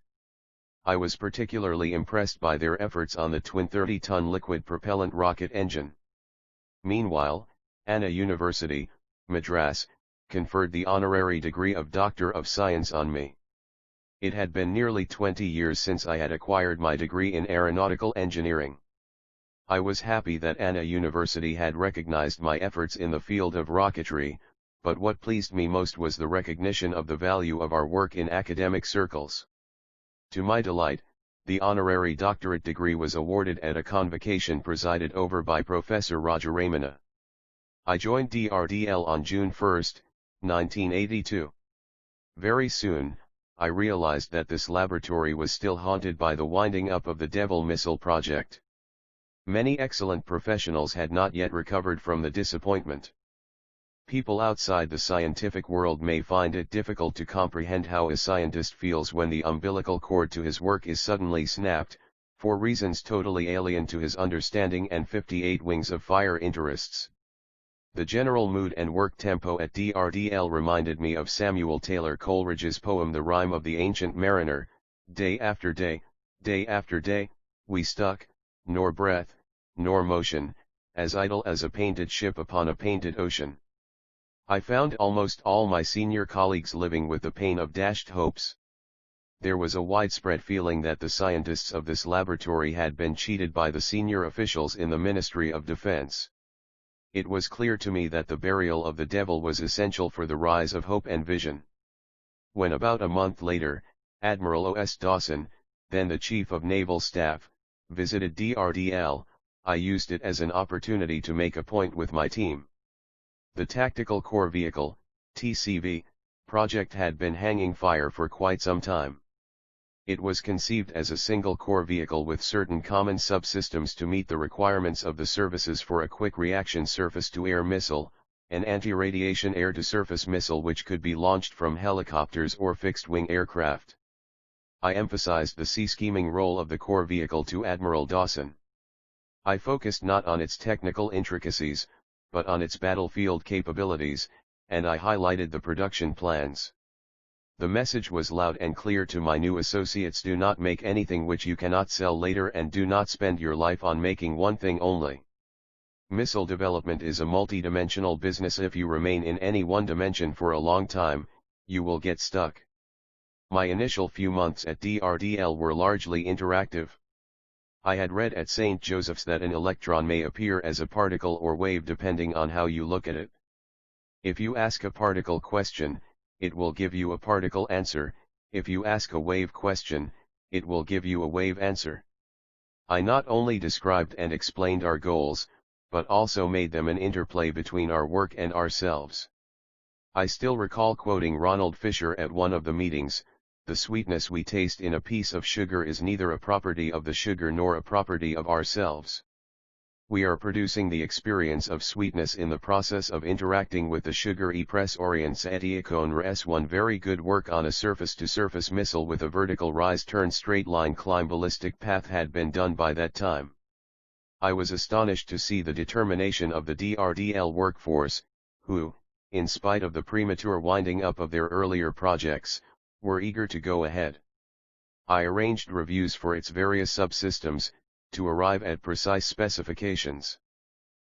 I was particularly impressed by their efforts on the twin 30-ton liquid propellant rocket engine. Meanwhile, Anna University, Madras, conferred the honorary degree of Doctor of Science on me. It had been nearly 20 years since I had acquired my degree in aeronautical engineering. I was happy that Anna University had recognized my efforts in the field of rocketry, but what pleased me most was the recognition of the value of our work in academic circles. To my delight, the honorary doctorate degree was awarded at a convocation presided over by Professor Rajaramana. I joined DRDL on June 1, 1982. Very soon, I realized that this laboratory was still haunted by the winding up of the Devil missile project. Many excellent professionals had not yet recovered from the disappointment. People outside the scientific world may find it difficult to comprehend how a scientist feels when the umbilical cord to his work is suddenly snapped, for reasons totally alien to his understanding and 58 wings of fire interests. The general mood and work tempo at DRDL reminded me of Samuel Taylor Coleridge's poem The Rime of the Ancient Mariner. Day after day after day, we stuck, nor breath, nor motion, as idle as a painted ship upon a painted ocean. I found almost all my senior colleagues living with the pain of dashed hopes. There was a widespread feeling that the scientists of this laboratory had been cheated by the senior officials in the Ministry of Defense. It was clear to me that the burial of the devil was essential for the rise of hope and vision. When about a month later, Admiral O.S. Dawson, then the Chief of Naval Staff, visited DRDL, I used it as an opportunity to make a point with my team. The Tactical Core Vehicle, TCV, project had been hanging fire for quite some time. It was conceived as a single core vehicle with certain common subsystems to meet the requirements of the services for a quick reaction surface-to-air missile, an anti-radiation air-to-surface missile which could be launched from helicopters or fixed-wing aircraft. I emphasized the sea-scheming role of the core vehicle to Admiral Dawson. I focused not on its technical intricacies, but on its battlefield capabilities, and I highlighted the production plans. The message was loud and clear to my new associates: do not make anything which you cannot sell later, and do not spend your life on making one thing only. Missile development is a multi-dimensional business. If you remain in any one dimension for a long time, you will get stuck. My initial few months at DRDL were largely interactive. I had read at St. Joseph's that an electron may appear as a particle or wave depending on how you look at it. If you ask a particle question, it will give you a particle answer. If you ask a wave question, it will give you a wave answer. I not only described and explained our goals, but also made them an interplay between our work and ourselves. I still recall quoting Ronald Fisher at one of the meetings: the sweetness we taste in a piece of sugar is neither a property of the sugar nor a property of ourselves. We are producing the experience of sweetness in the process of interacting with the sugar. E press orients etiacon res. One very good work on a surface-to-surface missile with a vertical rise turn straight line climb ballistic path had been done by that time. I was astonished to see the determination of the DRDL workforce, who, in spite of the premature winding up of their earlier projects, were eager to go ahead. I arranged reviews for its various subsystems, to arrive at precise specifications.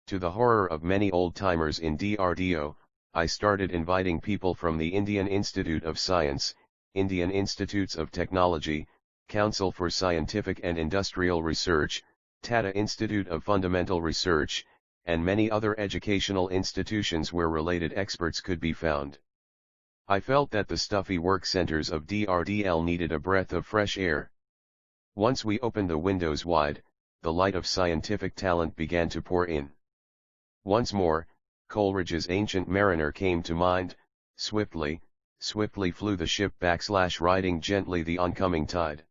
To the horror of many old-timers in DRDO, I started inviting people from the Indian Institute of Science, Indian Institutes of Technology, Council for Scientific and Industrial Research, Tata Institute of Fundamental Research, and many other educational institutions where related experts could be found. I felt that the stuffy work centers of DRDL needed a breath of fresh air. Once we opened the windows wide, the light of scientific talent began to pour in. Once more, Coleridge's Ancient Mariner came to mind: swiftly flew the ship riding gently the oncoming tide.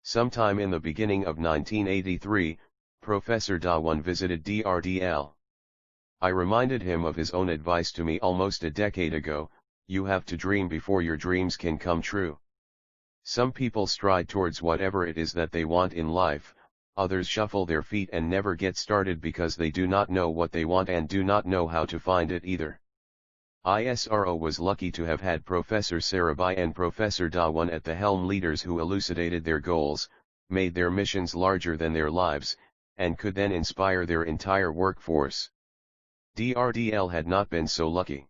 Sometime in the beginning of 1983, Professor Dhawan visited DRDL. I reminded him of his own advice to me almost a decade ago: you have to dream before your dreams can come true. Some people stride towards whatever it is that they want in life, Others shuffle their feet and never get started because they do not know what they want and do not know how to find it either. ISRO was lucky to have had Professor Sarabhai and Professor Dhawan at the helm, leaders who elucidated their goals, made their missions larger than their lives, and could then inspire their entire workforce. DRDL had not been so lucky.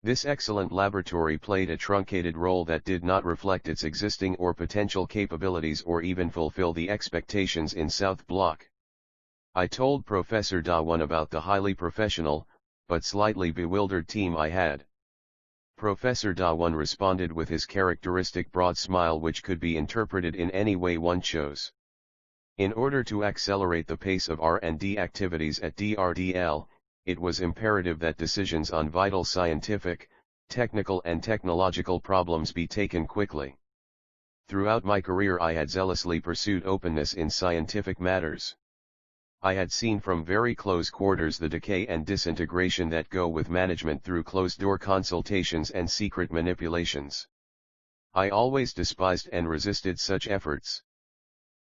This excellent laboratory played a truncated role that did not reflect its existing or potential capabilities or even fulfill the expectations in South Block. I told Professor Dhawan about the highly professional, but slightly bewildered team I had. Professor Dhawan responded with his characteristic broad smile, which could be interpreted in any way one chose. In order to accelerate the pace of R&D activities at DRDL, it was imperative that decisions on vital scientific, technical and technological problems be taken quickly. Throughout my career I had zealously pursued openness in scientific matters. I had seen from very close quarters the decay and disintegration that go with management through closed-door consultations and secret manipulations. I always despised and resisted such efforts.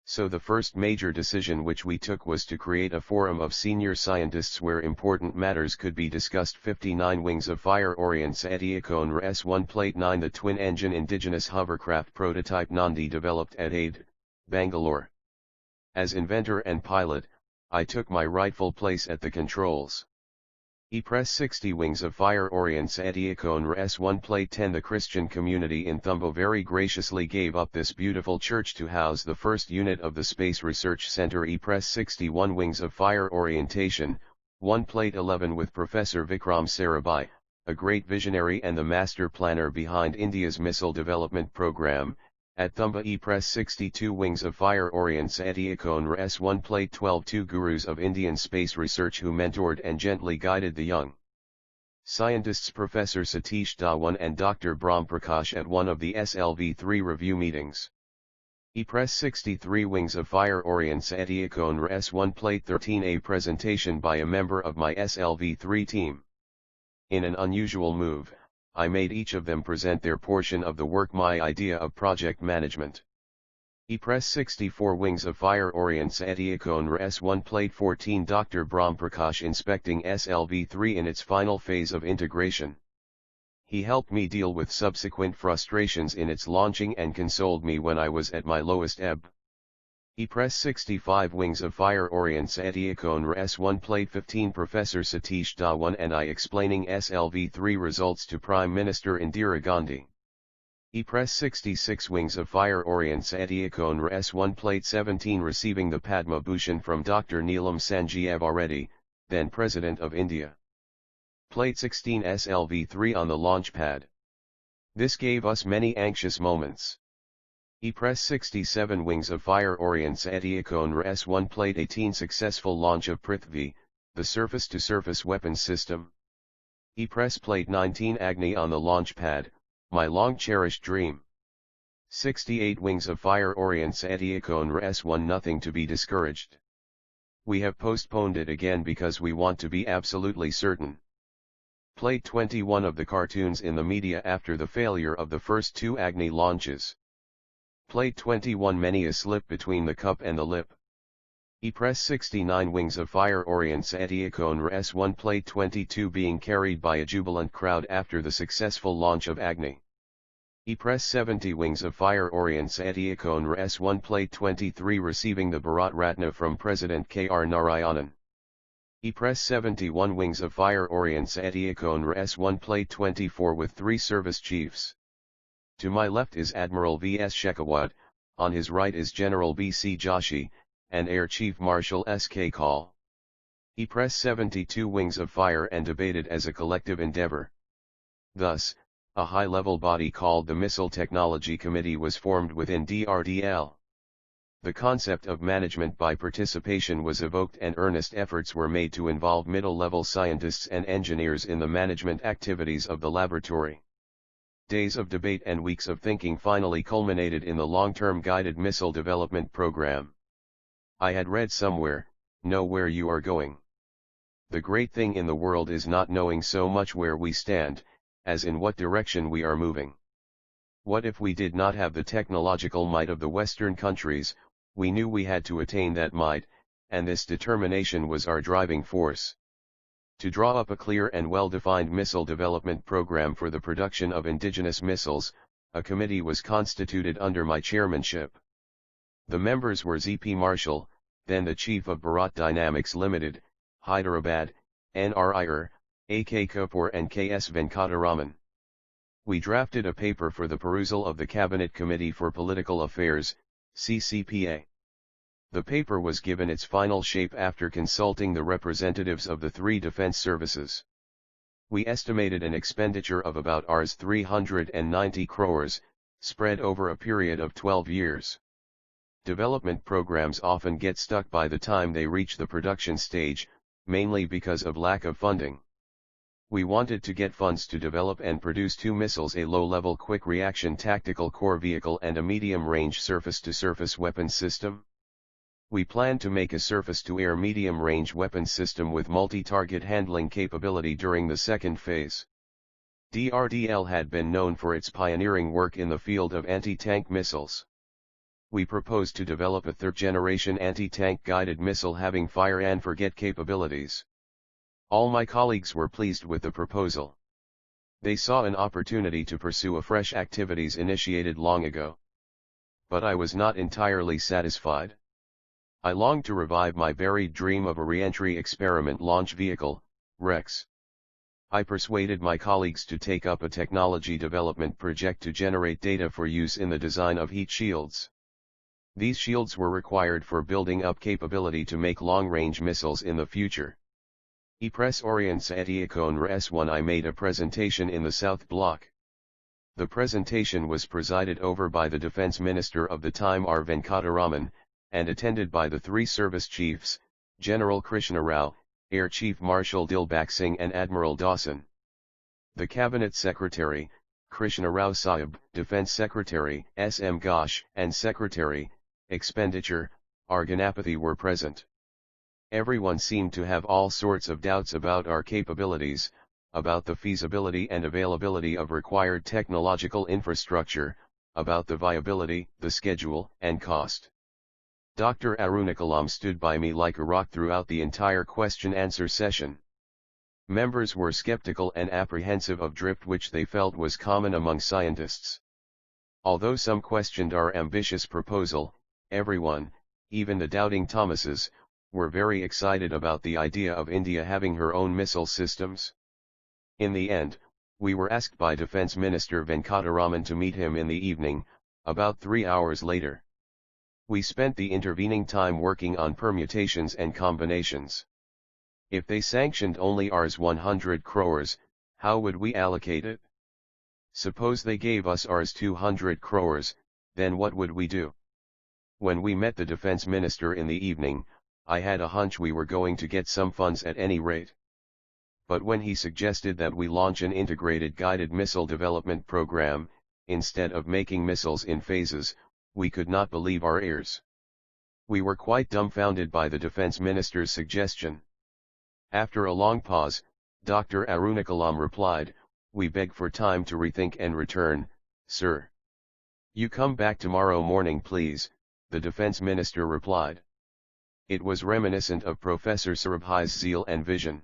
So the first major decision which we took was to create a forum of senior scientists where important matters could be discussed. 59 Wings of Fire Orient Satyakone RS-1 Plate 9. The twin-engine indigenous hovercraft prototype Nandi developed at AID, Bangalore. As inventor and pilot, I took my rightful place at the controls. E-Press 60 Wings of Fire Orient Satyakone RS-1 Plate 10. The Christian community in Thumbo very graciously gave up this beautiful church to house the first unit of the Space Research Center. E-Press 61 Wings of Fire Orientation, 1 Plate 11. With Professor Vikram Sarabhai, a great visionary and the master planner behind India's missile development program, at Thumba. E-Press 62 Wings of Fire Orient Satyakone RS-1 Plate 12. Two gurus of Indian space research who mentored and gently guided the young scientists, Professor Satish Dhawan and Dr. Brahm Prakash, at one of the SLV-3 review meetings. E-Press 63 Wings of Fire Orient Satyakone RS-1 Plate 13. A presentation by a member of my SLV-3 team. In an unusual move, I made each of them present their portion of the work, my idea of project management. E-Press 64 Wings of Fire Orient Satyakone RS-1 Plate 14. Dr. Brahm Prakash inspecting SLV-3 in its final phase of integration. He helped me deal with subsequent frustrations in its launching and consoled me when I was at my lowest ebb. E-Press 65 Wings of Fire Orient Satyakone RS-1 Plate 15. Professor Satish Dhawan and I explaining SLV-3 results to Prime Minister Indira Gandhi. E-Press 66 Wings of Fire Orient Satyakone RS-1 Plate 17. Receiving the Padma Bhushan from Dr. Neelam Sanjeev Reddy, then President of India. Plate 16 SLV-3 on the launch pad. This gave us many anxious moments. E-Press 67 Wings of Fire Orient Satyakone RS-1 Plate 18. Successful launch of Prithvi, the surface-to-surface weapons system. E-Press Plate 19 Agni on the launch pad, my long-cherished dream. 68 Wings of Fire Orient Satyakone RS-1. Nothing to be discouraged. We have postponed it again because we want to be absolutely certain. Plate 21 of the cartoons in the media after the failure of the first two Agni launches. Plate 21 Many a slip between the cup and the lip. E-Press 69 Wings of Fire Orient Satyakone RS-1 Plate 22 being carried by a jubilant crowd after the successful launch of Agni. E-Press 70 Wings of Fire Orient Satyakone RS-1 Plate 23 receiving the Bharat Ratna from President K.R. Narayanan. E-Press 71 Wings of Fire Orient Satyakone RS-1 Plate 24 with 3 service chiefs. To my left is Admiral V.S. Shekhawat, on his right is General B.C. Joshi, and Air Chief Marshal S.K. Kaul. E-Press 72 Wings of Fire and debated as a collective endeavor. Thus, a high-level body called the Missile Technology Committee was formed within DRDL. The concept of management by participation was evoked and earnest efforts were made to involve middle-level scientists and engineers in the management activities of the laboratory. Days of debate and weeks of thinking finally culminated in the long-term guided missile development program. I had read somewhere, know where you are going. The great thing in the world is not knowing so much where we stand, as in what direction we are moving. What if we did not have the technological might of the Western countries, We knew we had to attain that might, and this determination was our driving force. To draw up a clear and well-defined missile development program for the production of indigenous missiles, a committee was constituted under my chairmanship. The members were Z.P. Marshall, then the chief of Bharat Dynamics Limited, Hyderabad, N.R.I.R., A.K. Kapoor and K.S. Venkataraman. We drafted a paper for the perusal of the Cabinet Committee for Political Affairs, CCPA. The paper was given its final shape after consulting the representatives of the three defense services. We estimated an expenditure of about Rs 390 crores, spread over a period of 12 years. Development programs often get stuck by the time they reach the production stage, mainly because of lack of funding. We wanted to get funds to develop and produce two missiles: a low-level quick-reaction tactical core vehicle and a medium-range surface-to-surface weapons system. We planned to make a surface-to-air medium-range weapons system with multi-target handling capability during the second phase. DRDL had been known for its pioneering work in the field of anti-tank missiles. We proposed to develop a third-generation anti-tank guided missile having fire-and-forget capabilities. All my colleagues were pleased with the proposal. They saw an opportunity to pursue afresh activities initiated long ago. But I was not entirely satisfied. I longed to revive my buried dream of a re-entry experiment launch vehicle, REX. I persuaded my colleagues to take up a technology development project to generate data for use in the design of heat shields. These shields were required for building up capability to make long-range missiles in the future. E press orients at Eacon Res 1. I made a presentation in the South Block. The presentation was presided over by the Defense Minister of the time R. Venkataraman, and attended by the three service chiefs, General Krishna Rao, Air Chief Marshal Dilbak Singh and Admiral Dawson. The Cabinet Secretary, Krishna Rao Sahib, Defense Secretary, S.M. Ghosh, and Secretary, Expenditure, R. Ganapathy were present. Everyone seemed to have all sorts of doubts about our capabilities, about the feasibility and availability of required technological infrastructure, about the viability, the schedule, and cost. Dr. Arunakalam stood by me like a rock throughout the entire question-answer session. Members were skeptical and apprehensive of drift, which they felt was common among scientists. Although some questioned our ambitious proposal, everyone, even the doubting Thomases, were very excited about the idea of India having her own missile systems. In the end, we were asked by Defense Minister Venkataraman to meet him in the evening, about 3 hours later. We spent the intervening time working on permutations and combinations. If they sanctioned only Rs 100 crores, how would we allocate it? Suppose they gave us Rs 200 crores, then what would we do? When we met the Defense Minister in the evening, I had a hunch we were going to get some funds at any rate. But when he suggested that we launch an integrated guided missile development program, instead of making missiles in phases, we could not believe our ears. We were quite dumbfounded by the Defense Minister's suggestion. After a long pause, Dr. Arunakalam replied, "We beg for time to rethink and return, sir." "You come back tomorrow morning please," the Defense Minister replied. It was reminiscent of Professor Sarabhai's zeal and vision.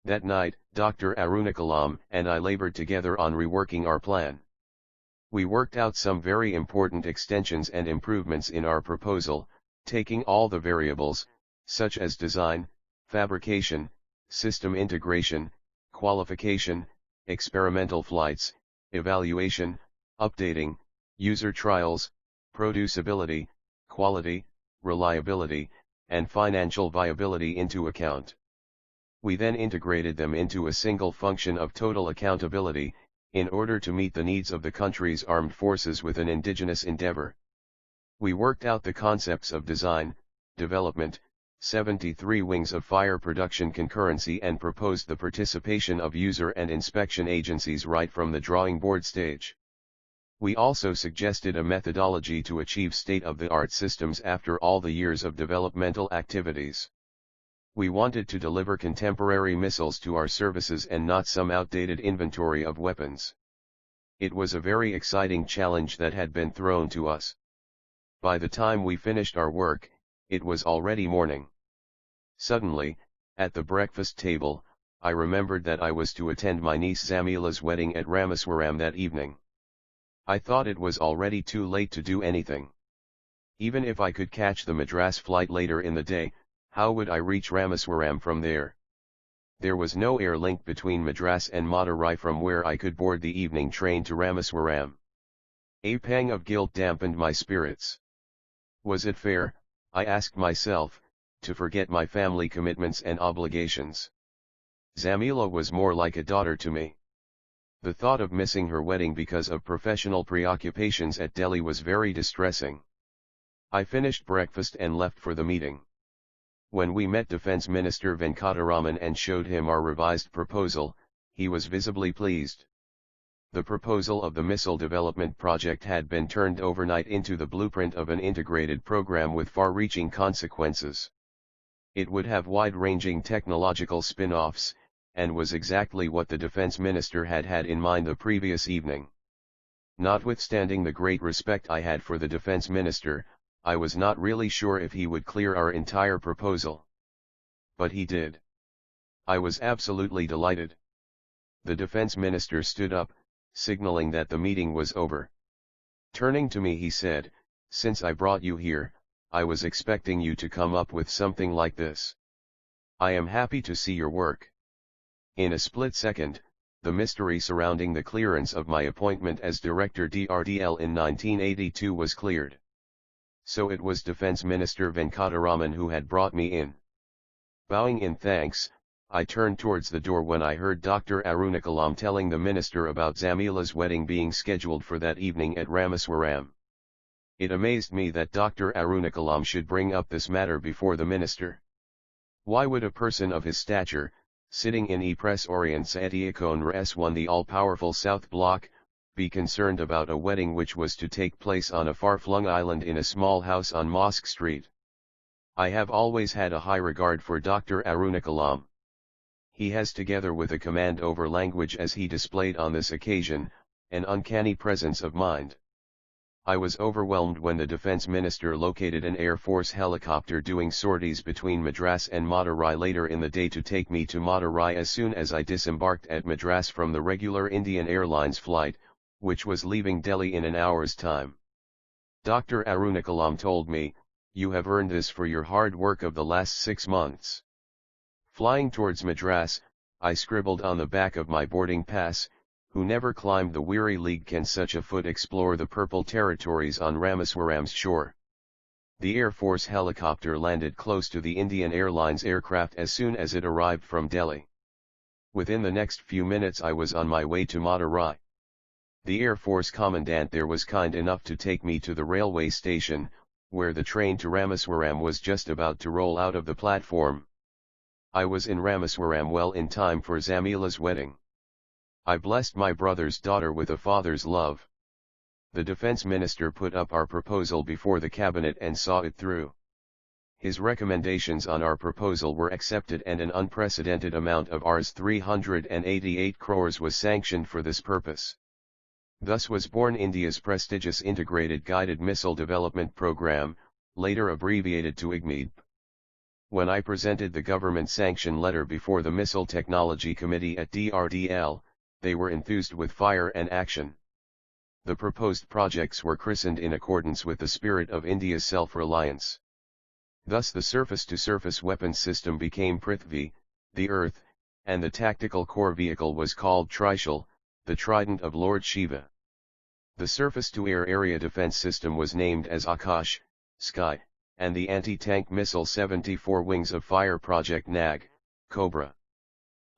That night, Dr. Arunakalam and I labored together on reworking our plan. We worked out some very important extensions and improvements in our proposal, taking all the variables, such as design, fabrication, system integration, qualification, experimental flights, evaluation, updating, user trials, producibility, quality, reliability, and financial viability into account. We then integrated them into a single function of total accountability, in order to meet the needs of the country's armed forces with an indigenous endeavor. We worked out the concepts of design, development, 73 wings of fire production concurrency and proposed the participation of user and inspection agencies right from the drawing board stage. We also suggested a methodology to achieve state-of-the-art systems after all the years of developmental activities. We wanted to deliver contemporary missiles to our services and not some outdated inventory of weapons. It was a very exciting challenge that had been thrown to us. By the time we finished our work, it was already morning. Suddenly, at the breakfast table, I remembered that I was to attend my niece Zamila's wedding at Rameswaram that evening. I thought it was already too late to do anything. Even if I could catch the Madras flight later in the day, how would I reach Rameswaram from there? There was no air link between Madras and Madurai from where I could board the evening train to Rameswaram. A pang of guilt dampened my spirits. Was it fair, I asked myself, to forget my family commitments and obligations? Zamila was more like a daughter to me. The thought of missing her wedding because of professional preoccupations at Delhi was very distressing. I finished breakfast and left for the meeting. When we met Defence Minister Venkataraman and showed him our revised proposal, he was visibly pleased. The proposal of the missile development project had been turned overnight into the blueprint of an integrated program with far-reaching consequences. It would have wide-ranging technological spin-offs, and was exactly what the Defence Minister had had in mind the previous evening. Notwithstanding the great respect I had for the Defence Minister, I was not really sure if he would clear our entire proposal. But he did. I was absolutely delighted. The Defence Minister stood up, signaling that the meeting was over. Turning to me he said, "Since I brought you here, I was expecting you to come up with something like this. I am happy to see your work." In a split second, the mystery surrounding the clearance of my appointment as Director DRDL in 1982 was cleared. So it was Defence Minister Venkataraman who had brought me in. Bowing in thanks, I turned towards the door when I heard Dr. Arunakalam telling the minister about Zamila's wedding being scheduled for that evening at Rameswaram. It amazed me that Dr. Arunakalam should bring up this matter before the minister. Why would a person of his stature, sitting in E-Press Orient Satyakon S1 the all-powerful South Block, be concerned about a wedding which was to take place on a far-flung island in a small house on Mosque Street? I have always had a high regard for Dr. Arunakalam. He has, together with a command over language as he displayed on this occasion, an uncanny presence of mind. I was overwhelmed when the Defence Minister located an Air Force helicopter doing sorties between Madras and Madurai later in the day to take me to Madurai as soon as I disembarked at Madras from the regular Indian Airlines flight, which was leaving Delhi in an hour's time. Dr. Arunakalam told me, "You have earned this for your hard work of the last 6 months." Flying towards Madras, I scribbled on the back of my boarding pass, "Who never climbed the weary league can such a foot explore the purple territories on Rameswaram's shore." The Air Force helicopter landed close to the Indian Airlines aircraft as soon as it arrived from Delhi. Within the next few minutes I was on my way to Madurai. The Air Force commandant there was kind enough to take me to the railway station, where the train to Rameswaram was just about to roll out of the platform. I was in Rameswaram well in time for Zamila's wedding. I blessed my brother's daughter with a father's love. The Defence Minister put up our proposal before the Cabinet and saw it through. His recommendations on our proposal were accepted and an unprecedented amount of Rs 388 crores was sanctioned for this purpose. Thus was born India's prestigious Integrated Guided Missile Development Program, later abbreviated to IGMID. When I presented the government sanction letter before the Missile Technology Committee at DRDL, they were enthused with fire and action. The proposed projects were christened in accordance with the spirit of India's self-reliance. Thus the surface-to-surface weapons system became Prithvi, the earth, and the tactical core vehicle was called Trishul, the trident of Lord Shiva. The surface-to-air area defense system was named as Akash, sky, and the anti-tank missile 74 Wings of Fire Project Nag, Cobra.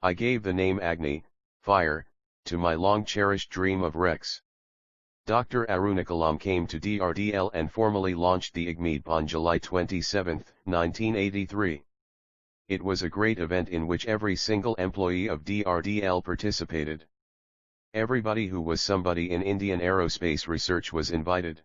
I gave the name Agni, fire, to my long-cherished dream of Rex. Dr. Arunakalam came to DRDL and formally launched the IGMID on July 27, 1983. It was a great event in which every single employee of DRDL participated. Everybody who was somebody in Indian aerospace research was invited.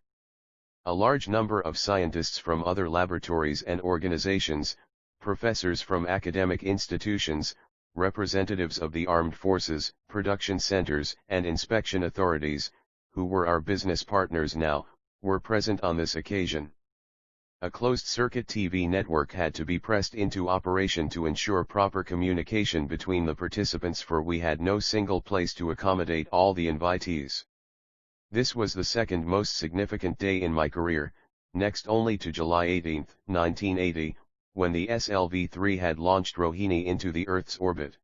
A large number of scientists from other laboratories and organizations, professors from academic institutions, representatives of the armed forces, production centers, and inspection authorities, who were our business partners now, were present on this occasion. A closed-circuit TV network had to be pressed into operation to ensure proper communication between the participants, for we had no single place to accommodate all the invitees. This was the second most significant day in my career, next only to July 18, 1980, when the SLV-3 had launched Rohini into the Earth's orbit.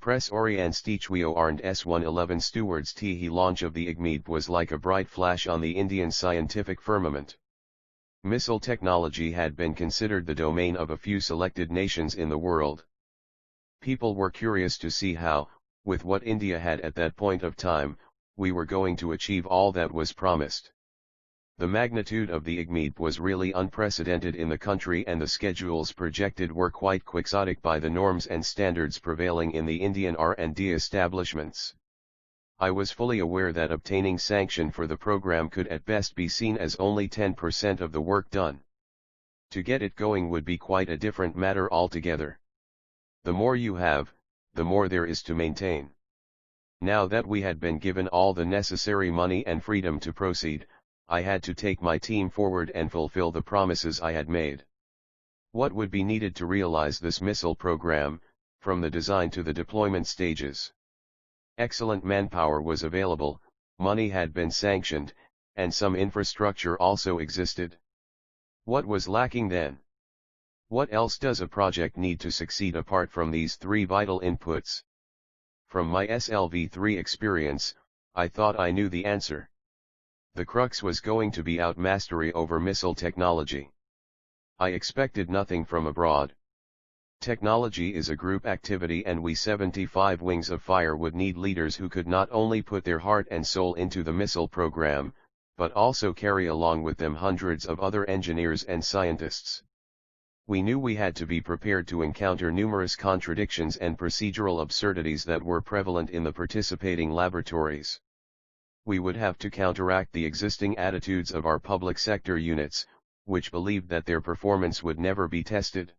Press orientstechwio arnd S-111 Stewards T launch of the IGMED was like a bright flash on the Indian scientific firmament. Missile technology had been considered the domain of a few selected nations in the world. People were curious to see how, with what India had at that point of time, we were going to achieve all that was promised. The magnitude of the IGMED was really unprecedented in the country, and the schedules projected were quite quixotic by the norms and standards prevailing in the Indian R&D establishments. I was fully aware that obtaining sanction for the program could at best be seen as only 10% of the work done. To get it going would be quite a different matter altogether. The more you have, the more there is to maintain. Now that we had been given all the necessary money and freedom to proceed, I had to take my team forward and fulfill the promises I had made. What would be needed to realize this missile program, from the design to the deployment stages? Excellent manpower was available, money had been sanctioned, and some infrastructure also existed. What was lacking then? What else does a project need to succeed apart from these three vital inputs? From my SLV-3 experience, I thought I knew the answer. The crux was going to be outmastery over missile technology. I expected nothing from abroad. Technology is a group activity, and we 75 Wings of Fire would need leaders who could not only put their heart and soul into the missile program, but also carry along with them hundreds of other engineers and scientists. We knew we had to be prepared to encounter numerous contradictions and procedural absurdities that were prevalent in the participating laboratories. We would have to counteract the existing attitudes of our public sector units, which believed that their performance would never be tested.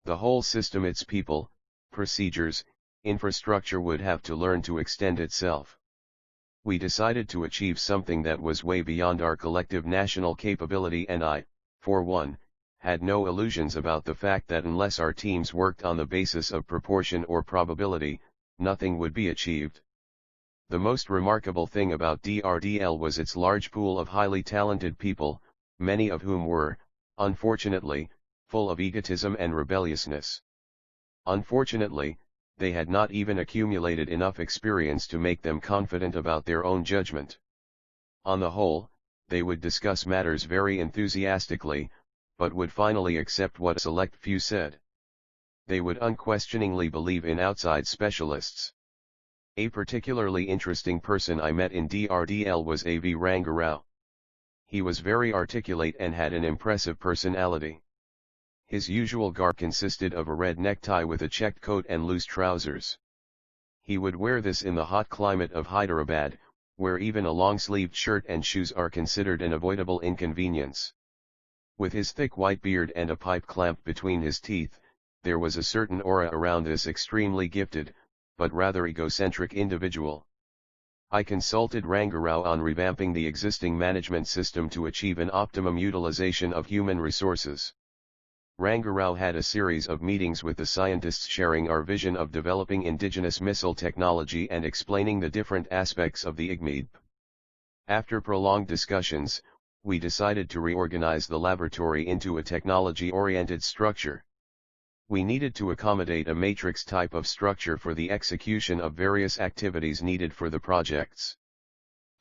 The whole system, its people, procedures, infrastructure would have to learn to extend itself. We decided to achieve something that was way beyond our collective national capability, and I, for one, had no illusions about the fact that unless our teams worked on the basis of proportion or probability, nothing would be achieved. The most remarkable thing about DRDL was its large pool of highly talented people, many of whom were, unfortunately, full of egotism and rebelliousness. Unfortunately, they had not even accumulated enough experience to make them confident about their own judgment. On the whole, they would discuss matters very enthusiastically, but would finally accept what a select few said. They would unquestioningly believe in outside specialists. A particularly interesting person I met in DRDL was A.V. Rangarao. He was very articulate and had an impressive personality. His usual garb consisted of a red necktie with a checked coat and loose trousers. He would wear this in the hot climate of Hyderabad, where even a long-sleeved shirt and shoes are considered an avoidable inconvenience. With his thick white beard and a pipe clamped between his teeth, there was a certain aura around this extremely gifted, but rather egocentric individual. I consulted Rangarao on revamping the existing management system to achieve an optimum utilization of human resources. Rangarao had a series of meetings with the scientists, sharing our vision of developing indigenous missile technology and explaining the different aspects of the IGMED. After prolonged discussions, we decided to reorganize the laboratory into a technology-oriented structure. We needed to accommodate a matrix type of structure for the execution of various activities needed for the projects.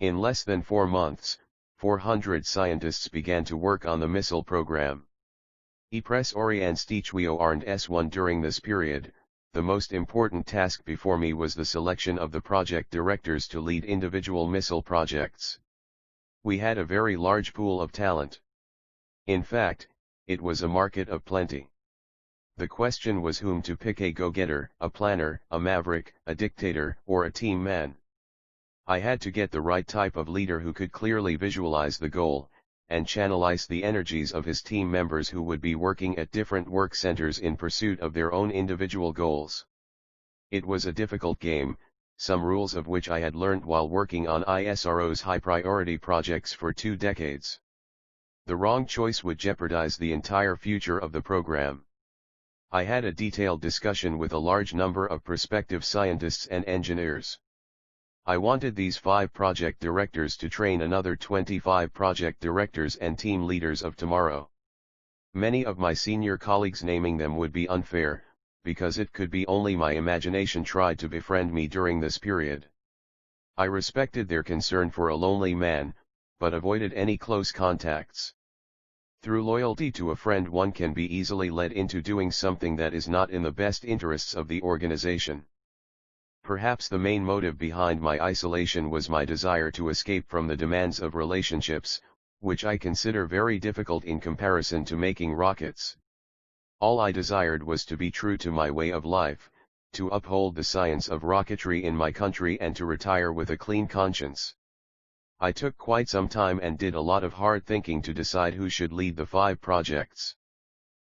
In less than 4 months, 400 scientists began to work on the missile program. Press orientstechwio arnd S1. During this period, the most important task before me was the selection of the project directors to lead individual missile projects. We had a very large pool of talent. In fact, it was a market of plenty. The question was whom to pick: a go-getter, a planner, a maverick, a dictator, or a team man. I had to get the right type of leader who could clearly visualize the goal, and channelize the energies of his team members who would be working at different work centers in pursuit of their own individual goals. It was a difficult game, some rules of which I had learnt while working on ISRO's high-priority projects for 2 decades. The wrong choice would jeopardize the entire future of the program. I had a detailed discussion with a large number of prospective scientists and engineers. I wanted these 5 project directors to train another 25 project directors and team leaders of tomorrow. Many of my senior colleagues naming them would be unfair, because it could be only my imagination tried to befriend me during this period. I respected their concern for a lonely man, but avoided any close contacts. Through loyalty to a friend, one can be easily led into doing something that is not in the best interests of the organization. Perhaps the main motive behind my isolation was my desire to escape from the demands of relationships, which I consider very difficult in comparison to making rockets. All I desired was to be true to my way of life, to uphold the science of rocketry in my country, and to retire with a clean conscience. I took quite some time and did a lot of hard thinking to decide who should lead the 5 projects.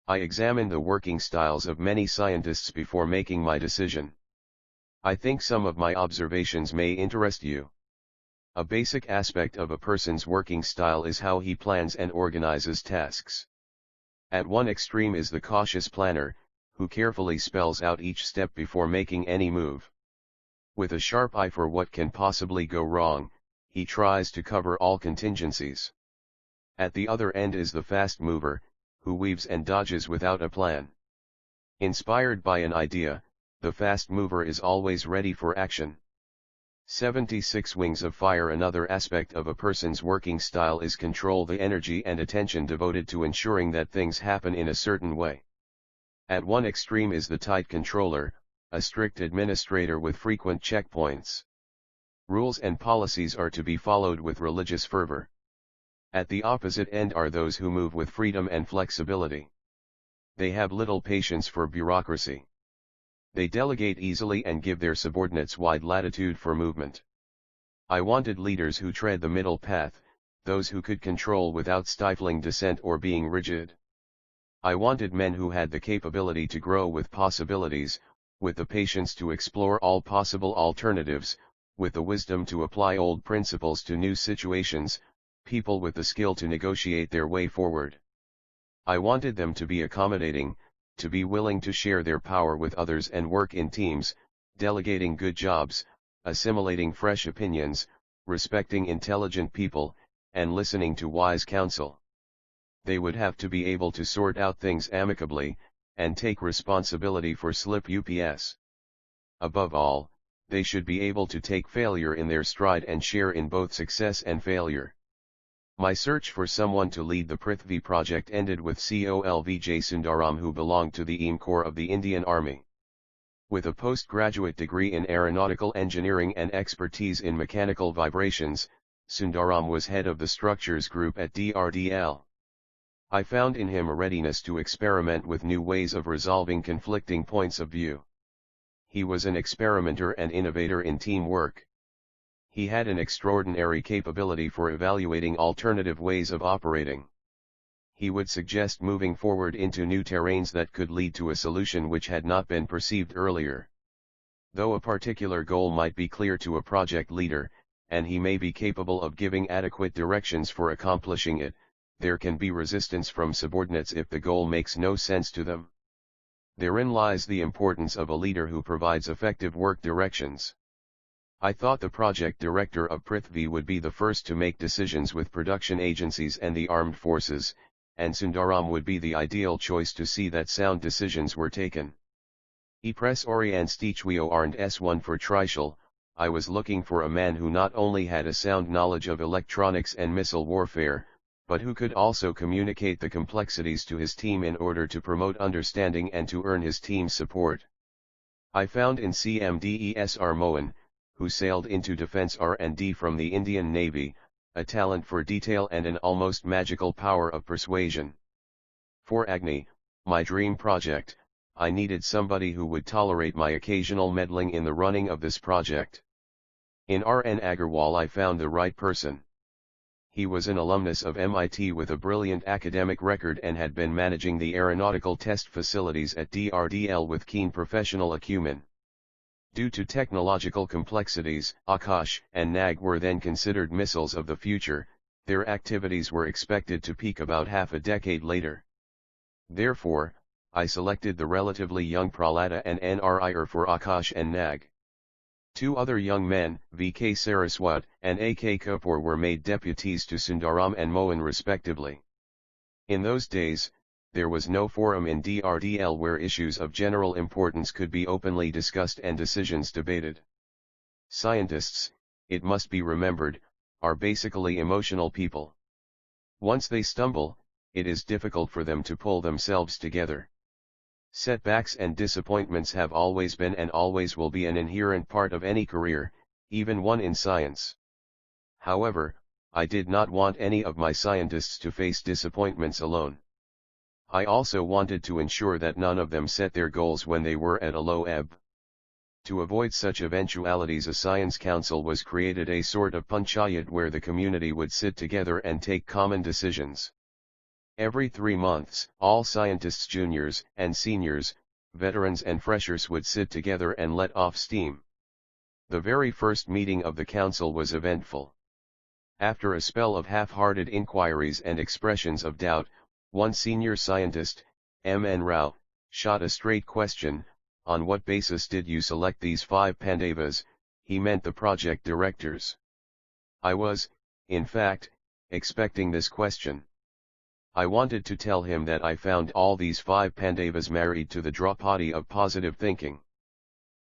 I examined the working styles of many scientists before making my decision. I think some of my observations may interest you. A basic aspect of a person's working style is how he plans and organizes tasks. At one extreme is the cautious planner, who carefully spells out each step before making any move. With a sharp eye for what can possibly go wrong, he tries to cover all contingencies. At the other end is the fast mover, who weaves and dodges without a plan. Inspired by an idea, the fast mover is always ready for action. 76 Wings of Fire. Another aspect of a person's working style is control, the energy and attention devoted to ensuring that things happen in a certain way. At one extreme is the tight controller, a strict administrator with frequent checkpoints. Rules and policies are to be followed with religious fervor. At the opposite end are those who move with freedom and flexibility. They have little patience for bureaucracy. They delegate easily and give their subordinates wide latitude for movement. I wanted leaders who tread the middle path, those who could control without stifling dissent or being rigid. I wanted men who had the capability to grow with possibilities, with the patience to explore all possible alternatives, with the wisdom to apply old principles to new situations, people with the skill to negotiate their way forward. I wanted them to be accommodating, to be willing to share their power with others and work in teams, delegating good jobs, assimilating fresh opinions, respecting intelligent people, and listening to wise counsel. They would have to be able to sort out things amicably, and take responsibility for slip-ups. Above all, they should be able to take failure in their stride and share in both success and failure. My search for someone to lead the Prithvi project ended with Kolvj Sundaram, who belonged to the EAM Corps of the Indian Army. With a postgraduate degree in aeronautical engineering and expertise in mechanical vibrations, Sundaram was head of the structures group at DRDL. I found in him a readiness to experiment with new ways of resolving conflicting points of view. He was an experimenter and innovator in teamwork. He had an extraordinary capability for evaluating alternative ways of operating. He would suggest moving forward into new terrains that could lead to a solution which had not been perceived earlier. Though a particular goal might be clear to a project leader, and he may be capable of giving adequate directions for accomplishing it, there can be resistance from subordinates if the goal makes no sense to them. Therein lies the importance of a leader who provides effective work directions. I thought the project director of Prithvi would be the first to make decisions with production agencies and the armed forces, and Sundaram would be the ideal choice to see that sound decisions were taken. Press Orientstichwio Arnd S1 for Trishul. I was looking for a man who not only had a sound knowledge of electronics and missile warfare, but who could also communicate the complexities to his team in order to promote understanding and to earn his team's support. I found in CMDESR Mohan, who sailed into defense R&D from the Indian Navy, a talent for detail and an almost magical power of persuasion. For Agni, my dream project, I needed somebody who would tolerate my occasional meddling in the running of this project. In R.N. Agarwal I found the right person. He was an alumnus of MIT with a brilliant academic record and had been managing the aeronautical test facilities at DRDL with keen professional acumen. Due to technological complexities, Akash and Nag were then considered missiles of the future. Their activities were expected to peak about half a decade later. Therefore, I selected the relatively young Prahlada and Nrir for Akash and Nag. Two other young men, V.K. Saraswat and A.K. Kapoor, were made deputies to Sundaram and Mohan respectively. In those days, there was no forum in DRDL where issues of general importance could be openly discussed and decisions debated. Scientists, it must be remembered, are basically emotional people. Once they stumble, it is difficult for them to pull themselves together. Setbacks and disappointments have always been and always will be an inherent part of any career, even one in science. However, I did not want any of my scientists to face disappointments alone. I also wanted to ensure that none of them set their goals when they were at a low ebb. To avoid such eventualities, a science council was created, a sort of panchayat where the community would sit together and take common decisions. Every 3 months, all scientists, juniors and seniors, veterans and freshers would sit together and let off steam. The very first meeting of the council was eventful. After a spell of half-hearted inquiries and expressions of doubt, one senior scientist, M.N. Rao, shot a straight question: on what basis did you select these 5 Pandavas? He meant the project directors. I was, in fact, expecting this question. I wanted to tell him that I found all these 5 Pandavas married to the Draupadi of positive thinking.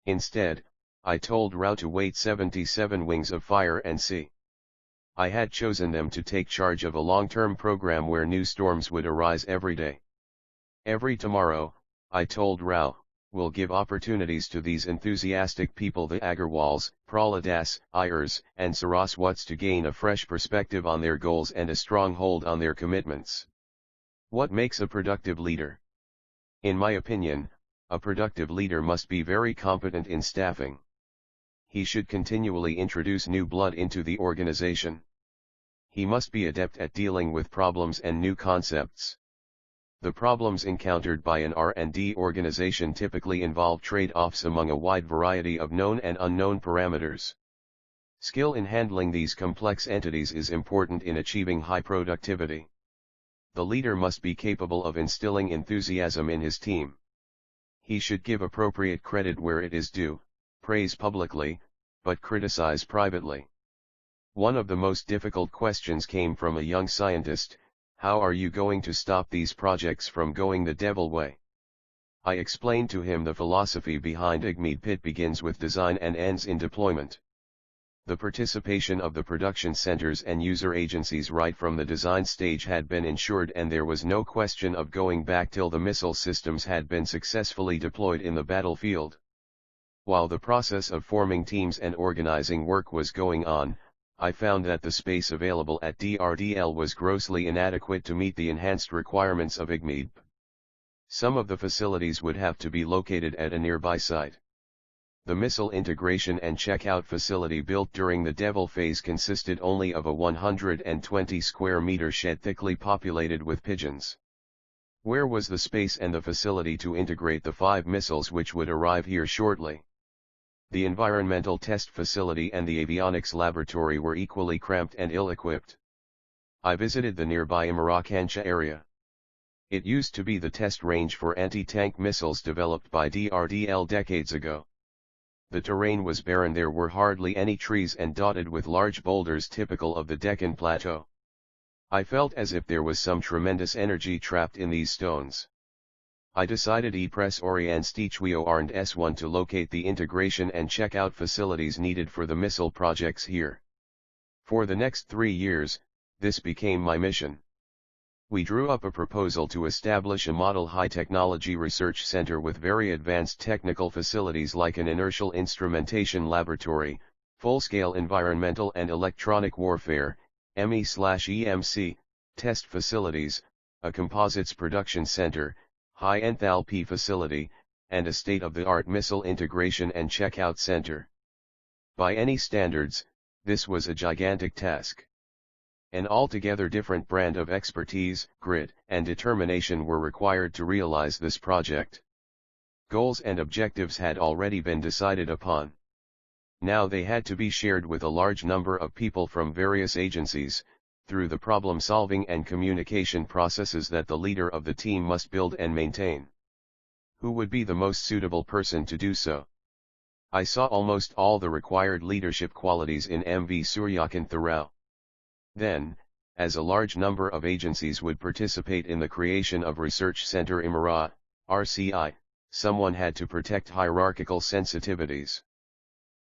Instead, I told Rao to wait 77 wings of fire and see. I had chosen them to take charge of a long-term program where new storms would arise every day. Every tomorrow, I told Rao, will give opportunities to these enthusiastic people, the Agarwals, Prahladas, Iyers, and Saraswats, to gain a fresh perspective on their goals and a strong hold on their commitments. What makes a productive leader? In my opinion, a productive leader must be very competent in staffing. He should continually introduce new blood into the organization. He must be adept at dealing with problems and new concepts. The problems encountered by an R&D organization typically involve trade-offs among a wide variety of known and unknown parameters. Skill in handling these complex entities is important in achieving high productivity. The leader must be capable of instilling enthusiasm in his team. He should give appropriate credit where it is due, praise publicly, but criticize privately. One of the most difficult questions came from a young scientist: how are you going to stop these projects from going the devil way? I explained to him the philosophy behind IGMED. PIT begins with design and ends in deployment. The participation of the production centers and user agencies right from the design stage had been ensured, and there was no question of going back till the missile systems had been successfully deployed in the battlefield. While the process of forming teams and organizing work was going on, I found that the space available at DRDL was grossly inadequate to meet the enhanced requirements of IGMED. Some of the facilities would have to be located at a nearby site. The missile integration and checkout facility built during the Devil phase consisted only of a 120 square meter shed thickly populated with pigeons. Where was the space and the facility to integrate the 5 missiles which would arrive here shortly? The environmental test facility and the avionics laboratory were equally cramped and ill-equipped. I visited the nearby Imarakancha area. It used to be the test range for anti-tank missiles developed by DRDL decades ago. The terrain was barren, there were hardly any trees and dotted with large boulders typical of the Deccan Plateau. I felt as if there was some tremendous energy trapped in these stones. I decided E-Press Orienstichwio Arnd S1 to locate the integration and checkout facilities needed for the missile projects here. For the next 3 years, this became my mission. We drew up a proposal to establish a model high-technology research center with very advanced technical facilities like an inertial instrumentation laboratory, full-scale environmental and electronic warfare, ME/EMC, test facilities, a composites production center, high-enthalpy facility, and a state-of-the-art missile integration and checkout center. By any standards, this was a gigantic task. An altogether different brand of expertise, grit, and determination were required to realize this project. Goals and objectives had already been decided upon. Now they had to be shared with a large number of people from various agencies, through the problem-solving and communication processes that the leader of the team must build and maintain. Who would be the most suitable person to do so? I saw almost all the required leadership qualities in MV Suryakant Rao. Then, as a large number of agencies would participate in the creation of Research Center Imara, RCI, someone had to protect hierarchical sensitivities.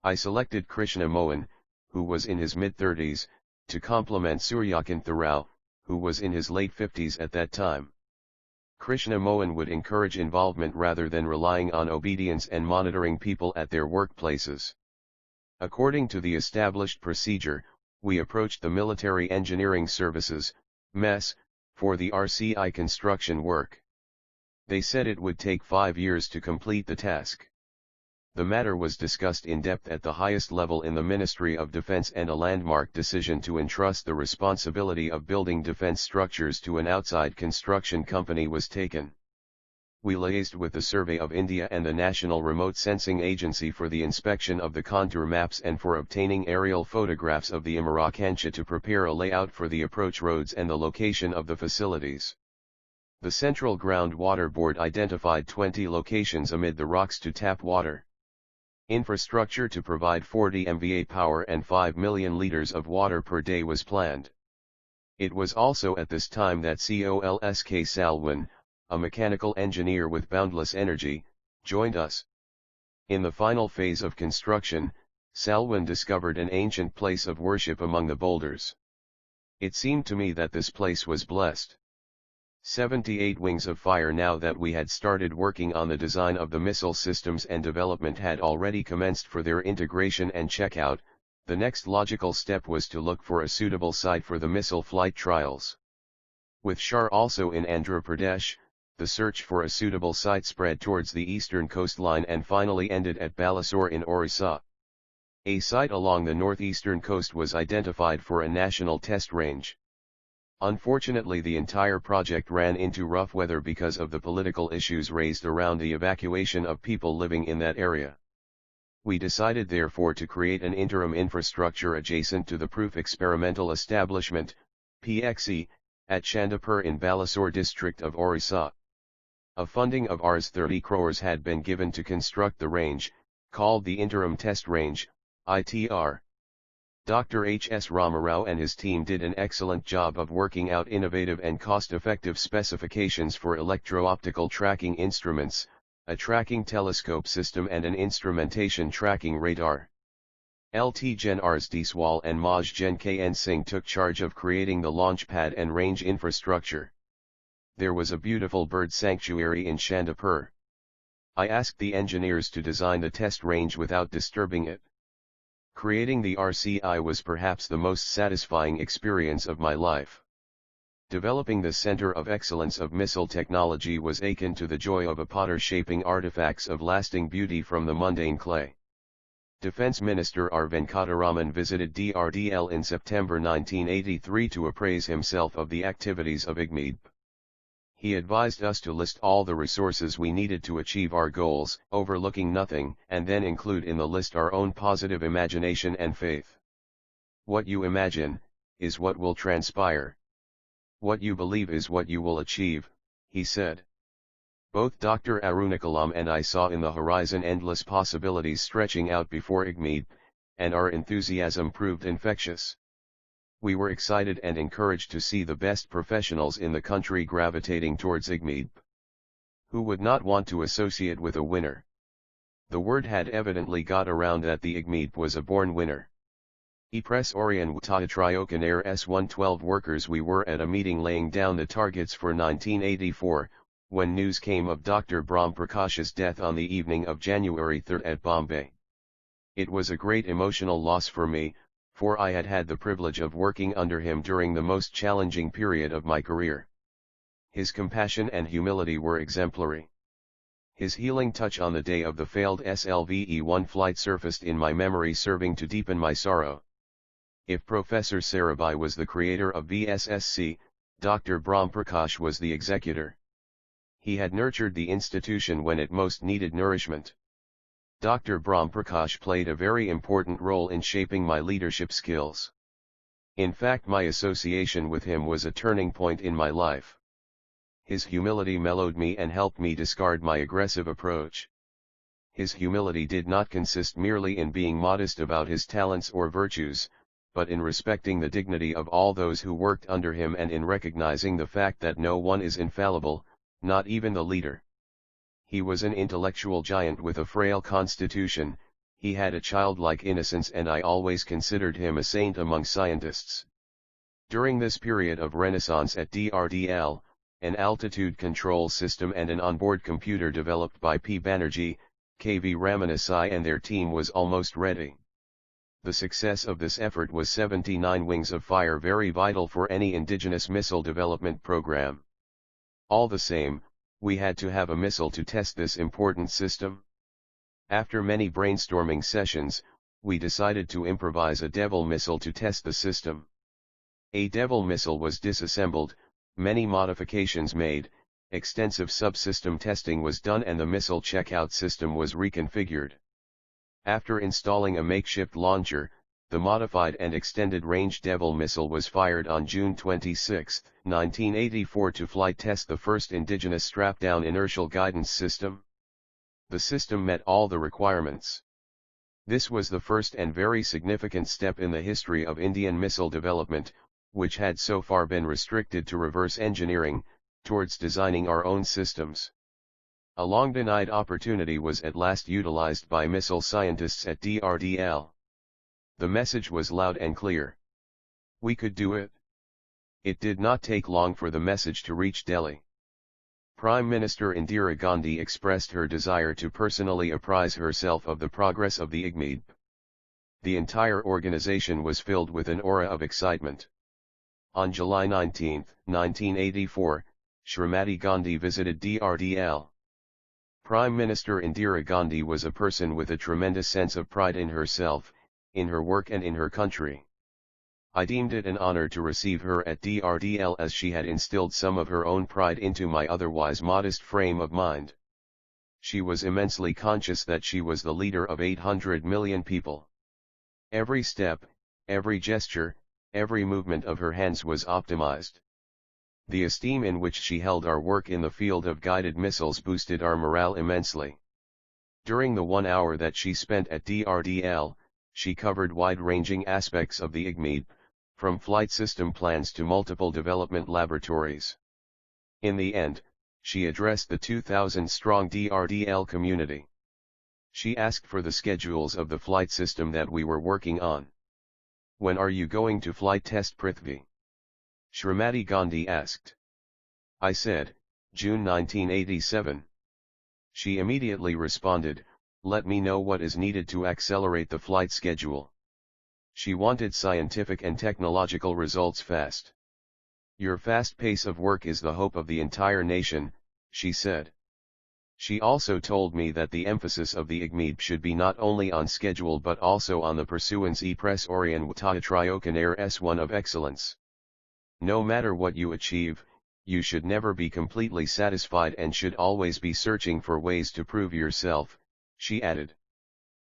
I selected Krishna Mohan, who was in his mid-30s, to complement Suryakant Rao, who was in his late 50s at that time. Krishna Mohan would encourage involvement rather than relying on obedience and monitoring people at their workplaces. According to the established procedure, we approached the Military Engineering Services, MES, for the RCI construction work. They said it would take 5 years to complete the task. The matter was discussed in depth at the highest level in the Ministry of Defense, and a landmark decision to entrust the responsibility of building defense structures to an outside construction company was taken. We liaised with the Survey of India and the National Remote Sensing Agency for the inspection of the contour maps and for obtaining aerial photographs of the Imarakancha to prepare a layout for the approach roads and the location of the facilities. The Central Groundwater Board identified 20 locations amid the rocks to tap water. Infrastructure to provide 40 MVA power and 5 million liters of water per day was planned. It was also at this time that Kolsk Salwin, a mechanical engineer with boundless energy, joined us. In the final phase of construction, Salwin discovered an ancient place of worship among the boulders. It seemed to me that this place was blessed. 78 wings of fire. Now that we had started working on the design of the missile systems and development had already commenced for their integration and checkout, the next logical step was to look for a suitable site for the missile flight trials. With Shar also in Andhra Pradesh, the search for a suitable site spread towards the eastern coastline and finally ended at Balasore in Orissa. A site along the northeastern coast was identified for a national test range. Unfortunately, the entire project ran into rough weather because of the political issues raised around the evacuation of people living in that area. We decided therefore to create an interim infrastructure adjacent to the Proof Experimental Establishment, PXE, at Chandapur in Balasore district of Orissa. A funding of Rs 30 crores had been given to construct the range, called the Interim Test Range, ITR. Dr. H.S. Ramarao and his team did an excellent job of working out innovative and cost-effective specifications for electro-optical tracking instruments, a tracking telescope system and an instrumentation tracking radar. LT Gen Rs Deswal and Maj Gen KN Singh took charge of creating the launch pad and range infrastructure. There was a beautiful bird sanctuary in Chandapur. I asked the engineers to design the test range without disturbing it. Creating the RCI was perhaps the most satisfying experience of my life. Developing the Center of Excellence of Missile Technology was akin to the joy of a potter shaping artifacts of lasting beauty from the mundane clay. Defense Minister R. Venkataraman visited DRDL in September 1983 to appraise himself of the activities of IGMIB. He advised us to list all the resources we needed to achieve our goals, overlooking nothing, and then include in the list our own positive imagination and faith. What you imagine, is what will transpire. What you believe is what you will achieve, he said. Both Dr. Kalam and I saw in the horizon endless possibilities stretching out before IGMIB, and our enthusiasm proved infectious. We were excited and encouraged to see the best professionals in the country gravitating towards IGMIB. Who would not want to associate with a winner? The word had evidently got around that the IGMIB was a born winner. Press Orion Wutahatriokan Air S-112 workers. We were at a meeting laying down the targets for 1984, when news came of Dr. Brahm Prakash's death on the evening of January 3 at Bombay. It was a great emotional loss for me, for I had had the privilege of working under him during the most challenging period of my career. His compassion and humility were exemplary. His healing touch on the day of the failed SLVE-1 flight surfaced in my memory, serving to deepen my sorrow. If Professor Sarabhai was the creator of VSSC, Dr. Brahm Prakash was the executor. He had nurtured the institution when it most needed nourishment. Dr. Brahm Prakash played a very important role in shaping my leadership skills. In fact, my association with him was a turning point in my life. His humility mellowed me and helped me discard my aggressive approach. His humility did not consist merely in being modest about his talents or virtues, but in respecting the dignity of all those who worked under him and in recognizing the fact that no one is infallible, not even the leader. He was an intellectual giant with a frail constitution. He had a childlike innocence, and I always considered him a saint among scientists. During this period of renaissance at DRDL, an altitude control system and an onboard computer developed by P. Banerjee, K.V. Ramanasai and their team was almost ready. The success of this effort was 79 wings of fire, very vital for any indigenous missile development program. All the same, we had to have a missile to test this important system. After many brainstorming sessions, we decided to improvise a Devil missile to test the system. A Devil missile was disassembled, many modifications made, extensive subsystem testing was done, and the missile checkout system was reconfigured. After installing a makeshift launcher, the modified and extended range Devil missile was fired on June 26, 1984 to flight test the first indigenous strap-down inertial guidance system. The system met all the requirements. This was the first and very significant step in the history of Indian missile development, which had so far been restricted to reverse engineering, towards designing our own systems. A long-denied opportunity was at last utilized by missile scientists at DRDL. The message was loud and clear. We could do it. It did not take long for the message to reach Delhi. Prime Minister Indira Gandhi expressed her desire to personally apprise herself of the progress of the IGMID. The entire organization was filled with an aura of excitement. On July 19, 1984, Shrimati Gandhi visited DRDL. Prime Minister Indira Gandhi was a person with a tremendous sense of pride in herself, in her work and in her country. I deemed it an honor to receive her at DRDL, as she had instilled some of her own pride into my otherwise modest frame of mind. She was immensely conscious that she was the leader of 800 million people. Every step, every gesture, every movement of her hands was optimized. The esteem in which she held our work in the field of guided missiles boosted our morale immensely. During the 1 hour that she spent at DRDL, she covered wide-ranging aspects of the IGMID, from flight system plans to multiple development laboratories. In the end, she addressed the 2,000-strong DRDL community. She asked for the schedules of the flight system that we were working on. When are you going to flight test Prithvi? Shrimati Gandhi asked. I said, June 1987. She immediately responded, let me know what is needed to accelerate the flight schedule. She wanted scientific and technological results fast. Your fast pace of work is the hope of the entire nation, she said. She also told me that the emphasis of the IGMID should be not only on schedule but also on the pursuance e press orientata triocanare S1 of excellence. No matter what you achieve, you should never be completely satisfied and should always be searching for ways to prove yourself, she added.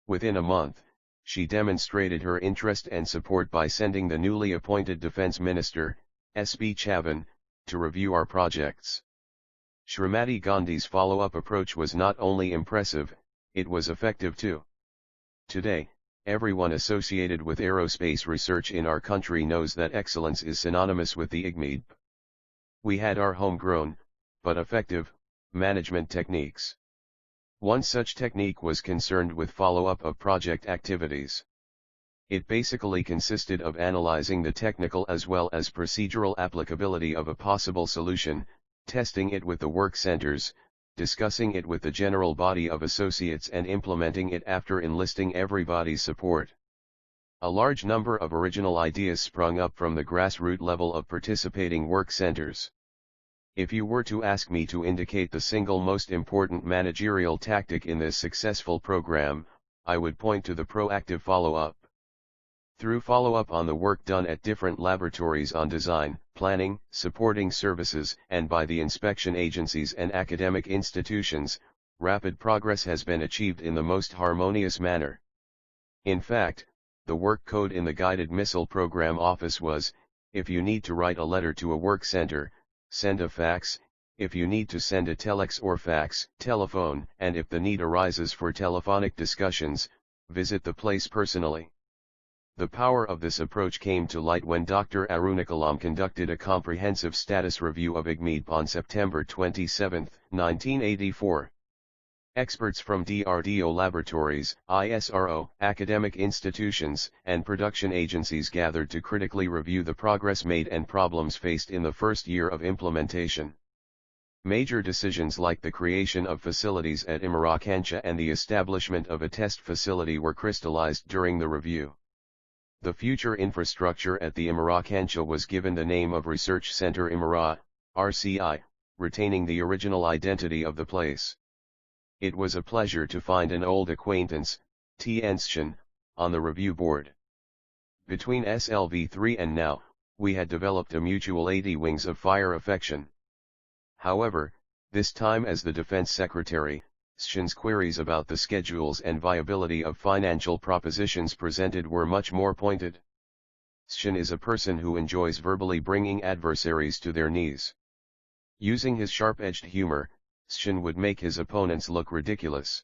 Within a month, she demonstrated her interest and support by sending the newly appointed Defense Minister, S.B. Chavan, to review our projects. Shrimati Gandhi's follow-up approach was not only impressive, it was effective too. Today, everyone associated with aerospace research in our country knows that excellence is synonymous with the IGMID. We had our homegrown, but effective, management techniques. One such technique was concerned with follow-up of project activities. It basically consisted of analyzing the technical as well as procedural applicability of a possible solution, testing it with the work centers, discussing it with the general body of associates and implementing it after enlisting everybody's support. A large number of original ideas sprung up from the grassroots level of participating work centers. If you were to ask me to indicate the single most important managerial tactic in this successful program, I would point to the proactive follow-up. Through follow-up on the work done at different laboratories on design, planning, supporting services, and by the inspection agencies and academic institutions, rapid progress has been achieved in the most harmonious manner. In fact, the work code in the Guided Missile Program Office was, if you need to write a letter to a work center, send a fax, if you need to send a telex or fax, telephone, and if the need arises for telephonic discussions, visit the place personally. The power of this approach came to light when Dr. Kalam conducted a comprehensive status review of IGMED on September 27, 1984. Experts from DRDO laboratories, ISRO, academic institutions, and production agencies gathered to critically review the progress made and problems faced in the first year of implementation. Major decisions like the creation of facilities at Imarakancha and the establishment of a test facility were crystallized during the review. The future infrastructure at the Imarakancha was given the name of Research Center Imara, RCI, retaining the original identity of the place. It was a pleasure to find an old acquaintance, T. Enshin, on the review board. Between SLV3 and now, we had developed a mutual 80 wings of fire affection. However, this time as the Defense Secretary, Shin's queries about the schedules and viability of financial propositions presented were much more pointed. Shin is a person who enjoys verbally bringing adversaries to their knees. Using his sharp-edged humor, Shin would make his opponents look ridiculous.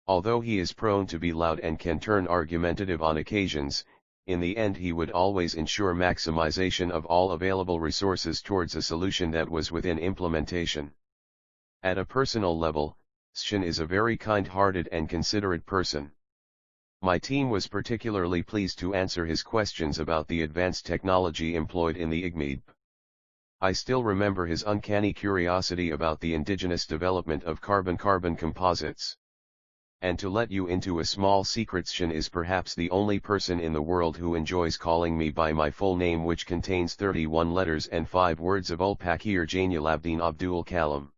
Although he is prone to be loud and can turn argumentative on occasions, in the end he would always ensure maximization of all available resources towards a solution that was within implementation. At a personal level, Shin is a very kind-hearted and considerate person. My team was particularly pleased to answer his questions about the advanced technology employed in the IGMED. I still remember his uncanny curiosity about the indigenous development of carbon-carbon composites. And to let you into a small secret, Shin is perhaps the only person in the world who enjoys calling me by my full name, which contains 31 letters and 5 words of A.P.J. Abdul Kalam.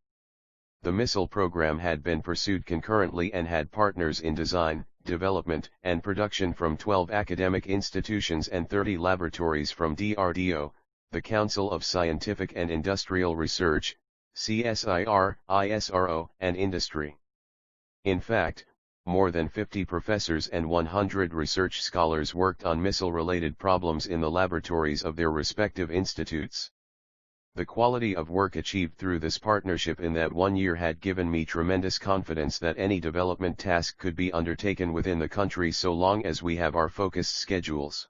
The missile program had been pursued concurrently and had partners in design, development, and production from 12 academic institutions and 30 laboratories from DRDO, the Council of Scientific and Industrial Research, CSIR, ISRO, and industry. In fact, more than 50 professors and 100 research scholars worked on missile-related problems in the laboratories of their respective institutes. The quality of work achieved through this partnership in that 1 year had given me tremendous confidence that any development task could be undertaken within the country so long as we have our focused schedules.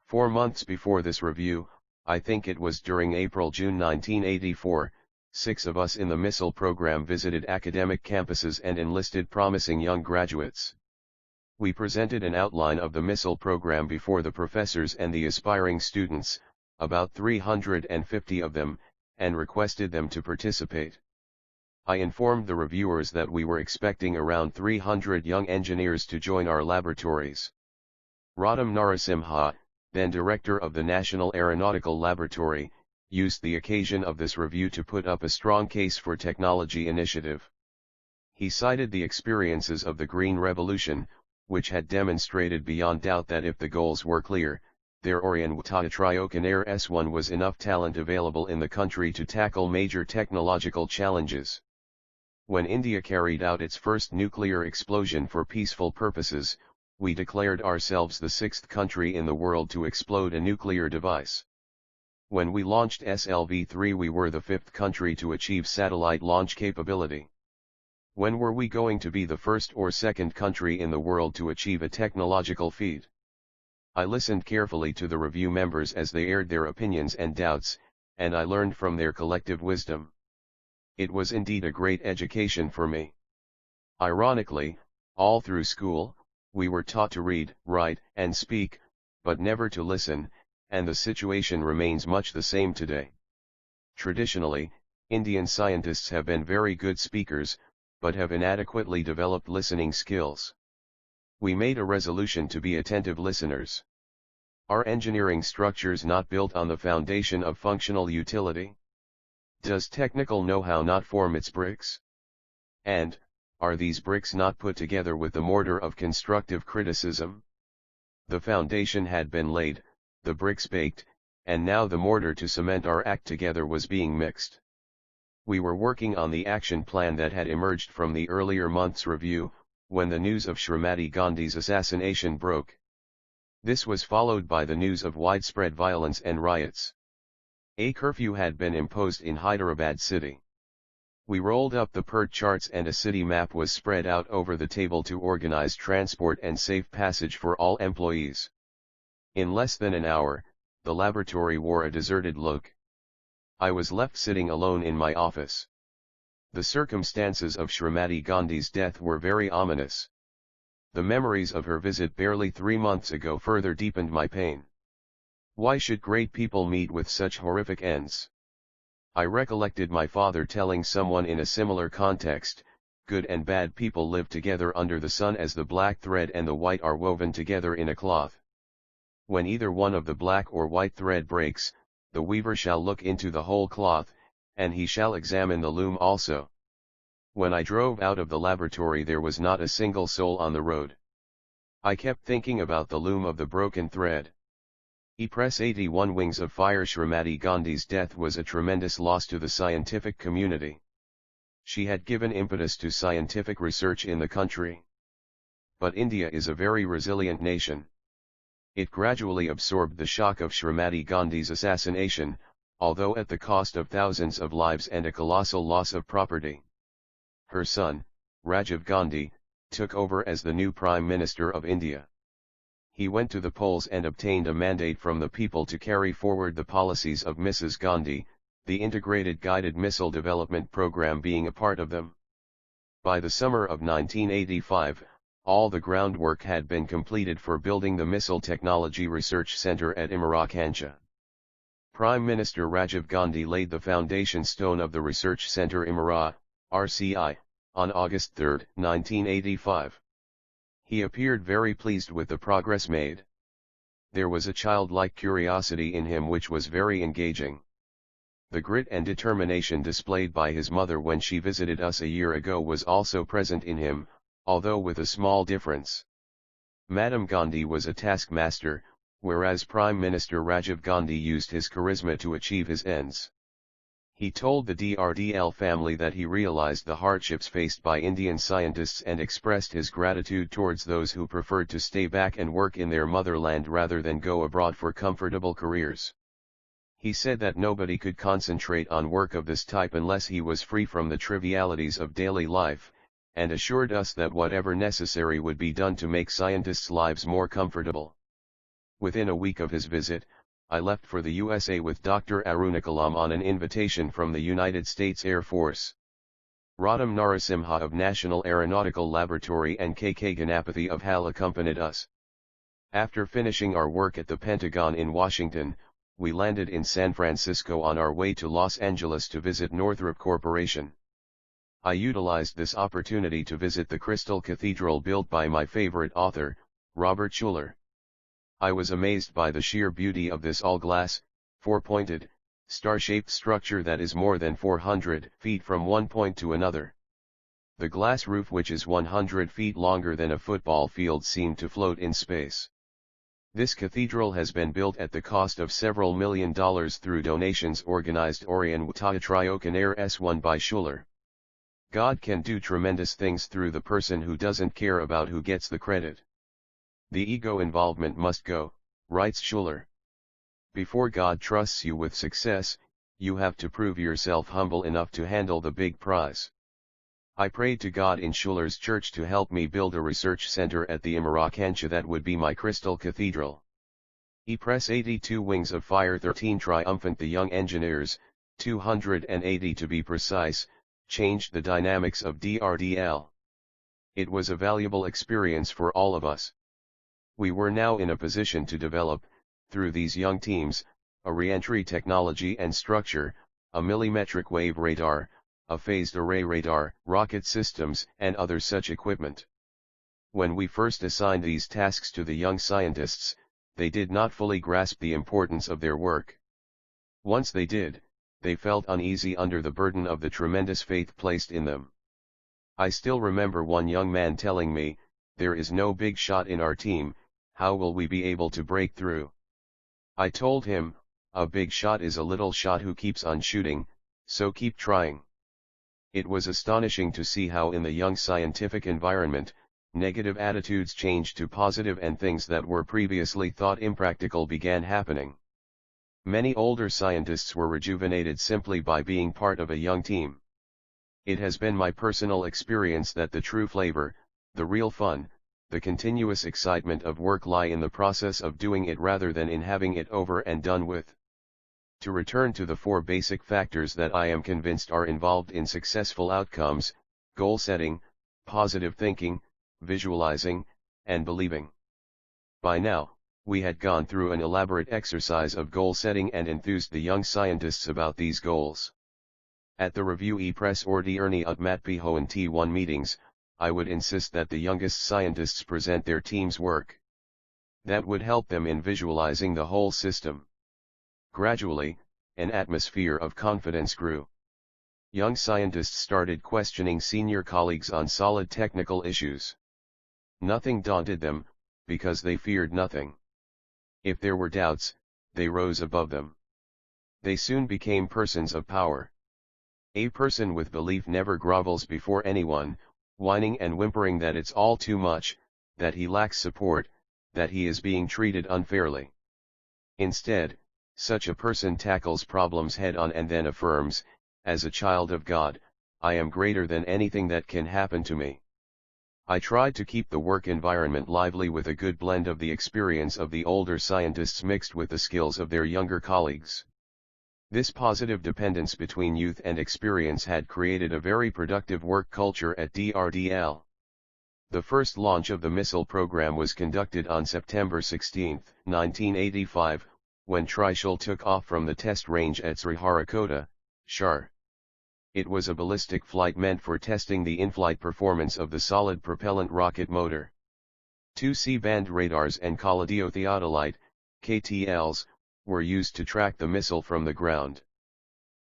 4 months before this review, I think it was during April-June 1984, 6 of us in the missile program visited academic campuses and enlisted promising young graduates. We presented an outline of the missile program before the professors and the aspiring students, about 350 of them, and requested them to participate. I informed the reviewers that we were expecting around 300 young engineers to join our laboratories. Radham Narasimha, then director of the National Aeronautical Laboratory, used the occasion of this review to put up a strong case for technology initiative. He cited the experiences of the Green Revolution, which had demonstrated beyond doubt that if the goals were clear, there Orientatriocaner S1 was enough talent available in the country to tackle major technological challenges. When India carried out its first nuclear explosion for peaceful purposes, we declared ourselves the 6th country in the world to explode a nuclear device. When we launched SLV-3, we were the 5th country to achieve satellite launch capability. When were we going to be the 1st or 2nd country in the world to achieve a technological feat? I listened carefully to the review members as they aired their opinions and doubts, and I learned from their collective wisdom. It was indeed a great education for me. Ironically, all through school, we were taught to read, write, and speak, but never to listen, and the situation remains much the same today. Traditionally, Indian scientists have been very good speakers, but have inadequately developed listening skills. We made a resolution to be attentive listeners. Are engineering structures not built on the foundation of functional utility? Does technical know-how not form its bricks? And, are these bricks not put together with the mortar of constructive criticism? The foundation had been laid, the bricks baked, and now the mortar to cement our act together was being mixed. We were working on the action plan that had emerged from the earlier month's review, when the news of Shrimati Gandhi's assassination broke. This was followed by the news of widespread violence and riots. A curfew had been imposed in Hyderabad city. We rolled up the PERT charts and a city map was spread out over the table to organize transport and safe passage for all employees. In less than an hour, the laboratory wore a deserted look. I was left sitting alone in my office. The circumstances of Shrimati Gandhi's death were very ominous. The memories of her visit barely 3 months ago further deepened my pain. Why should great people meet with such horrific ends? I recollected my father telling someone in a similar context, good and bad people live together under the sun as the black thread and the white are woven together in a cloth. When either one of the black or white thread breaks, the weaver shall look into the whole cloth, and he shall examine the loom also. When I drove out of the laboratory there was not a single soul on the road. I kept thinking about the loom of the broken thread. E-Press 81 Wings of Fire. Shrimati Gandhi's death was a tremendous loss to the scientific community. She had given impetus to scientific research in the country. But India is a very resilient nation. It gradually absorbed the shock of Shrimati Gandhi's assassination, although at the cost of thousands of lives and a colossal loss of property. Her son, Rajiv Gandhi, took over as the new Prime Minister of India. He went to the polls and obtained a mandate from the people to carry forward the policies of Mrs. Gandhi, the Integrated Guided Missile Development Program being a part of them. By the summer of 1985, all the groundwork had been completed for building the Missile Technology Research Center at Imarakancha. Prime Minister Rajiv Gandhi laid the foundation stone of the Research Center Imara, RCI, on August 3, 1985. He appeared very pleased with the progress made. There was a childlike curiosity in him which was very engaging. The grit and determination displayed by his mother when she visited us a year ago was also present in him, although with a small difference. Madam Gandhi was a taskmaster, whereas Prime Minister Rajiv Gandhi used his charisma to achieve his ends. He told the DRDL family that he realized the hardships faced by Indian scientists and expressed his gratitude towards those who preferred to stay back and work in their motherland rather than go abroad for comfortable careers. He said that nobody could concentrate on work of this type unless he was free from the trivialities of daily life, and assured us that whatever necessary would be done to make scientists' lives more comfortable. Within a week of his visit, I left for the USA with Dr. Aruna Kalam on an invitation from the United States Air Force. Radham Narasimha of National Aeronautical Laboratory and K.K. Ganapathy of HAL accompanied us. After finishing our work at the Pentagon in Washington, we landed in San Francisco on our way to Los Angeles to visit Northrop Corporation. I utilized this opportunity to visit the Crystal Cathedral built by my favorite author, Robert Schuller. I was amazed by the sheer beauty of this all-glass, four-pointed, star-shaped structure that is more than 400 feet from one point to another. The glass roof, which is 100 feet longer than a football field, seemed to float in space. This cathedral has been built at the cost of several $1 million through donations organized Orion Watayatriokan S1 by Schuller. God can do tremendous things through the person who doesn't care about who gets the credit. The ego involvement must go, writes Schuller. Before God trusts you with success, you have to prove yourself humble enough to handle the big prize. I prayed to God in Schuller's church to help me build a research center at the Imarakancha that would be my Crystal Cathedral. E-Press 82 Wings of Fire 13 Triumphant. The young engineers, 280 to be precise, changed the dynamics of DRDL. It was a valuable experience for all of us. We were now in a position to develop, through these young teams, a re-entry technology and structure, a millimetric wave radar, a phased array radar, rocket systems, and other such equipment. When we first assigned these tasks to the young scientists, they did not fully grasp the importance of their work. Once they did, they felt uneasy under the burden of the tremendous faith placed in them. I still remember one young man telling me, "There is no big shot in our team, how will we be able to break through? I told him, a big shot is a little shot who keeps on shooting, so keep trying. It was astonishing to see how in the young scientific environment, negative attitudes changed to positive and things that were previously thought impractical began happening. Many older scientists were rejuvenated simply by being part of a young team. It has been my personal experience that the true flavor, the real fun, the continuous excitement of work lie in the process of doing it rather than in having it over and done with. To return to the 4 basic factors that I am convinced are involved in successful outcomes: goal setting, positive thinking, visualizing, and believing. By now, we had gone through an elaborate exercise of goal setting and enthused the young scientists about these goals. At the review e-press ordierni ut matpihoen T1 meetings, I would insist that the youngest scientists present their team's work. That would help them in visualizing the whole system. Gradually, an atmosphere of confidence grew. Young scientists started questioning senior colleagues on solid technical issues. Nothing daunted them, because they feared nothing. If there were doubts, they rose above them. They soon became persons of power. A person with belief never grovels before anyone, whining and whimpering that it's all too much, that he lacks support, that he is being treated unfairly. Instead, such a person tackles problems head-on and then affirms, as a child of God, I am greater than anything that can happen to me. I tried to keep the work environment lively with a good blend of the experience of the older scientists mixed with the skills of their younger colleagues. This positive dependence between youth and experience had created a very productive work culture at DRDL. The first launch of the missile program was conducted on September 16, 1985, when Trishul took off from the test range at Sriharikota, Shar. It was a ballistic flight meant for testing the in-flight performance of the solid propellant rocket motor. 2 C-band radars and collidiothéodolite, KTLs, were used to track the missile from the ground.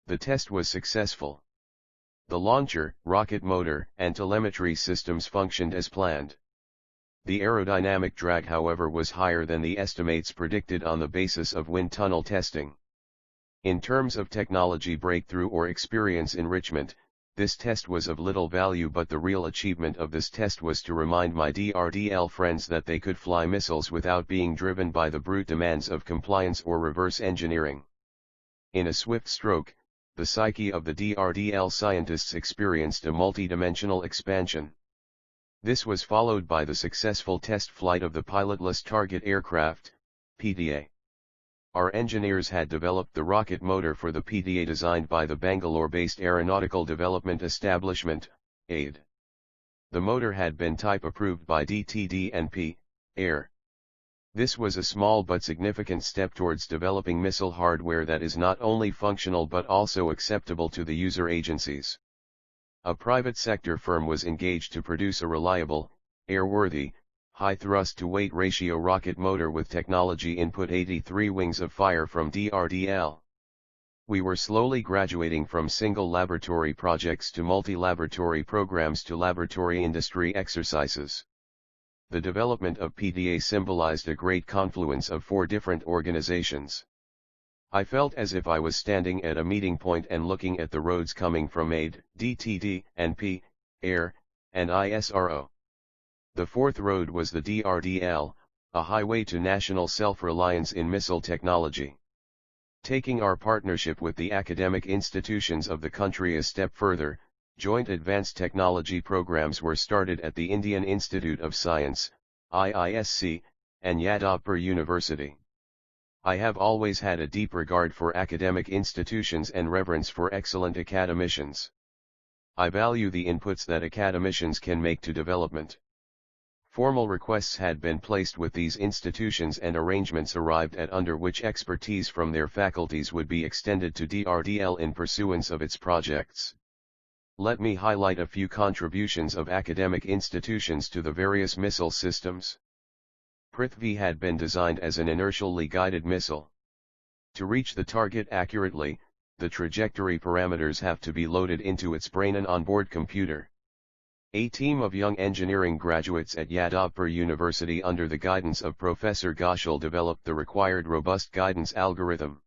The test was successful. The launcher, rocket motor, and telemetry systems functioned as planned. The aerodynamic drag, however, was higher than the estimates predicted on the basis of wind tunnel testing. In terms of technology breakthrough or experience enrichment, this test was of little value, but the real achievement of this test was to remind my DRDL friends that they could fly missiles without being driven by the brute demands of compliance or reverse engineering. In a swift stroke, the psyche of the DRDL scientists experienced a multidimensional expansion. This was followed by the successful test flight of the pilotless target aircraft, PDA. Our engineers had developed the rocket motor for the PDA designed by the Bangalore-based Aeronautical Development Establishment, AID. The motor had been type approved by DTD&P, Air. This was a small but significant step towards developing missile hardware that is not only functional but also acceptable to the user agencies. A private sector firm was engaged to produce a reliable, airworthy, high thrust-to-weight ratio rocket motor with technology input 83 wings of fire from DRDL. We were slowly graduating from single laboratory projects to multi-laboratory programs to laboratory industry exercises. The development of PDA symbolized a great confluence of 4 different organizations. I felt as if I was standing at a meeting point and looking at the roads coming from AID, DTD, N.P., AIR, and ISRO. The 4th road was the DRDL, a highway to national self-reliance in missile technology. Taking our partnership with the academic institutions of the country a step further, joint advanced technology programs were started at the Indian Institute of Science, IISC, and Yadavpur University. I have always had a deep regard for academic institutions and reverence for excellent academicians. I value the inputs that academicians can make to development. Formal requests had been placed with these institutions and arrangements arrived at under which expertise from their faculties would be extended to DRDL in pursuance of its projects. Let me highlight a few contributions of academic institutions to the various missile systems. Prithvi had been designed as an inertially guided missile. To reach the target accurately, the trajectory parameters have to be loaded into its brain and onboard computer. A team of young engineering graduates at Yadavpur University under the guidance of Professor Ghoshal developed the required robust guidance algorithm.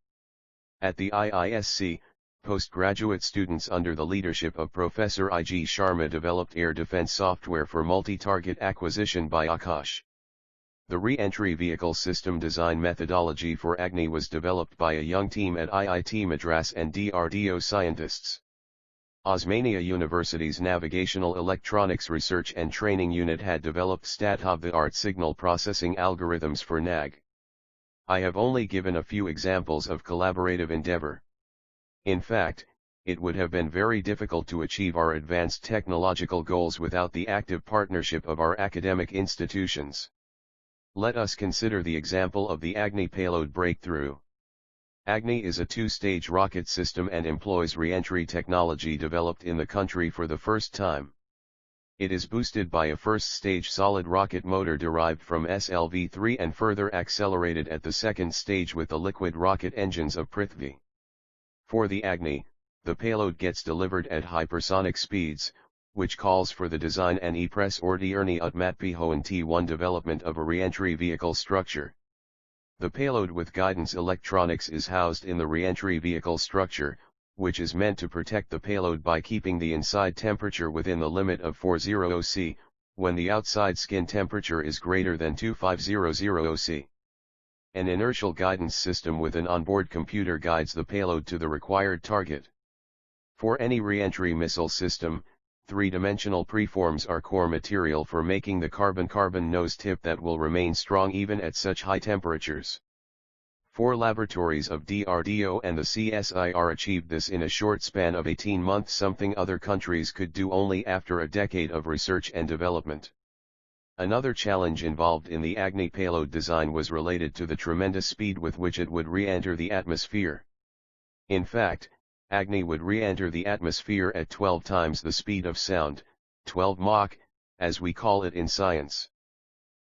At the IISc, postgraduate students under the leadership of Professor I.G. Sharma developed air defense software for multi-target acquisition by Akash. The re-entry vehicle system design methodology for Agni was developed by a young team at IIT Madras and DRDO scientists. Osmania University's Navigational Electronics Research and Training Unit had developed state-of-the-art signal processing algorithms for NAG. I have only given a few examples of collaborative endeavor. In fact, it would have been very difficult to achieve our advanced technological goals without the active partnership of our academic institutions. Let us consider the example of the Agni payload breakthrough. Agni is a two-stage rocket system and employs re-entry technology developed in the country for the first time. It is boosted by a first-stage solid rocket motor derived from SLV-3 and further accelerated at the second stage with the liquid rocket engines of Prithvi. For the Agni, the payload gets delivered at hypersonic speeds, which calls for the design and e-press ordierni utmatpihoan T1 development of a re-entry vehicle structure. The payload with guidance electronics is housed in the re-entry vehicle structure, which is meant to protect the payload by keeping the inside temperature within the limit of 400 C, when the outside skin temperature is greater than 2500 C. An inertial guidance system with an onboard computer guides the payload to the required target. For any re-entry missile system, three-dimensional preforms are core material for making the carbon-carbon nose tip that will remain strong even at such high temperatures. 4 laboratories of DRDO and the CSIR achieved this in a short span of 18 months, something other countries could do only after a decade of research and development. Another challenge involved in the Agni payload design was related to the tremendous speed with which it would re-enter the atmosphere. In fact, Agni would re-enter the atmosphere at 12 times the speed of sound, 12 Mach, as we call it in science.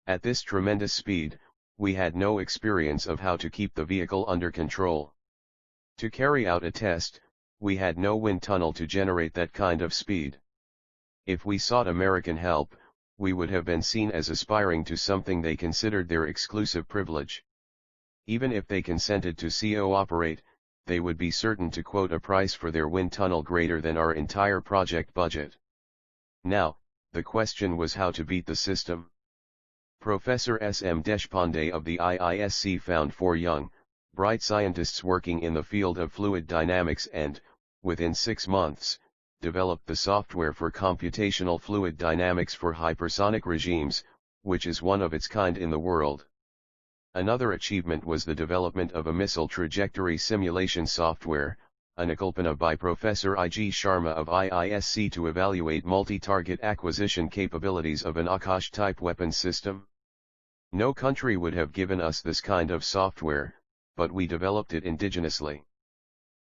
At this tremendous speed, we had no experience of how to keep the vehicle under control. To carry out a test, we had no wind tunnel to generate that kind of speed. If we sought American help, we would have been seen as aspiring to something they considered their exclusive privilege. Even if they consented to cooperate, they would be certain to quote a price for their wind tunnel greater than our entire project budget. Now, the question was how to beat the system. Professor S.M. Deshpande of the IISc found 4 young, bright scientists working in the field of fluid dynamics and, within 6 months, developed the software for computational fluid dynamics for hypersonic regimes, which is one of its kind in the world. Another achievement was the development of a missile trajectory simulation software, Anukalpana by Professor I.G. Sharma of IISc to evaluate multi-target acquisition capabilities of an Akash-type weapon system. No country would have given us this kind of software, but we developed it indigenously.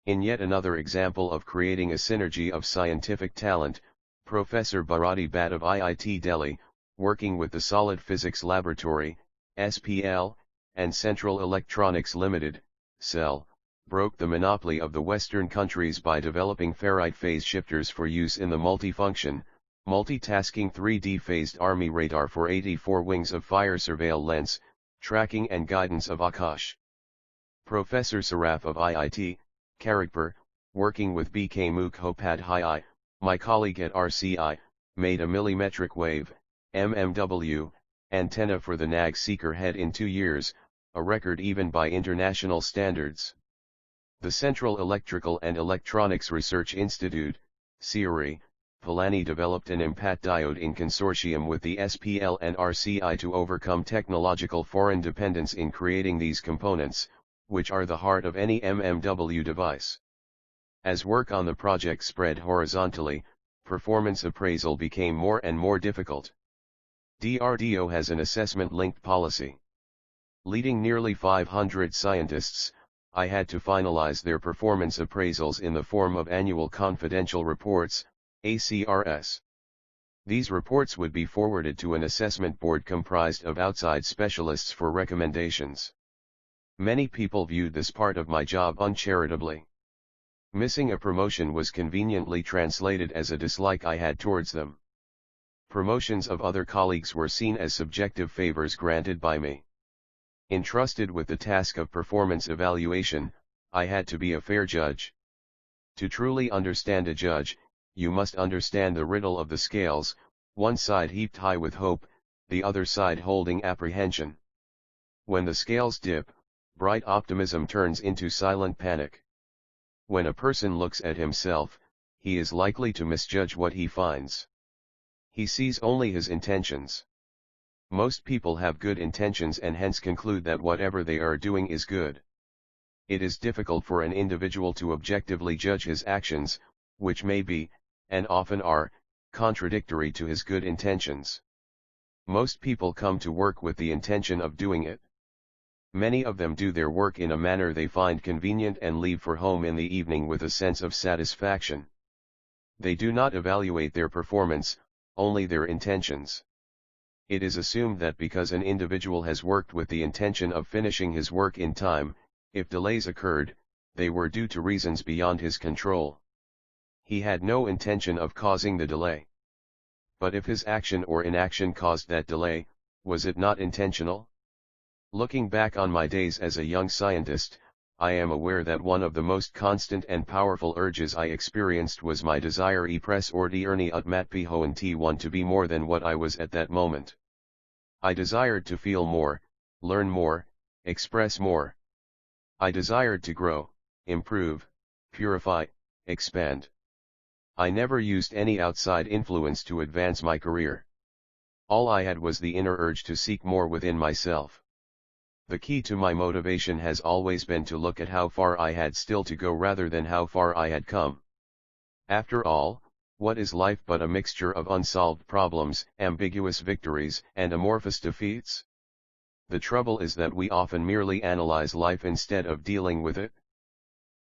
In yet another example of creating a synergy of scientific talent, Professor Bharati Bhatt of IIT Delhi, working with the Solid Physics Laboratory, SPL, and Central Electronics Limited, CEL, broke the monopoly of the Western countries by developing ferrite phase shifters for use in the multifunction, multitasking 3D phased army radar for 84 wings of fire surveillance, tracking and guidance of Akash. Professor Saraf of IIT, Kharagpur, working with B.K. Mukhopadhyay, my colleague at RCI, made a millimetric wave, mmW, antenna for the NAG seeker head in 2 years, a record even by international standards. The Central Electrical and Electronics Research Institute, CERI, Palani developed an IMPAT diode in consortium with the SPL and RCI to overcome technological foreign dependence in creating these components, which are the heart of any mmW device. As work on the project spread horizontally, performance appraisal became more and more difficult. DRDO has an assessment-linked policy. Leading nearly 500 scientists, I had to finalize their performance appraisals in the form of annual confidential reports, ACRS. These reports would be forwarded to an assessment board comprised of outside specialists for recommendations. Many people viewed this part of my job uncharitably. Missing a promotion was conveniently translated as a dislike I had towards them. Promotions of other colleagues were seen as subjective favors granted by me. Entrusted with the task of performance evaluation, I had to be a fair judge. To truly understand a judge, you must understand the riddle of the scales, one side heaped high with hope, the other side holding apprehension. When the scales dip, bright optimism turns into silent panic. When a person looks at himself, he is likely to misjudge what he finds. He sees only his intentions. Most people have good intentions and hence conclude that whatever they are doing is good. It is difficult for an individual to objectively judge his actions, which may be, and often are, contradictory to his good intentions. Most people come to work with the intention of doing it. Many of them do their work in a manner they find convenient and leave for home in the evening with a sense of satisfaction. They do not evaluate their performance, only their intentions. It is assumed that because an individual has worked with the intention of finishing his work in time, if delays occurred, they were due to reasons beyond his control. He had no intention of causing the delay. But if his action or inaction caused that delay, was it not intentional? Looking back on my days as a young scientist, I am aware that one of the most constant and powerful urges I experienced was my desire press ordierni utmat pihoan T1 to be more than what I was at that moment. I desired to feel more, learn more, express more. I desired to grow, improve, purify, expand. I never used any outside influence to advance my career. All I had was the inner urge to seek more within myself. The key to my motivation has always been to look at how far I had still to go rather than how far I had come. After all, what is life but a mixture of unsolved problems, ambiguous victories, and amorphous defeats? The trouble is that we often merely analyze life instead of dealing with it.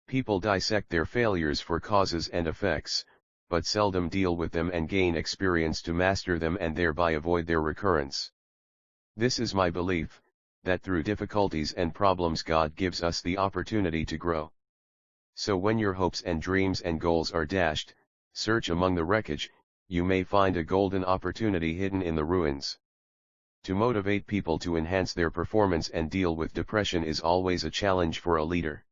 People dissect their failures for causes and effects, but seldom deal with them and gain experience to master them and thereby avoid their recurrence. This is my belief, that through difficulties and problems God gives us the opportunity to grow. So when your hopes and dreams and goals are dashed, search among the wreckage, you may find a golden opportunity hidden in the ruins. To motivate people to enhance their performance and deal with depression is always a challenge for a leader.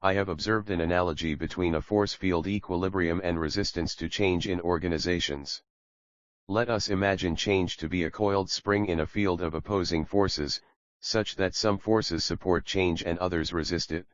I have observed an analogy between a force field equilibrium and resistance to change in organizations. Let us imagine change to be a coiled spring in a field of opposing forces, such that some forces support change and others resist it.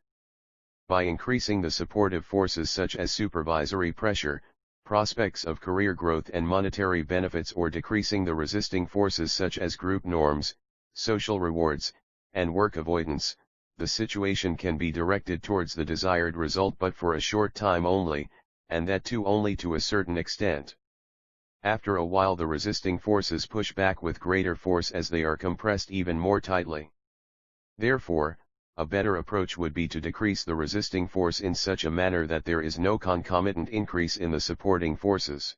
By increasing the supportive forces such as supervisory pressure, prospects of career growth and monetary benefits, or decreasing the resisting forces such as group norms, social rewards, and work avoidance, the situation can be directed towards the desired result but for a short time only, and that too only to a certain extent. After a while the resisting forces push back with greater force as they are compressed even more tightly. Therefore, a better approach would be to decrease the resisting force in such a manner that there is no concomitant increase in the supporting forces.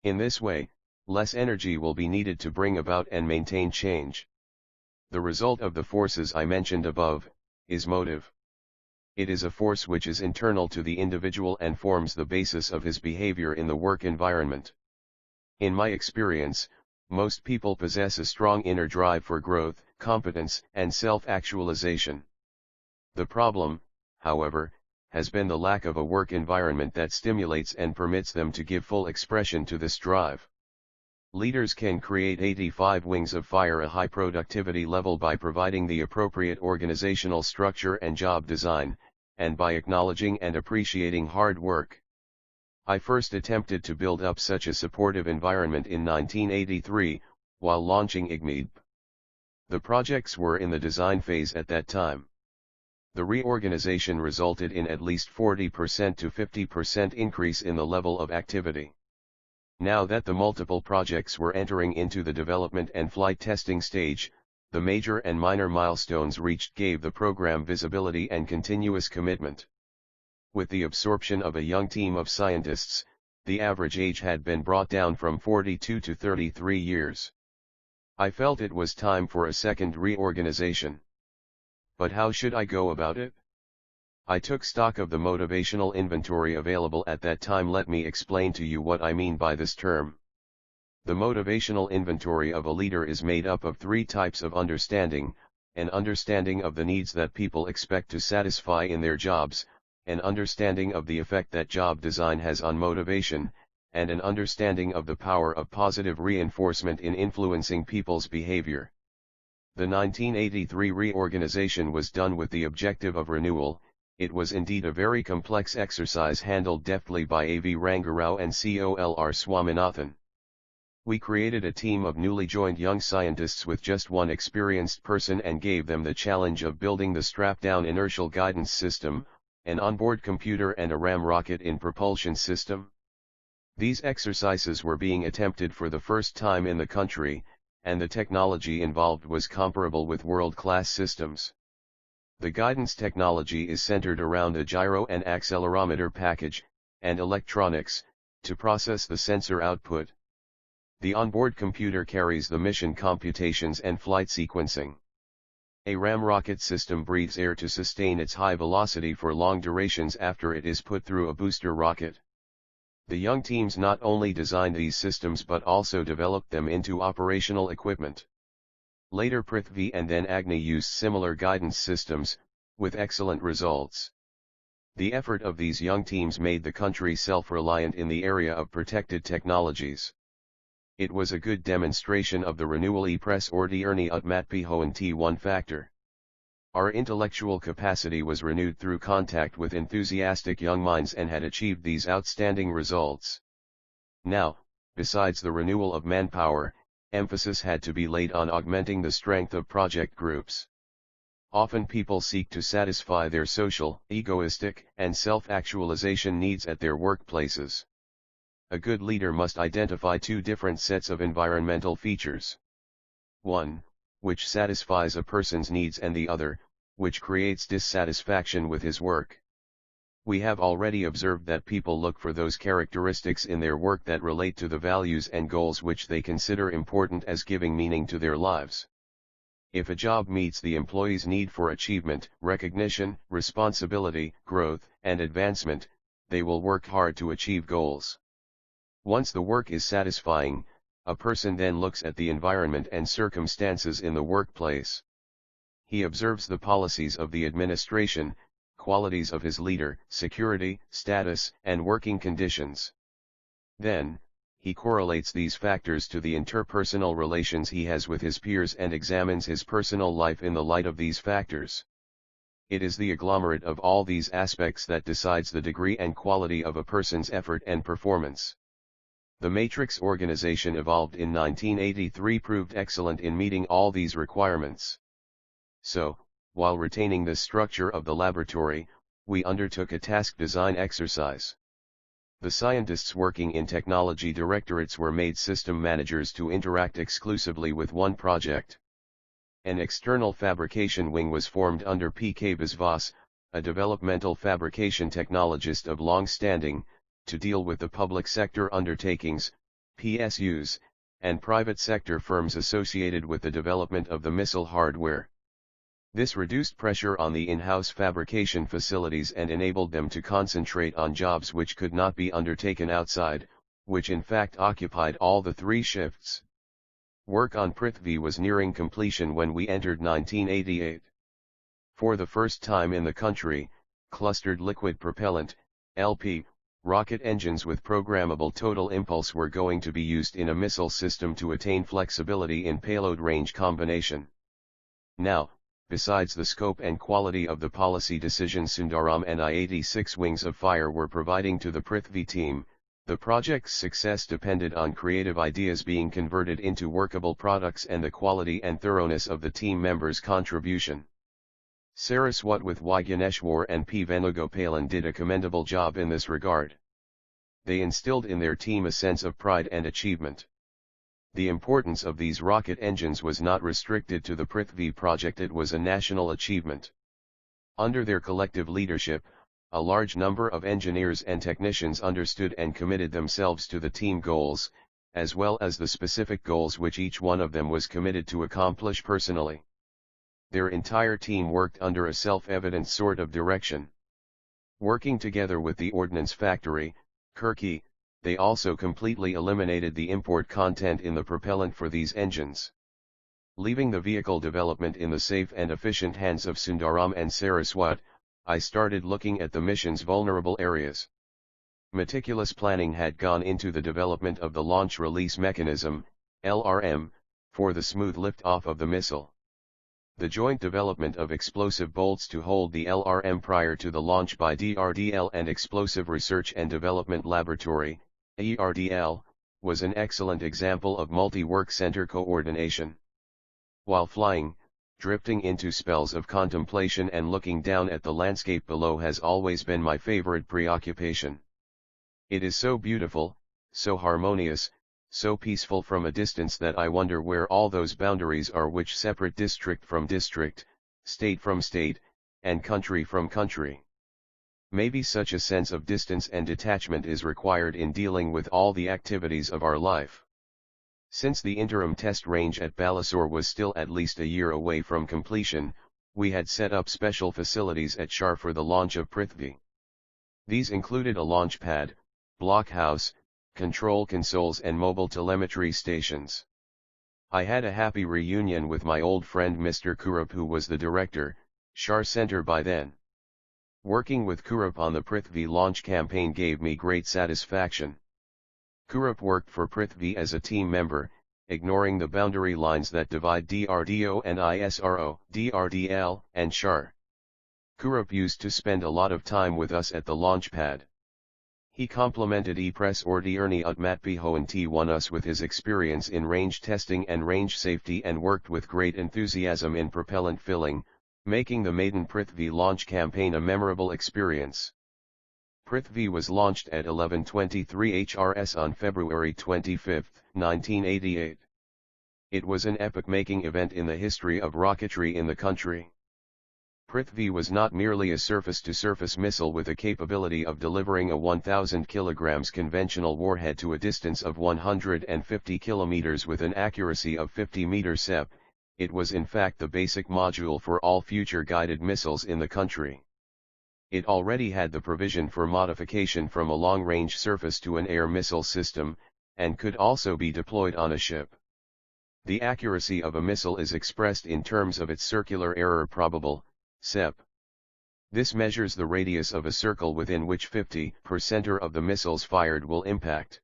In this way, less energy will be needed to bring about and maintain change. The result of the forces I mentioned above is motive. It is a force which is internal to the individual and forms the basis of his behavior in the work environment. In my experience, most people possess a strong inner drive for growth, competence, and self-actualization. The problem, however, has been the lack of a work environment that stimulates and permits them to give full expression to this drive. Leaders can create 85 wings of fire, a high productivity level, by providing the appropriate organizational structure and job design, and by acknowledging and appreciating hard work. I first attempted to build up such a supportive environment in 1983, while launching IGMED. The projects were in the design phase at that time. The reorganization resulted in at least 40% to 50% increase in the level of activity. Now that the multiple projects were entering into the development and flight testing stage, the major and minor milestones reached gave the program visibility and continuous commitment. With the absorption of a young team of scientists, the average age had been brought down from 42 to 33 years. I felt it was time for a second reorganization. But how should I go about it? I took stock of the motivational inventory available at that time. Let me explain to you what I mean by this term. The motivational inventory of a leader is made up of three types of understanding: an understanding of the needs that people expect to satisfy in their jobs, an understanding of the effect that job design has on motivation, and an understanding of the power of positive reinforcement in influencing people's behavior. The 1983 reorganization was done with the objective of renewal. It was indeed a very complex exercise handled deftly by A.V. Rangarao and Colr Swaminathan. We created a team of newly joined young scientists with just one experienced person and gave them the challenge of building the strap-down inertial guidance system, an onboard computer and a ram rocket in propulsion system. These exercises were being attempted for the first time in the country, and the technology involved was comparable with world-class systems. The guidance technology is centered around a gyro and accelerometer package, and electronics, to process the sensor output. The onboard computer carries the mission computations and flight sequencing. A ram rocket system breathes air to sustain its high velocity for long durations after it is put through a booster rocket. The young teams not only designed these systems but also developed them into operational equipment. Later Prithvi and then Agni used similar guidance systems, with excellent results. The effort of these young teams made the country self-reliant in the area of protected technologies. It was a good demonstration of the renewal press ordierni utmatpihoan T1 factor. Our intellectual capacity was renewed through contact with enthusiastic young minds and had achieved these outstanding results. Now, besides the renewal of manpower, emphasis had to be laid on augmenting the strength of project groups. Often people seek to satisfy their social, egoistic, and self-actualization needs at their workplaces. A good leader must identify two different sets of environmental features. One, which satisfies a person's needs, and the other, which creates dissatisfaction with his work. We have already observed that people look for those characteristics in their work that relate to the values and goals which they consider important as giving meaning to their lives. If a job meets the employee's need for achievement, recognition, responsibility, growth, and advancement, they will work hard to achieve goals. Once the work is satisfying, a person then looks at the environment and circumstances in the workplace. He observes the policies of the administration, qualities of his leader, security, status, and working conditions. Then, he correlates these factors to the interpersonal relations he has with his peers and examines his personal life in the light of these factors. It is the agglomerate of all these aspects that decides the degree and quality of a person's effort and performance. The matrix organization evolved in 1983 proved excellent in meeting all these requirements. So, while retaining the structure of the laboratory, we undertook a task design exercise. The scientists working in technology directorates were made system managers to interact exclusively with one project. An external fabrication wing was formed under P.K. Biswas, a developmental fabrication technologist of long standing, to deal with the public sector undertakings, PSUs, and private sector firms associated with the development of the missile hardware. This reduced pressure on the in-house fabrication facilities and enabled them to concentrate on jobs which could not be undertaken outside, which in fact occupied all the 3 shifts. Work on Prithvi was nearing completion when we entered 1988. For the first time in the country, clustered liquid propellant, LP, rocket engines with programmable total impulse were going to be used in a missile system to attain flexibility in payload range combination. Now, besides the scope and quality of the policy decisions Sundaram and I-86 Wings of Fire were providing to the Prithvi team, the project's success depended on creative ideas being converted into workable products and the quality and thoroughness of the team members' contribution. Saraswat with Y. Ganeshwar and P. Venugopalan did a commendable job in this regard. They instilled in their team a sense of pride and achievement. The importance of these rocket engines was not restricted to the Prithvi project, it was a national achievement. Under their collective leadership, a large number of engineers and technicians understood and committed themselves to the team goals, as well as the specific goals which each one of them was committed to accomplish personally. Their entire team worked under a self-evident sort of direction. Working together with the Ordnance Factory, Kirki, they also completely eliminated the import content in the propellant for these engines. Leaving the vehicle development in the safe and efficient hands of Sundaram and Saraswat, I started looking at the mission's vulnerable areas. Meticulous planning had gone into the development of the launch release mechanism, LRM, for the smooth lift-off of the missile. The joint development of explosive bolts to hold the LRM prior to the launch by DRDL and Explosive Research and Development Laboratory, ERDL, was an excellent example of multi-work center coordination. While flying, drifting into spells of contemplation and looking down at the landscape below has always been my favorite preoccupation. It is so beautiful, so harmonious, so peaceful from a distance that I wonder where all those boundaries are which separate district from district, state from state, and country from country. Maybe such a sense of distance and detachment is required in dealing with all the activities of our life. Since the interim test range at Balasore was still at least a year away from completion, we had set up special facilities at Shar for the launch of Prithvi. These included a launch pad, blockhouse, control consoles and mobile telemetry stations. I had a happy reunion with my old friend Mr. Kurup, who was the director, Shar Center by then. Working with Kurup on the Prithvi launch campaign gave me great satisfaction. Kurup worked for Prithvi as a team member, ignoring the boundary lines that divide DRDO and ISRO, DRDL, and Shar. Kurup used to spend a lot of time with us at the launch pad. He complimented E-Press Ordierni Utmatpihoan T1 us with his experience in range testing and range safety and worked with great enthusiasm in propellant filling, making the maiden Prithvi launch campaign a memorable experience. Prithvi was launched at 11:23 HRS on February 25, 1988. It was an epoch-making event in the history of rocketry in the country. Prithvi was not merely a surface-to-surface missile with a capability of delivering a 1,000 kg conventional warhead to a distance of 150 km with an accuracy of 50 m SEP, it was in fact the basic module for all future guided missiles in the country. It already had the provision for modification from a long-range surface to an air missile system, and could also be deployed on a ship. The accuracy of a missile is expressed in terms of its circular error probable, SEP. This measures the radius of a circle within which 50% of the missiles fired will impact.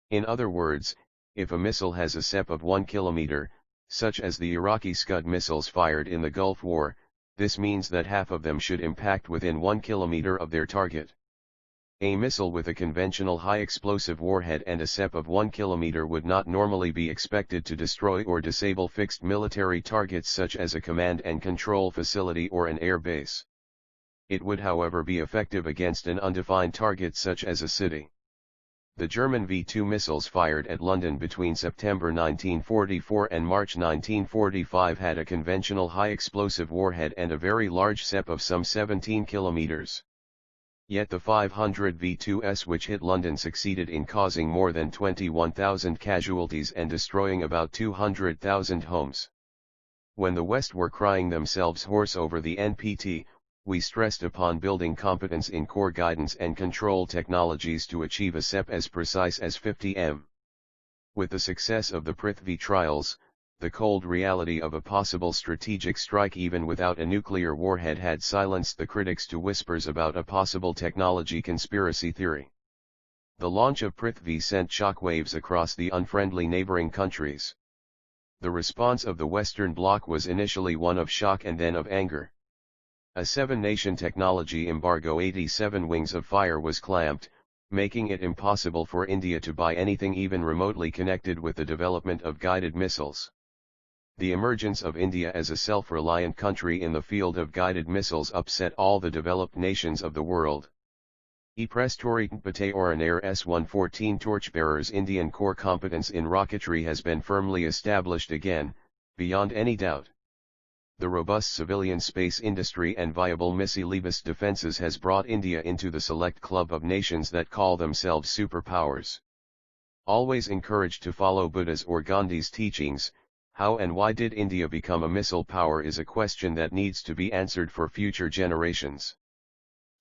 In other words, if a missile has a SEP of 1 km, such as the Iraqi Scud missiles fired in the Gulf War, this means that half of them should impact within 1 km of their target. A missile with a conventional high-explosive warhead and a SEP of 1 km would not normally be expected to destroy or disable fixed military targets such as a command and control facility or an air base. It would however be effective against an undefined target such as a city. The German V-2 missiles fired at London between September 1944 and March 1945 had a conventional high-explosive warhead and a very large SEP of some 17 km. Yet the 500 V-2s which hit London succeeded in causing more than 21,000 casualties and destroying about 200,000 homes. When the West were crying themselves hoarse over the NPT, we stressed upon building competence in core guidance and control technologies to achieve a SEP as precise as 50 m. With the success of the Prithvi trials, the cold reality of a possible strategic strike even without a nuclear warhead had silenced the critics to whispers about a possible technology conspiracy theory. The launch of Prithvi sent shockwaves across the unfriendly neighboring countries. The response of the Western Bloc was initially one of shock and then of anger. A 7-nation technology embargo, 87 wings of fire was clamped, making it impossible for India to buy anything even remotely connected with the development of guided missiles. The emergence of India as a self-reliant country in the field of guided missiles upset all the developed nations of the world. E-Press Torikant Bate Oranair S-114 Torchbearers Indian core competence in rocketry has been firmly established again, beyond any doubt. The robust civilian space industry and viable missilibus defenses has brought India into the select club of nations that call themselves superpowers. Always encouraged to follow Buddha's or Gandhi's teachings, how and why did India become a missile power is a question that needs to be answered for future generations.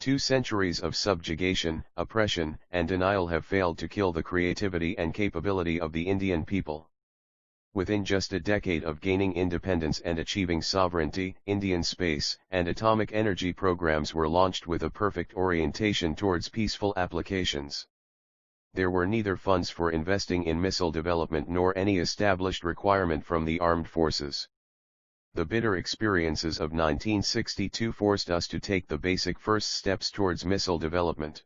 2 centuries of subjugation, oppression, and denial have failed to kill the creativity and capability of the Indian people. Within just a decade of gaining independence and achieving sovereignty, Indian space and atomic energy programs were launched with a perfect orientation towards peaceful applications. There were neither funds for investing in missile development nor any established requirement from the armed forces. The bitter experiences of 1962 forced us to take the basic first steps towards missile development.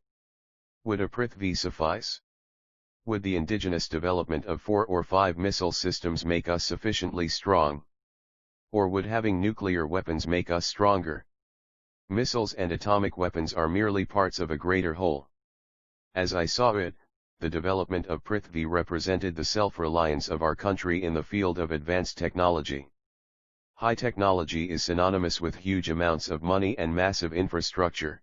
Would a Prithvi suffice? Would the indigenous development of 4 or 5 missile systems make us sufficiently strong? Or would having nuclear weapons make us stronger? Missiles and atomic weapons are merely parts of a greater whole. As I saw it, the development of Prithvi represented the self-reliance of our country in the field of advanced technology. High technology is synonymous with huge amounts of money and massive infrastructure.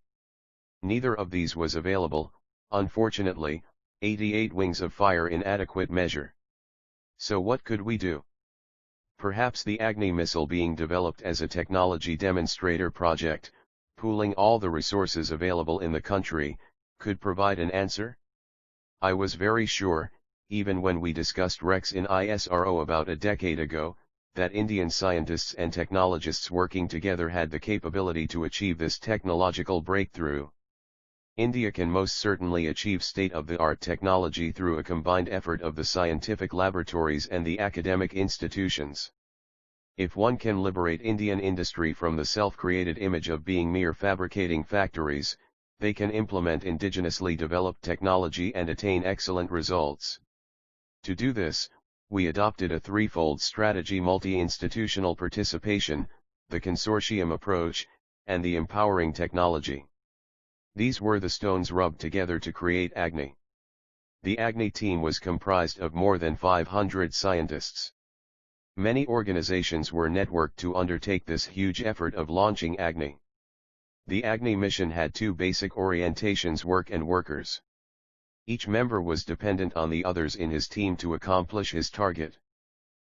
Neither of these was available, unfortunately. 88 wings of fire in adequate measure. So what could we do? Perhaps the Agni missile being developed as a technology demonstrator project, pooling all the resources available in the country, could provide an answer? I was very sure, even when we discussed Rex in ISRO about a decade ago, that Indian scientists and technologists working together had the capability to achieve this technological breakthrough. India can most certainly achieve state-of-the-art technology through a combined effort of the scientific laboratories and the academic institutions. If one can liberate Indian industry from the self-created image of being mere fabricating factories, they can implement indigenously developed technology and attain excellent results. To do this, we adopted a threefold strategy: multi-institutional participation, the consortium approach, and the empowering technology. These were the stones rubbed together to create Agni. The Agni team was comprised of more than 500 scientists. Many organizations were networked to undertake this huge effort of launching Agni. The Agni mission had 2 basic orientations: work and workers. Each member was dependent on the others in his team to accomplish his target.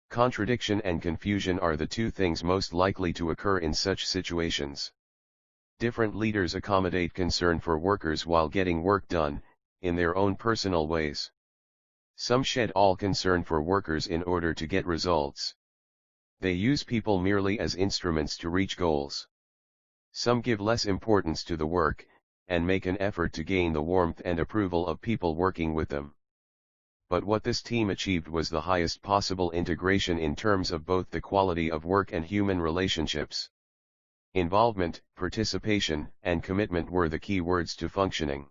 Contradiction and confusion are the 2 things most likely to occur in such situations. Different leaders accommodate concern for workers while getting work done, in their own personal ways. Some shed all concern for workers in order to get results. They use people merely as instruments to reach goals. Some give less importance to the work, and make an effort to gain the warmth and approval of people working with them. But what this team achieved was the highest possible integration in terms of both the quality of work and human relationships. Involvement, participation, and commitment were the key words to functioning.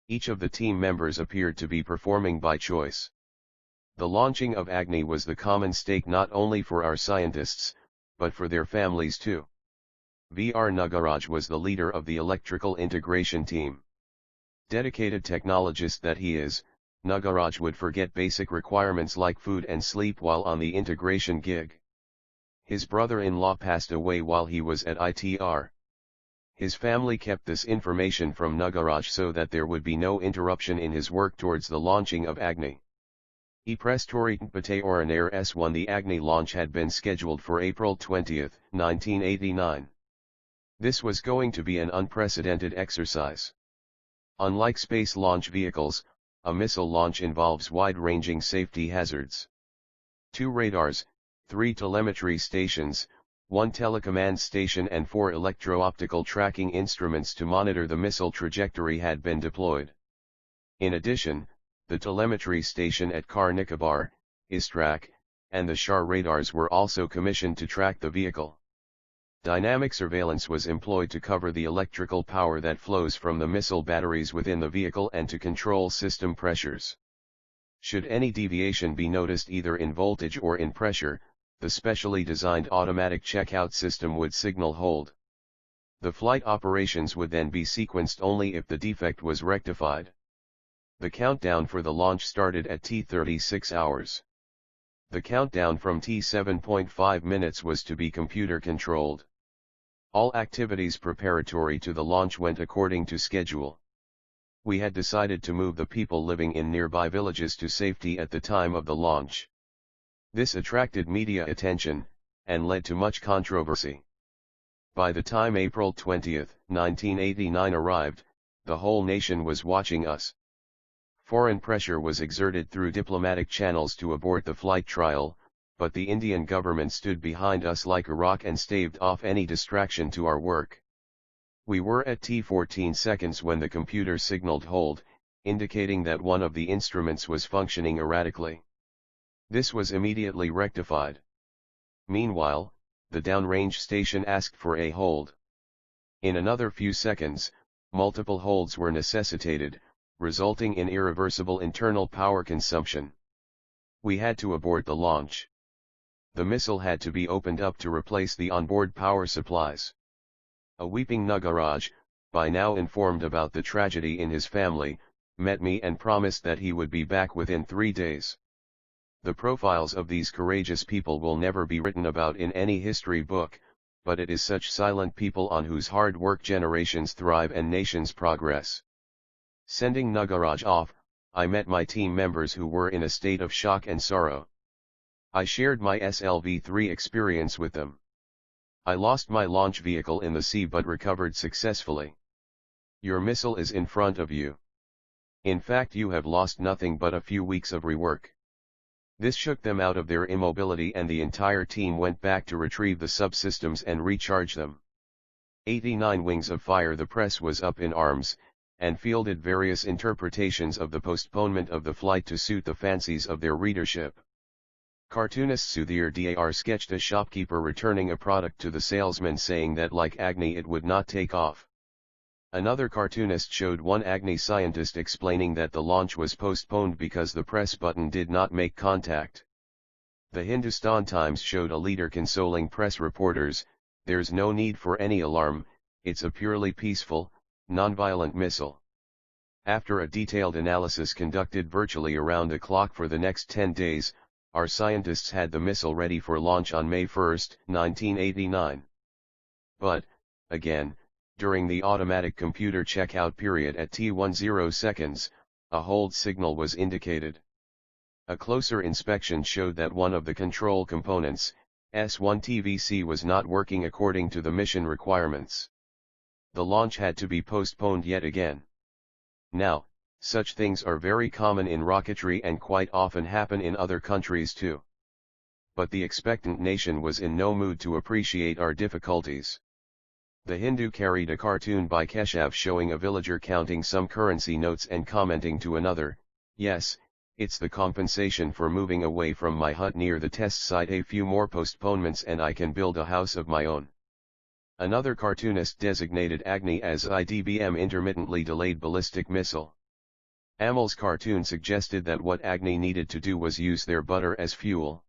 Each of the team members appeared to be performing by choice. The launching of Agni was the common stake not only for our scientists, but for their families too. V.R. Nagaraj was the leader of the electrical integration team. Dedicated technologist that he is, Nagaraj would forget basic requirements like food and sleep while on the integration gig. His brother-in-law passed away while he was at ITR. His family kept this information from Nagaraj so that there would be no interruption in his work towards the launching of Agni. E Prestori Pate Oranair S1. The Agni launch had been scheduled for April 20, 1989. This was going to be an unprecedented exercise. Unlike space launch vehicles, a missile launch involves wide-ranging safety hazards. 2 radars, 3 telemetry stations, 1 telecommand station and 4 electro-optical tracking instruments to monitor the missile trajectory had been deployed. In addition, the telemetry station at Car Nicobar, Istrak, and the SHAR radars were also commissioned to track the vehicle. Dynamic surveillance was employed to cover the electrical power that flows from the missile batteries within the vehicle and to control system pressures. Should any deviation be noticed either in voltage or in pressure, the specially designed automatic checkout system would signal hold. The flight operations would then be sequenced only if the defect was rectified. The countdown for the launch started at T36 hours. The countdown from T7.5 minutes was to be computer controlled. All activities preparatory to the launch went according to schedule. We had decided to move the people living in nearby villages to safety at the time of the launch. This attracted media attention, and led to much controversy. By the time April 20, 1989 arrived, the whole nation was watching us. Foreign pressure was exerted through diplomatic channels to abort the flight trial, but the Indian government stood behind us like a rock and staved off any distraction to our work. We were at T14 seconds when the computer signaled hold, indicating that one of the instruments was functioning erratically. This was immediately rectified. Meanwhile, the downrange station asked for a hold. In another few seconds, multiple holds were necessitated, resulting in irreversible internal power consumption. We had to abort the launch. The missile had to be opened up to replace the onboard power supplies. A weeping Nagaraj, by now informed about the tragedy in his family, met me and promised that he would be back within 3 days. The profiles of these courageous people will never be written about in any history book, but it is such silent people on whose hard work generations thrive and nations progress. Sending Nagaraj off, I met my team members who were in a state of shock and sorrow. I shared my SLV-3 experience with them. I lost my launch vehicle in the sea but recovered successfully. Your missile is in front of you. In fact, you have lost nothing but a few weeks of rework. This shook them out of their immobility and the entire team went back to retrieve the subsystems and recharge them. 89 Wings of Fire. The press was up in arms, and fielded various interpretations of the postponement of the flight to suit the fancies of their readership. Cartoonist Sudhir Dar sketched a shopkeeper returning a product to the salesman saying that like Agni it would not take off. Another cartoonist showed one Agni scientist explaining that the launch was postponed because the press button did not make contact. The Hindustan Times showed a leader consoling press reporters, "There's no need for any alarm, it's a purely peaceful, non-violent missile." After a detailed analysis conducted virtually around the clock for the next 10 days, our scientists had the missile ready for launch on May 1, 1989. But, again, during the automatic computer checkout period at T10 seconds, a hold signal was indicated. A closer inspection showed that one of the control components, S1 TVC, was not working according to the mission requirements. The launch had to be postponed yet again. Now, such things are very common in rocketry and quite often happen in other countries too. But the expectant nation was in no mood to appreciate our difficulties. The Hindu carried a cartoon by Keshav showing a villager counting some currency notes and commenting to another, "Yes, it's the compensation for moving away from my hut near the test site. A few more postponements and I can build a house of my own." Another cartoonist designated Agni as IDBM, intermittently delayed ballistic missile. Amal's cartoon suggested that what Agni needed to do was use their butter as fuel.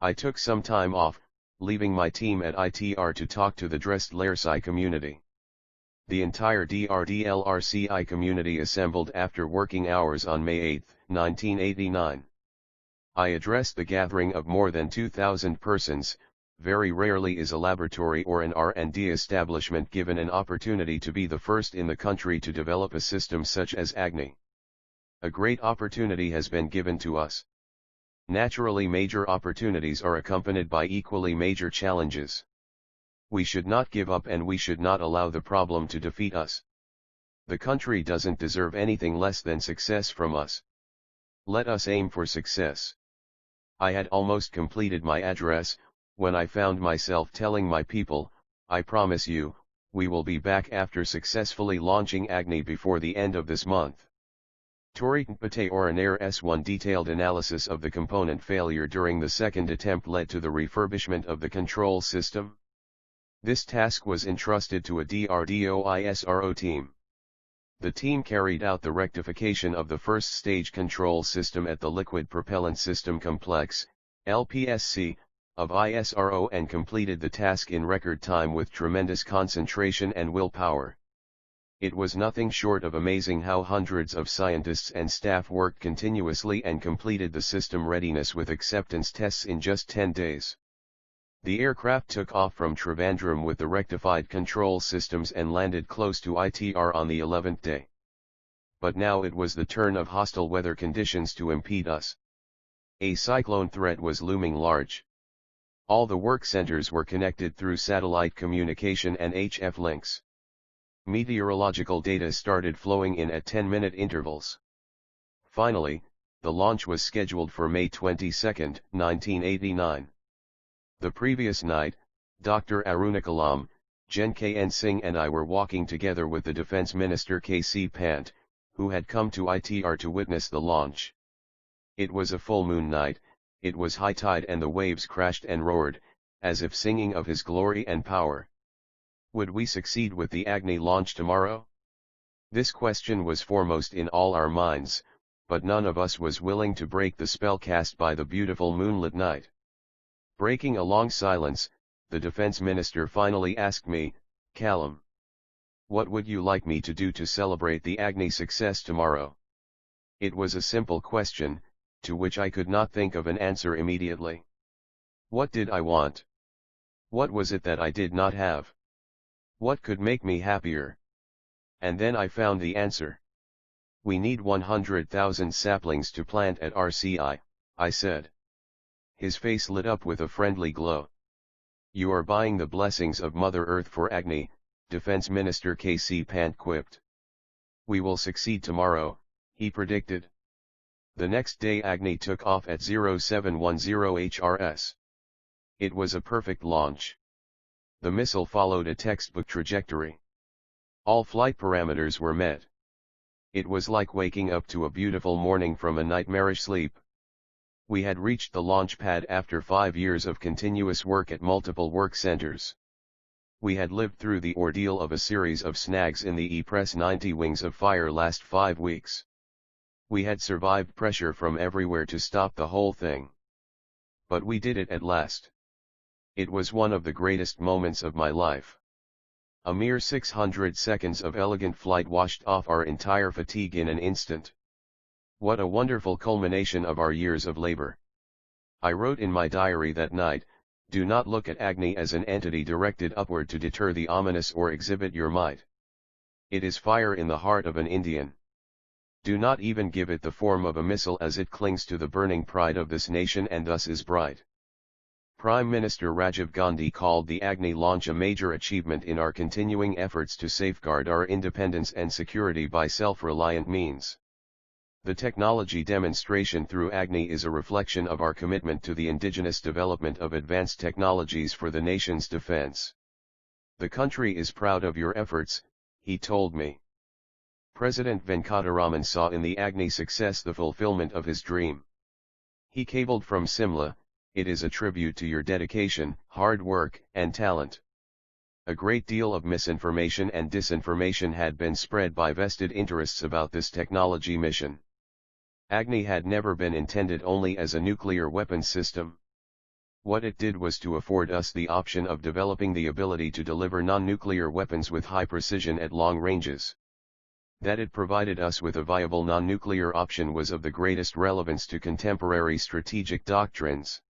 I took some time off, leaving my team at ITR to talk to the dressed Lairsi community. The entire DRDLRCI community assembled after working hours on May 8, 1989. I addressed the gathering of more than 2,000 persons. Very rarely is a laboratory or an R&D establishment given an opportunity to be the first in the country to develop a system such as Agni. A great opportunity has been given to us. Naturally, major opportunities are accompanied by equally major challenges. We should not give up and we should not allow the problem to defeat us. The country doesn't deserve anything less than success from us. Let us aim for success. I had almost completed my address, when I found myself telling my people, "I promise you, we will be back after successfully launching Agni before the end of this month." Toritanpate or an Air S1 detailed analysis of the component failure during the second attempt led to the refurbishment of the control system. This task was entrusted to a DRDOISRO team. The team carried out the rectification of the first stage control system at the Liquid Propellant System Complex, LPSC, of ISRO and completed the task in record time with tremendous concentration and willpower. It was nothing short of amazing how hundreds of scientists and staff worked continuously and completed the system readiness with acceptance tests in just 10 days. The aircraft took off from Trivandrum with the rectified control systems and landed close to ITR on the 11th day. But now it was the turn of hostile weather conditions to impede us. A cyclone threat was looming large. All the work centers were connected through satellite communication and HF links. Meteorological data started flowing in at 10-minute intervals. Finally, the launch was scheduled for May 22, 1989. The previous night, Dr. Aruna Kalam, Gen K.N. Singh and I were walking together with the Defense Minister K.C. Pant, who had come to ITR to witness the launch. It was a full moon night, it was high tide and the waves crashed and roared, as if singing of his glory and power. Would we succeed with the Agni launch tomorrow? This question was foremost in all our minds, but none of us was willing to break the spell cast by the beautiful moonlit night. Breaking a long silence, the Defense Minister finally asked me, "Kalam, what would you like me to do to celebrate the Agni success tomorrow?" It was a simple question, to which I could not think of an answer immediately. What did I want? What was it that I did not have? What could make me happier? And then I found the answer. We need 100,000 saplings to plant at RCI, I said. His face lit up with a friendly glow. You are buying the blessings of Mother Earth for Agni, Defense Minister K.C. Pant quipped. We will succeed tomorrow, he predicted. The next day Agni took off at 0710 HRS. It was a perfect launch. The missile followed a textbook trajectory. All flight parameters were met. It was like waking up to a beautiful morning from a nightmarish sleep. We had reached the launch pad after 5 years of continuous work at multiple work centers. We had lived through the ordeal of a series of snags in the E-Press 90 Wings of Fire last 5 weeks. We had survived pressure from everywhere to stop the whole thing. But we did it at last. It was one of the greatest moments of my life. A mere 600 seconds of elegant flight washed off our entire fatigue in an instant. What a wonderful culmination of our years of labor. I wrote in my diary that night, do not look at Agni as an entity directed upward to deter the ominous or exhibit your might. It is fire in the heart of an Indian. Do not even give it the form of a missile as it clings to the burning pride of this nation and thus is bright. Prime Minister Rajiv Gandhi called the Agni launch a major achievement in our continuing efforts to safeguard our independence and security by self-reliant means. The technology demonstration through Agni is a reflection of our commitment to the indigenous development of advanced technologies for the nation's defense. The country is proud of your efforts, he told me. President Venkataraman saw in the Agni success the fulfillment of his dream. He cabled from Simla, it is a tribute to your dedication, hard work, and talent. A great deal of misinformation and disinformation had been spread by vested interests about this technology mission. Agni had never been intended only as a nuclear weapons system. What it did was to afford us the option of developing the ability to deliver non-nuclear weapons with high precision at long ranges. That it provided us with a viable non-nuclear option was of the greatest relevance to contemporary strategic doctrines.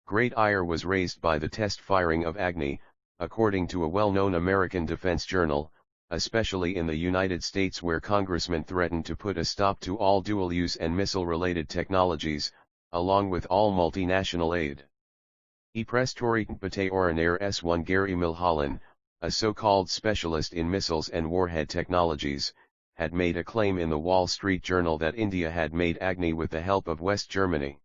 Great ire was raised by the test firing of Agni, according to a well-known American defense journal, especially in the United States where congressmen threatened to put a stop to all dual-use and missile-related technologies, along with all multinational aid. E-Prestory Pate Oranair S1 Gary Milholland, a so-called specialist in missiles and warhead technologies, had made a claim in the Wall Street Journal that India had made Agni with the help of West Germany.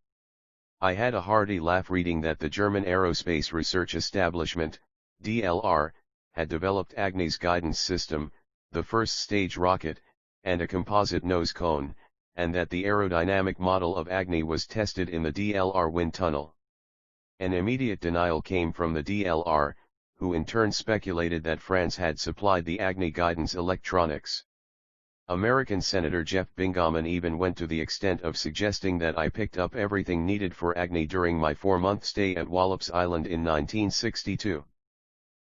I had a hearty laugh reading that the German Aerospace Research Establishment, DLR, had developed Agni's guidance system, the first stage rocket, and a composite nose cone, and that the aerodynamic model of Agni was tested in the DLR wind tunnel. An immediate denial came from the DLR, who in turn speculated that France had supplied the Agni guidance electronics. American Senator Jeff Bingaman even went to the extent of suggesting that I picked up everything needed for Agni during my 4-month stay at Wallops Island in 1962.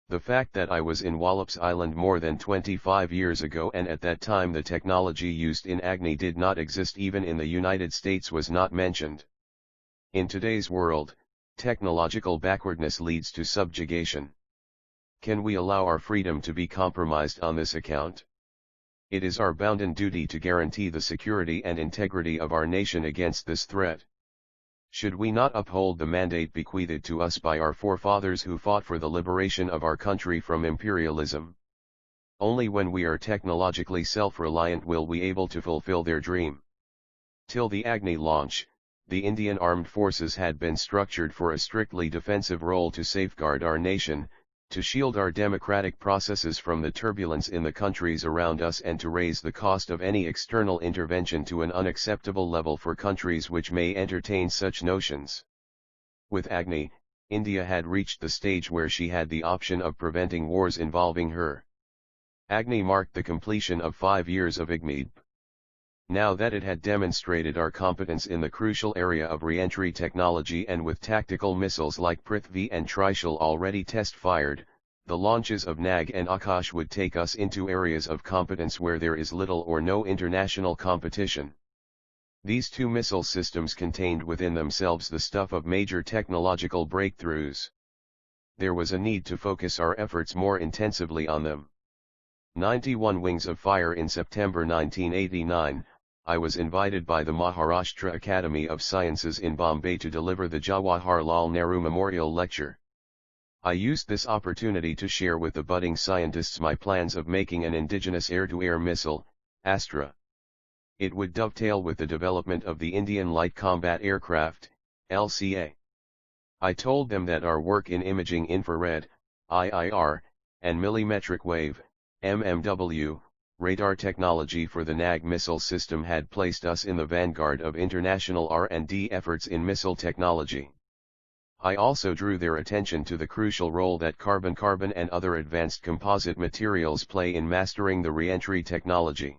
The fact that I was in Wallops Island more than 25 years ago and at that time the technology used in Agni did not exist even in the United States was not mentioned. In today's world, technological backwardness leads to subjugation. Can we allow our freedom to be compromised on this account? It is our bounden duty to guarantee the security and integrity of our nation against this threat. Should we not uphold the mandate bequeathed to us by our forefathers who fought for the liberation of our country from imperialism? Only when we are technologically self-reliant will we able to fulfill their dream. Till the Agni launch, the Indian armed forces had been structured for a strictly defensive role to safeguard our nation, to shield our democratic processes from the turbulence in the countries around us, and to raise the cost of any external intervention to an unacceptable level for countries which may entertain such notions. With Agni, India had reached the stage where she had the option of preventing wars involving her. Agni marked the completion of 5 years of IGMID. Now that it had demonstrated our competence in the crucial area of re-entry technology, and with tactical missiles like Prithvi and Trishul already test-fired, the launches of Nag and Akash would take us into areas of competence where there is little or no international competition. These two missile systems contained within themselves the stuff of major technological breakthroughs. There was a need to focus our efforts more intensively on them. 91 Wings of Fire. In September 1989, I was invited by the Maharashtra Academy of Sciences in Bombay to deliver the Jawaharlal Nehru Memorial Lecture. I used this opportunity to share with the budding scientists my plans of making an indigenous air-to-air missile, Astra. It would dovetail with the development of the Indian Light Combat Aircraft, LCA. I told them that our work in imaging infrared, IIR, and millimetric wave, MMW, radar technology for the Nag missile system had placed us in the vanguard of international R&D efforts in missile technology. I also drew their attention to the crucial role that carbon and other advanced composite materials play in mastering the re-entry technology.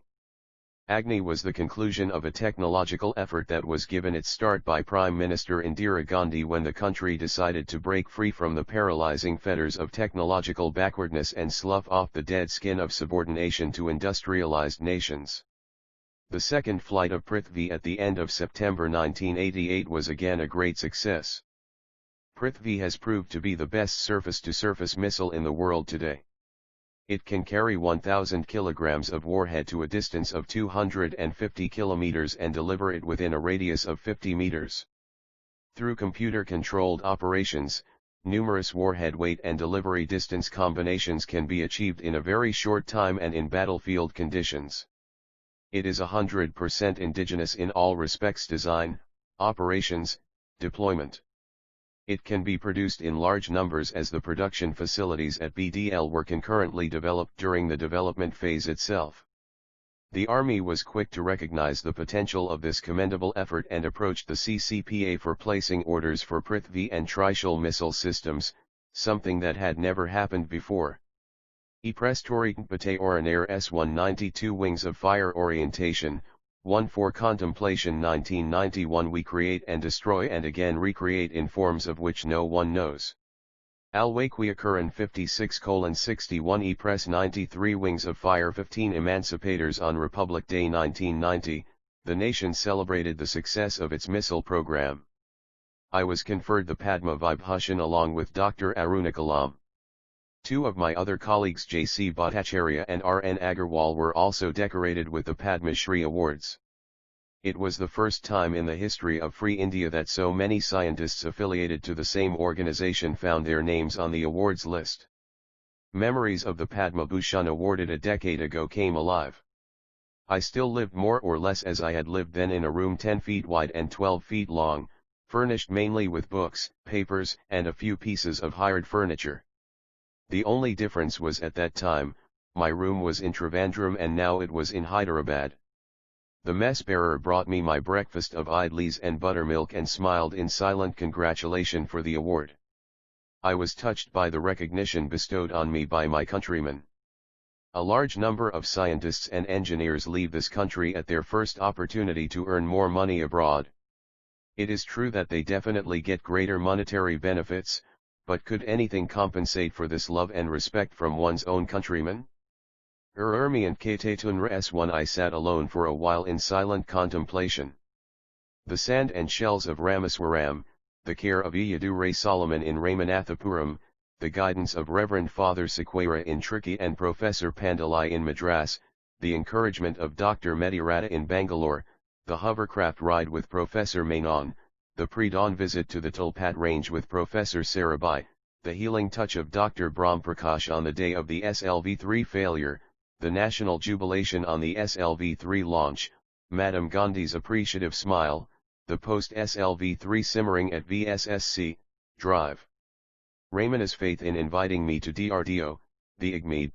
Agni was the conclusion of a technological effort that was given its start by Prime Minister Indira Gandhi when the country decided to break free from the paralyzing fetters of technological backwardness and slough off the dead skin of subordination to industrialized nations. The second flight of Prithvi at the end of September 1988 was again a great success. Prithvi has proved to be the best surface-to-surface missile in the world today. It can carry 1,000 kilograms of warhead to a distance of 250 kilometers and deliver it within a radius of 50 meters. Through computer-controlled operations, numerous warhead weight and delivery distance combinations can be achieved in a very short time and in battlefield conditions. It is 100% indigenous in all respects: design, operations, deployment. It can be produced in large numbers as the production facilities at BDL were concurrently developed during the development phase itself. The Army was quick to recognize the potential of this commendable effort and approached the CCPA for placing orders for Prithvi and Trishul missile systems, something that had never happened before. E-Prestoric Bate Oranair S-192 Wings of Fire Orientation, 1 for Contemplation 1991. We create and destroy and again recreate in forms of which no one knows. Alwaqui Curran 56:61 E-Press 93 Wings of Fire 15 Emancipators. On Republic Day 1990, the nation celebrated the success of its missile program. I was conferred the Padma Vibhushan along with Dr. Aruna Kalam. Two of my other colleagues, J.C. Bhattacharya and R.N. Agarwal, were also decorated with the Padma Shri Awards. It was the first time in the history of Free India that so many scientists affiliated to the same organization found their names on the awards list. Memories of the Padma Bhushan awarded a decade ago came alive. I still lived more or less as I had lived then, in a room 10 feet wide and 12 feet long, furnished mainly with books, papers, and a few pieces of hired furniture. The only difference was, at that time, my room was in Trivandrum and now it was in Hyderabad. The mess bearer brought me my breakfast of idlis and buttermilk and smiled in silent congratulation for the award. I was touched by the recognition bestowed on me by my countrymen. A large number of scientists and engineers leave this country at their first opportunity to earn more money abroad. It is true that they definitely get greater monetary benefits, but could anything compensate for this love and respect from one's own countrymen? Urmiant Katatun S1. I sat alone for a while in silent contemplation. The sand and shells of Rameswaram, the care of Iyadu Solomon in Ramanathapuram, the guidance of Reverend Father Sequeira in Trichy and Professor Pandalai in Madras, the encouragement of Dr. Mediratha in Bangalore, the hovercraft ride with Professor Menon, the pre-dawn visit to the Tulpat Range with Professor Sarabhai, the healing touch of Dr. Brahm Prakash on the day of the SLV-3 failure, the national jubilation on the SLV-3 launch, Madam Gandhi's appreciative smile, the post-SLV-3 simmering at VSSC, Drive. Raymana's faith in inviting me to DRDO, the IGMED,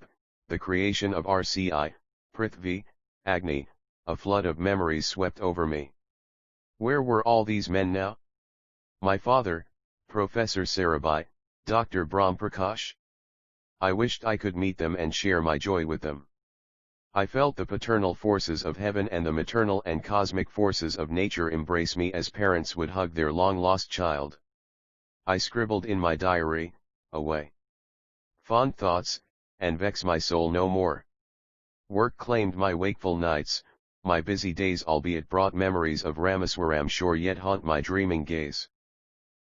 the creation of RCI, Prithvi, Agni, a flood of memories swept over me. Where were all these men now? My father, Professor Sarabhai, Dr. Brahm Prakash? I wished I could meet them and share my joy with them. I felt the paternal forces of heaven and the maternal and cosmic forces of nature embrace me as parents would hug their long-lost child. I scribbled in my diary, away fond thoughts, and vex my soul no more. Work claimed my wakeful nights, my busy days albeit brought memories of Rameswaram shore yet haunt my dreaming gaze.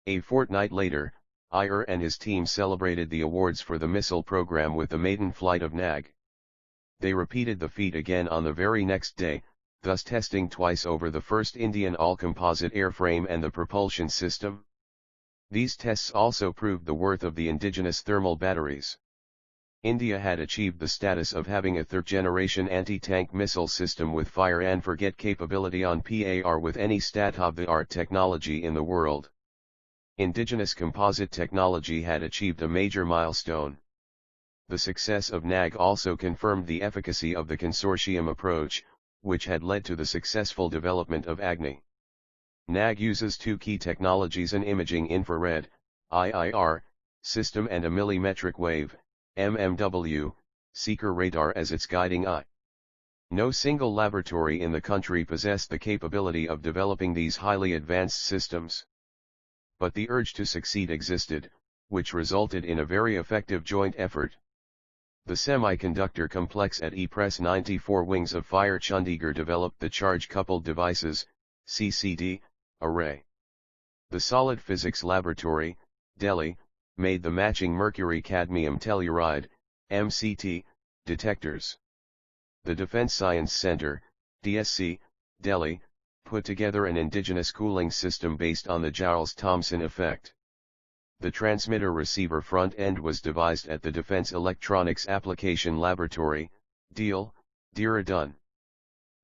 A fortnight later, Iyer and his team celebrated the awards for the missile program with the maiden flight of NAG. They repeated the feat again on the very next day, thus testing twice over the first Indian all-composite airframe and the propulsion system. These tests also proved the worth of the indigenous thermal batteries. India had achieved the status of having a third-generation anti-tank missile system with fire-and-forget capability on par with any state-of-the-art technology in the world. Indigenous composite technology had achieved a major milestone. The success of NAG also confirmed the efficacy of the consortium approach, which had led to the successful development of Agni. NAG uses two key technologies: an imaging infrared, IIR, system and a millimetric wave, mmW, seeker radar as its guiding eye. No single laboratory in the country possessed the capability of developing these highly advanced systems. But the urge to succeed existed, which resulted in a very effective joint effort. The semiconductor complex at E-Press 94 Wings of Fire Chandigarh developed the charge-coupled devices, CCD, array. The Solid Physics Laboratory, Delhi, made the matching mercury-cadmium telluride, MCT, detectors. The Defence Science Centre, DSC, Delhi, put together an indigenous cooling system based on the Giles-Thomson effect. The transmitter-receiver front end was devised at the Defence Electronics Application Laboratory, DEAL, Dehradun.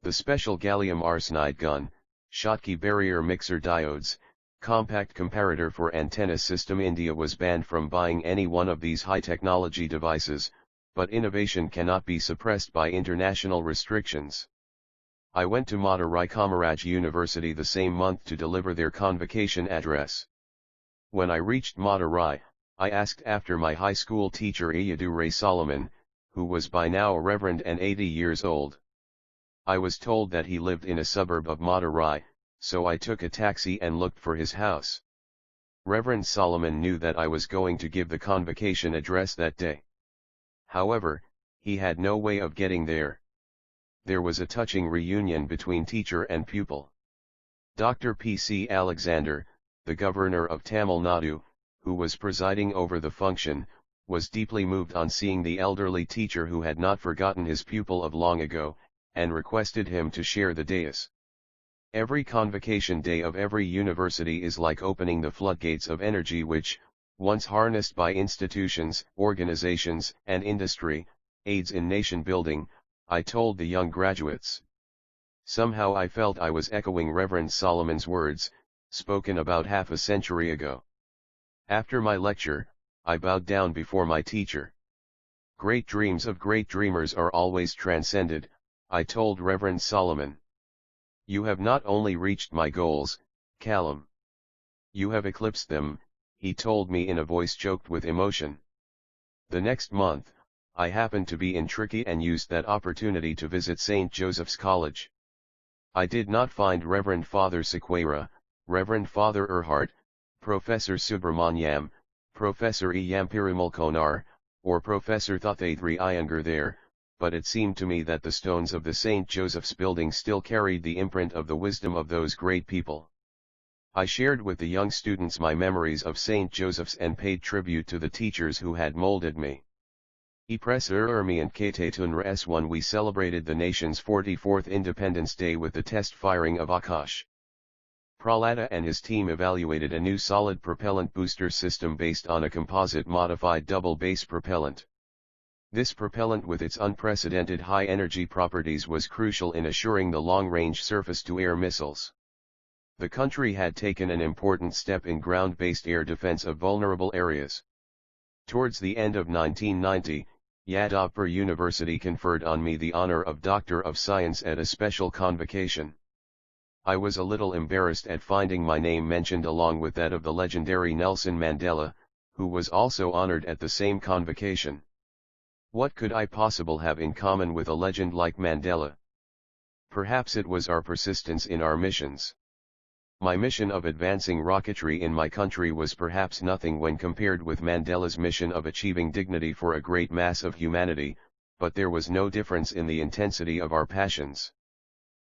The special gallium arsenide gun, Schottky barrier mixer diodes, compact comparator for antenna system. India was banned from buying any one of these high-technology devices, but innovation cannot be suppressed by international restrictions. I went to Madurai Kamaraj University the same month to deliver their convocation address. When I reached Madurai, I asked after my high school teacher Iyadure Solomon, who was by now a reverend and 80 years old. I was told that he lived in a suburb of Madurai, so I took a taxi and looked for his house. Reverend Solomon knew that I was going to give the convocation address that day. However, he had no way of getting there. There was a touching reunion between teacher and pupil. Dr. P.C. Alexander, the governor of Tamil Nadu, who was presiding over the function, was deeply moved on seeing the elderly teacher who had not forgotten his pupil of long ago, and requested him to share the dais. Every convocation day of every university is like opening the floodgates of energy which, once harnessed by institutions, organizations, and industry, aids in nation building, I told the young graduates. Somehow I felt I was echoing Reverend Solomon's words, spoken about half a century ago. After my lecture, I bowed down before my teacher. Great dreams of great dreamers are always transcended, I told Reverend Solomon. You have not only reached my goals, Kalam. You have eclipsed them, he told me in a voice choked with emotion. The next month, I happened to be in Trichy and used that opportunity to visit St. Joseph's College. I did not find Reverend Father Sequeira, Reverend Father Erhart, Professor Subramanyam, Professor Eyampirimal Konar, or Professor Thathathri Iyengar there, but it seemed to me that the stones of the St. Joseph's building still carried the imprint of the wisdom of those great people. I shared with the young students my memories of St. Joseph's and paid tribute to the teachers who had molded me. E-Press Urmi and Ktetun S1 we celebrated the nation's 44th Independence Day with the test firing of Akash. Prahlada and his team evaluated a new solid propellant booster system based on a composite modified double base propellant. This propellant with its unprecedented high-energy properties was crucial in assuring the long-range surface-to-air missiles. The country had taken an important step in ground-based air defense of vulnerable areas. Towards the end of 1990, Yadavpur University conferred on me the honor of Doctor of Science at a special convocation. I was a little embarrassed at finding my name mentioned along with that of the legendary Nelson Mandela, who was also honored at the same convocation. What could I possibly have in common with a legend like Mandela? Perhaps it was our persistence in our missions. My mission of advancing rocketry in my country was perhaps nothing when compared with Mandela's mission of achieving dignity for a great mass of humanity, but there was no difference in the intensity of our passions.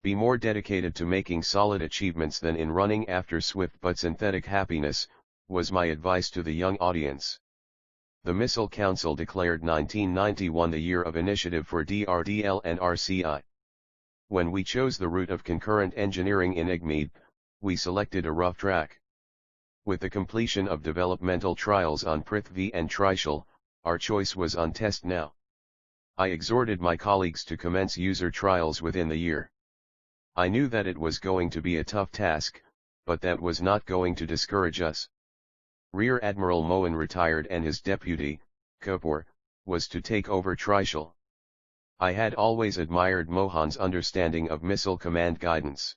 Be more dedicated to making solid achievements than in running after swift but synthetic happiness, was my advice to the young audience. The Missile Council declared 1991 the year of initiative for DRDL and RCI. When we chose the route of concurrent engineering in IGMED, we selected a rough track. With the completion of developmental trials on Prithvi and Trishul, our choice was on test now. I exhorted my colleagues to commence user trials within the year. I knew that it was going to be a tough task, but that was not going to discourage us. Rear Admiral Mohan retired and his deputy, Kapoor, was to take over Trishul. I had always admired Mohan's understanding of missile command guidance.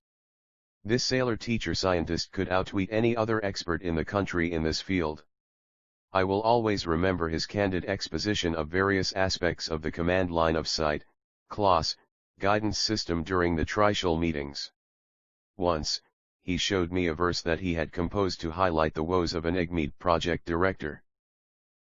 This sailor-teacher scientist could outwit any other expert in the country in this field. I will always remember his candid exposition of various aspects of the command line of sight, class, guidance system during the Trishul meetings. Once, he showed me a verse that he had composed to highlight the woes of an IGMED project director.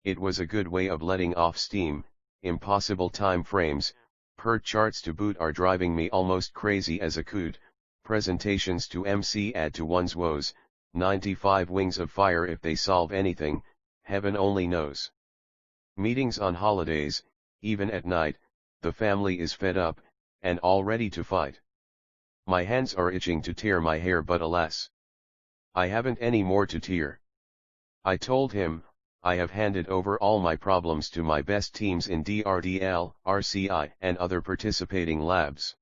It was a good way of letting off steam. Impossible time frames, PERT charts to boot are driving me almost crazy as a coot, presentations to MC add to one's woes, 95 wings of fire if they solve anything, heaven only knows. Meetings on holidays, even at night, the family is fed up, and all ready to fight. My hands are itching to tear my hair but alas, I haven't any more to tear. I told him, I have handed over all my problems to my best teams in DRDL, RCI and other participating labs.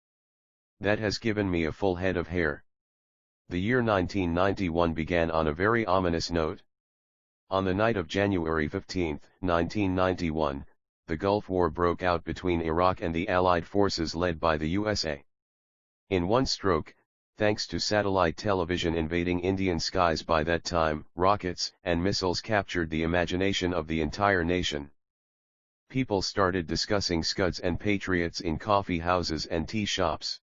That has given me a full head of hair. The year 1991 began on a very ominous note. On the night of January 15, 1991, the Gulf War broke out between Iraq and the Allied forces led by the USA. In one stroke, thanks to satellite television invading Indian skies by that time, rockets and missiles captured the imagination of the entire nation. People started discussing Scuds and Patriots in coffee houses and tea shops.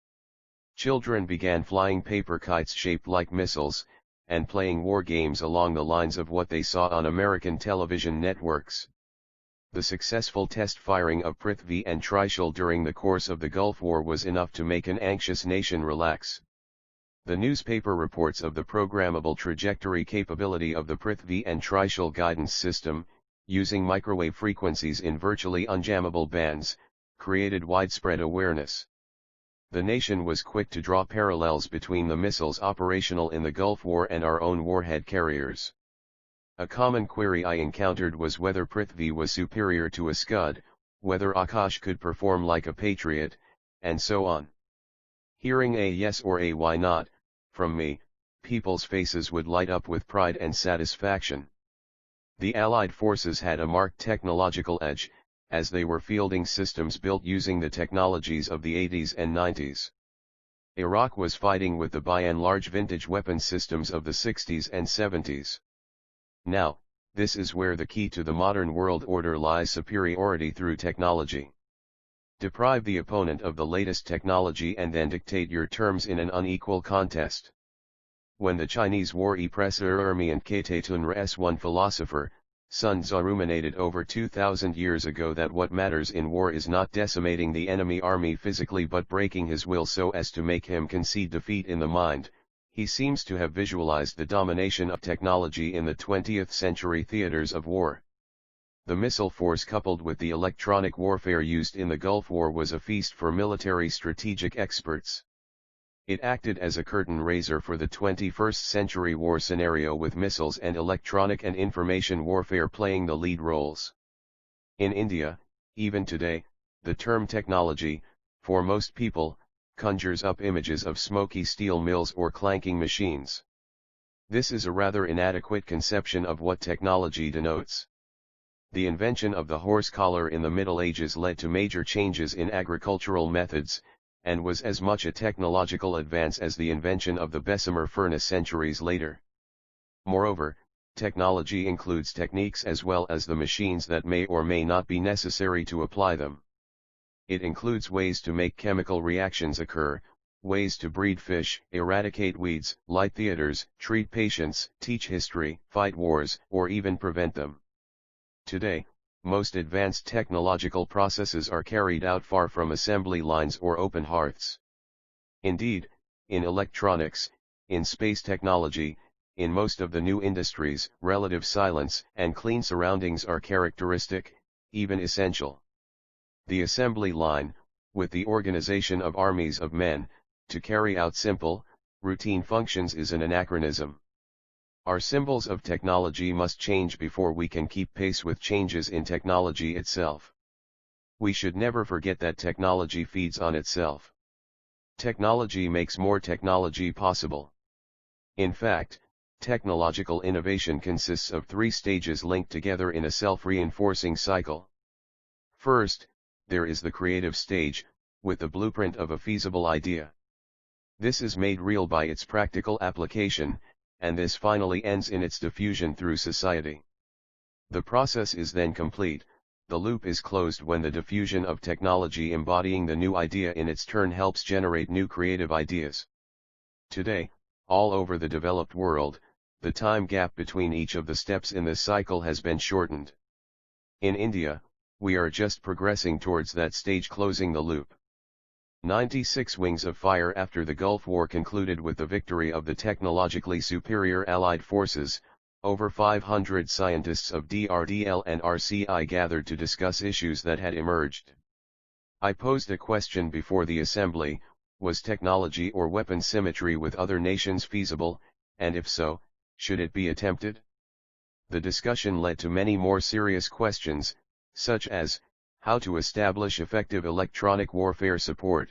Children began flying paper kites shaped like missiles, and playing war games along the lines of what they saw on American television networks. The successful test firing of Prithvi and Trishul during the course of the Gulf War was enough to make an anxious nation relax. The newspaper reports of the programmable trajectory capability of the Prithvi and Trishul guidance system, using microwave frequencies in virtually unjammable bands, created widespread awareness. The nation was quick to draw parallels between the missiles operational in the Gulf War and our own warhead carriers. A common query I encountered was whether Prithvi was superior to a Scud, whether Akash could perform like a Patriot, and so on. Hearing a yes or a why not, from me, people's faces would light up with pride and satisfaction. The Allied forces had a marked technological edge, as they were fielding systems built using the technologies of the 80s and 90s. Iraq was fighting with the by and large vintage weapon systems of the 60s and 70s. Now, this is where the key to the modern world order lies: superiority through technology. Deprive the opponent of the latest technology and then dictate your terms in an unequal contest. When the Chinese war Ermi and Katatun S1 philosopher, Sun Tzu ruminated over 2,000 years ago that what matters in war is not decimating the enemy army physically but breaking his will so as to make him concede defeat in the mind, he seems to have visualized the domination of technology in the 20th century theaters of war. The missile force coupled with the electronic warfare used in the Gulf War was a feast for military strategic experts. It acted as a curtain raiser for the 21st century war scenario, with missiles and electronic and information warfare playing the lead roles. In India, even today, the term technology, for most people, conjures up images of smoky steel mills or clanking machines. This is a rather inadequate conception of what technology denotes. The invention of the horse collar in the Middle Ages led to major changes in agricultural methods, and was as much a technological advance as the invention of the Bessemer furnace centuries later. Moreover, technology includes techniques as well as the machines that may or may not be necessary to apply them. It includes ways to make chemical reactions occur, ways to breed fish, eradicate weeds, light theaters, treat patients, teach history, fight wars, or even prevent them. Today, most advanced technological processes are carried out far from assembly lines or open hearths. Indeed, in electronics, in space technology, in most of the new industries, relative silence and clean surroundings are characteristic, even essential. The assembly line, with the organization of armies of men, to carry out simple, routine functions is an anachronism. Our symbols of technology must change before we can keep pace with changes in technology itself. We should never forget that technology feeds on itself. Technology makes more technology possible. In fact, technological innovation consists of three stages linked together in a self-reinforcing cycle. First, there is the creative stage, with the blueprint of a feasible idea. This is made real by its practical application, and this finally ends in its diffusion through society. The process is then complete, the loop is closed when the diffusion of technology embodying the new idea in its turn helps generate new creative ideas. Today, all over the developed world, the time gap between each of the steps in this cycle has been shortened. In India, we are just progressing towards that stage, closing the loop. 96 Wings of Fire. After the Gulf War concluded with the victory of the technologically superior Allied forces, over 500 scientists of DRDL and RCI gathered to discuss issues that had emerged. I posed a question before the assembly: was technology or weapon symmetry with other nations feasible, and if so, should it be attempted? The discussion led to many more serious questions, such as, how to establish effective electronic warfare support,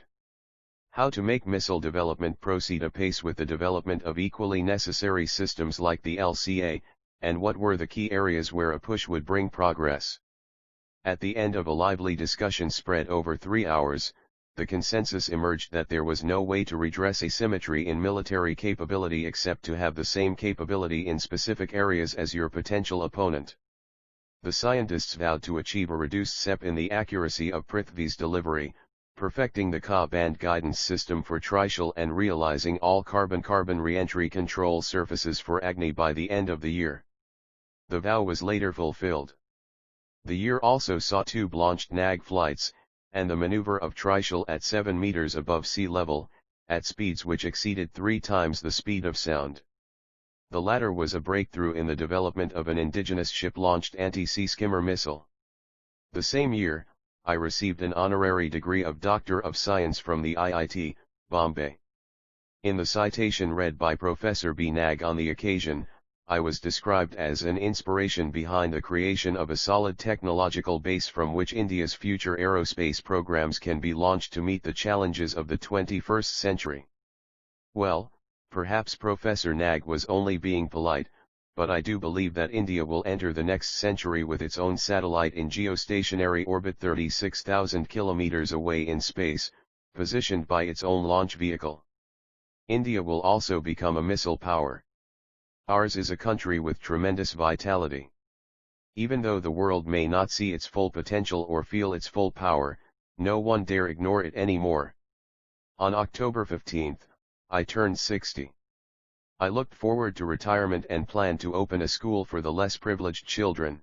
how to make missile development proceed apace with the development of equally necessary systems like the LCA, and what were the key areas where a push would bring progress. At the end of a lively discussion spread over 3 hours, the consensus emerged that there was no way to redress asymmetry in military capability except to have the same capability in specific areas as your potential opponent. The scientists vowed to achieve a reduced step in the accuracy of Prithvi's delivery, perfecting the Ka-band guidance system for Trishul and realizing all carbon-carbon re-entry control surfaces for Agni by the end of the year. The vow was later fulfilled. The year also saw 2 launched Nag flights, and the maneuver of Trishul at 7 meters above sea level, at speeds which exceeded 3 times the speed of sound. The latter was a breakthrough in the development of an indigenous ship-launched anti-sea skimmer missile. The same year, I received an honorary degree of Doctor of Science from the IIT, Bombay. In the citation read by Professor B. Nag on the occasion, I was described as an inspiration behind the creation of a solid technological base from which India's future aerospace programs can be launched to meet the challenges of the 21st century. Well, perhaps Professor Nag was only being polite, but I do believe that India will enter the next century with its own satellite in geostationary orbit 36,000 kilometers away in space, positioned by its own launch vehicle. India will also become a missile power. Ours is a country with tremendous vitality. Even though the world may not see its full potential or feel its full power, no one dare ignore it anymore. On October 15, I turned 60. I looked forward to retirement and planned to open a school for the less privileged children.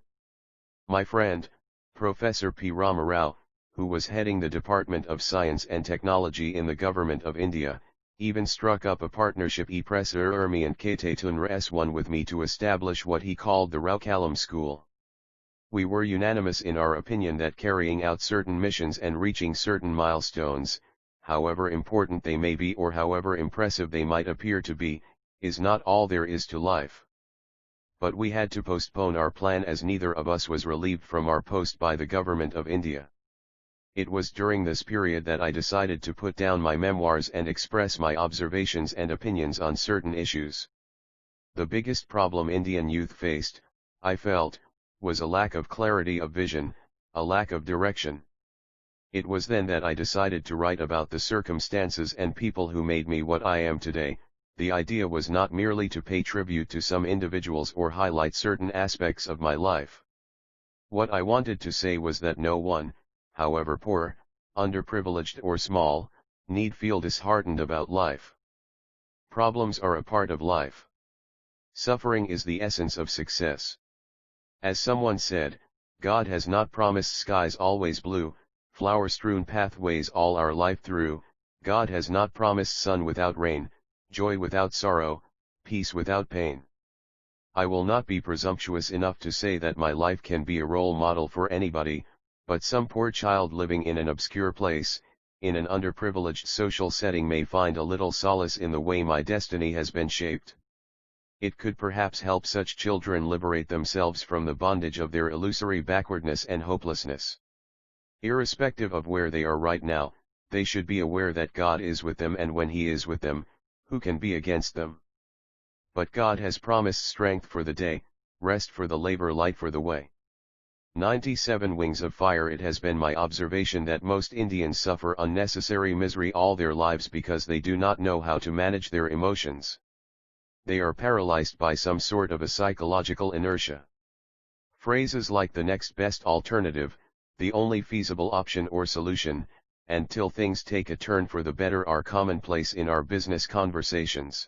My friend, Professor P. Ramarao, who was heading the Department of Science and Technology in the Government of India, even struck up a partnership E-Pressur Ermi and Katatunra S1 with me to establish what he called the Kalam School. We were unanimous in our opinion that carrying out certain missions and reaching certain milestones, however important they may be or however impressive they might appear to be, is not all there is to life. But we had to postpone our plan as neither of us was relieved from our post by the government of India. It was during this period that I decided to put down my memoirs and express my observations and opinions on certain issues. The biggest problem Indian youth faced, I felt, was a lack of clarity of vision, a lack of direction. It was then that I decided to write about the circumstances and people who made me what I am today. The idea was not merely to pay tribute to some individuals or highlight certain aspects of my life. What I wanted to say was that no one, however poor, underprivileged or small, need feel disheartened about life. Problems are a part of life. Suffering is the essence of success. As someone said, God has not promised skies always blue, flower-strewn pathways all our life through. God has not promised sun without rain, joy without sorrow, peace without pain. I will not be presumptuous enough to say that my life can be a role model for anybody, but some poor child living in an obscure place, in an underprivileged social setting may find a little solace in the way my destiny has been shaped. It could perhaps help such children liberate themselves from the bondage of their illusory backwardness and hopelessness. Irrespective of where they are right now, they should be aware that God is with them, and when He is with them, who can be against them? But God has promised strength for the day, rest for the labor, light for the way. 97 Wings of Fire. It has been my observation that most Indians suffer unnecessary misery all their lives because they do not know how to manage their emotions. They are paralyzed by some sort of a psychological inertia. Phrases like the next best alternative, the only feasible option or solution, and till things take a turn for the better are commonplace in our business conversations.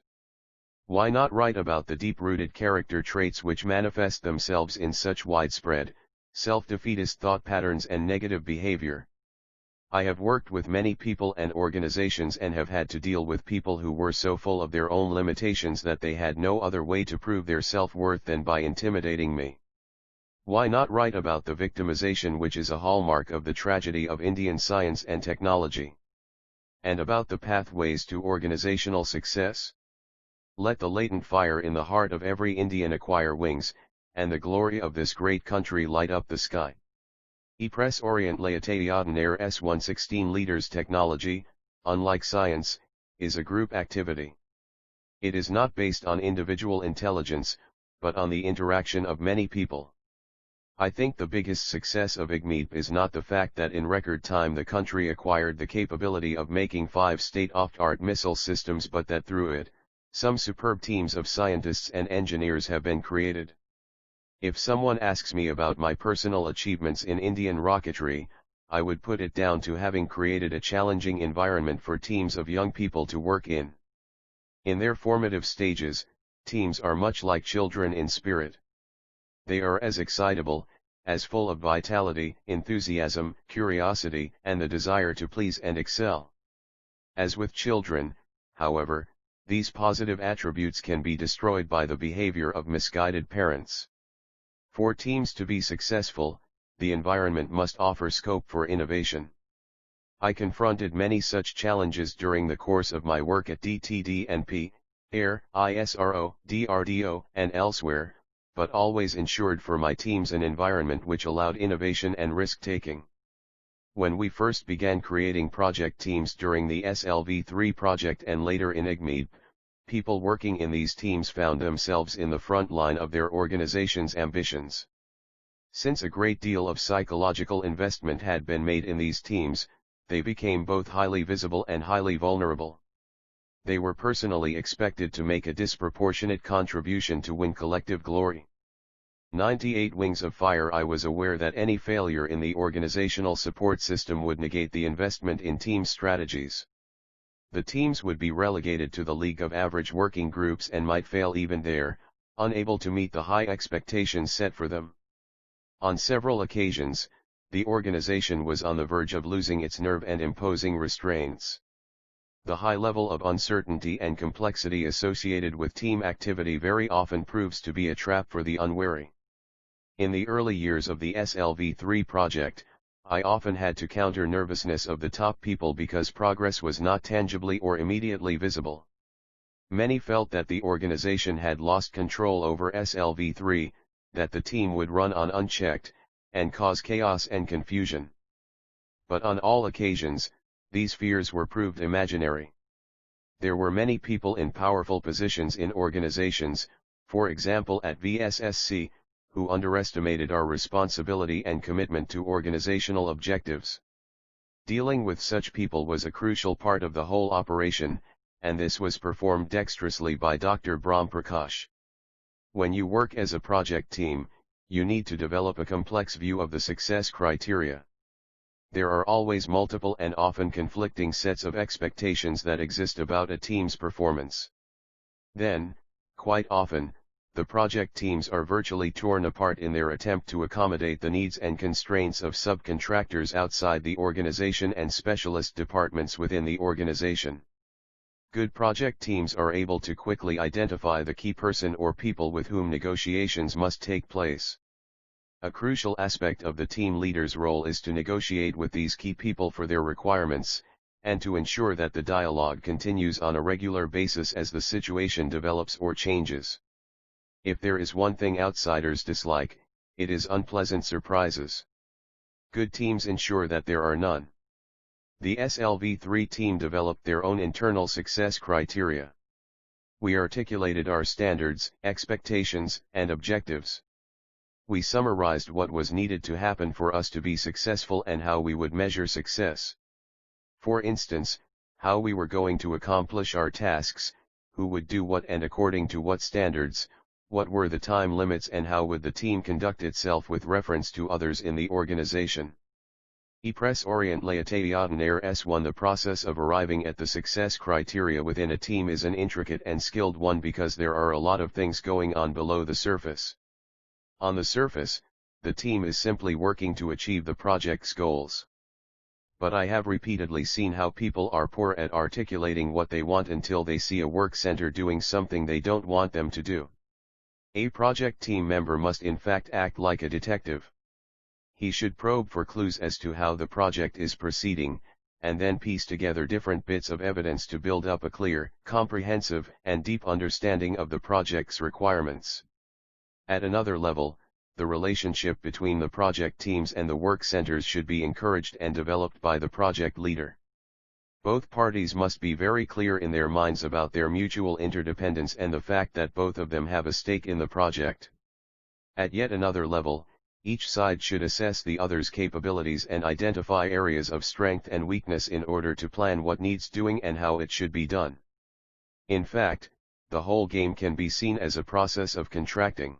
Why not write about the deep-rooted character traits which manifest themselves in such widespread, self-defeatist thought patterns and negative behavior? I have worked with many people and organizations and have had to deal with people who were so full of their own limitations that they had no other way to prove their self-worth than by intimidating me. Why not write about the victimization which is a hallmark of the tragedy of Indian science and technology? And about the pathways to organizational success? Let the latent fire in the heart of every Indian acquire wings, and the glory of this great country light up the sky. E-Press Orient Laetayadan Air S116 Leaders Technology, unlike science, is a group activity. It is not based on individual intelligence, but on the interaction of many people. I think the biggest success of IGMEP is not the fact that in record time the country acquired the capability of making 5 state-of-the-art missile systems, but that through it, some superb teams of scientists and engineers have been created. If someone asks me about my personal achievements in Indian rocketry, I would put it down to having created a challenging environment for teams of young people to work in. In their formative stages, teams are much like children in spirit. They are as excitable, as full of vitality, enthusiasm, curiosity, and the desire to please and excel. As with children, however, these positive attributes can be destroyed by the behavior of misguided parents. For teams to be successful, the environment must offer scope for innovation. I confronted many such challenges during the course of my work at DTDNP, AIR, ISRO, DRDO, and elsewhere, but always ensured for my teams an environment which allowed innovation and risk-taking. When we first began creating project teams during the SLV3 project and later in IGMEP, people working in these teams found themselves in the front line of their organization's ambitions. Since a great deal of psychological investment had been made in these teams, they became both highly visible and highly vulnerable. They were personally expected to make a disproportionate contribution to win collective glory. 98 Wings of Fire. I was aware that any failure in the organizational support system would negate the investment in team strategies. The teams would be relegated to the league of average working groups and might fail even there, unable to meet the high expectations set for them. On several occasions, the organization was on the verge of losing its nerve and imposing restraints. The high level of uncertainty and complexity associated with team activity very often proves to be a trap for the unwary. In the early years of the SLV3 project, I often had to counter nervousness of the top people because progress was not tangibly or immediately visible. Many felt that the organization had lost control over SLV3, that the team would run on unchecked, and cause chaos and confusion. But on all occasions, these fears were proved imaginary. There were many people in powerful positions in organizations, for example at VSSC, who underestimated our responsibility and commitment to organizational objectives. Dealing with such people was a crucial part of the whole operation, and this was performed dexterously by Dr. Brahm Prakash. When you work as a project team, you need to develop a complex view of the success criteria. There are always multiple and often conflicting sets of expectations that exist about a team's performance. Then, quite often, the project teams are virtually torn apart in their attempt to accommodate the needs and constraints of subcontractors outside the organization and specialist departments within the organization. Good project teams are able to quickly identify the key person or people with whom negotiations must take place. A crucial aspect of the team leader's role is to negotiate with these key people for their requirements, and to ensure that the dialogue continues on a regular basis as the situation develops or changes. If there is one thing outsiders dislike, it is unpleasant surprises. Good teams ensure that there are none. The SLV3 team developed their own internal success criteria. We articulated our standards, expectations, and objectives. We summarized what was needed to happen for us to be successful and how we would measure success. For instance, how we were going to accomplish our tasks, who would do what and according to what standards, what were the time limits and how would the team conduct itself with reference to others in the organization. E-Press Orient Layateyadan S1. The process of arriving at the success criteria within a team is an intricate and skilled one because there are a lot of things going on below the surface. On the surface, the team is simply working to achieve the project's goals. But I have repeatedly seen how people are poor at articulating what they want until they see a work center doing something they don't want them to do. A project team member must in fact act like a detective. He should probe for clues as to how the project is proceeding, and then piece together different bits of evidence to build up a clear, comprehensive, and deep understanding of the project's requirements. At another level, the relationship between the project teams and the work centers should be encouraged and developed by the project leader. Both parties must be very clear in their minds about their mutual interdependence and the fact that both of them have a stake in the project. At yet another level, each side should assess the other's capabilities and identify areas of strength and weakness in order to plan what needs doing and how it should be done. In fact, the whole game can be seen as a process of contracting.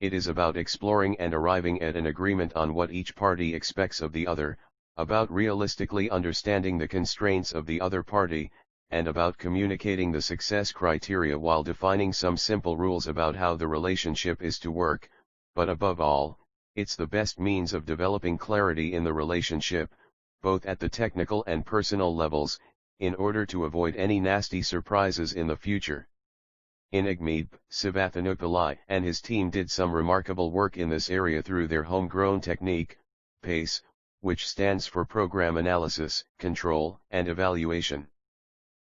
It is about exploring and arriving at an agreement on what each party expects of the other, about realistically understanding the constraints of the other party, and about communicating the success criteria while defining some simple rules about how the relationship is to work, but above all, it's the best means of developing clarity in the relationship, both at the technical and personal levels, in order to avoid any nasty surprises in the future. Inagmeet Sivathanupillai and his team did some remarkable work in this area through their homegrown technique, PACE, which stands for Program Analysis, Control, and Evaluation.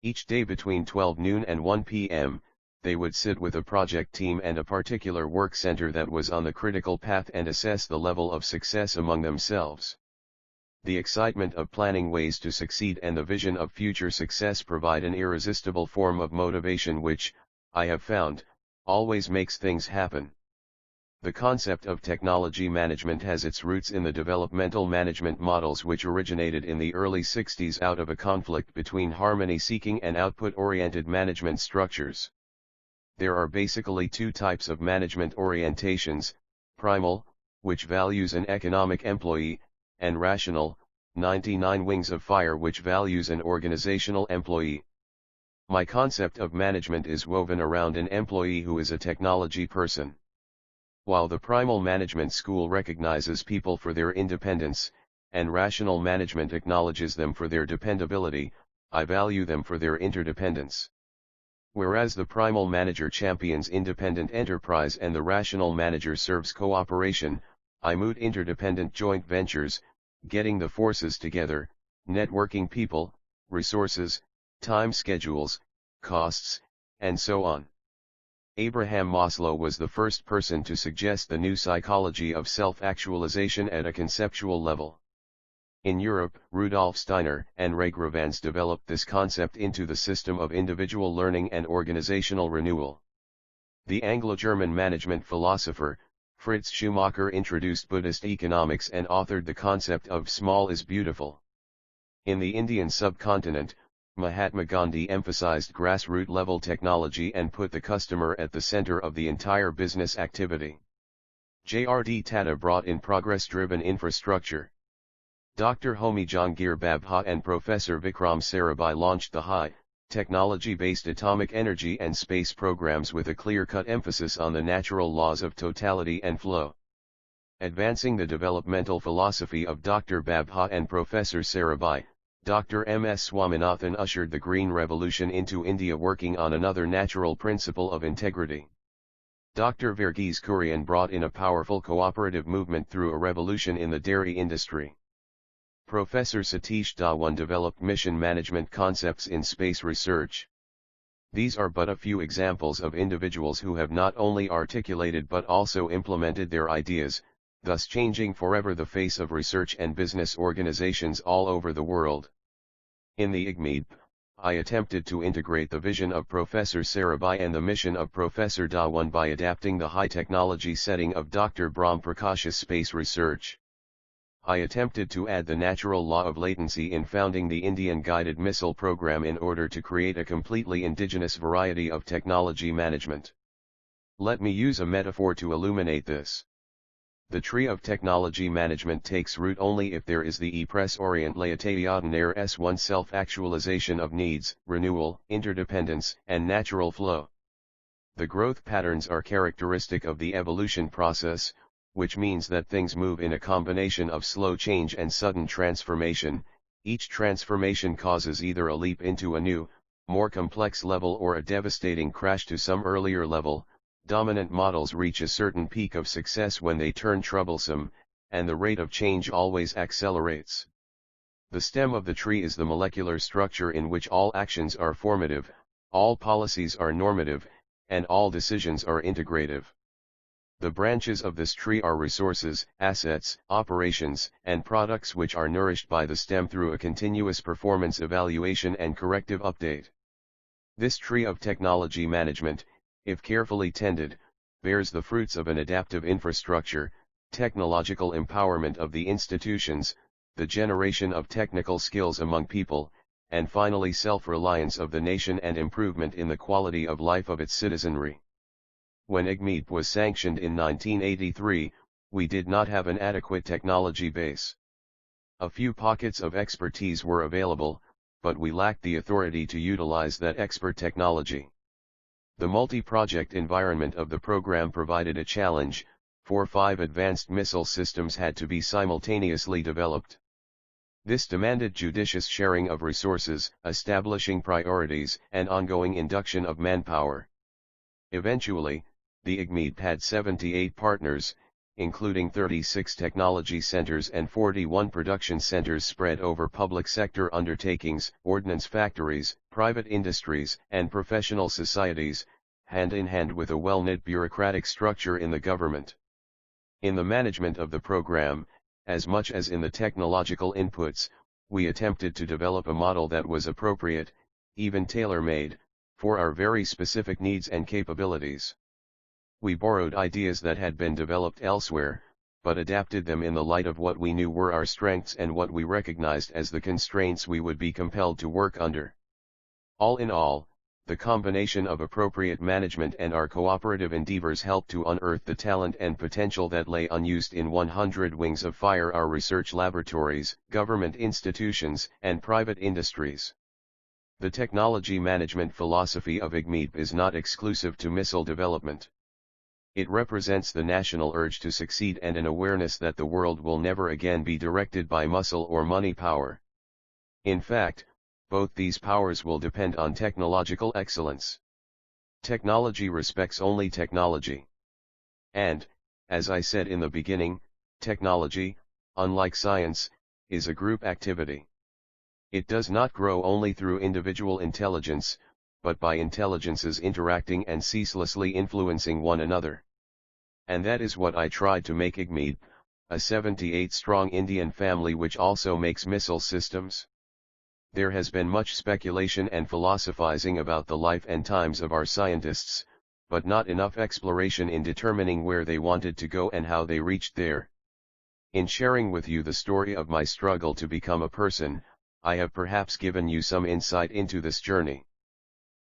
Each day between 12 noon and 1 p.m., they would sit with a project team and a particular work center that was on the critical path and assess the level of success among themselves. The excitement of planning ways to succeed and the vision of future success provide an irresistible form of motivation which, I have found, always makes things happen. The concept of technology management has its roots in the developmental management models which originated in the early 60s out of a conflict between harmony-seeking and output-oriented management structures. There are basically two types of management orientations: primal, which values an economic employee, and rational, 99 wings of fire, which values an organizational employee. My concept of management is woven around an employee who is a technology person. While the primal management school recognizes people for their independence, and rational management acknowledges them for their dependability, I value them for their interdependence. Whereas the primal manager champions independent enterprise and the rational manager serves cooperation, I moot interdependent joint ventures, getting the forces together, networking people, resources, time schedules, costs, and so on. Abraham Maslow was the first person to suggest the new psychology of self-actualization at a conceptual level. In Europe, Rudolf Steiner and Ray Gravans developed this concept into the system of individual learning and organizational renewal. The Anglo-German management philosopher, Fritz Schumacher, introduced Buddhist economics and authored the concept of small is beautiful. In the Indian subcontinent, Mahatma Gandhi emphasized grassroots-level technology and put the customer at the center of the entire business activity. J.R.D. Tata brought in progress-driven infrastructure. Dr. Homi Jahangir Babha and Professor Vikram Sarabhai launched the high, technology-based atomic energy and space programs with a clear-cut emphasis on the natural laws of totality and flow. Advancing the developmental philosophy of Dr. Babha and Professor Sarabhai, Dr. M.S. Swaminathan ushered the Green Revolution into India, working on another natural principle of integrity. Dr. Verghese Kurian brought in a powerful cooperative movement through a revolution in the dairy industry. Professor Satish Dhawan developed mission management concepts in space research. These are but a few examples of individuals who have not only articulated but also implemented their ideas, thus changing forever the face of research and business organizations all over the world. In the IGMED, I attempted to integrate the vision of Professor Sarabhai and the mission of Professor Dhawan by adapting the high-technology setting of Dr. Brahm Prakash's space research. I attempted to add the natural law of latency in founding the Indian guided missile program in order to create a completely indigenous variety of technology management. Let me use a metaphor to illuminate this. The tree of technology management takes root only if there is the e-press orient laetayadner s1 self-actualization of needs, renewal, interdependence, and natural flow. The growth patterns are characteristic of the evolution process, which means that things move in a combination of slow change and sudden transformation. Each transformation causes either a leap into a new, more complex level or a devastating crash to some earlier level. Dominant models reach a certain peak of success when they turn troublesome, and the rate of change always accelerates. The stem of the tree is the molecular structure in which all actions are formative, all policies are normative, and all decisions are integrative. The branches of this tree are resources, assets, operations, and products which are nourished by the stem through a continuous performance evaluation and corrective update. This tree of technology management, if carefully tended, bears the fruits of an adaptive infrastructure, technological empowerment of the institutions, the generation of technical skills among people, and finally self-reliance of the nation and improvement in the quality of life of its citizenry. When IGMED was sanctioned in 1983, we did not have an adequate technology base. A few pockets of expertise were available, but we lacked the authority to utilize that expert technology. The multi-project environment of the program provided a challenge, for 5 advanced missile systems had to be simultaneously developed. This demanded judicious sharing of resources, establishing priorities, and ongoing induction of manpower. Eventually, the IGMED had 78 partners, including 36 technology centers and 41 production centers spread over public sector undertakings, ordnance factories, private industries, and professional societies, hand in hand with a well-knit bureaucratic structure in the government. In the management of the program, as much as in the technological inputs, we attempted to develop a model that was appropriate, even tailor-made, for our very specific needs and capabilities. We borrowed ideas that had been developed elsewhere, but adapted them in the light of what we knew were our strengths and what we recognized as the constraints we would be compelled to work under. All in all, the combination of appropriate management and our cooperative endeavors helped to unearth the talent and potential that lay unused in 100 wings of fire: our research laboratories, government institutions, and private industries. The technology management philosophy of IGMED is not exclusive to missile development. It represents the national urge to succeed and an awareness that the world will never again be directed by muscle or money power. In fact, both these powers will depend on technological excellence. Technology respects only technology. And, as I said in the beginning, technology, unlike science, is a group activity. It does not grow only through individual intelligence, but by intelligences interacting and ceaselessly influencing one another. And that is what I tried to make IGMID, a 78-strong Indian family which also makes missile systems. There has been much speculation and philosophizing about the life and times of our scientists, but not enough exploration in determining where they wanted to go and how they reached there. In sharing with you the story of my struggle to become a person, I have perhaps given you some insight into this journey.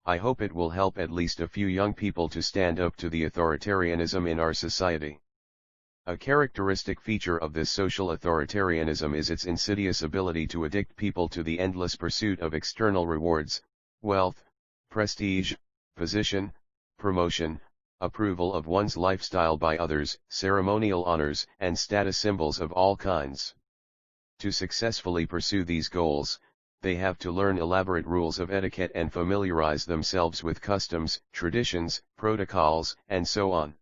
I hope it will help at least a few young people to stand up to the authoritarianism in our society. A characteristic feature of this social authoritarianism is its insidious ability to addict people to the endless pursuit of external rewards, wealth, prestige, position, promotion, approval of one's lifestyle by others, ceremonial honors, and status symbols of all kinds. To successfully pursue these goals, they have to learn elaborate rules of etiquette and familiarize themselves with customs, traditions, protocols, and so on.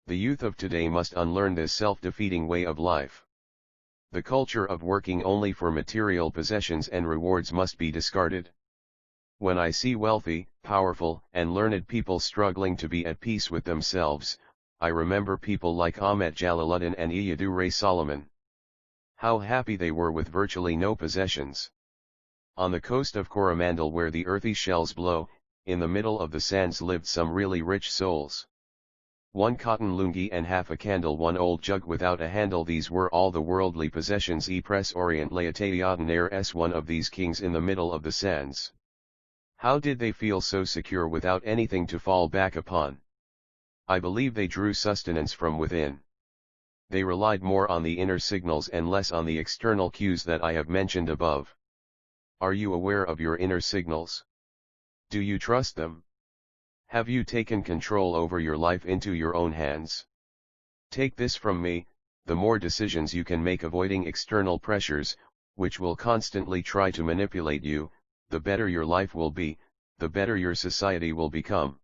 The youth of today must unlearn this self-defeating way of life. The culture of working only for material possessions and rewards must be discarded. When I see wealthy, powerful, and learned people struggling to be at peace with themselves, I remember people like Ahmet Jalaluddin and Iyadu Ray Solomon. How happy they were with virtually no possessions. On the coast of Coromandel, where the earthy shells blow, in the middle of the sands lived some really rich souls. One cotton lungi and half a candle, one old jug without a handle, these were all the worldly possessions. E Press Orient Laetayadner s one of these kings in the middle of the sands. How did they feel so secure without anything to fall back upon? I believe they drew sustenance from within. They relied more on the inner signals and less on the external cues that I have mentioned above. Are you aware of your inner signals? Do you trust them? Have you taken control over your life into your own hands? Take this from me, the more decisions you can make avoiding external pressures, which will constantly try to manipulate you, the better your life will be, the better your society will become.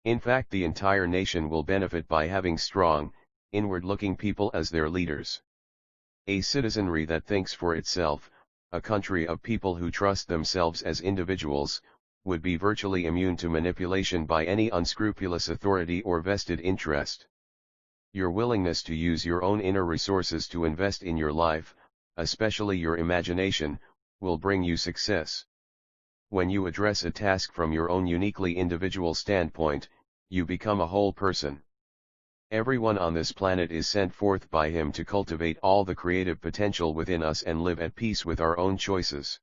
In fact, the entire nation will benefit by having strong, inward-looking people as their leaders. A citizenry that thinks for itself, a country of people who trust themselves as individuals, would be virtually immune to manipulation by any unscrupulous authority or vested interest. Your willingness to use your own inner resources to invest in your life, especially your imagination, will bring you success. When you address a task from your own uniquely individual standpoint, you become a whole person. Everyone on this planet is sent forth by Him to cultivate all the creative potential within us and live at peace with our own choices.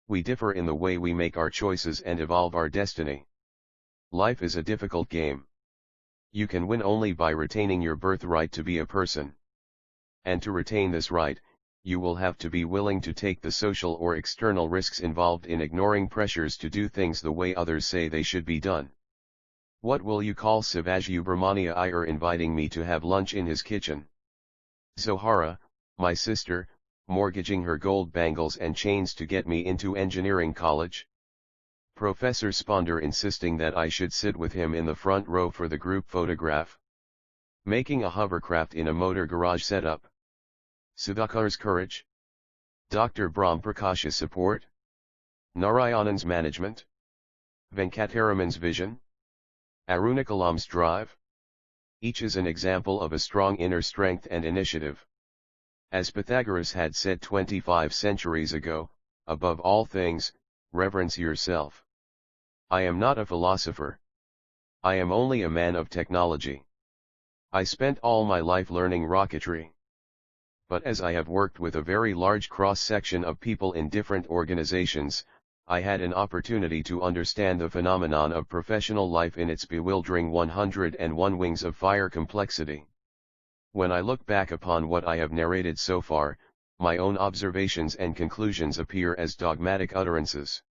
We differ in the way we make our choices and evolve our destiny. Life is a difficult game. You can win only by retaining your birthright to be a person. And to retain this right, you will have to be willing to take the social or external risks involved in ignoring pressures to do things the way others say they should be done. What will you call Sivajubramania Iyer inviting me to have lunch in his kitchen? Zohara, my sister, mortgaging her gold bangles and chains to get me into engineering college? Professor Sponder insisting that I should sit with him in the front row for the group photograph? Making a hovercraft in a motor garage setup? Sudhakar's courage? Dr. Brahm Prakash's support? Narayanan's management? Venkataraman's vision? Arunakalam's drive? Each is an example of a strong inner strength and initiative. As Pythagoras had said 25 centuries ago, above all things, reverence yourself. I am not a philosopher. I am only a man of technology. I spent all my life learning rocketry. But as I have worked with a very large cross-section of people in different organizations, I had an opportunity to understand the phenomenon of professional life in its bewildering 101 wings of fire complexity. When I look back upon what I have narrated so far, my own observations and conclusions appear as dogmatic utterances.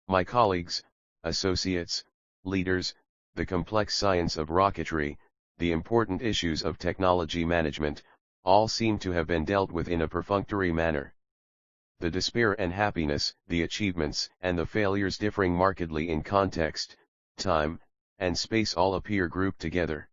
My colleagues, associates, leaders, the complex science of rocketry, the important issues of technology management, all seem to have been dealt with in a perfunctory manner. The despair and happiness, the achievements and the failures differing markedly in context, time, and space all appear grouped together.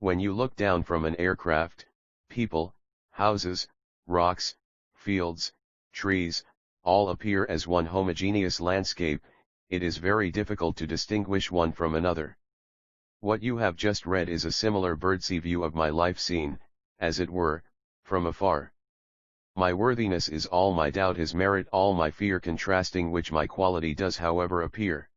When you look down from an aircraft, people, houses, rocks, fields, trees, all appear as one homogeneous landscape, it is very difficult to distinguish one from another. What you have just read is a similar bird's-eye view of my life seen, as it were, from afar. My worthiness is all my doubt, his merit all my fear, contrasting which my quality does however appear.